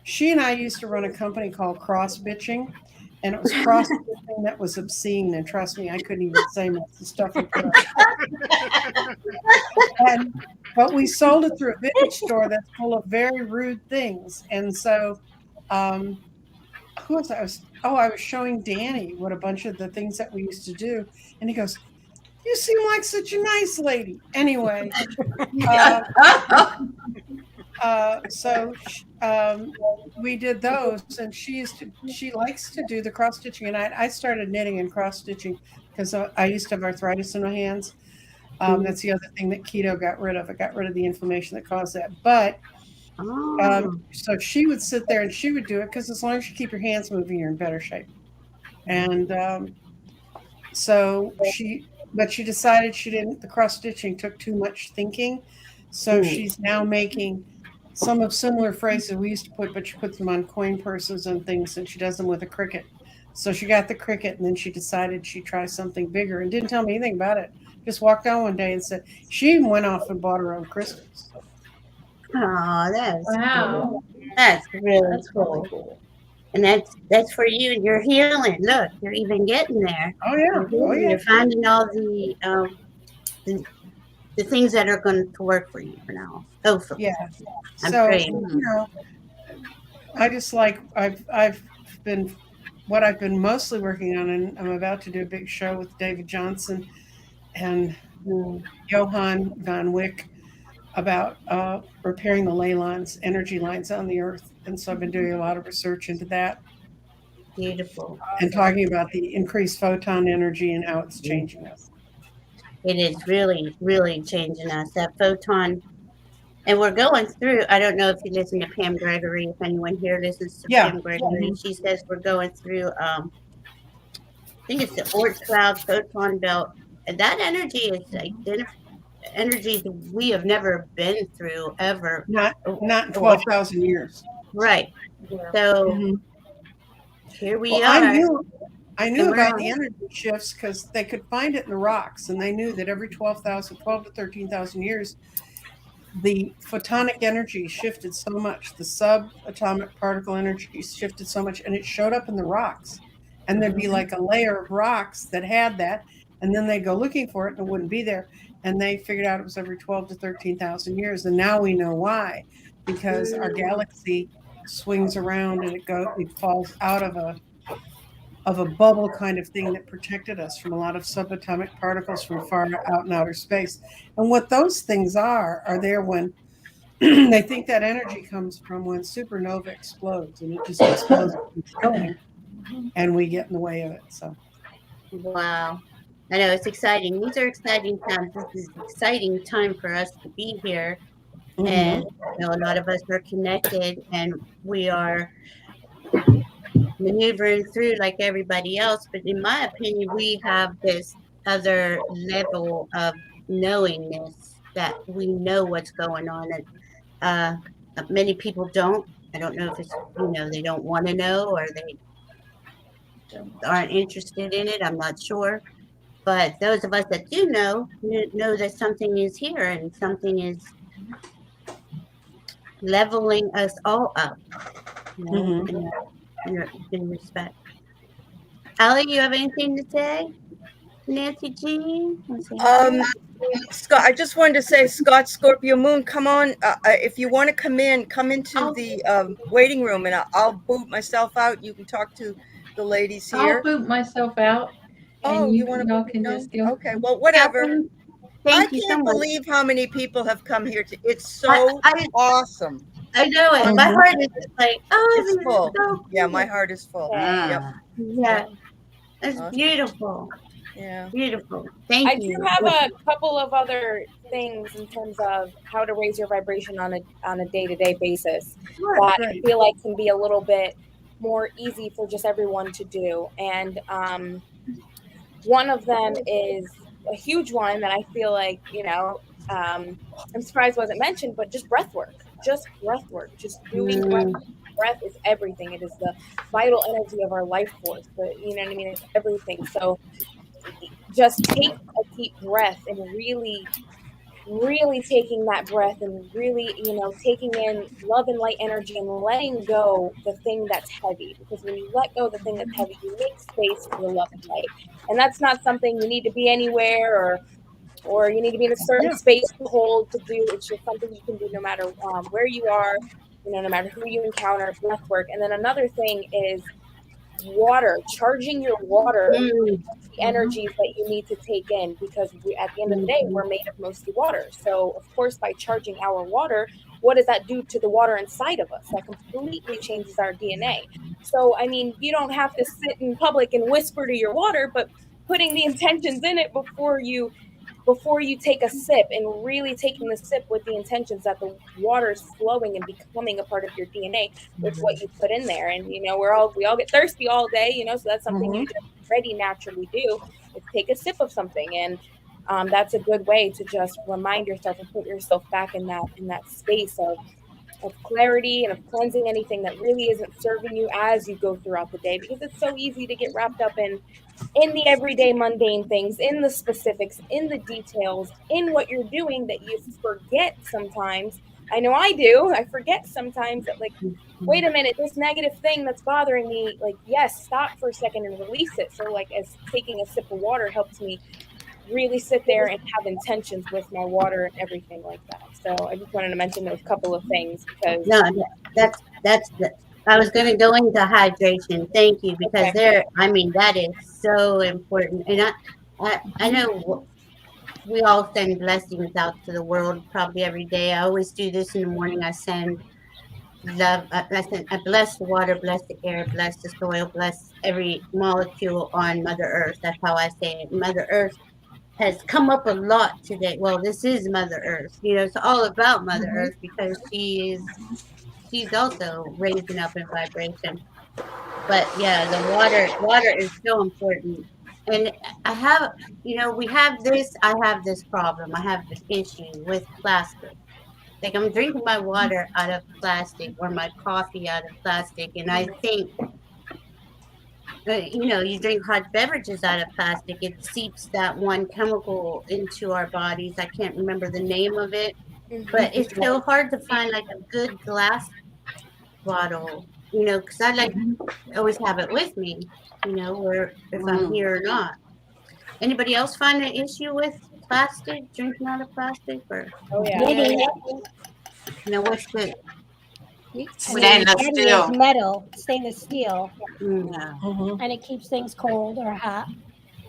Speaker 18: she and I used to run a company called Cross Bitching, and it was cross bitching that was obscene. And trust me, I couldn't even say most of the stuff we put up. But we sold it through a vintage store that's full of very rude things. And so, who was I? I was showing Danny what a bunch of the things that we used to do, and he goes, "You seem like such a nice lady." Anyway, so we did those, and she likes to do the cross stitching, and I started knitting and cross stitching because I used to have arthritis in my hands. That's the other thing that keto got rid of. It got rid of the inflammation that caused that. But so she would sit there and she would do it because as long as you keep your hands moving, you're in better shape. And but she decided the cross stitching took too much thinking. So she's now making some of similar phrases we used to put, but she puts them on coin purses and things, and she does them with a Cricut. So she got the Cricut, and then she decided she'd try something bigger and didn't tell me anything about it. just walked down one day and said she even went off and bought her own crystals.
Speaker 2: Oh, that's
Speaker 17: Wow.
Speaker 2: cool. That's really
Speaker 17: That's
Speaker 2: cool.
Speaker 17: really cool.
Speaker 2: And that's for you. You're healing. Look, you're even getting there.
Speaker 18: Oh yeah.
Speaker 2: You're healing. You're finding all the things that are going to work for you for now. Hopefully.
Speaker 18: Yeah.
Speaker 2: I'm
Speaker 18: So
Speaker 2: praying.
Speaker 18: you know, I just like I've been what I've been mostly working on, and I'm about to do a big show with David Johnson and Johann Van Wyck about repairing the ley lines, energy lines on the earth. And so I've been doing a lot of research into that.
Speaker 2: Beautiful.
Speaker 18: And talking about the increased photon energy and how it's changing us.
Speaker 2: It is really, really changing us. That photon, and we're going through, I don't know if you listen to Pam Gregory, if anyone here listens to Pam Gregory. She says we're going through, I think it's the Oort cloud photon belt. And that energy is energy that we have never been through ever.
Speaker 18: Not in 12,000 years.
Speaker 2: Right. So here we are.
Speaker 18: I knew about the energy shifts because they could find it in the rocks, and they knew that every 12 to 13,000 years, the photonic energy shifted so much, the subatomic particle energy shifted so much, and it showed up in the rocks. And there'd be like a layer of rocks that had that, and then they'd go looking for it and it wouldn't be there. And they figured out it was every 12 to 13,000 years. And now we know why, because our galaxy swings around and it falls out of a bubble kind of thing that protected us from a lot of subatomic particles from far out in outer space. And what those things are there when they think that energy comes from when supernova explodes, and it just explodes and we get in the way of it. So
Speaker 2: wow. I know it's exciting. These are exciting times. This is an exciting time for us to be here. And you know, a lot of us are connected, and we are maneuvering through like everybody else. But in my opinion, we have this other level of knowingness that we know what's going on. And many people don't. I don't know if it's, they don't want to know, or they aren't interested in it. I'm not sure. But those of us that do know that something is here and something is leveling us all up. In respect. Allie, you have anything to say? Nancy G?
Speaker 1: Scott, I just wanted to say, Scott, Scorpio Moon, come on. If you want to come into the waiting room, and I'll boot myself out. You can talk to the ladies here.
Speaker 17: I'll boot myself out.
Speaker 1: Oh, you want to?
Speaker 17: can just go.
Speaker 1: Okay, well, whatever. I
Speaker 2: you so
Speaker 1: can't
Speaker 2: much.
Speaker 1: believe how many people have come here. It's so awesome.
Speaker 2: I know it. My heart is just like,
Speaker 1: it's full.
Speaker 2: So cool.
Speaker 1: Yeah, my heart is full. Yep.
Speaker 2: Yeah, it's beautiful.
Speaker 1: Yeah,
Speaker 2: beautiful. Thank you.
Speaker 16: I do have a couple of other things in terms of how to raise your vibration on a day-to-day basis that I feel like can be a little bit more easy for just everyone to do. And one of them is a huge one that I feel like, I'm surprised wasn't mentioned, but just breath work. Just doing breath is everything. It is the vital energy of our life force. But you know what I mean? It's everything. So just take a deep breath and really taking that breath and really, taking in love and light energy and letting go the thing that's heavy. Because when you let go of the thing that's heavy, you make space for the love and light. And that's not something you need to be anywhere or you need to be in a certain space to hold, to do. It's just something you can do no matter where you are, no matter who you encounter, breath work. And then another thing is water, charging your water, the energies that you need to take in, because at the end of the day, we're made of mostly water. So of course, by charging our water, what does that do to the water inside of us? That completely changes our DNA. So, I mean, you don't have to sit in public and whisper to your water, but putting the intentions in it before you take a sip, and really taking the sip with the intentions that the water is flowing and becoming a part of your DNA with what you put in there. And we all get thirsty all day, so that's something you just already naturally do, is take a sip of something. And that's a good way to just remind yourself and put yourself back in that space of clarity and of cleansing anything that really isn't serving you as you go throughout the day, because it's so easy to get wrapped up in the everyday mundane things, in the specifics, in the details, in what you're doing, that you forget sometimes. I know I do. I forget sometimes that, like, wait a minute, this negative thing that's bothering me, like, yes, stop for a second and release it. So, like, as taking a sip of water helps me really sit there and have intentions with my water and everything like that. So I just wanted to mention those couple of things because
Speaker 2: No, that's the, I was going to go into hydration. Thank you, because
Speaker 16: Okay.
Speaker 2: I mean, that is so important. And I know we all send blessings out to the world probably every day. I always do this in the morning. I send love. I bless the water, bless the air, bless the soil, bless every molecule on Mother Earth. That's how I say it. Mother Earth has come up a lot today. Well, this is Mother Earth. You know, it's all about Mother Earth because she's also raising up in vibration. But yeah, the water is so important. And I have, you know, I have this problem. I have this issue with plastic. Like, I'm drinking my water out of plastic or my coffee out of plastic. And I think, you know, you drink hot beverages out of plastic, it seeps that one chemical into our bodies. I can't remember the name of it, but it's so hard to find like a good glass bottle, you know, because I like always have it with me, you know, or if I'm here or not. Anybody else find an issue with plastic, drinking out of plastic, or?
Speaker 16: Oh yeah.
Speaker 15: Maybe.
Speaker 2: You know, what's the
Speaker 15: Stainless steel. Is metal, stainless steel,
Speaker 2: Mm.
Speaker 15: and it keeps things cold or hot.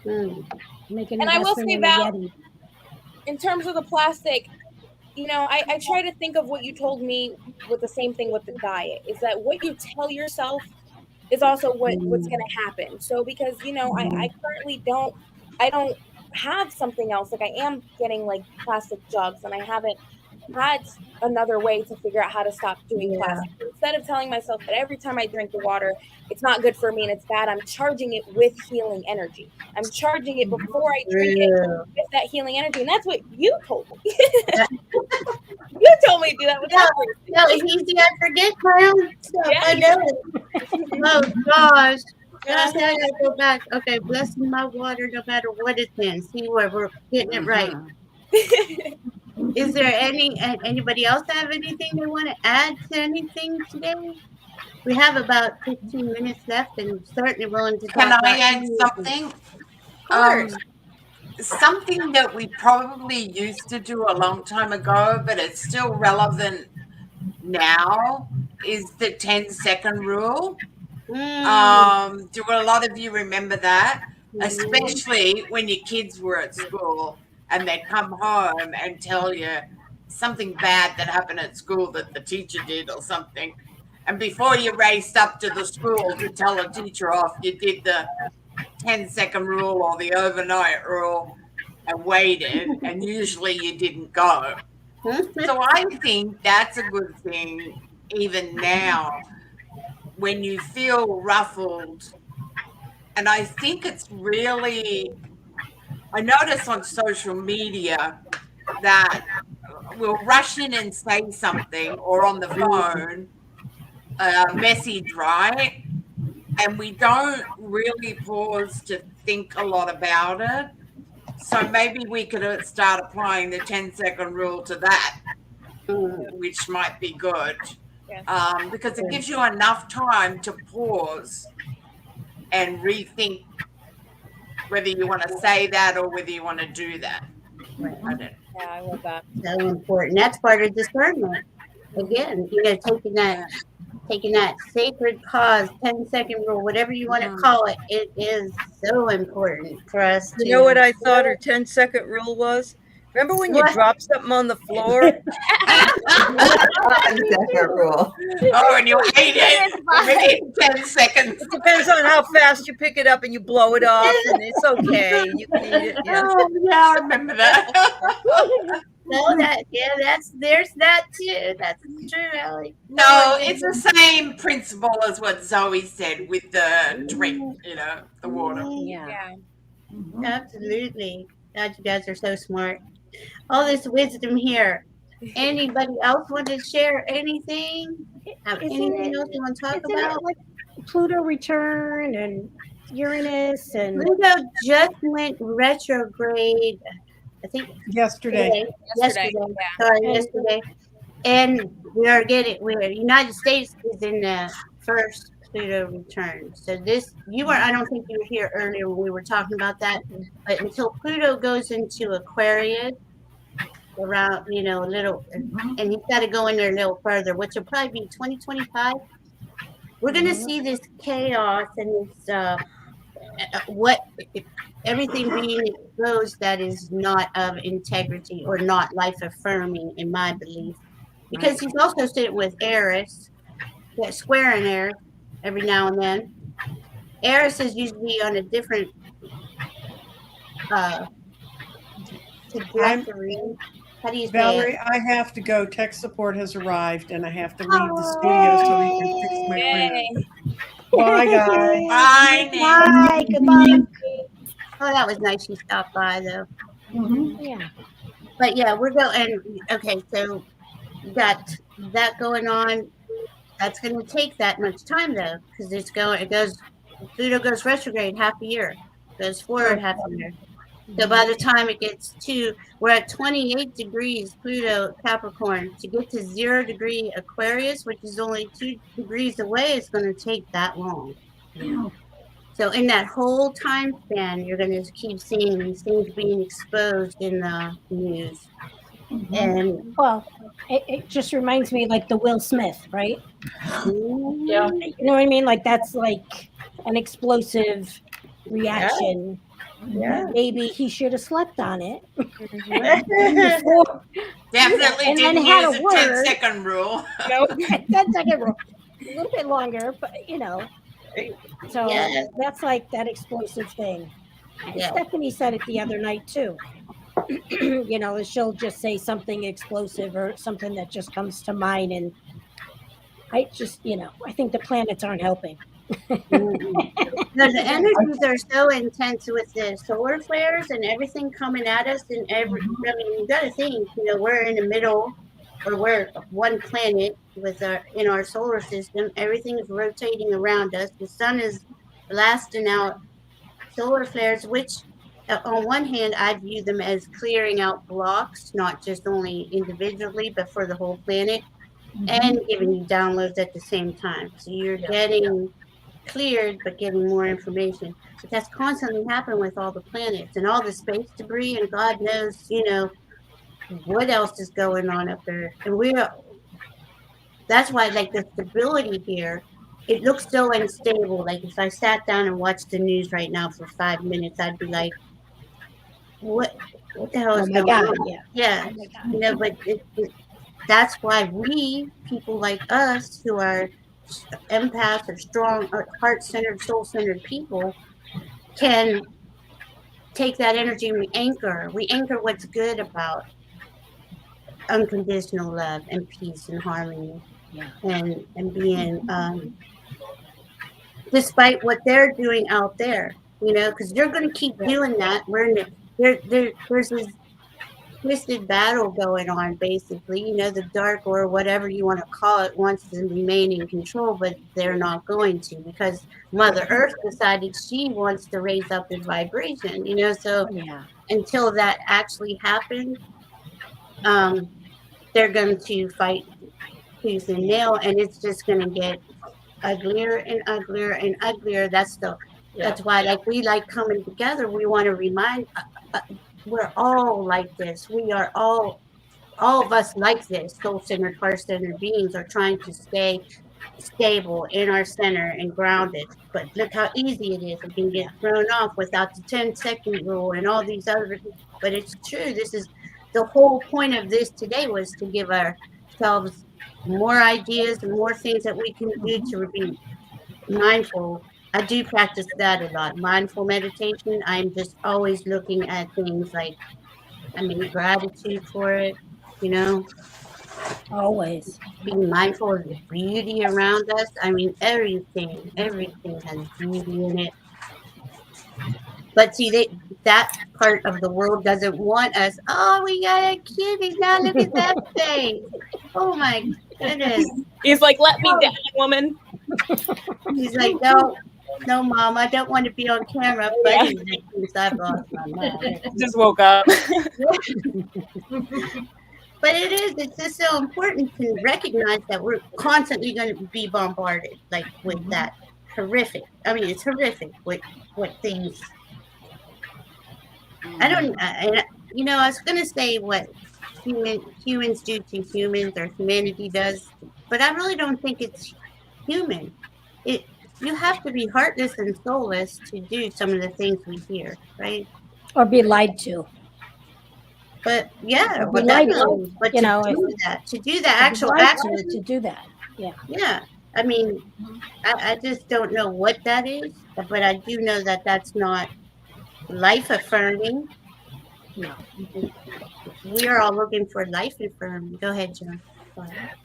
Speaker 15: Making
Speaker 16: And I will
Speaker 15: investment
Speaker 16: say,
Speaker 15: in a
Speaker 16: Val,
Speaker 15: Yeti.
Speaker 16: in terms of the plastic, you know, I try to think of what you told me with the same thing with the diet, is that what you tell yourself is also what's going to happen. So because, you know, I currently I don't have something else. Like, I am getting like plastic jugs, and I haven't had another way to figure out how to stop doing plastic. Instead of telling myself that every time I drink the water, it's not good for me and it's bad, I'm charging it with healing energy. I'm charging it before I drink it with that healing energy. And that's what you told me. You told me to do that with that.
Speaker 2: No, it's easy. I forget my own stuff.
Speaker 16: Yeah.
Speaker 2: I know. Oh gosh. Gosh, I gotta go back. Okay, blessing my water no matter what it's in. See where we're getting it right. Is there anybody else have anything they want to add to anything today? We have about 15 minutes left, and certainly willing to talk
Speaker 4: Can I
Speaker 2: about
Speaker 4: add
Speaker 2: anything.
Speaker 4: something?
Speaker 2: Of course.
Speaker 4: Something that we probably used to do a long time ago, but it's still relevant now, is the 10-second rule. Do a lot of you remember that? Especially when your kids were at school and they'd come home and tell you something bad that happened at school that the teacher did or something. And before you raced up to the school to tell the teacher off, you did the 10-second rule or the overnight rule and waited, and usually you didn't go. So I think that's a good thing even now when you feel ruffled. And I think it's really, I notice on social media that we'll rush in and say something, or on the phone, a message, right? And we don't really pause to think a lot about it. So maybe we could start applying the 10-second rule to that, which might be good, because it gives you enough time to pause and rethink whether you want to say that or whether you want to do that.
Speaker 16: Yeah, I love that.
Speaker 2: So important. That's part of discernment. Again, you know, taking that sacred pause, 10-second rule, whatever you want to call it, it is so important for us to.
Speaker 1: You know what I thought her 10-second rule was? Remember when you drop something on the floor?
Speaker 14: 10-second rule.
Speaker 4: Oh, and you hate it within 10 seconds.
Speaker 1: It depends on how fast you pick it up and you blow it off, and it's okay. You can eat it. Yeah,
Speaker 4: I remember that.
Speaker 2: No, there's that too. That's true, Ellie.
Speaker 4: No, it's the same principle as what Zoe said with the drink, you know, the water.
Speaker 2: Yeah. Absolutely. God, you guys are so smart. All this wisdom here. Anybody else want to share anything? Have anything else you want to talk
Speaker 15: Isn't
Speaker 2: about?
Speaker 15: it like Pluto return and Uranus and
Speaker 2: Pluto just went retrograde, I think
Speaker 18: Yesterday.
Speaker 2: Yesterday.
Speaker 16: Yeah.
Speaker 2: Sorry,
Speaker 15: And-
Speaker 2: yesterday. And United States is in the first Pluto return. So I don't think you were here earlier when we were talking about that. But until Pluto goes into Aquarius, around, a little, and he's got to go in there a little further, which will probably be 2025. We're going to see this chaos and this, everything being exposed that is not of integrity or not life affirming, in my belief. Because he's also sitting with Eris, squaring Eris every now and then. Eris is usually on a different trajectory. How do you say
Speaker 18: Valerie,
Speaker 2: it?
Speaker 18: I have to go. Tech support has arrived, and I have to leave the studio so we can fix my printer. Bye, guys.
Speaker 4: Bye, Nick.
Speaker 15: Bye. Goodbye.
Speaker 2: Oh, that was nice. She stopped by, though.
Speaker 15: Yeah.
Speaker 2: But yeah, we're going. Okay, so you got that going on. That's going to take that much time, though, because Pluto goes retrograde half a year, goes forward half a year. So by the time it gets we're at 28 degrees Pluto Capricorn. To get to 0 degree Aquarius, which is only 2 degrees away, it's going to take that long.
Speaker 15: Yeah.
Speaker 2: So in that whole time span, you're going to keep seeing these things being exposed in the news. And
Speaker 15: well, it just reminds me like the Will Smith, right?
Speaker 13: Yeah.
Speaker 15: You know what I mean? Like that's like an explosive reaction.
Speaker 13: Yeah.
Speaker 15: Maybe he should have slept on it.
Speaker 4: Definitely
Speaker 15: and
Speaker 4: didn't
Speaker 15: then had
Speaker 4: use
Speaker 15: a
Speaker 4: the
Speaker 15: word.
Speaker 4: 10-second rule.
Speaker 15: No, 10-second rule. A little bit longer, but So
Speaker 2: Yeah.
Speaker 15: that's like that explosive thing.
Speaker 2: Yeah.
Speaker 15: Stephanie said it the other night too. She'll just say something explosive or something that just comes to mind, and I just, I think the planets aren't helping.
Speaker 2: No, the energies are so intense with the solar flares and everything coming at us, and you got to think, we're in the middle, or we're one planet in our solar system. Everything is rotating around us. The sun is blasting out solar flares, which on one hand, I view them as clearing out blocks, not just only individually, but for the whole planet, and giving you downloads at the same time. So you're getting cleared, but getting more information. But that's constantly happening with all the planets and all the space debris, and God knows, what else is going on up there. And that's why, like, the stability here, it looks so unstable. Like, if I sat down and watched the news right now for 5 minutes, I'd be like, what the hell is going on? Yeah. But that's why people like us who are empaths or strong, heart-centered, soul-centered people can take that energy and we anchor what's good about unconditional love and peace and harmony, and being despite what they're doing out there, because they're going to keep doing that. There's this twisted battle going on, basically. The dark, or whatever you want to call it, wants to remain in control, but they're not going to, because Mother Earth decided she wants to raise up its vibration. So until that actually happens, they're going to fight tooth and nail, and it's just going to get uglier and uglier and uglier. That's why, like, we like coming together. We want to remind. We're all like this. We are all of us like this. Soul-centered, heart-centered beings are trying to stay stable in our center and grounded. But look how easy it is. We can get thrown off without the 10-second rule and all these other. But it's true. This is the whole point of this today, was to give ourselves more ideas and more things that we can do to be mindful. I do practice that a lot. Mindful meditation. I'm just always looking at things like, gratitude for it,
Speaker 15: Always.
Speaker 2: Being mindful of the beauty around us. Everything has beauty in it. But see, that part of the world doesn't want us. Oh, we got a kitty. Now look at that face. Oh my goodness.
Speaker 16: He's like, let me down, woman.
Speaker 2: He's like, no, Mom, I don't want to be on camera. But I've lost my mind.
Speaker 16: Just woke up.
Speaker 2: But it's just so important to recognize that we're constantly going to be bombarded, like with that horrific. I mean, it's horrific what things. I was going to say what humans do to humans or humanity does, but I really don't think it's human. You have to be heartless and soulless to do some of the things we hear, right?
Speaker 15: Or be lied to.
Speaker 2: But yeah,
Speaker 15: Or be lied to,
Speaker 2: but
Speaker 15: you know,
Speaker 2: to do the actual action,
Speaker 15: to do that. Yeah.
Speaker 2: Yeah. I mean, I just don't know what that is, but I do know that that's not life affirming.
Speaker 15: No.
Speaker 2: We are all looking for life affirming. Go ahead, John.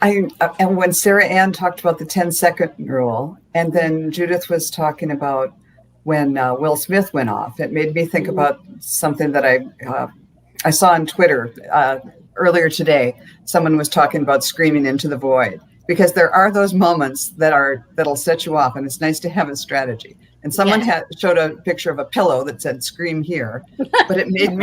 Speaker 14: And when Sarah Ann talked about the 10-second rule, and then Judith was talking about when Will Smith went off, it made me think about something that I saw on Twitter earlier today. Someone was talking about screaming into the void, because there are those moments that'll set you off, and it's nice to have a strategy. And someone showed a picture of a pillow that said "scream here," but it made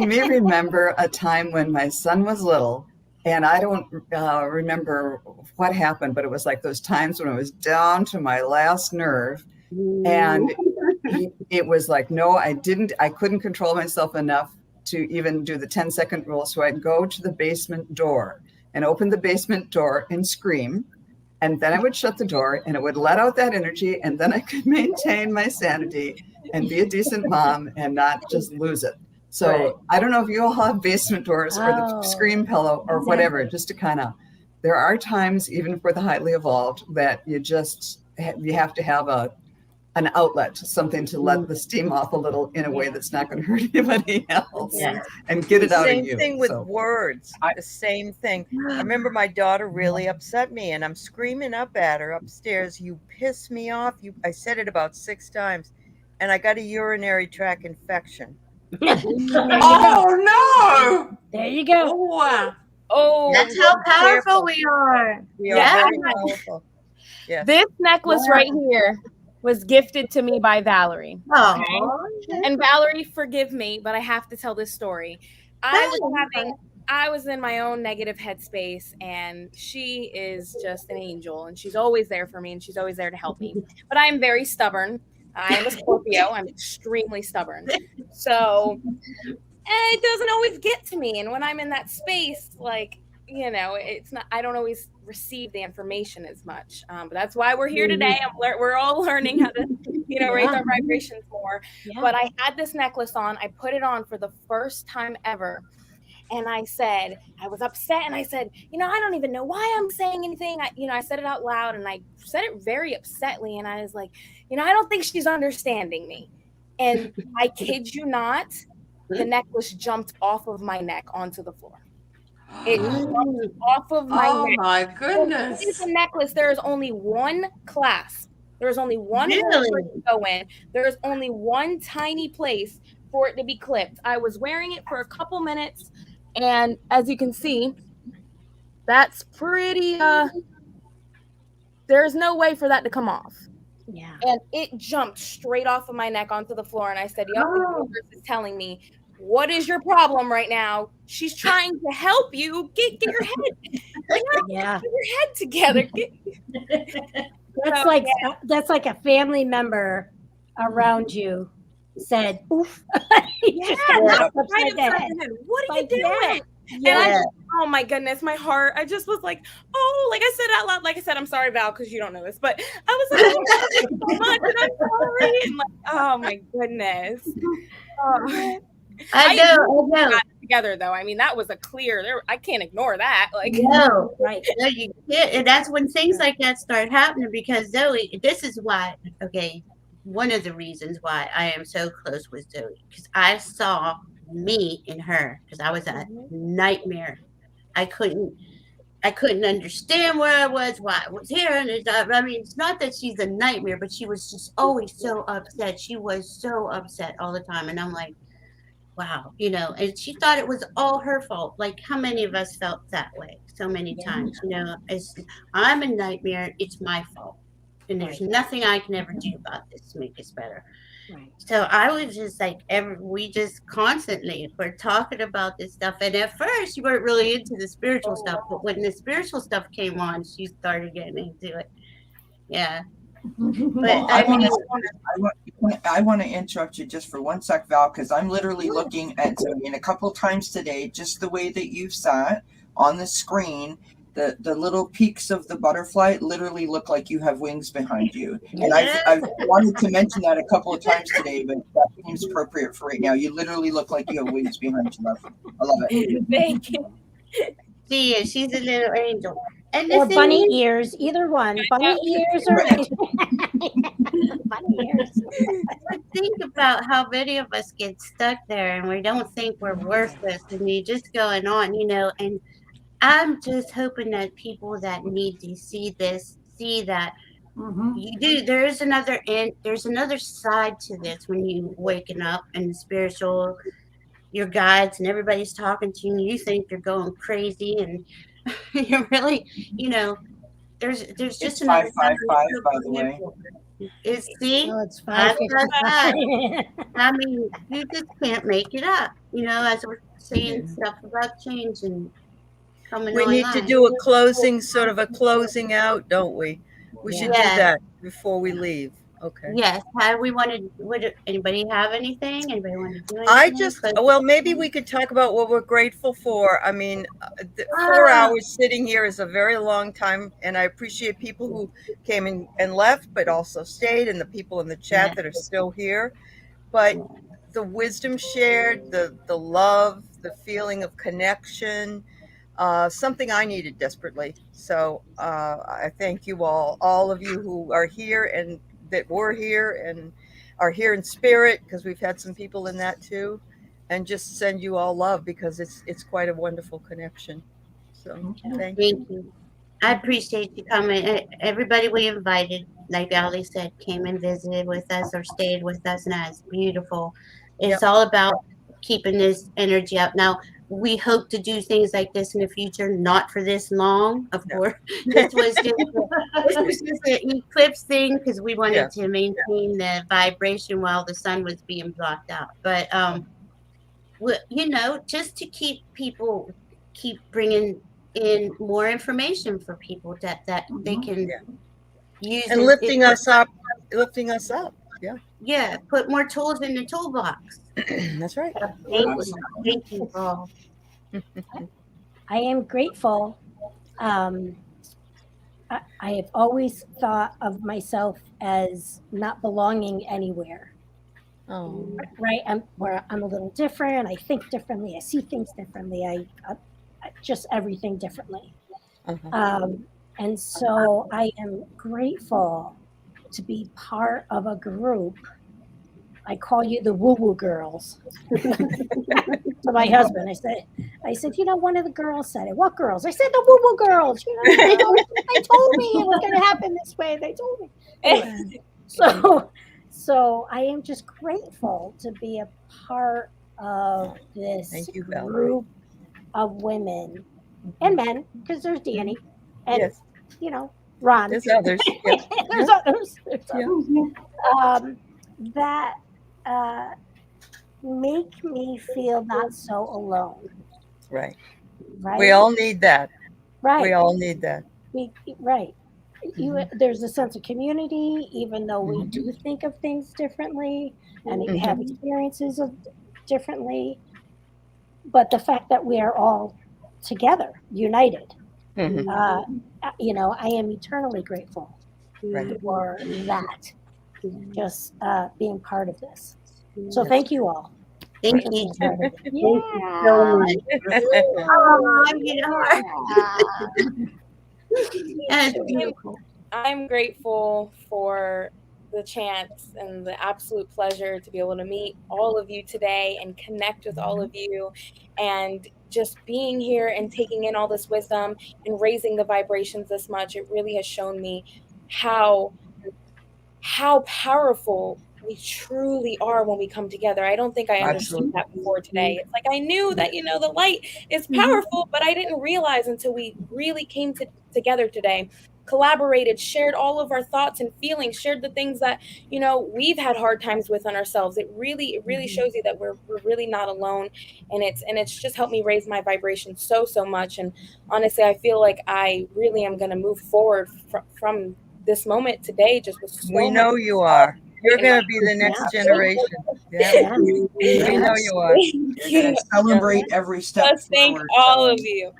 Speaker 14: me remember a time when my son was little, and I don't remember what happened, but it was like those times when I was down to my last nerve, and it was like, no, I couldn't control myself enough to even do the 10-second rule. So I'd go to the basement door and open the basement door and scream. And then I would shut the door and it would let out that energy. And then I could maintain my sanity and be a decent mom and not just lose it. So right. I don't know if you all have basement doors or the scream pillow or whatever, just to there are times, even for the highly evolved, that you have to have an outlet, something to let the steam off a little in a way that's not going to hurt anybody else and get it out of you.
Speaker 1: Same thing with words. The same thing. I remember my daughter really upset me and I'm screaming up at her upstairs, "You piss me off." I said it about 6 times and I got a urinary tract infection.
Speaker 4: Oh no!
Speaker 15: There you go.
Speaker 16: Oh,
Speaker 2: that's how powerful we are.
Speaker 1: We are very powerful.
Speaker 16: Yes. This necklace right here was gifted to me by Valerie. Okay? And Valerie, forgive me, but I have to tell this story. I was in my own negative headspace, and she is just an angel, and she's always there for me, and she's always there to help me. But I am very stubborn. I am a Scorpio. I'm extremely stubborn. So it doesn't always get to me. And when I'm in that space, it's not, I don't always receive the information as much. But that's why we're here today. We're all learning how to, raise our vibrations more. Yeah. But I had this necklace on. I put it on for the first time ever. And I said, I was upset. And I said, I don't even know why I'm saying anything. I said it out loud and I said it very upsetly. And I was like, I don't think she's understanding me. And I kid you not, the necklace jumped off of my neck onto the floor. It jumped off of my neck.
Speaker 4: Oh my goodness.
Speaker 16: This is a necklace. There is only one clasp. There is only one hole to go in. There is only one tiny place for it to be clipped. I was wearing it for a couple minutes. And as you can see, that's pretty, there's no way for that to come off.
Speaker 15: Yeah.
Speaker 16: And it jumped straight off of my neck onto the floor. And I said, yep, the universe is telling me, what is your problem right now? She's trying to help you. Get your head. Get your head together.
Speaker 15: That's like a family member around you said, oof.
Speaker 16: What are you doing? Yeah. Oh my goodness, my heart. I just was like, like I said out loud, like I said, I'm sorry, Val, because you don't know this, but I was like, oh, so much, and I'm sorry. And
Speaker 2: Oh
Speaker 16: my goodness.
Speaker 2: I know.
Speaker 16: Got it together though. I mean, that was a clear. I can't ignore that.
Speaker 2: No, right? No, you can't. And that's when things like that start happening. Because Zoe, this is why. Okay, one of the reasons why I am so close with Zoe, because I saw me in her. Because I was a nightmare. I couldn't. I couldn't understand where I was, why I was here. And I mean, it's not that she's a nightmare, but she was just always so upset. She was so upset all the time. And I'm like, wow, and she thought it was all her fault. Like, how many of us felt that way so many times? I'm a nightmare. It's my fault. And there's nothing I can ever do about this to make this better.
Speaker 15: Right.
Speaker 2: So I was just like, we just constantly were talking about this stuff. And at first, you weren't really into the spiritual stuff. But when the spiritual stuff came on, she started getting into it. Yeah. But
Speaker 12: I want to interrupt you just for 1 sec, Val, because I'm literally looking at Zoe, and a couple times today, just the way that you've sat on the screen, the little peaks of the butterfly literally look like you have wings behind you. And I've wanted to mention that a couple of times today, but that seems appropriate for right now. You literally look like you have wings behind you. I love it.
Speaker 15: Thank you.
Speaker 2: She is. She's a little angel. And
Speaker 15: or bunny ears, either one. Bunny ears or bunny ears.
Speaker 2: But think about how many of us get stuck there and we don't think we're worthless and you're just going on, and I'm just hoping that people that need to see this, see that you do. There's another side to this when you waking up and the spiritual, your guides and everybody's talking to you and you think you're going crazy and you're really, there's just
Speaker 12: It's
Speaker 2: another
Speaker 12: 555, by the way.
Speaker 2: It's
Speaker 15: it's
Speaker 2: 555. I mean, you just can't make it up. As we're saying stuff about change and coming
Speaker 1: We need to
Speaker 2: online.
Speaker 1: do a closing out, don't we? We should do that before we leave. Okay.
Speaker 2: Yes. How we wanted? Would anybody have anything? Anybody want to do anything?
Speaker 1: Maybe we could talk about what we're grateful for. I mean, 4 hours sitting here is a very long time, and I appreciate people who came in and left, but also stayed, and the people in the chat that are still here. But the wisdom shared, the love, the feeling of connection, something I needed desperately. So I thank you all of you who are here and that were here and are here in spirit, because we've had some people in that too, and just send you all love because it's quite a wonderful connection. So thank you.
Speaker 2: I appreciate you coming. Everybody we invited, like Ali said, came and visited with us or stayed with us, and that's beautiful. It's all about keeping this energy up. Now, we hope to do things like this in the future, not for this long, of course. This was just an eclipse thing because we wanted to maintain the vibration while the sun was being blocked out. But, just to keep bringing in more information for people that they can use.
Speaker 1: And lifting us up.
Speaker 2: Yeah, put more tools in the toolbox.
Speaker 1: That's right.
Speaker 2: Thank you all.
Speaker 15: I am grateful. I have always thought of myself as not belonging anywhere. Right? I'm a little different. I think differently. I see things differently. I just everything differently. And so I am grateful to be part of a group. I call you the woo-woo girls. To my husband, I said, one of the girls said it. What girls? I said the woo-woo girls. They told me it was going to happen this way. They told me. Anyway, so I am just grateful to be a part of this group of women and men, because there's Danny and Ron.
Speaker 1: There's others.
Speaker 15: There's others. That make me feel not so alone.
Speaker 1: Right. We all need that.
Speaker 15: Right.
Speaker 1: We all need that.
Speaker 15: Right. There's a sense of community, even though we do think of things differently and have experiences differently. But the fact that we are all together, united, I am eternally grateful for that. Just being part of this. So thank you all.
Speaker 2: Thank you.
Speaker 15: Thank
Speaker 2: you so much. That's beautiful.
Speaker 16: I'm grateful for the chance and the absolute pleasure to be able to meet all of you today and connect with all of you and just being here and taking in all this wisdom and raising the vibrations this much, it really has shown me how powerful we truly are when we come together. I don't think I understood
Speaker 14: Absolutely.
Speaker 16: that before today. It's like I knew that, the light is powerful, but I didn't realize until we really came together today, collaborated, shared all of our thoughts and feelings, shared the things that, we've had hard times with on ourselves. It really shows you that we're really not alone. And it's just helped me raise my vibration so much. And honestly, I feel like I really am going to move forward from this moment today, just with so
Speaker 1: We
Speaker 16: much
Speaker 1: know you are. You're
Speaker 16: in my
Speaker 1: going to be the next generation. Yeah. We know you are.
Speaker 12: You're going to celebrate every step
Speaker 16: Let's thank
Speaker 12: forward.
Speaker 16: all of you.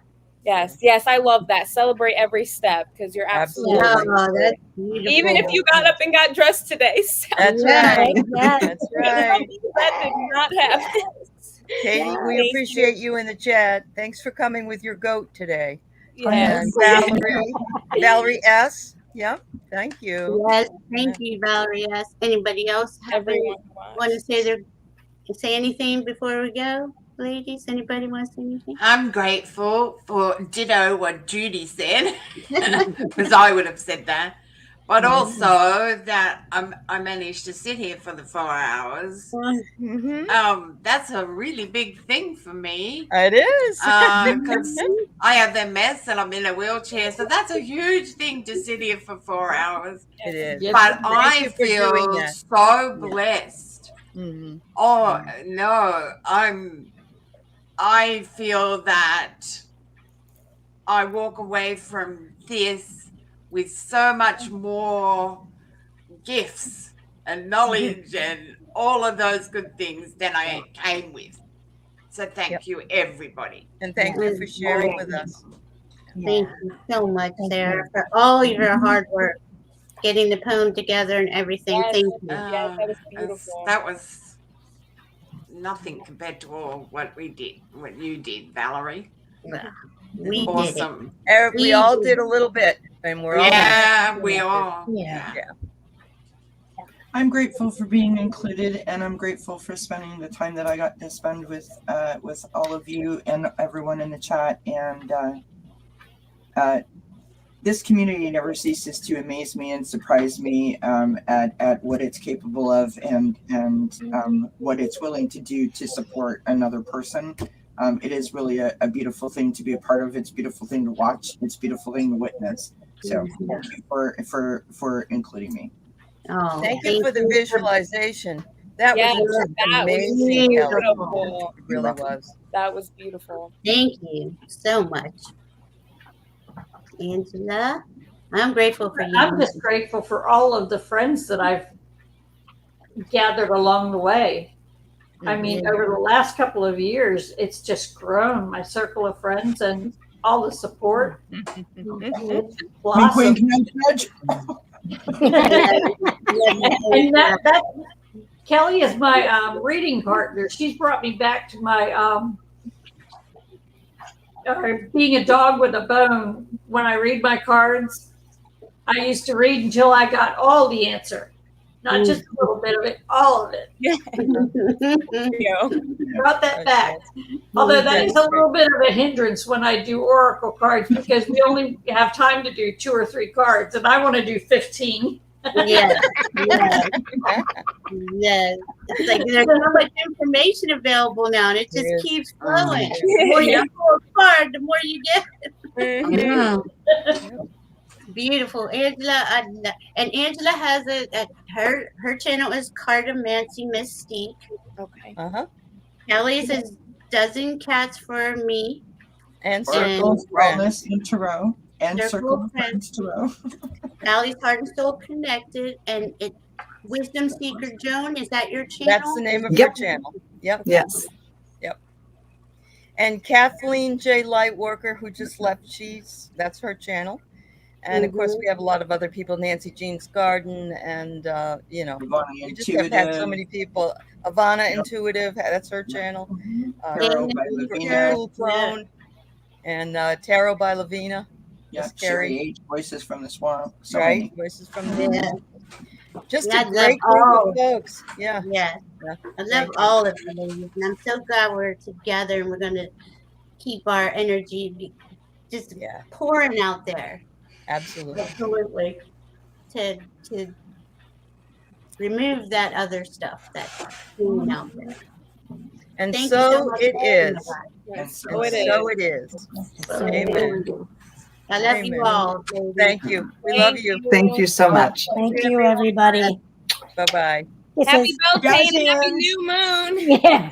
Speaker 16: Yes, I love that. Celebrate every step, because you're absolutely right.
Speaker 2: Oh, that's beautiful.
Speaker 16: Even if you got up and got dressed today.
Speaker 1: That's right. That's right.
Speaker 16: That did not happen.
Speaker 1: Katie, we
Speaker 16: Thank
Speaker 1: appreciate you in the chat. Thanks for coming with your goat today.
Speaker 16: Yes.
Speaker 1: And Valerie S. Yep. Thank you.
Speaker 2: Yes, thank you, Valerie. Yes. Anybody else
Speaker 16: Everyone
Speaker 2: want to say anything before we go, ladies? Anybody want to say anything?
Speaker 4: I'm grateful for ditto what Judy said, because I would have said that. But also that I managed to sit here for the 4 hours. That's a really big thing for me.
Speaker 1: It is.
Speaker 4: Because I have MS and I'm in a wheelchair, so that's a huge thing to sit here for 4 hours.
Speaker 1: It is.
Speaker 4: But I feel so blessed. Oh no, I feel that I walk away from this with so much more gifts and knowledge and all of those good things than I came with. So thank you, everybody.
Speaker 1: And thank you for sharing with us.
Speaker 2: Thank you so much, Sarah, for all your hard work, getting the poem together and everything.
Speaker 16: Yes,
Speaker 2: Thank you.
Speaker 16: yes, that was beautiful.
Speaker 4: That was nothing compared to all what you did, Valerie.
Speaker 2: We
Speaker 4: awesome.
Speaker 2: did it.
Speaker 1: We all did a little bit, and we're all
Speaker 4: we all.
Speaker 1: Yeah.
Speaker 12: I'm grateful for being included, and I'm grateful for spending the time that I got to spend with all of you and everyone in the chat. And this community never ceases to amaze me and surprise me at what it's capable of and what it's willing to do to support another person. It is really a beautiful thing to be a part of. It's a beautiful thing to watch. It's a beautiful thing to witness. So thank you for including me.
Speaker 2: Oh,
Speaker 1: thank you for the visualization. That was amazing.
Speaker 16: Beautiful.
Speaker 1: It really was.
Speaker 16: That was beautiful.
Speaker 2: Thank you so much. Angela, I'm grateful for you.
Speaker 13: I'm just grateful for all of the friends that I've gathered along the way. I mean, over the last couple of years, it's just grown, my circle of friends and all the support. It's blossomed. And that Kelly is my reading partner. She's brought me back to my being a dog with a bone. When I read my cards, I used to read until I got all the answer. Not just a little bit of it, all of it. Brought that back. Although that is a little bit of a hindrance when I do oracle cards, because we only have time to do 2 or 3 cards, and I want to do 15.
Speaker 2: Yes. It's like there's so much information available now, and it just keeps flowing. The more you pull apart, the more you get. Beautiful, Angela, and Angela has her channel is Cartomancy Mystique.
Speaker 16: Okay.
Speaker 2: Kelly's is Dozen Cats for Me,
Speaker 1: and
Speaker 12: Circle of Wellness in Tarot, and Circle of Friends Tarot.
Speaker 2: Allie's Heart and Soul Connected, and Wisdom Seeker Joan. Is that your channel?
Speaker 1: That's the name of your channel. Yep.
Speaker 14: Yes.
Speaker 1: Yep. And Kathleen J. Lightworker, who just left, that's her channel. And of course, we have a lot of other people, Nancy Jean's Garden, and we just have had so many people. Ivana Intuitive, that's her channel.
Speaker 12: Tarot by Lavina.
Speaker 1: Cool Clone, and Tarot by Lavina.
Speaker 12: Yeah, Sherry H. Voices from the Swamp. So
Speaker 1: right,
Speaker 12: many.
Speaker 1: Voices from the Swamp. Just a great group of folks. Yeah.
Speaker 2: I love all of you, and I'm so glad we're together, and we're going to keep our energy just pouring out there.
Speaker 1: Absolutely.
Speaker 13: Absolutely.
Speaker 2: To remove that other stuff that's being out there.
Speaker 1: And
Speaker 2: Thank you so
Speaker 1: so
Speaker 2: much
Speaker 1: it
Speaker 2: for doing
Speaker 1: is.
Speaker 2: that.
Speaker 1: And
Speaker 16: So it
Speaker 1: so
Speaker 16: is.
Speaker 1: it is.
Speaker 2: So
Speaker 1: Amen.
Speaker 2: I love you
Speaker 1: Amen.
Speaker 2: all, ladies.
Speaker 1: Thank you. We love you.
Speaker 14: Thank you so much.
Speaker 15: Thank you, everybody.
Speaker 1: Bye-bye.
Speaker 15: This
Speaker 16: Happy
Speaker 15: is
Speaker 16: birthday and happy new moon.
Speaker 15: yeah.